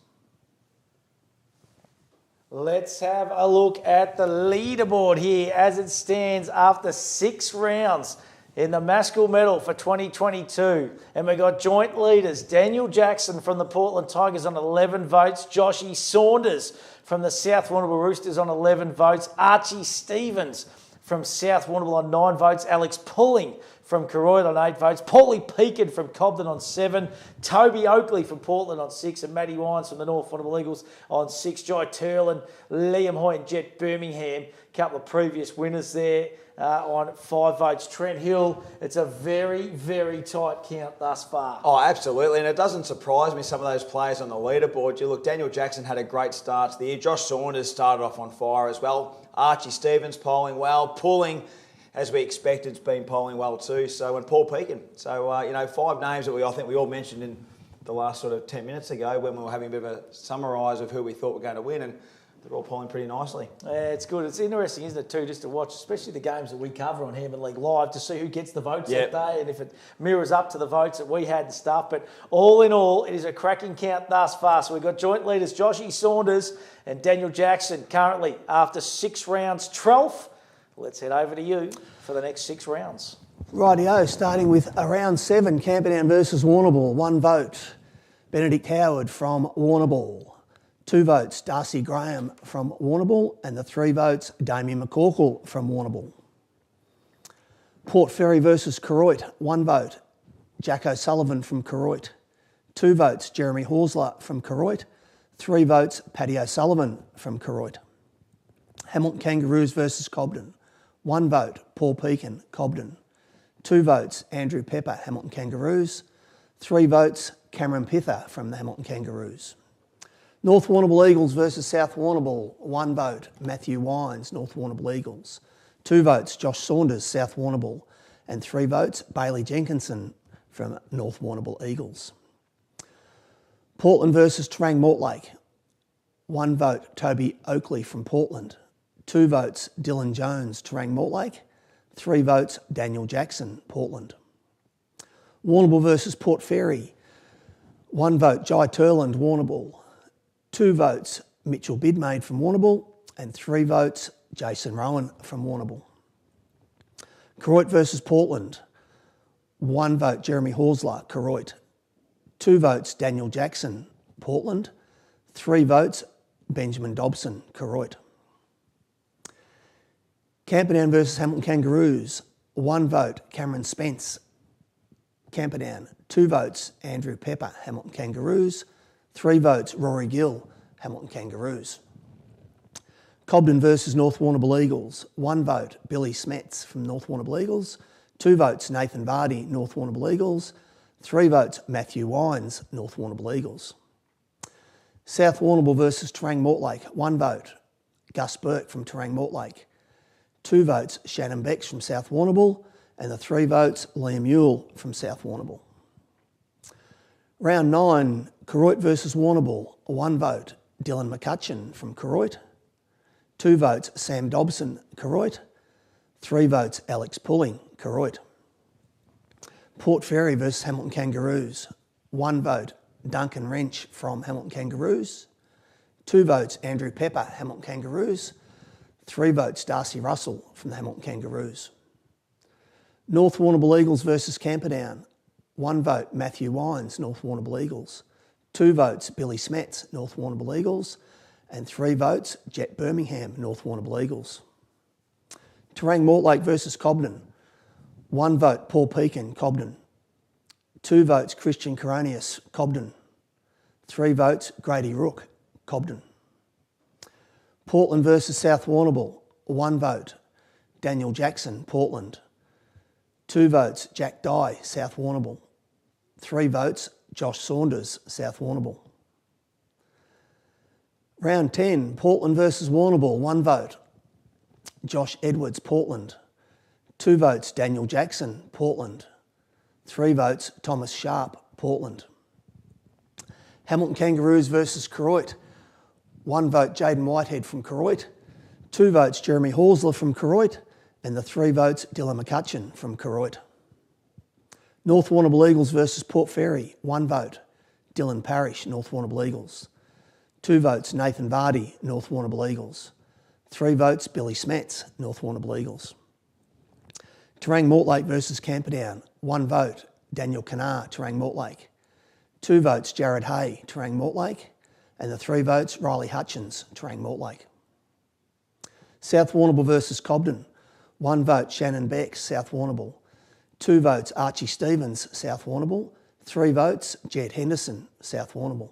Let's have a look at the leaderboard here as it stands after 6 rounds in the Maskell medal for 2022. And we got joint leaders, Daniel Jackson from the Portland Tigers on 11 votes, Joshy Saunders from the South Warrnambool Roosters on 11 votes, Archie Stevens from South Warrnambool on 9 votes, Alex Pulling from Koroit on 8 votes, Paulie Pekin from Cobden on 7, Toby Oakley from Portland on 6, and Matty Wines from the North Warrnambool Eagles on 6. Jai Turlin, Liam Hoy and Jet Birmingham, a couple of previous winners there on 5 votes. Trent Hill, it's a very, very tight count thus far. Oh, absolutely, and it doesn't surprise me, some of those players on the leaderboard. You look, Daniel Jackson had a great start to the year. Josh Saunders started off on fire as well. Archie Stevens polling well. Pulling, as we expected, has been polling well too. So, and Paul Pekin. So, 5 names that I think we all mentioned in the last sort of 10 minutes ago when we were having a bit of a summarise of who we thought were going to win, and they're all polling pretty nicely. Yeah, it's good. It's interesting, isn't it, too, just to watch, especially the games that we cover on Hammond League Live, to see who gets the votes that day and if it mirrors up to the votes that we had and stuff. But all in all, it is a cracking count thus far. So we've got joint leaders Joshy Saunders and Daniel Jackson currently after 6 rounds 12th. Let's head over to you for the next 6 rounds. Rightio, starting with round 7, Camperdown versus Warrnambool. 1 vote, Benedict Howard from Warrnambool. 2 votes, Darcy Graham from Warrnambool, and the 3 votes, Damien McCorkle from Warrnambool. Port Fairy versus Koroit. 1 vote, Jack O'Sullivan from Koroit. 2 votes, Jeremy Horsler from Koroit. 3 votes, Paddy O'Sullivan from Koroit. Hamilton Kangaroos versus Cobden. 1 vote, Paul Pekin, Cobden. 2 votes, Andrew Pepper, Hamilton Kangaroos. 3 votes, Cameron Pither from the Hamilton Kangaroos. North Warrnambool Eagles versus South Warrnambool. 1 vote, Matthew Wines, North Warrnambool Eagles. 2 votes, Josh Saunders, South Warrnambool. And 3 votes, Bailey Jenkinson from North Warrnambool Eagles. Portland versus Terang Mortlake. 1 vote, Toby Oakley from Portland. 2 votes, Dylan Jones, Terang Mortlake. 3 votes, Daniel Jackson, Portland. Warrnambool versus Port Fairy. 1 vote, Jai Turland, Warrnambool. 2 votes, Mitchell Bidmaid from Warrnambool. And 3 votes, Jason Rowan from Warrnambool. Koroit versus Portland. 1 vote, Jeremy Horsler, Koroit. 2 votes, Daniel Jackson, Portland. 3 votes, Benjamin Dobson, Koroit. Camperdown versus Hamilton Kangaroos. 1 vote, Cameron Spence, Camperdown. 2 votes, Andrew Pepper, Hamilton Kangaroos. 3 votes, Rory Gill, Hamilton Kangaroos. Cobden versus North Warrnambool Eagles. 1 vote, Billy Smets from North Warrnambool Eagles. 2 votes, Nathan Vardy, North Warrnambool Eagles. 3 votes, Matthew Wines, North Warrnambool Eagles. South Warrnambool versus Terang Mortlake. 1 vote, Gus Burke from Terang Mortlake. 2 votes, Shannon Becks from South Warrnambool. And the 3 votes, Liam Mule from South Warrnambool. Round 9, Koroit versus Warrnambool. 1 vote, Dylan McCutcheon from Koroit. 2 votes, Sam Dobson, Koroit. 3 votes, Alex Pulling, Koroit. Port Fairy versus Hamilton Kangaroos. 1 vote, Duncan Wrench from Hamilton Kangaroos. 2 votes, Andrew Pepper, Hamilton Kangaroos. 3 votes, Darcy Russell from the Hamilton Kangaroos. North Warrnambool Eagles versus Camperdown. 1 vote, Matthew Wines, North Warrnambool Eagles. 2 votes, Billy Smets, North Warrnambool Eagles. And 3 votes, Jet Birmingham, North Warrnambool Eagles. Terang Mortlake versus Cobden. 1 vote, Paul Pekin, Cobden. 2 votes, Christian Coronius, Cobden. 3 votes, Grady Rook, Cobden. Portland versus South Warrnambool. 1 vote, Daniel Jackson, Portland. 2 votes, Jack Dye, South Warrnambool. 3 votes, Josh Saunders, South Warrnambool. Round 10, Portland versus Warrnambool. 1 vote, Josh Edwards, Portland. 2 votes, Daniel Jackson, Portland. 3 votes, Thomas Sharp, Portland. Hamilton Kangaroos versus Koroit. 1 vote, Jaden Whitehead from Koroit. 2 votes, Jeremy Horsler from Koroit. And the 3 votes, Dylan McCutcheon from Koroit. North Warrnambool Eagles versus Port Fairy. 1 vote, Dylan Parrish, North Warrnambool Eagles. 2 votes, Nathan Vardy, North Warrnambool Eagles. 3 votes, Billy Smets, North Warrnambool Eagles. Terang Mortlake versus Camperdown. 1 vote, Daniel Kanar, Terang Mortlake. 2 votes, Jared Hay, Terang Mortlake. And the 3 votes, Riley Hutchins, Terang Mortlake. South Warrnambool versus Cobden. 1 vote, Shannon Beck, South Warrnambool. 2 votes, Archie Stevens, South Warrnambool. 3 votes, Jed Henderson, South Warrnambool.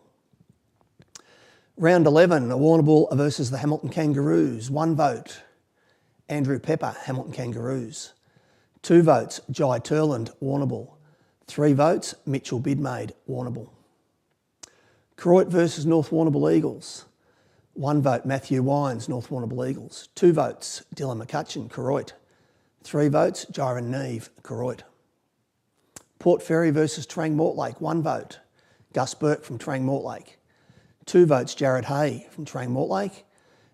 Round 11, Warrnambool versus the Hamilton Kangaroos. 1 vote, Andrew Pepper, Hamilton Kangaroos. 2 votes, Jai Turland, Warrnambool. 3 votes, Mitchell Bidmaid, Warrnambool. Koroit versus North Warrnambool Eagles. 1 vote, Matthew Wines, North Warrnambool Eagles. 2 votes, Dylan McCutcheon, Koroit. 3 votes, Jiren Neve, Koroit. Port Fairy versus Terang Mortlake. 1 vote, Gus Burke from Terang Mortlake. 2 votes, Jared Hay from Terang Mortlake.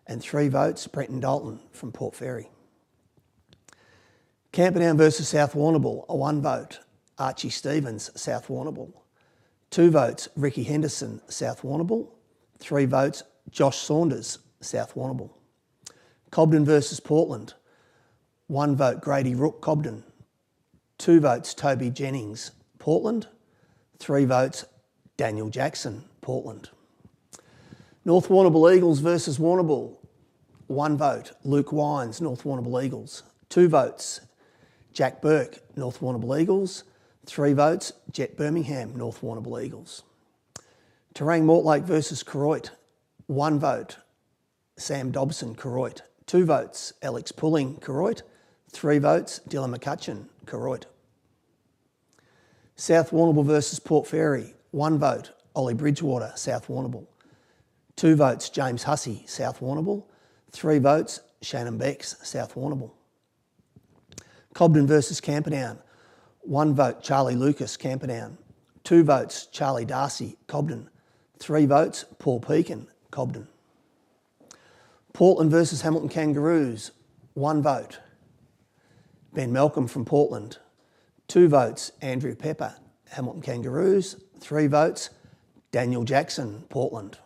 And 3 votes, Brenton Dalton from Port Fairy. Camperdown versus South Warrnambool. 1 vote, Archie Stevens, South Warrnambool. 2 votes, Ricky Henderson, South Warrnambool. 3 votes, Josh Saunders, South Warrnambool. Cobden versus Portland. 1 vote, Grady Rook, Cobden. 2 votes, Toby Jennings, Portland. 3 votes, Daniel Jackson, Portland. North Warrnambool Eagles versus Warrnambool. 1 vote, Luke Wines, North Warrnambool Eagles. 2 votes, Jack Burke, North Warrnambool Eagles. 3 votes, Jet Birmingham, North Warrnambool Eagles. Terang Mortlake versus Koroit. 1 vote, Sam Dobson, Koroit. 2 votes, Alex Pulling, Koroit. 3 votes, Dylan McCutcheon, Koroit. South Warrnambool versus Port Fairy. 1 vote, Ollie Bridgewater, South Warrnambool. 2 votes, James Hussey, South Warrnambool. 3 votes, Shannon Becks, South Warrnambool. Cobden versus Camperdown. 1 vote, Charlie Lucas, Camperdown. 2 votes, Charlie Darcy, Cobden. 3 votes, Paul Pekin, Cobden. Portland versus Hamilton Kangaroos. 1 vote, Ben Malcolm from Portland. 2 votes, Andrew Pepper, Hamilton Kangaroos. 3 votes, Daniel Jackson, Portland.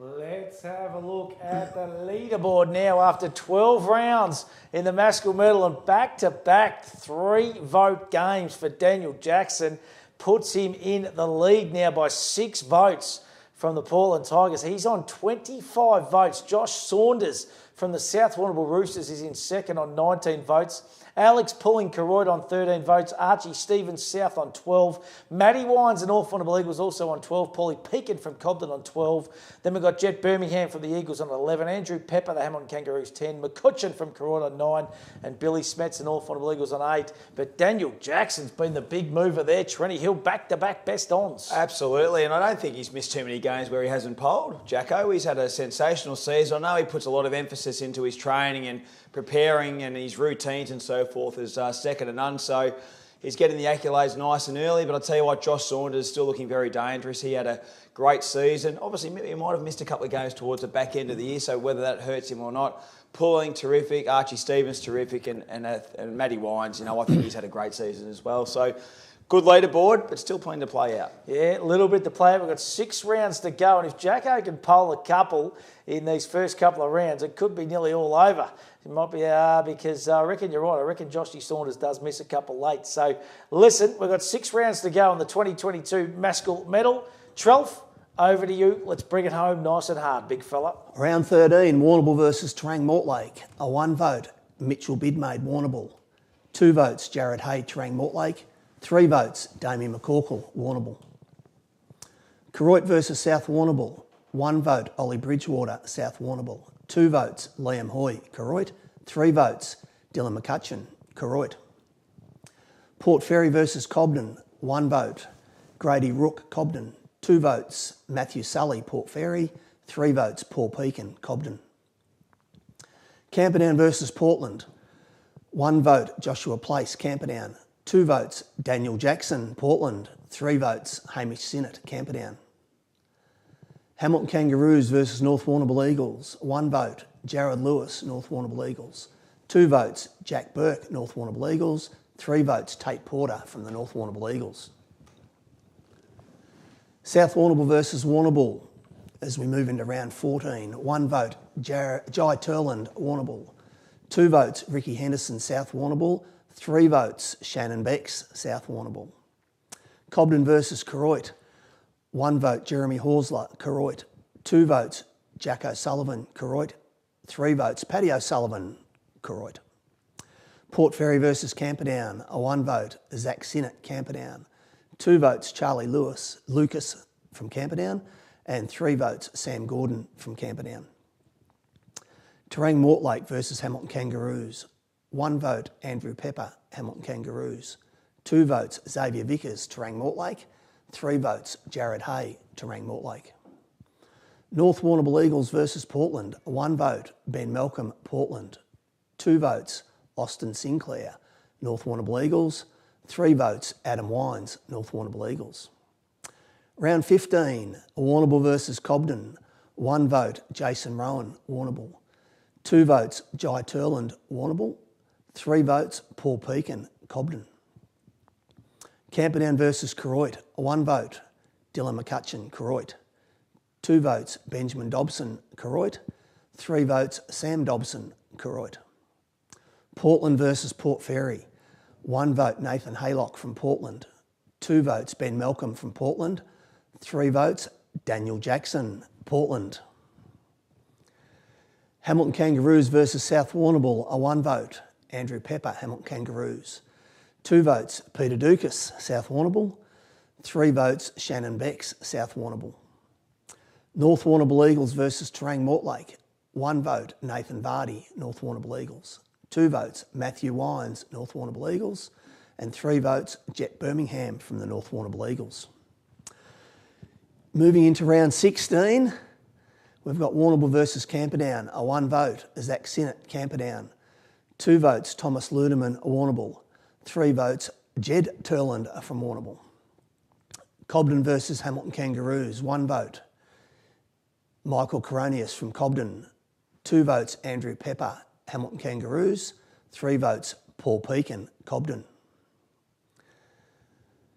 Let's have a look at the leaderboard now after 12 rounds in the Maskell Medal and back-to-back 3-vote games for Daniel Jackson puts him in the lead now by 6 votes from the Portland Tigers. He's on 25 votes. Josh Saunders from the South Warrnambool Roosters is in second on 19 votes. Alex Pulling, Koroit on 13 votes. Archie Stevens, South on 12. Matty Wines and North Warrnambool Eagles also on 12. Paulie Pekin from Cobden on 12. Then we've got Jet Birmingham from the Eagles on 11. Andrew Pepper, the Hamilton Kangaroos, 10. McCutcheon from Koroit on 9. And Billy Smets and North Warrnambool Eagles on 8. But Daniel Jackson's been the big mover there. Trenny Hill back-to-back best ons. Absolutely, and I don't think he's missed too many games where he hasn't polled. Jacko, he's had a sensational season. I know he puts a lot of emphasis into his training and preparing and his routines and so forth is second to none. So he's getting the accolades nice and early. But I'll tell you what, Josh Saunders is still looking very dangerous. He had a great season. Obviously, he might have missed a couple of games towards the back end of the year, so whether that hurts him or not. Pulling, terrific. Archie Stevens, terrific. And Matty Wines, I think he's had a great season as well. So good leaderboard, but still plenty to play out. Yeah, a little bit to play out. We've got 6 rounds to go, and if Jacko can poll a couple in these first couple of rounds, it could be nearly all over. It might be because I reckon you're right. I reckon Joshy Saunders does miss a couple late. So listen, we've got 6 rounds to go on the 2022 Maskell medal. Trelf, over to you. Let's bring it home nice and hard, big fella. Round 13, Warrnambool versus Terang Mortlake. A 1 vote, Mitchell Bidmaid, Warrnambool. 2 votes, Jared Hay, Terang Mortlake. 3 votes, Damien McCorkle, Warrnambool. Koroit versus South Warrnambool. 1 vote, Ollie Bridgewater, South Warrnambool. 2 votes, Liam Hoy, Koroit. 3 votes, Dylan McCutcheon, Koroit. Port Fairy versus Cobden. 1 vote, Grady Rook, Cobden. 2 votes, Matthew Sully, Port Fairy. 3 votes, Paul Pekin, Cobden. Camperdown versus Portland. 1 vote, Joshua Place, Camperdown. 2 votes, Daniel Jackson, Portland. 3 votes, Hamish Sinnott, Camperdown. Hamilton Kangaroos versus North Warrnambool Eagles. 1 vote, Jared Lewis, North Warrnambool Eagles. 2 votes, Jack Burke, North Warrnambool Eagles. 3 votes, Tate Porter from the North Warrnambool Eagles. South Warrnambool versus Warrnambool as we move into round 14. 1 vote, Jai Turland, Warrnambool. 2 votes, Ricky Henderson, South Warrnambool. 3 votes, Shannon Becks, South Warrnambool. Cobden versus Koroit. 1 vote, Jeremy Horsler, Koroit. 2 votes, Jack O'Sullivan, Koroit. 3 votes, Paddy O'Sullivan, Koroit. Port Fairy versus Camperdown. A 1 vote, Zach Sinnott, Camperdown. 2 votes, Charlie Lucas from Camperdown. And 3 votes, Sam Gordon from Camperdown. Terang Mortlake versus Hamilton Kangaroos. 1 vote, Andrew Pepper, Hamilton Kangaroos. 2 votes, Xavier Vickers, Terang Mortlake. 3 votes, Jared Hay, Terang Mortlake. North Warrnambool Eagles versus Portland. 1 vote, Ben Malcolm, Portland. 2 votes, Austin Sinclair, North Warrnambool Eagles. 3 votes, Adam Wines, North Warrnambool Eagles. Round 15, Warrnambool versus Cobden. 1 vote, Jason Rowan, Warrnambool. 2 votes, Jai Turland, Warrnambool. 3 votes, Paul Pekin, Cobden. Camperdown versus Koroit. 1 vote, Dylan McCutcheon, Koroit. 2 votes, Benjamin Dobson, Koroit. 3 votes, Sam Dobson, Koroit. Portland versus Port Fairy. 1 vote, Nathan Haylock from Portland. 2 votes, Ben Malcolm from Portland. 3 votes, Daniel Jackson, Portland. Hamilton Kangaroos versus South Warrnambool. A 1 vote, Andrew Pepper, Hamilton Kangaroos. 2 votes, Peter Dukas, South Warrnambool. 3 votes, Shannon Becks, South Warrnambool. North Warrnambool Eagles versus Terang Mortlake. 1 vote, Nathan Vardy, North Warrnambool Eagles. 2 votes, Matthew Wines, North Warrnambool Eagles. And 3 votes, Jet Birmingham from the North Warrnambool Eagles. Moving into round 16, we've got Warrnambool versus Camperdown. A 1 vote, Zach Sinnott, Camperdown. 2 votes, Thomas Ludeman, Warrnambool. 3 votes, Jed Turland from Warrnambool. Cobden versus Hamilton Kangaroos. 1 vote, Michael Coronius from Cobden. 2 votes, Andrew Pepper, Hamilton Kangaroos. 3 votes, Paul Pekin, Cobden.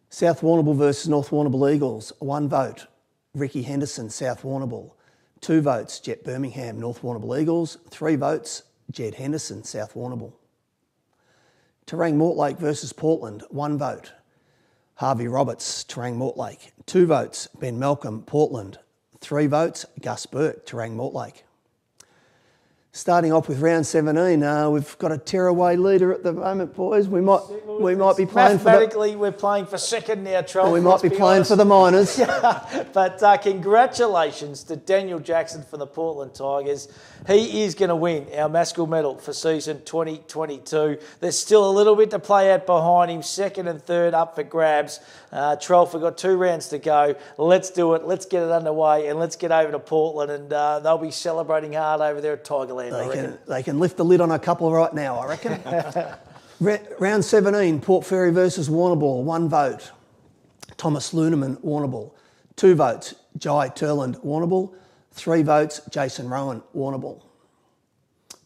South Warrnambool versus North Warrnambool Eagles. 1 vote, Ricky Henderson, South Warrnambool. 2 votes, Jet Birmingham, North Warrnambool Eagles. 3 votes, Jed Henderson, South Warrnambool. Terang Mortlake versus Portland. 1 vote, Harvey Roberts, Terang Mortlake. 2 votes, Ben Malcolm, Portland. 3 votes, Gus Burke, Terang Mortlake. Starting off with round 17, we've got a tearaway leader at the moment, boys. We might be playing for mathematically, we're playing for second now, Trell. We might be playing for the Miners. But congratulations to Daniel Jackson from the Portland Tigers. He is going to win our Maskell medal for season 2022. There's still a little bit to play out behind him. Second and third up for grabs. Trolf, we've got 2 rounds to go. Let's do it. Let's get it underway and let's get over to Portland, and they'll be celebrating hard over there at Tigerland. Bomberland, I reckon. They can lift the lid on a couple right now, I reckon. Round 17, Port Fairy versus Warrnambool, 1 vote. Thomas Luneman, Warrnambool. 2 votes, Jai Turland, Warrnambool. 3 votes, Jason Rowan, Warrnambool.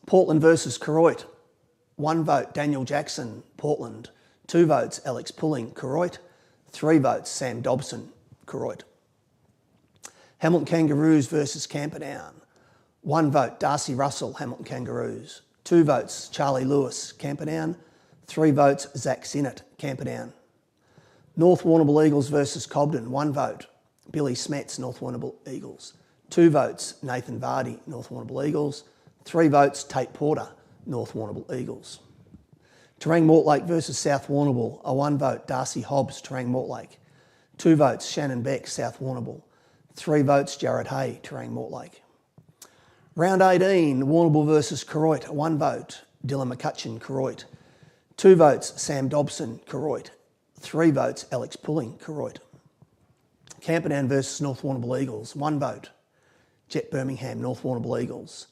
Portland versus Koroit, 1 vote, Daniel Jackson, Portland. 2 votes, Alex Pulling, Koroit. 3 votes, Sam Dobson, Koroit. Hamilton Kangaroos versus Camperdown. 1 vote, Darcy Russell, Hamilton Kangaroos. 2 votes, Charlie Lewis, Camperdown. 3 votes, Zach Sinnott, Camperdown. North Warrnambool Eagles versus Cobden, 1 vote, Billy Smets, North Warrnambool Eagles. 2 votes, Nathan Vardy, North Warrnambool Eagles. 3 votes, Tate Porter, North Warrnambool Eagles. Terang Mortlake versus South Warrnambool, a 1 vote, Darcy Hobbs, Terang Mortlake. 2 votes, Shannon Beck, South Warrnambool. 3 votes, Jared Hay, Terang Mortlake. Round 18, Warrnambool versus Koroit, a 1 vote, Dylan McCutcheon, Koroit. 2 votes, Sam Dobson, Koroit. 3 votes, Alex Pulling, Koroit. Camperdown versus North Warrnambool Eagles, 1 vote, Jet Birmingham, North Warrnambool Eagles.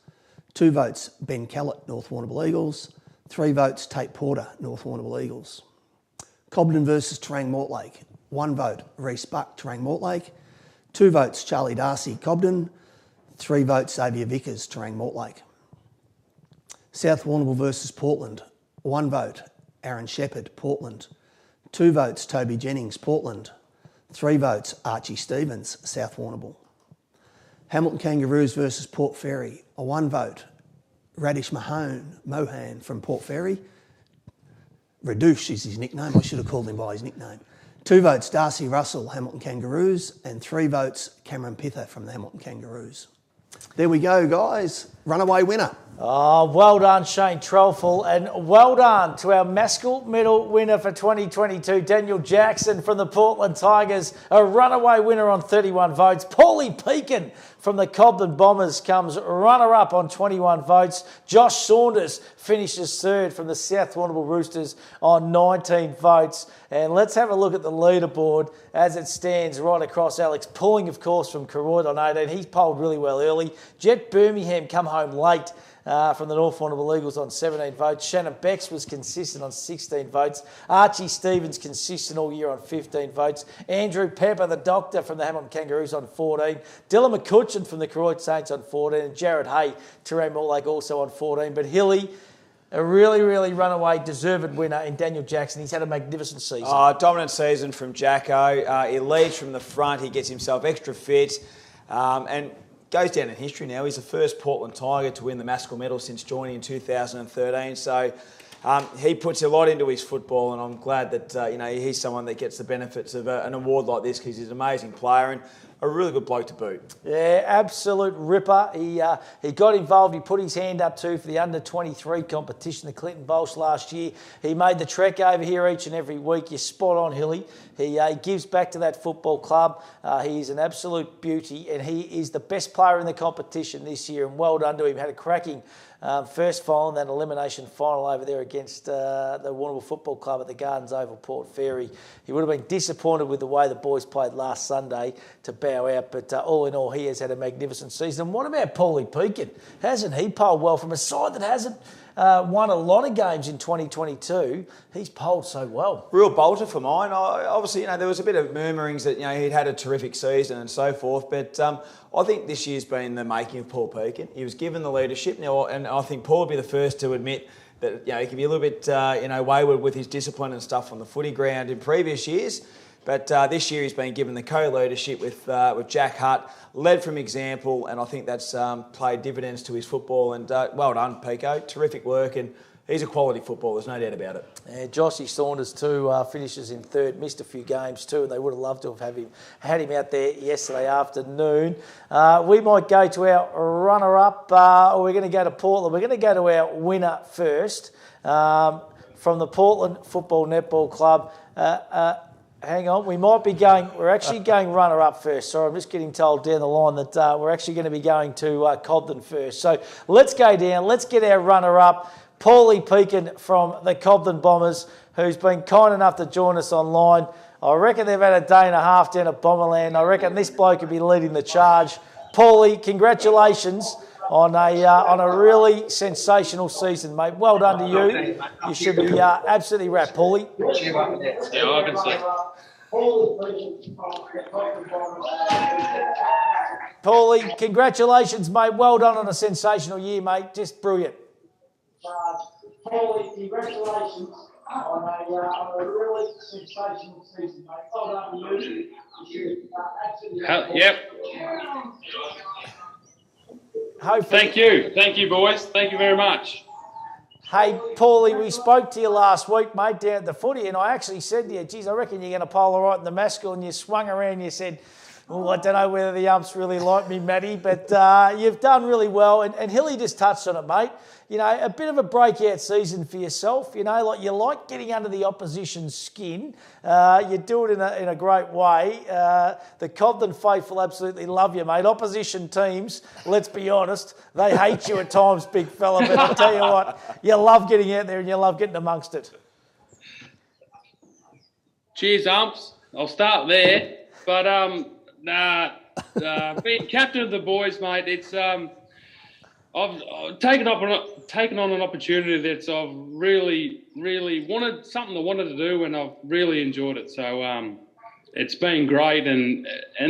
2 votes, Ben Callett, North Warrnambool Eagles. 3 votes, Tate Porter, North Warrnambool Eagles. Cobden versus Terang Mortlake, 1 vote, Reece Buck, Terang Mortlake. 2 votes, Charlie Darcy, Cobden. 3 votes, Xavier Vickers, Terang Mortlake. South Warrnambool versus Portland, 1 vote, Aaron Shepherd, Portland. 2 votes, Toby Jennings, Portland. 3 votes, Archie Stevens, South Warrnambool. Hamilton Kangaroos versus Port Fairy, a 1 vote, Radish Mohan from Port Fairy. Radouche is his nickname. I should have called him by his nickname. 2 votes, Darcy Russell, Hamilton Kangaroos, and 3 votes, Cameron Pither from the Hamilton Kangaroos. There we go, guys. Runaway winner. Oh, well done, Shane Trelfall, and well done to our Maskell Medal winner for 2022, Daniel Jackson from the Portland Tigers, a runaway winner on 31 votes. Paulie Peakin from the Cobden Bombers comes runner-up on 21 votes. Josh Saunders finishes third from the South Warrnambool Roosters on 19 votes. And let's have a look at the leaderboard as it stands right across. Alex Pulling, of course, from Koroit on 18. He's polled really well early. Jet Birmingham come home late from the North Warrnambool Eagles on 17 votes. Shannon Becks was consistent on 16 votes. Archie Stevens consistent all year on 15 votes. Andrew Pepper, the doctor from the Hamilton Kangaroos on 14. Dylan McCutcheon from the Koroit Saints on 14. And Jared Hay, Terang Mortlake also on 14. But Hilly, a really, really runaway, deserved winner in Daniel Jackson. He's had a magnificent season. Dominant season from Jacko. He leads from the front. He gets himself extra fit. And goes down in history now. He's the first Portland Tiger to win the Maskell medal since joining in 2013. So he puts a lot into his football, and I'm glad that he's someone that gets the benefits of an award like this, because he's an amazing player and a really good bloke to boot. Yeah, absolute ripper. He got involved. He put his hand up too for the under-23 competition, the Clinton Bolsh last year. He made the trek over here each and every week. You're spot on, Hilly. He gives back to that football club. He is an absolute beauty, and he is the best player in the competition this year, and well done to him. Had a cracking first final and then elimination final over there against the Warrnambool Football Club at the Gardens Oval, Port Fairy. He would have been disappointed with the way the boys played last Sunday to bow out, but all in all, he has had a magnificent season. And what about Paulie Peakin? Hasn't he polled well from a side that hasn't won a lot of games in 2022? He's polled so well. Real bolter for mine. Obviously, there was a bit of murmurings that he'd had a terrific season and so forth, but I think this year's been the making of Paul Peakin. He was given the leadership now, and I think Paul will be the first to admit that he can be a little bit wayward with his discipline and stuff on the footy ground in previous years. But this year he's been given the co-leadership with Jack Hutt, led from example, and I think that's played dividends to his football. And well done, Pico. Terrific work, and he's a quality footballer, there's no doubt about it. Yeah, Joshy Saunders too finishes in third, missed a few games too, and they would have loved to have had him out there yesterday afternoon. We might go to our runner-up, or we're going to go to Portland. We're going to go to our winner first, from the Portland Football Netball Club. Hang on, we're actually going runner-up first. Sorry, I'm just getting told down the line that we're actually going to be going to Cobden first. So let's go down, let's get our runner-up. Paulie Peakin from the Cobden Bombers, who's been kind enough to join us online. I reckon they've had a day and a half down at Bomberland. I reckon this bloke could be leading the charge. Paulie, congratulations on a really sensational season, mate. Well done to you. You should be absolutely wrapped, Paulie. Yeah, I can see. Paulie, congratulations, mate. Well done on a sensational year, mate. Just brilliant. Paulie, congratulations on a really sensational season, mate. Well done to you. Yep. Hopefully. Thank you, boys. Thank you very much. Hey, Paulie, we spoke to you last week, mate, down at the footy, and I actually said to you, geez, I reckon you're going to poll all right in the Maskell, and you swung around and you said, oh, I don't know whether the umps really like me, Matty, but you've done really well. And Hilly just touched on it, mate. You know, a bit of a breakout season for yourself. You know, like you like getting under the opposition's skin. You do it in a great way. The Cobden faithful absolutely love you, mate. Opposition teams, let's be honest, they hate you at times, big fella. But I'll tell you what, you love getting out there and you love getting amongst it. Cheers, umps. I'll start there. But being captain of the boys, mate, it's I've taken on an opportunity that I've really wanted, something I wanted to do, and I've really enjoyed it. So it's been great, and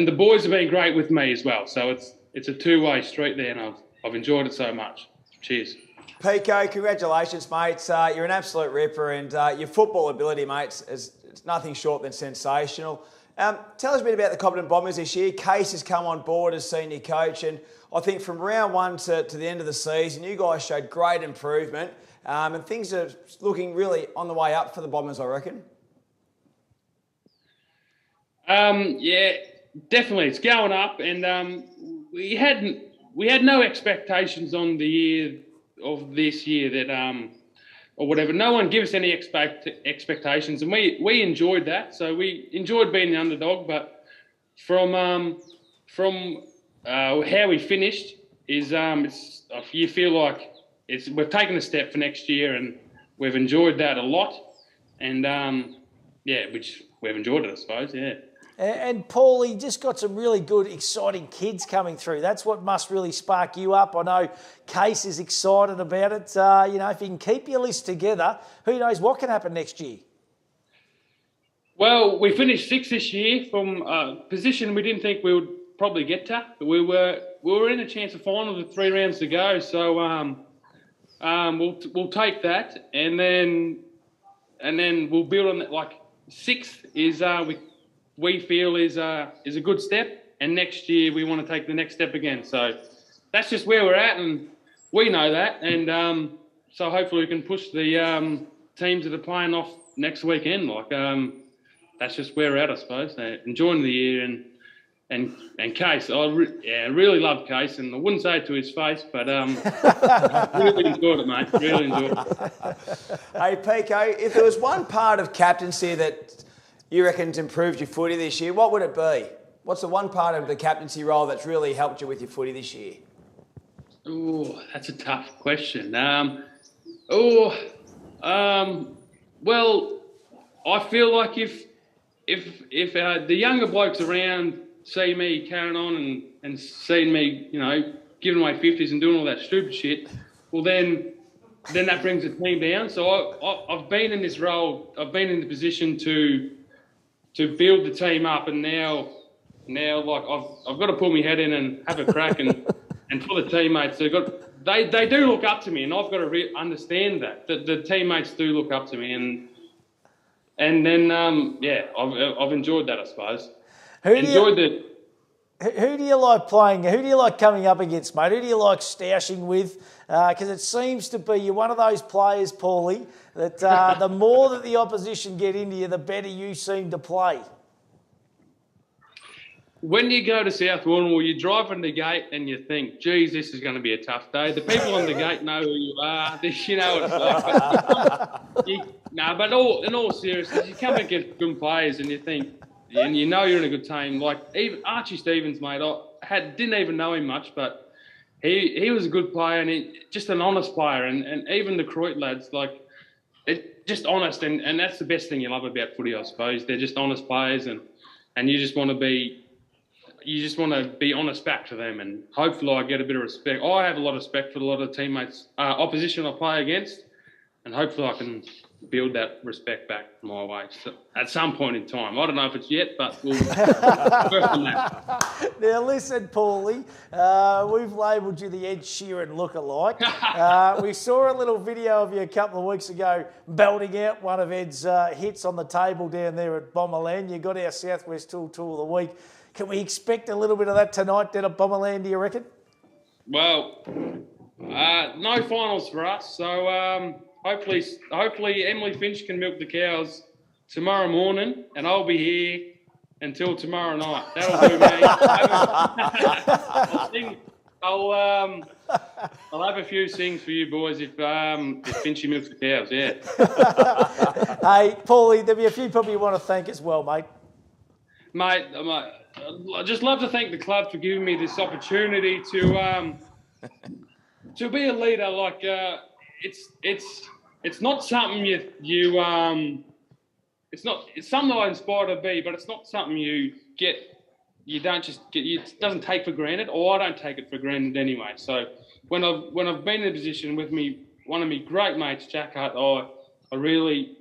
the boys have been great with me as well. So it's a two-way street there, and I've enjoyed it so much. Cheers. Pico, congratulations, mate. You're an absolute ripper, and your football ability, mate, is nothing short than sensational. Tell us a bit about the Cobden Bombers this year. Case has come on board as senior coach, and I think from round one to the end of the season, you guys showed great improvement, and things are looking really on the way up for the Bombers, I reckon. Yeah, definitely, it's going up, and we had no expectations on the year of this year that or whatever. No one gives any expectations, and we enjoyed that. So we enjoyed being the underdog, but from how we finished is you feel like we've taken a step for next year, and we've enjoyed that a lot, and which we've enjoyed it, I suppose. Yeah. And Paulie, just got some really good, exciting kids coming through. That's what must really spark you up. I know Case is excited about it. You know, if you can keep your list together, who knows what can happen next year? Well, we finished sixth this year from a position we didn't think we would probably get to. We were in a chance of final with 3 rounds to go, so we'll take that, and then we'll build on that. Like sixth is we feel is a good step, and next year we want to take the next step again. So that's just where we're at, and we know that, and so hopefully we can push the teams that are playing off next weekend. Like that's just where we're at, I suppose. Enjoying the year, and Case, I really love Case, and I wouldn't say it to his face, but really enjoyed it, mate. Really enjoyed it. Hey, Pico, if there was one part of captaincy that you reckon's improved your footy this year, what would it be? What's the one part of the captaincy role that's really helped you with your footy this year? Oh, that's a tough question. Well, I feel like if the younger blokes around see me carrying on and see me, you know, giving away 50s and doing all that stupid shit, well then that brings the team down. So I've been in this role. I've been in the position to build the team up, and now like I've got to pull my head in and have a crack, and for the teammates, they do look up to me, and I've got to understand that the teammates do look up to me, and then I've enjoyed that, I suppose. Who do you like playing? Who do you like coming up against, mate? Who do you like stoushing with? Because it seems to be you're one of those players, Paulie, that the more that the opposition get into you, the better you seem to play. When you go to South Warrnambool, you drive in the gate and you think, geez, this is going to be a tough day. The people on the gate know who you are. You know what it's like. But in all seriousness, you come against good players and you think, and you know you're in a good team. Like even Archie Stevens, mate, didn't even know him much, but he was a good player, and just an honest player. And even the Croydon lads, like, they're just honest, and that's the best thing you love about footy, I suppose. They're just honest players, and you just want to be, you just want to be honest back to them, and hopefully I get a bit of respect. I have a lot of respect for a lot of teammates, opposition I play against, and hopefully I can build that respect back my way at some point in time. I don't know if it's yet, but we'll work on that. Now listen, Paulie, we've labelled you the Ed Sheeran lookalike. We saw a little video of you a couple of weeks ago belting out one of Ed's hits on the table down there at Bomberland. You got our Southwest Tool of the Week. Can we expect a little bit of that tonight down at Bomberland, do you reckon? Well, no finals for us, so hopefully Emily Finch can milk the cows tomorrow morning, and I'll be here until tomorrow night. That'll do me. I'll have a few things for you boys if Finchy milks the cows. Yeah. Hey, Paulie, there'll be a few people you want to thank as well, mate. Mate, I'd just love to thank the club for giving me this opportunity to be a leader. Like it's not something it's something that I inspire to be, but it's not something you don't just get. It doesn't take for granted, or I don't take it for granted anyway. So when I've been in a position with one of my great mates, Jack Hart, I really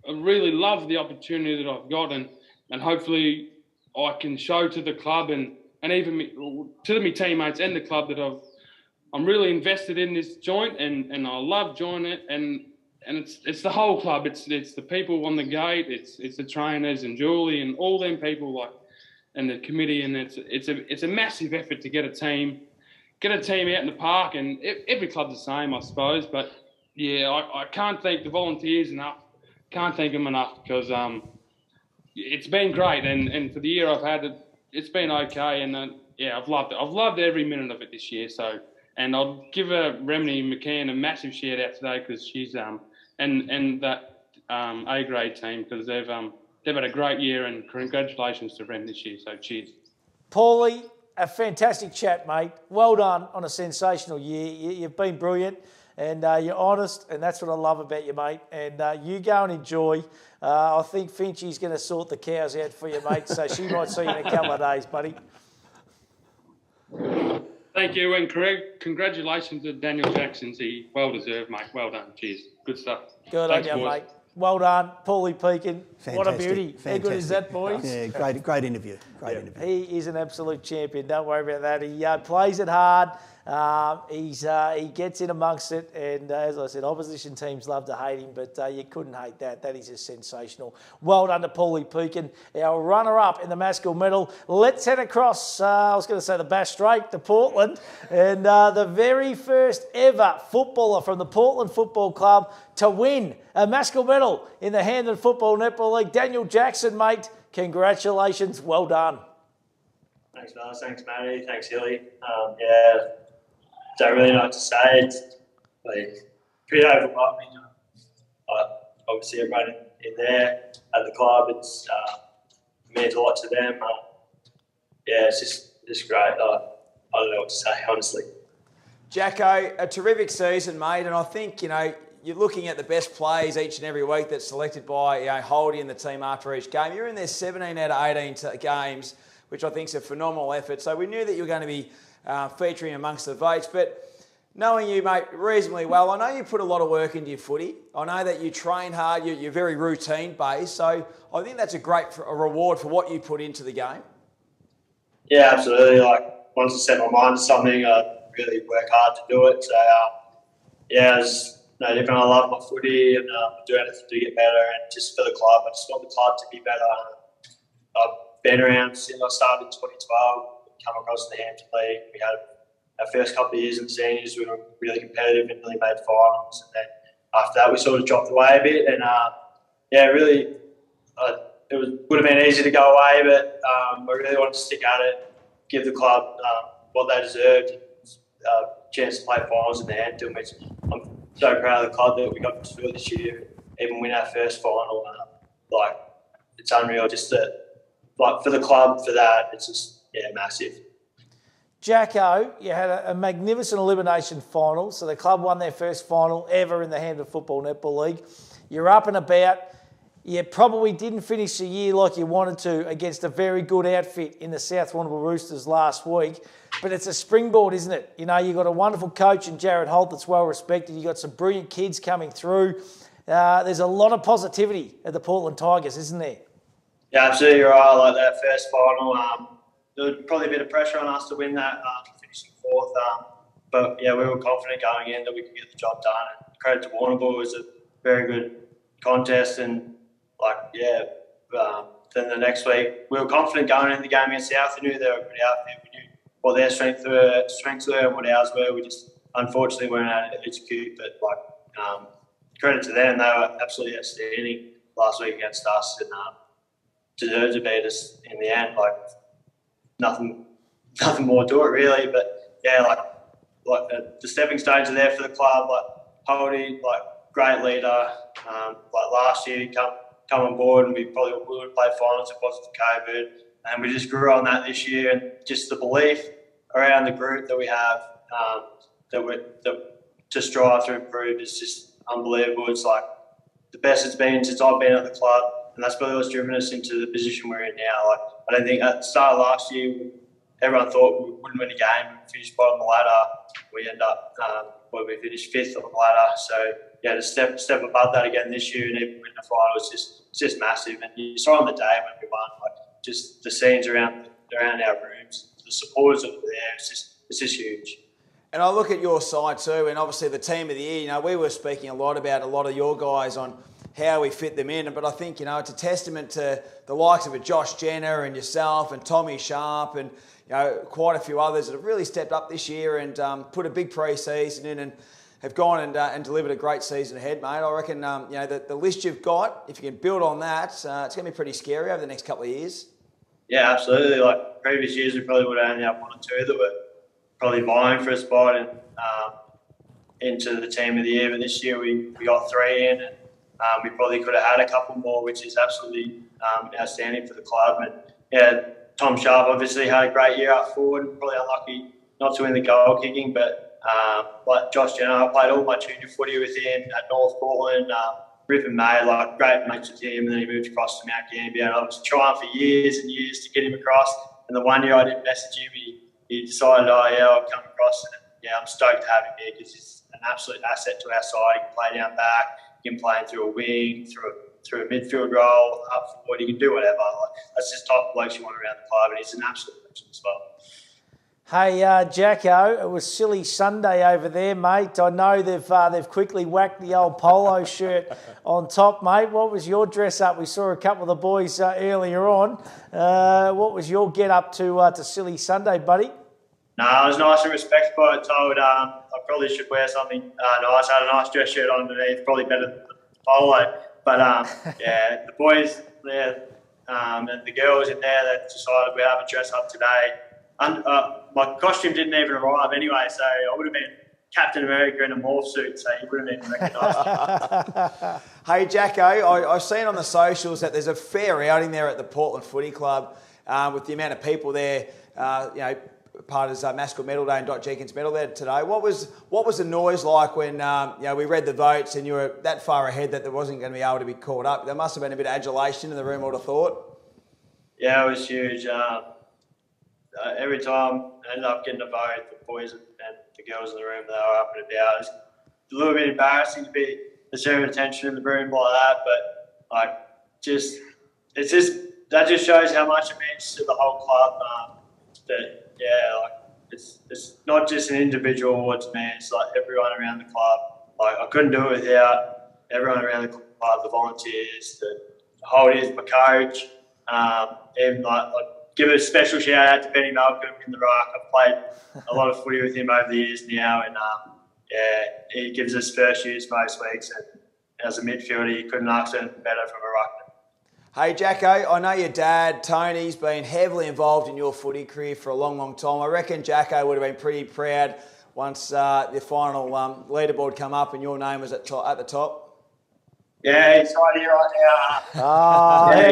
love the opportunity that I've got, and hopefully I can show to the club and even to my teammates and the club that I'm really invested in this joint, and I love joining it, and it's the whole club. It's the people on the gate. It's the trainers and Julie and all them people and the committee, and it's a massive effort to get a team out in the park, and every club's the same, I suppose. But yeah, I can't thank the volunteers enough. Can't thank them enough because it's been great, and for the year I've had it, it's been okay, and yeah, I've loved it. I've loved every minute of it this year. So, and I'll give Remini McCann a massive shout out today because she's and that A grade team because they've had a great year, and congratulations to Rem this year. So cheers. Paulie, a fantastic chat, mate. Well done on a sensational year. You've been brilliant, and you're honest, and that's what I love about you, mate. And you go and enjoy. I think Finchy's going to sort the cows out for you, mate, so she might see you in a couple of days, buddy. Thank you, and congratulations to Daniel Jackson. He well deserved, mate. Well done. Cheers. Good stuff. Good on you, mate. Well done, Paulie Pekin. Fantastic. What a beauty. Fantastic. How good is that, boys? Yeah, great interview. Great interview. He is an absolute champion. Don't worry about that. He plays it hard. He gets in amongst it, and as I said, opposition teams love to hate him, but you couldn't hate that. That is just sensational. Well done to Paulie Pekin, our runner-up in the Maskell medal. Let's head across, I was going to say the Bass Strait to Portland, and the very first ever footballer from the Portland Football Club to win a Maskell medal in the Hamden Football Netball League. Daniel Jackson, mate, congratulations. Well done. Thanks, fellas. Thanks, Matty. Thanks, Hilly. Yeah, don't really know what to say. It's pretty overwhelming. Obviously, everyone in there at the club, it means a lot to them. Yeah, it's just great. I don't know what to say, honestly. Jacko, a terrific season, mate, and I think, you're looking at the best plays each and every week that's selected by Holdy and the team after each game. You're in there 17 out of 18 games, which I think is a phenomenal effort. So we knew that you were going to be featuring amongst the votes, but knowing you, mate, reasonably well, I know you put a lot of work into your footy. I know that you train hard, you're very routine-based, so I think that's a great reward for what you put into the game. Yeah, absolutely. Once I set my mind to something, I really work hard to do it. So, it's no different. I love my footy and do anything to get better, and just for the club, I just want the club to be better. I've been around since I started in 2012, come across the Hampton League. We had our first couple of years in seniors, we were really competitive and really made finals. And then after that, we sort of dropped away a bit. And really, it would have been easy to go away, but I really wanted to stick at it, give the club what they deserved, chance to play finals in the Hampton, which I'm so proud of the club that we got to do it this year, even win our first final. It's unreal just to, for the club, for that, it's just, massive. Jacko, you had a magnificent elimination final, so the club won their first final ever in the Hampden Football Netball League. You're up and about. You probably didn't finish the year like you wanted to against a very good outfit in the South Warrnambool Roosters last week, but it's a springboard, isn't it? You know, you've got a wonderful coach in Jared Holt that's well respected. You've got some brilliant kids coming through. There's a lot of positivity at the Portland Tigers, isn't there? Yeah, absolutely right. Like that first final, there was probably a bit of pressure on us to win that, finishing fourth. But yeah, we were confident going in that we could get the job done. And credit to Warrnambool, it was a very good contest. And then the next week, we were confident going into the game against South. We knew they were a good outfit. We knew what their strengths were and what ours were. We just unfortunately weren't able to execute. But credit to them, they were absolutely outstanding last week against us and deserved to beat us in the end. Like nothing more to it really. But yeah, the stepping stones are there for the club. Like Holdy, great leader. Last year, come on board, and we probably would have played finals if it wasn't for COVID. And we just grew on that this year, and just the belief around the group that we have to strive to improve is just unbelievable. It's like the best it's been since I've been at the club, and that's probably what's driven us into the position we're in now. I don't think at the start of last year, everyone thought we wouldn't win a game. We finished bottom of the ladder. We end up we finished fifth on the ladder. So yeah, to step above that again this year and even win the final is just massive. And you saw on the day when we won, just the scenes around our rooms, the supporters that were there. It's just huge. And I look at your side too, and obviously the team of the year. You know, we were speaking a lot about a lot of your guys on how we fit them in, but I think it's a testament to the likes of a Josh Jenner and yourself and Tommy Sharp and quite a few others that have really stepped up this year and put a big pre-season in and have gone and delivered a great season ahead, mate. I reckon the list you've got, if you can build on that, it's going to be pretty scary over the next couple of years. Yeah, absolutely. Like previous years, we probably would have only had one or two that were probably vying for a spot and into the team of the year. But this year we got three in, and we probably could have had a couple more, which is absolutely outstanding for the club. And yeah, Tom Sharp obviously had a great year up forward. Probably unlucky not to win the goal kicking, but like Josh Jenner, I played all my junior footy with him at North Portland. Rip and May, great mates with him, and then he moved across to Mount Gambier. And I was trying for years and years to get him across. And the one year I didn't message him, he decided, I'll come across. And yeah, I'm stoked to have him here because he's an absolute asset to our side. He can play down back, he can play through a wing, through a midfield role, up forward, he can do whatever. That's just type of blokes you want around the club, and he's an absolute legend as well. Hey, Jacko, it was Silly Sunday over there, mate. I know they've quickly whacked the old polo shirt on top, mate. What was your dress up? We saw a couple of the boys earlier on. What was your get up to Silly Sunday, buddy? No, it was nice and respectful. I told I probably should wear something nice. I had a nice dress shirt on underneath, probably better than the polo. But yeah, the boys there and the girls in there that decided we have a dress up today. My costume didn't even arrive anyway, so I would have been Captain America in a morph suit, so you wouldn't even recognise me. Hey, Jacko, I've seen on the socials that there's a fair outing there at the Portland Footy Club with the amount of people there, part of Maskell Medal Day and Jenkins Medal there today. What was the noise like when we read the votes and you were that far ahead that there wasn't going to be able to be called up? There must have been a bit of adulation in the room, I would have thought. Yeah, it was huge. Every time I ended up getting a vote, the boys and the girls in the room, they were up and about. It was a little bit embarrassing to be the centre of attention in the room like that, but that just shows how much it means to the whole club. It's not just an individual award to me, it's like everyone around the club. I couldn't do it without everyone around the club, the volunteers, the holders, my coach, even give a special shout out to Benny Malcolm in the ruck. I've played a lot of footy with him over the years now, and he gives us first use most weeks. And as a midfielder, you couldn't ask anything better from a ruckman. Hey, Jacko, I know your dad, Tony's been heavily involved in your footy career for a long, long time. I reckon Jacko would have been pretty proud once the final leaderboard come up and your name was at the top. Yeah, he's right here right now.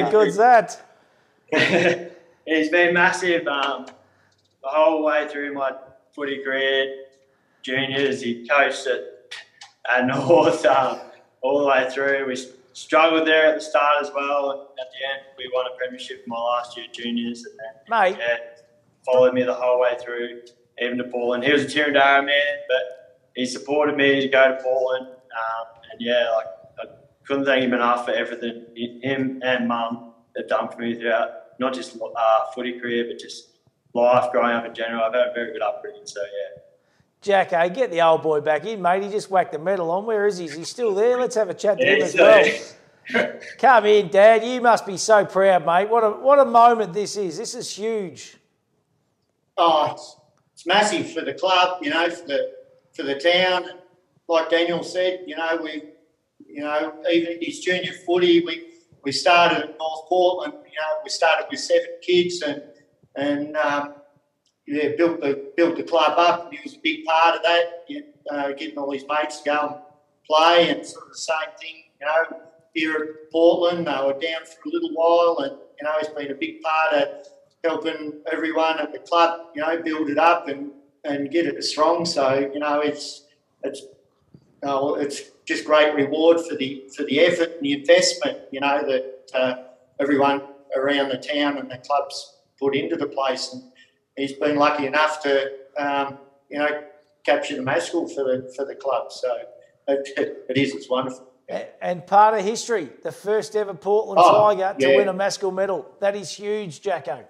How good's that? He's been massive the whole way through my footy career. Juniors, he coached at North all the way through. struggled there at the start as well. And at the end, we won a premiership my last year at juniors. And then, Mate. Followed me the whole way through, even to Portland. He was a Tirrendara man, but he supported me to go to Portland. I couldn't thank him enough for everything him and Mum have done for me throughout not just footy career, but just life growing up in general. I've had a very good upbringing, so yeah. Jacko, get the old boy back in, mate. He just whacked the medal on. Where is he? Is he still there? Let's have a chat to him as well. Come in, Dad. You must be so proud, mate. What a moment this is. This is huge. Oh, it's massive for the club, for the town. Like Daniel said, even his junior footy, we started at North Portland. We started with 7 kids and built the club up. And he was a big part of that, getting all his mates to go and play, and sort of the same thing, here at Portland. They were down for a little while, and he's been a big part of helping everyone at the club, build it up and get it strong. So, it's just great reward for the effort and the investment, that everyone around the town and the clubs put into the place. And he's been lucky enough to, capture the Maskell for the club. So it's wonderful. And part of history, the first ever Portland Tiger to win a Maskell medal. That is huge, Jacko.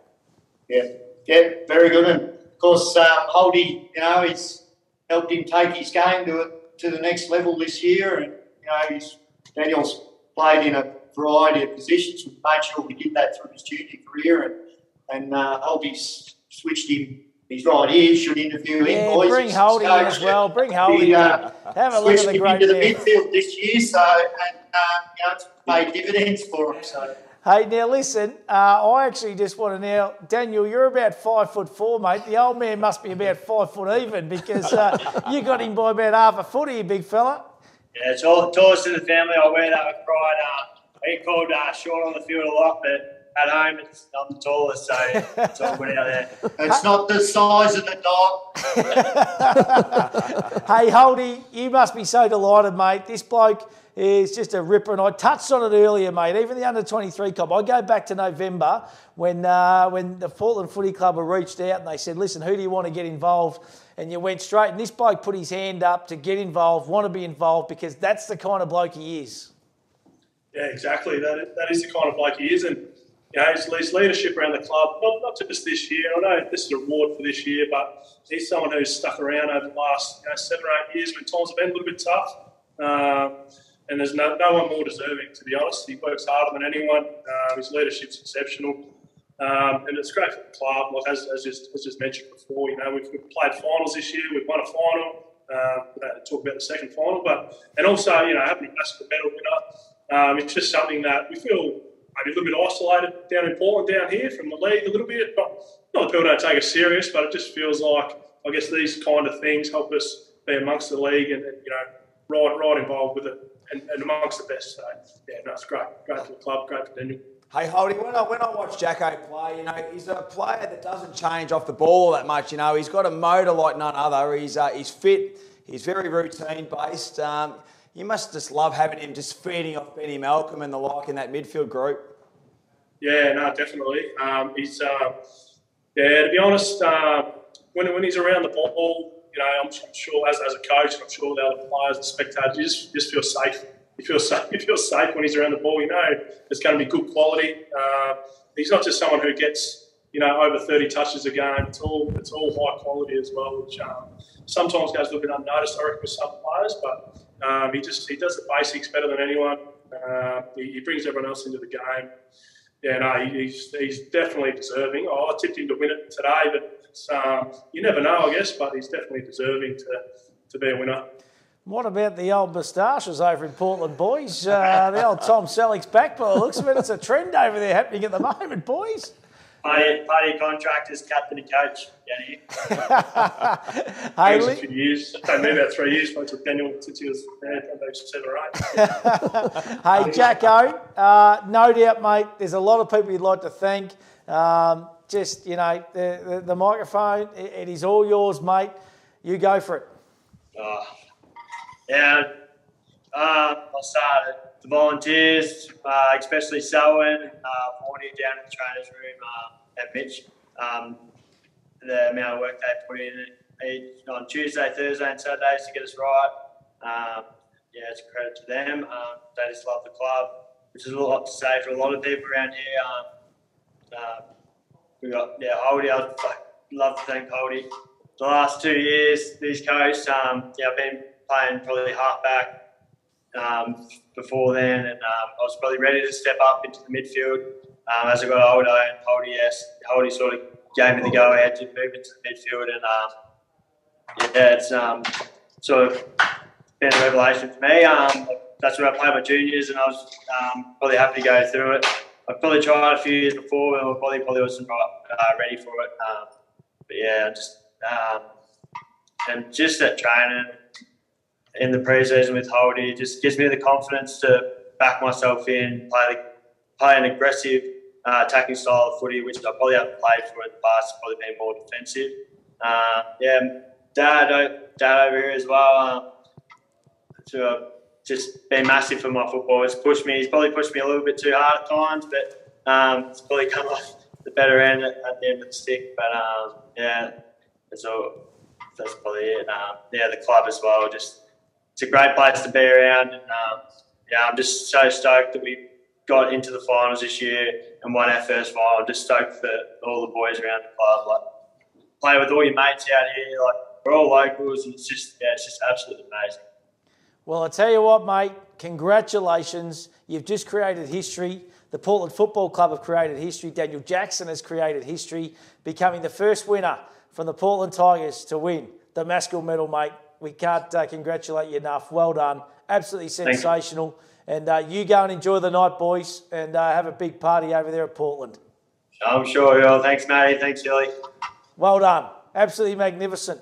Yeah, very good. And of course, Holdy, he's helped him take his game to the next level this year. And Daniel's played in a variety of positions. We made sure we did that through his junior career, and Holdy's switched him. He's right here. Should interview him. Yeah, boys. bring Holdy in as well. Bring Holdy in. Have a look at the great into the man. midfield this year, so it's paid dividends for him. So. Hey, now listen, I actually just want to now, Daniel, you're about 5'4", mate. The old man must be about 5 foot even, because you got him by about half a foot here, big fella. Yeah, it's all tallest in the family. I wear that with pride. I get called short on the field a lot, but at home I'm the tallest, so it's all good out there. It's not the size of the dog. Hey, Holdy, you must be so delighted, mate. This bloke is just a ripper, and I touched on it earlier, mate. Even the under-23 comp. I go back to November when the Portland Footy Club were reached out and they said, listen, who do you want to get involved? And you went straight, and this bloke put his hand up to get involved, want to be involved, because that's the kind of bloke he is. Yeah, exactly. That is the kind of bloke he is, and his leadership around the club, not just this year. I know this is a reward for this year, but he's someone who's stuck around over the last 7 or 8 years when times have been a little bit tough. And there's no one more deserving, to be honest. He works harder than anyone. His leadership's exceptional. And it's great for the club. Like as just mentioned before, we've played finals this year. We've won a final. Talk about the second final, and also having a Maskell medal winner. It's just something that we feel maybe a little bit isolated down in Portland, down here from the league a little bit. Not that people don't take us serious, but it just feels like I guess these kind of things help us be amongst the league and right involved with it and amongst the best. So it's great for the club, great for Daniel. Hey, Holdy, when I watch Jacko play, he's a player that doesn't change off the ball that much. He's got a motor like none other. He's fit. He's very routine based. You must just love having him just feeding off Benny Malcolm and the like in that midfield group. Yeah, no, definitely. He's to be honest, when he's around the ball, I'm sure as a coach, and I'm sure the other players and spectators, you just feel safe. You feel safe when he's around the ball. It's going to be good quality. He's not just someone who gets over 30 touches a game. It's all high quality as well, which sometimes goes a little bit unnoticed, I reckon, with some players. But he does the basics better than anyone. He brings everyone else into the game. Yeah, no, he's definitely deserving. I tipped him to win it today, but you never know, I guess. But he's definitely deserving to be a winner. What about the old moustaches over in Portland, boys? The old Tom Selleck's back by the looks of it. It's a trend over there happening at the moment, boys. Party contractors, captain and coach, Danny. A few years. It took me about 3 years. I took Daniel since he was about 7 or 8. Hey, Jacko, no doubt, mate, there's a lot of people you'd like to thank. The microphone, it is all yours, mate. You go for it. I'll start it. the volunteers, especially Selwyn, Morning down in the trainer's room, and Mitch. The amount of work they put in on Tuesday, Thursday, and Saturdays to get us right. It's a credit to them. They just love the club, which is a lot to say for a lot of people around here. We got Holdy. I'd love to thank Holdy. The last 2 years, these coaches, I've been playing probably halfback before then, and I was probably ready to step up into the midfield as I got older. And Holdy sort of gave me the go ahead to move into the midfield, and it's sort of been a revelation for me. That's where I played my juniors, and I was probably happy to go through it. I probably tried a few years before, and I probably wasn't ready for it. And just that training in the pre-season with Holdy just gives me the confidence to back myself in, play an aggressive attacking style of footy, which I probably haven't played for in the past. It's probably been more defensive. Dad over here as well. To just been massive for my football. He's probably pushed me a little bit too hard at times, but it's probably come off the better end at the end of the stick. But that's probably it. The club as well. Just it's a great place to be around, and I'm just so stoked that we got into the finals this year and won our first final. Just stoked for all the boys around the club. Like play with all your mates out here. Like we're all locals, and it's just absolutely amazing. Well, I tell you what, mate, congratulations. You've just created history. The Portland Football Club have created history. Daniel Jackson has created history, becoming the first winner from the Portland Tigers to win the Maskell medal, mate. We can't congratulate you enough. Well done. Absolutely sensational. And you go and enjoy the night, boys, and have a big party over there at Portland. I'm sure you will. Thanks, Matty. Thanks, Hilly. Well done. Absolutely magnificent.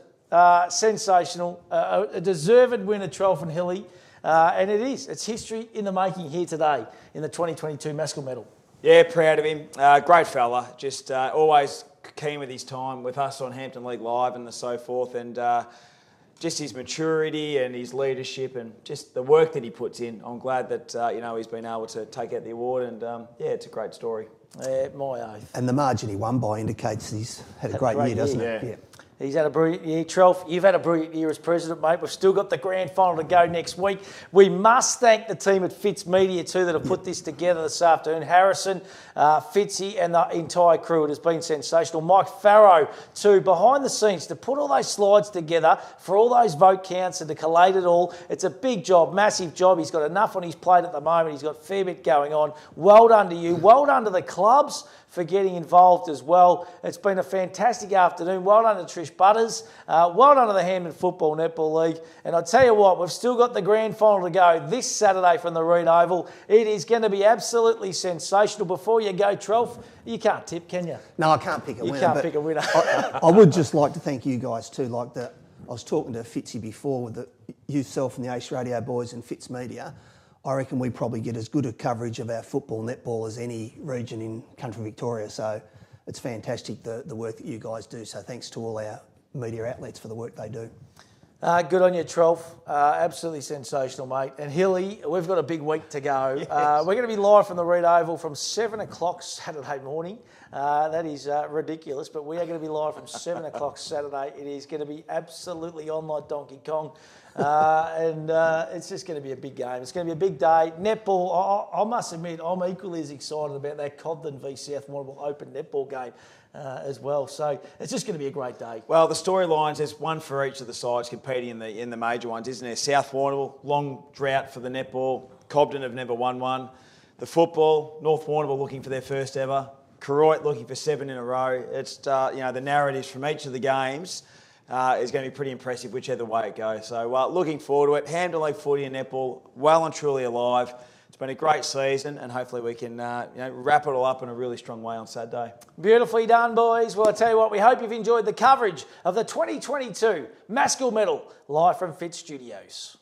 Sensational. A deserved winner, Trelfyn Hilly. And it is. It's history in the making here today in the 2022 Maskell medal. Yeah, proud of him. Great fella. Just always keen with his time with us on Hampton League Live and so forth. And just his maturity and his leadership and just the work that he puts in. I'm glad that, he's been able to take out the award. And, it's a great story. Yeah, my oath. And the margin he won by indicates he's had a great year, doesn't it? Yeah. He's had a brilliant year. Trelf, you've had a brilliant year as president, mate. We've still got the grand final to go next week. We must thank the team at Fitz Media too that have put this together this afternoon. Harrison, Fitzy and the entire crew. It has been sensational. Mike Farrow too, behind the scenes to put all those slides together for all those vote counts and to collate it all. It's a big job, massive job. He's got enough on his plate at the moment. He's got a fair bit going on. Well done to you. Well done to the clubs for getting involved as well. It's been a fantastic afternoon. Well done to Trish Butters. Well done to the Hampton Football Netball League. And I tell you what, we've still got the grand final to go this Saturday from the Reed Oval. It is going to be absolutely sensational. Before you go, Trelf, you can't tip, can you? No, I can't pick a winner. You can't pick a winner. I would just like to thank you guys too. I was talking to Fitzy before with yourself and the Ace Radio boys and Fitz Media. I reckon we probably get as good a coverage of our football netball as any region in country Victoria. So it's fantastic the work that you guys do. So thanks to all our media outlets for the work they do. Good on you, Trelf. Absolutely sensational, mate. And Hilly, we've got a big week to go. Yes. We're going to be live from the Reed Oval from 7 o'clock Saturday morning. That is ridiculous, but we are going to be live from 7 o'clock Saturday. It is going to be absolutely on like Donkey Kong. And it's just going to be a big game. It's going to be a big day. Netball, I must admit, I'm equally as excited about that Cobden v South Warrnambool Open netball game as well. So it's just going to be a great day. Well, the storylines, there's one for each of the sides competing in the major ones, isn't there? South Warrnambool, long drought for the netball. Cobden have never won one. The football, North Warrnambool looking for their first ever. Koroit looking for 7 in a row. It's, the narratives from each of the games is going to be pretty impressive whichever way it goes. So looking forward to it. Hampton League footy and netball well and truly alive. It's been a great season and hopefully we can wrap it all up in a really strong way on Saturday. Beautifully done, boys. Well, I tell you what, we hope you've enjoyed the coverage of the 2022 Maskell Medal live from Fitz Studios.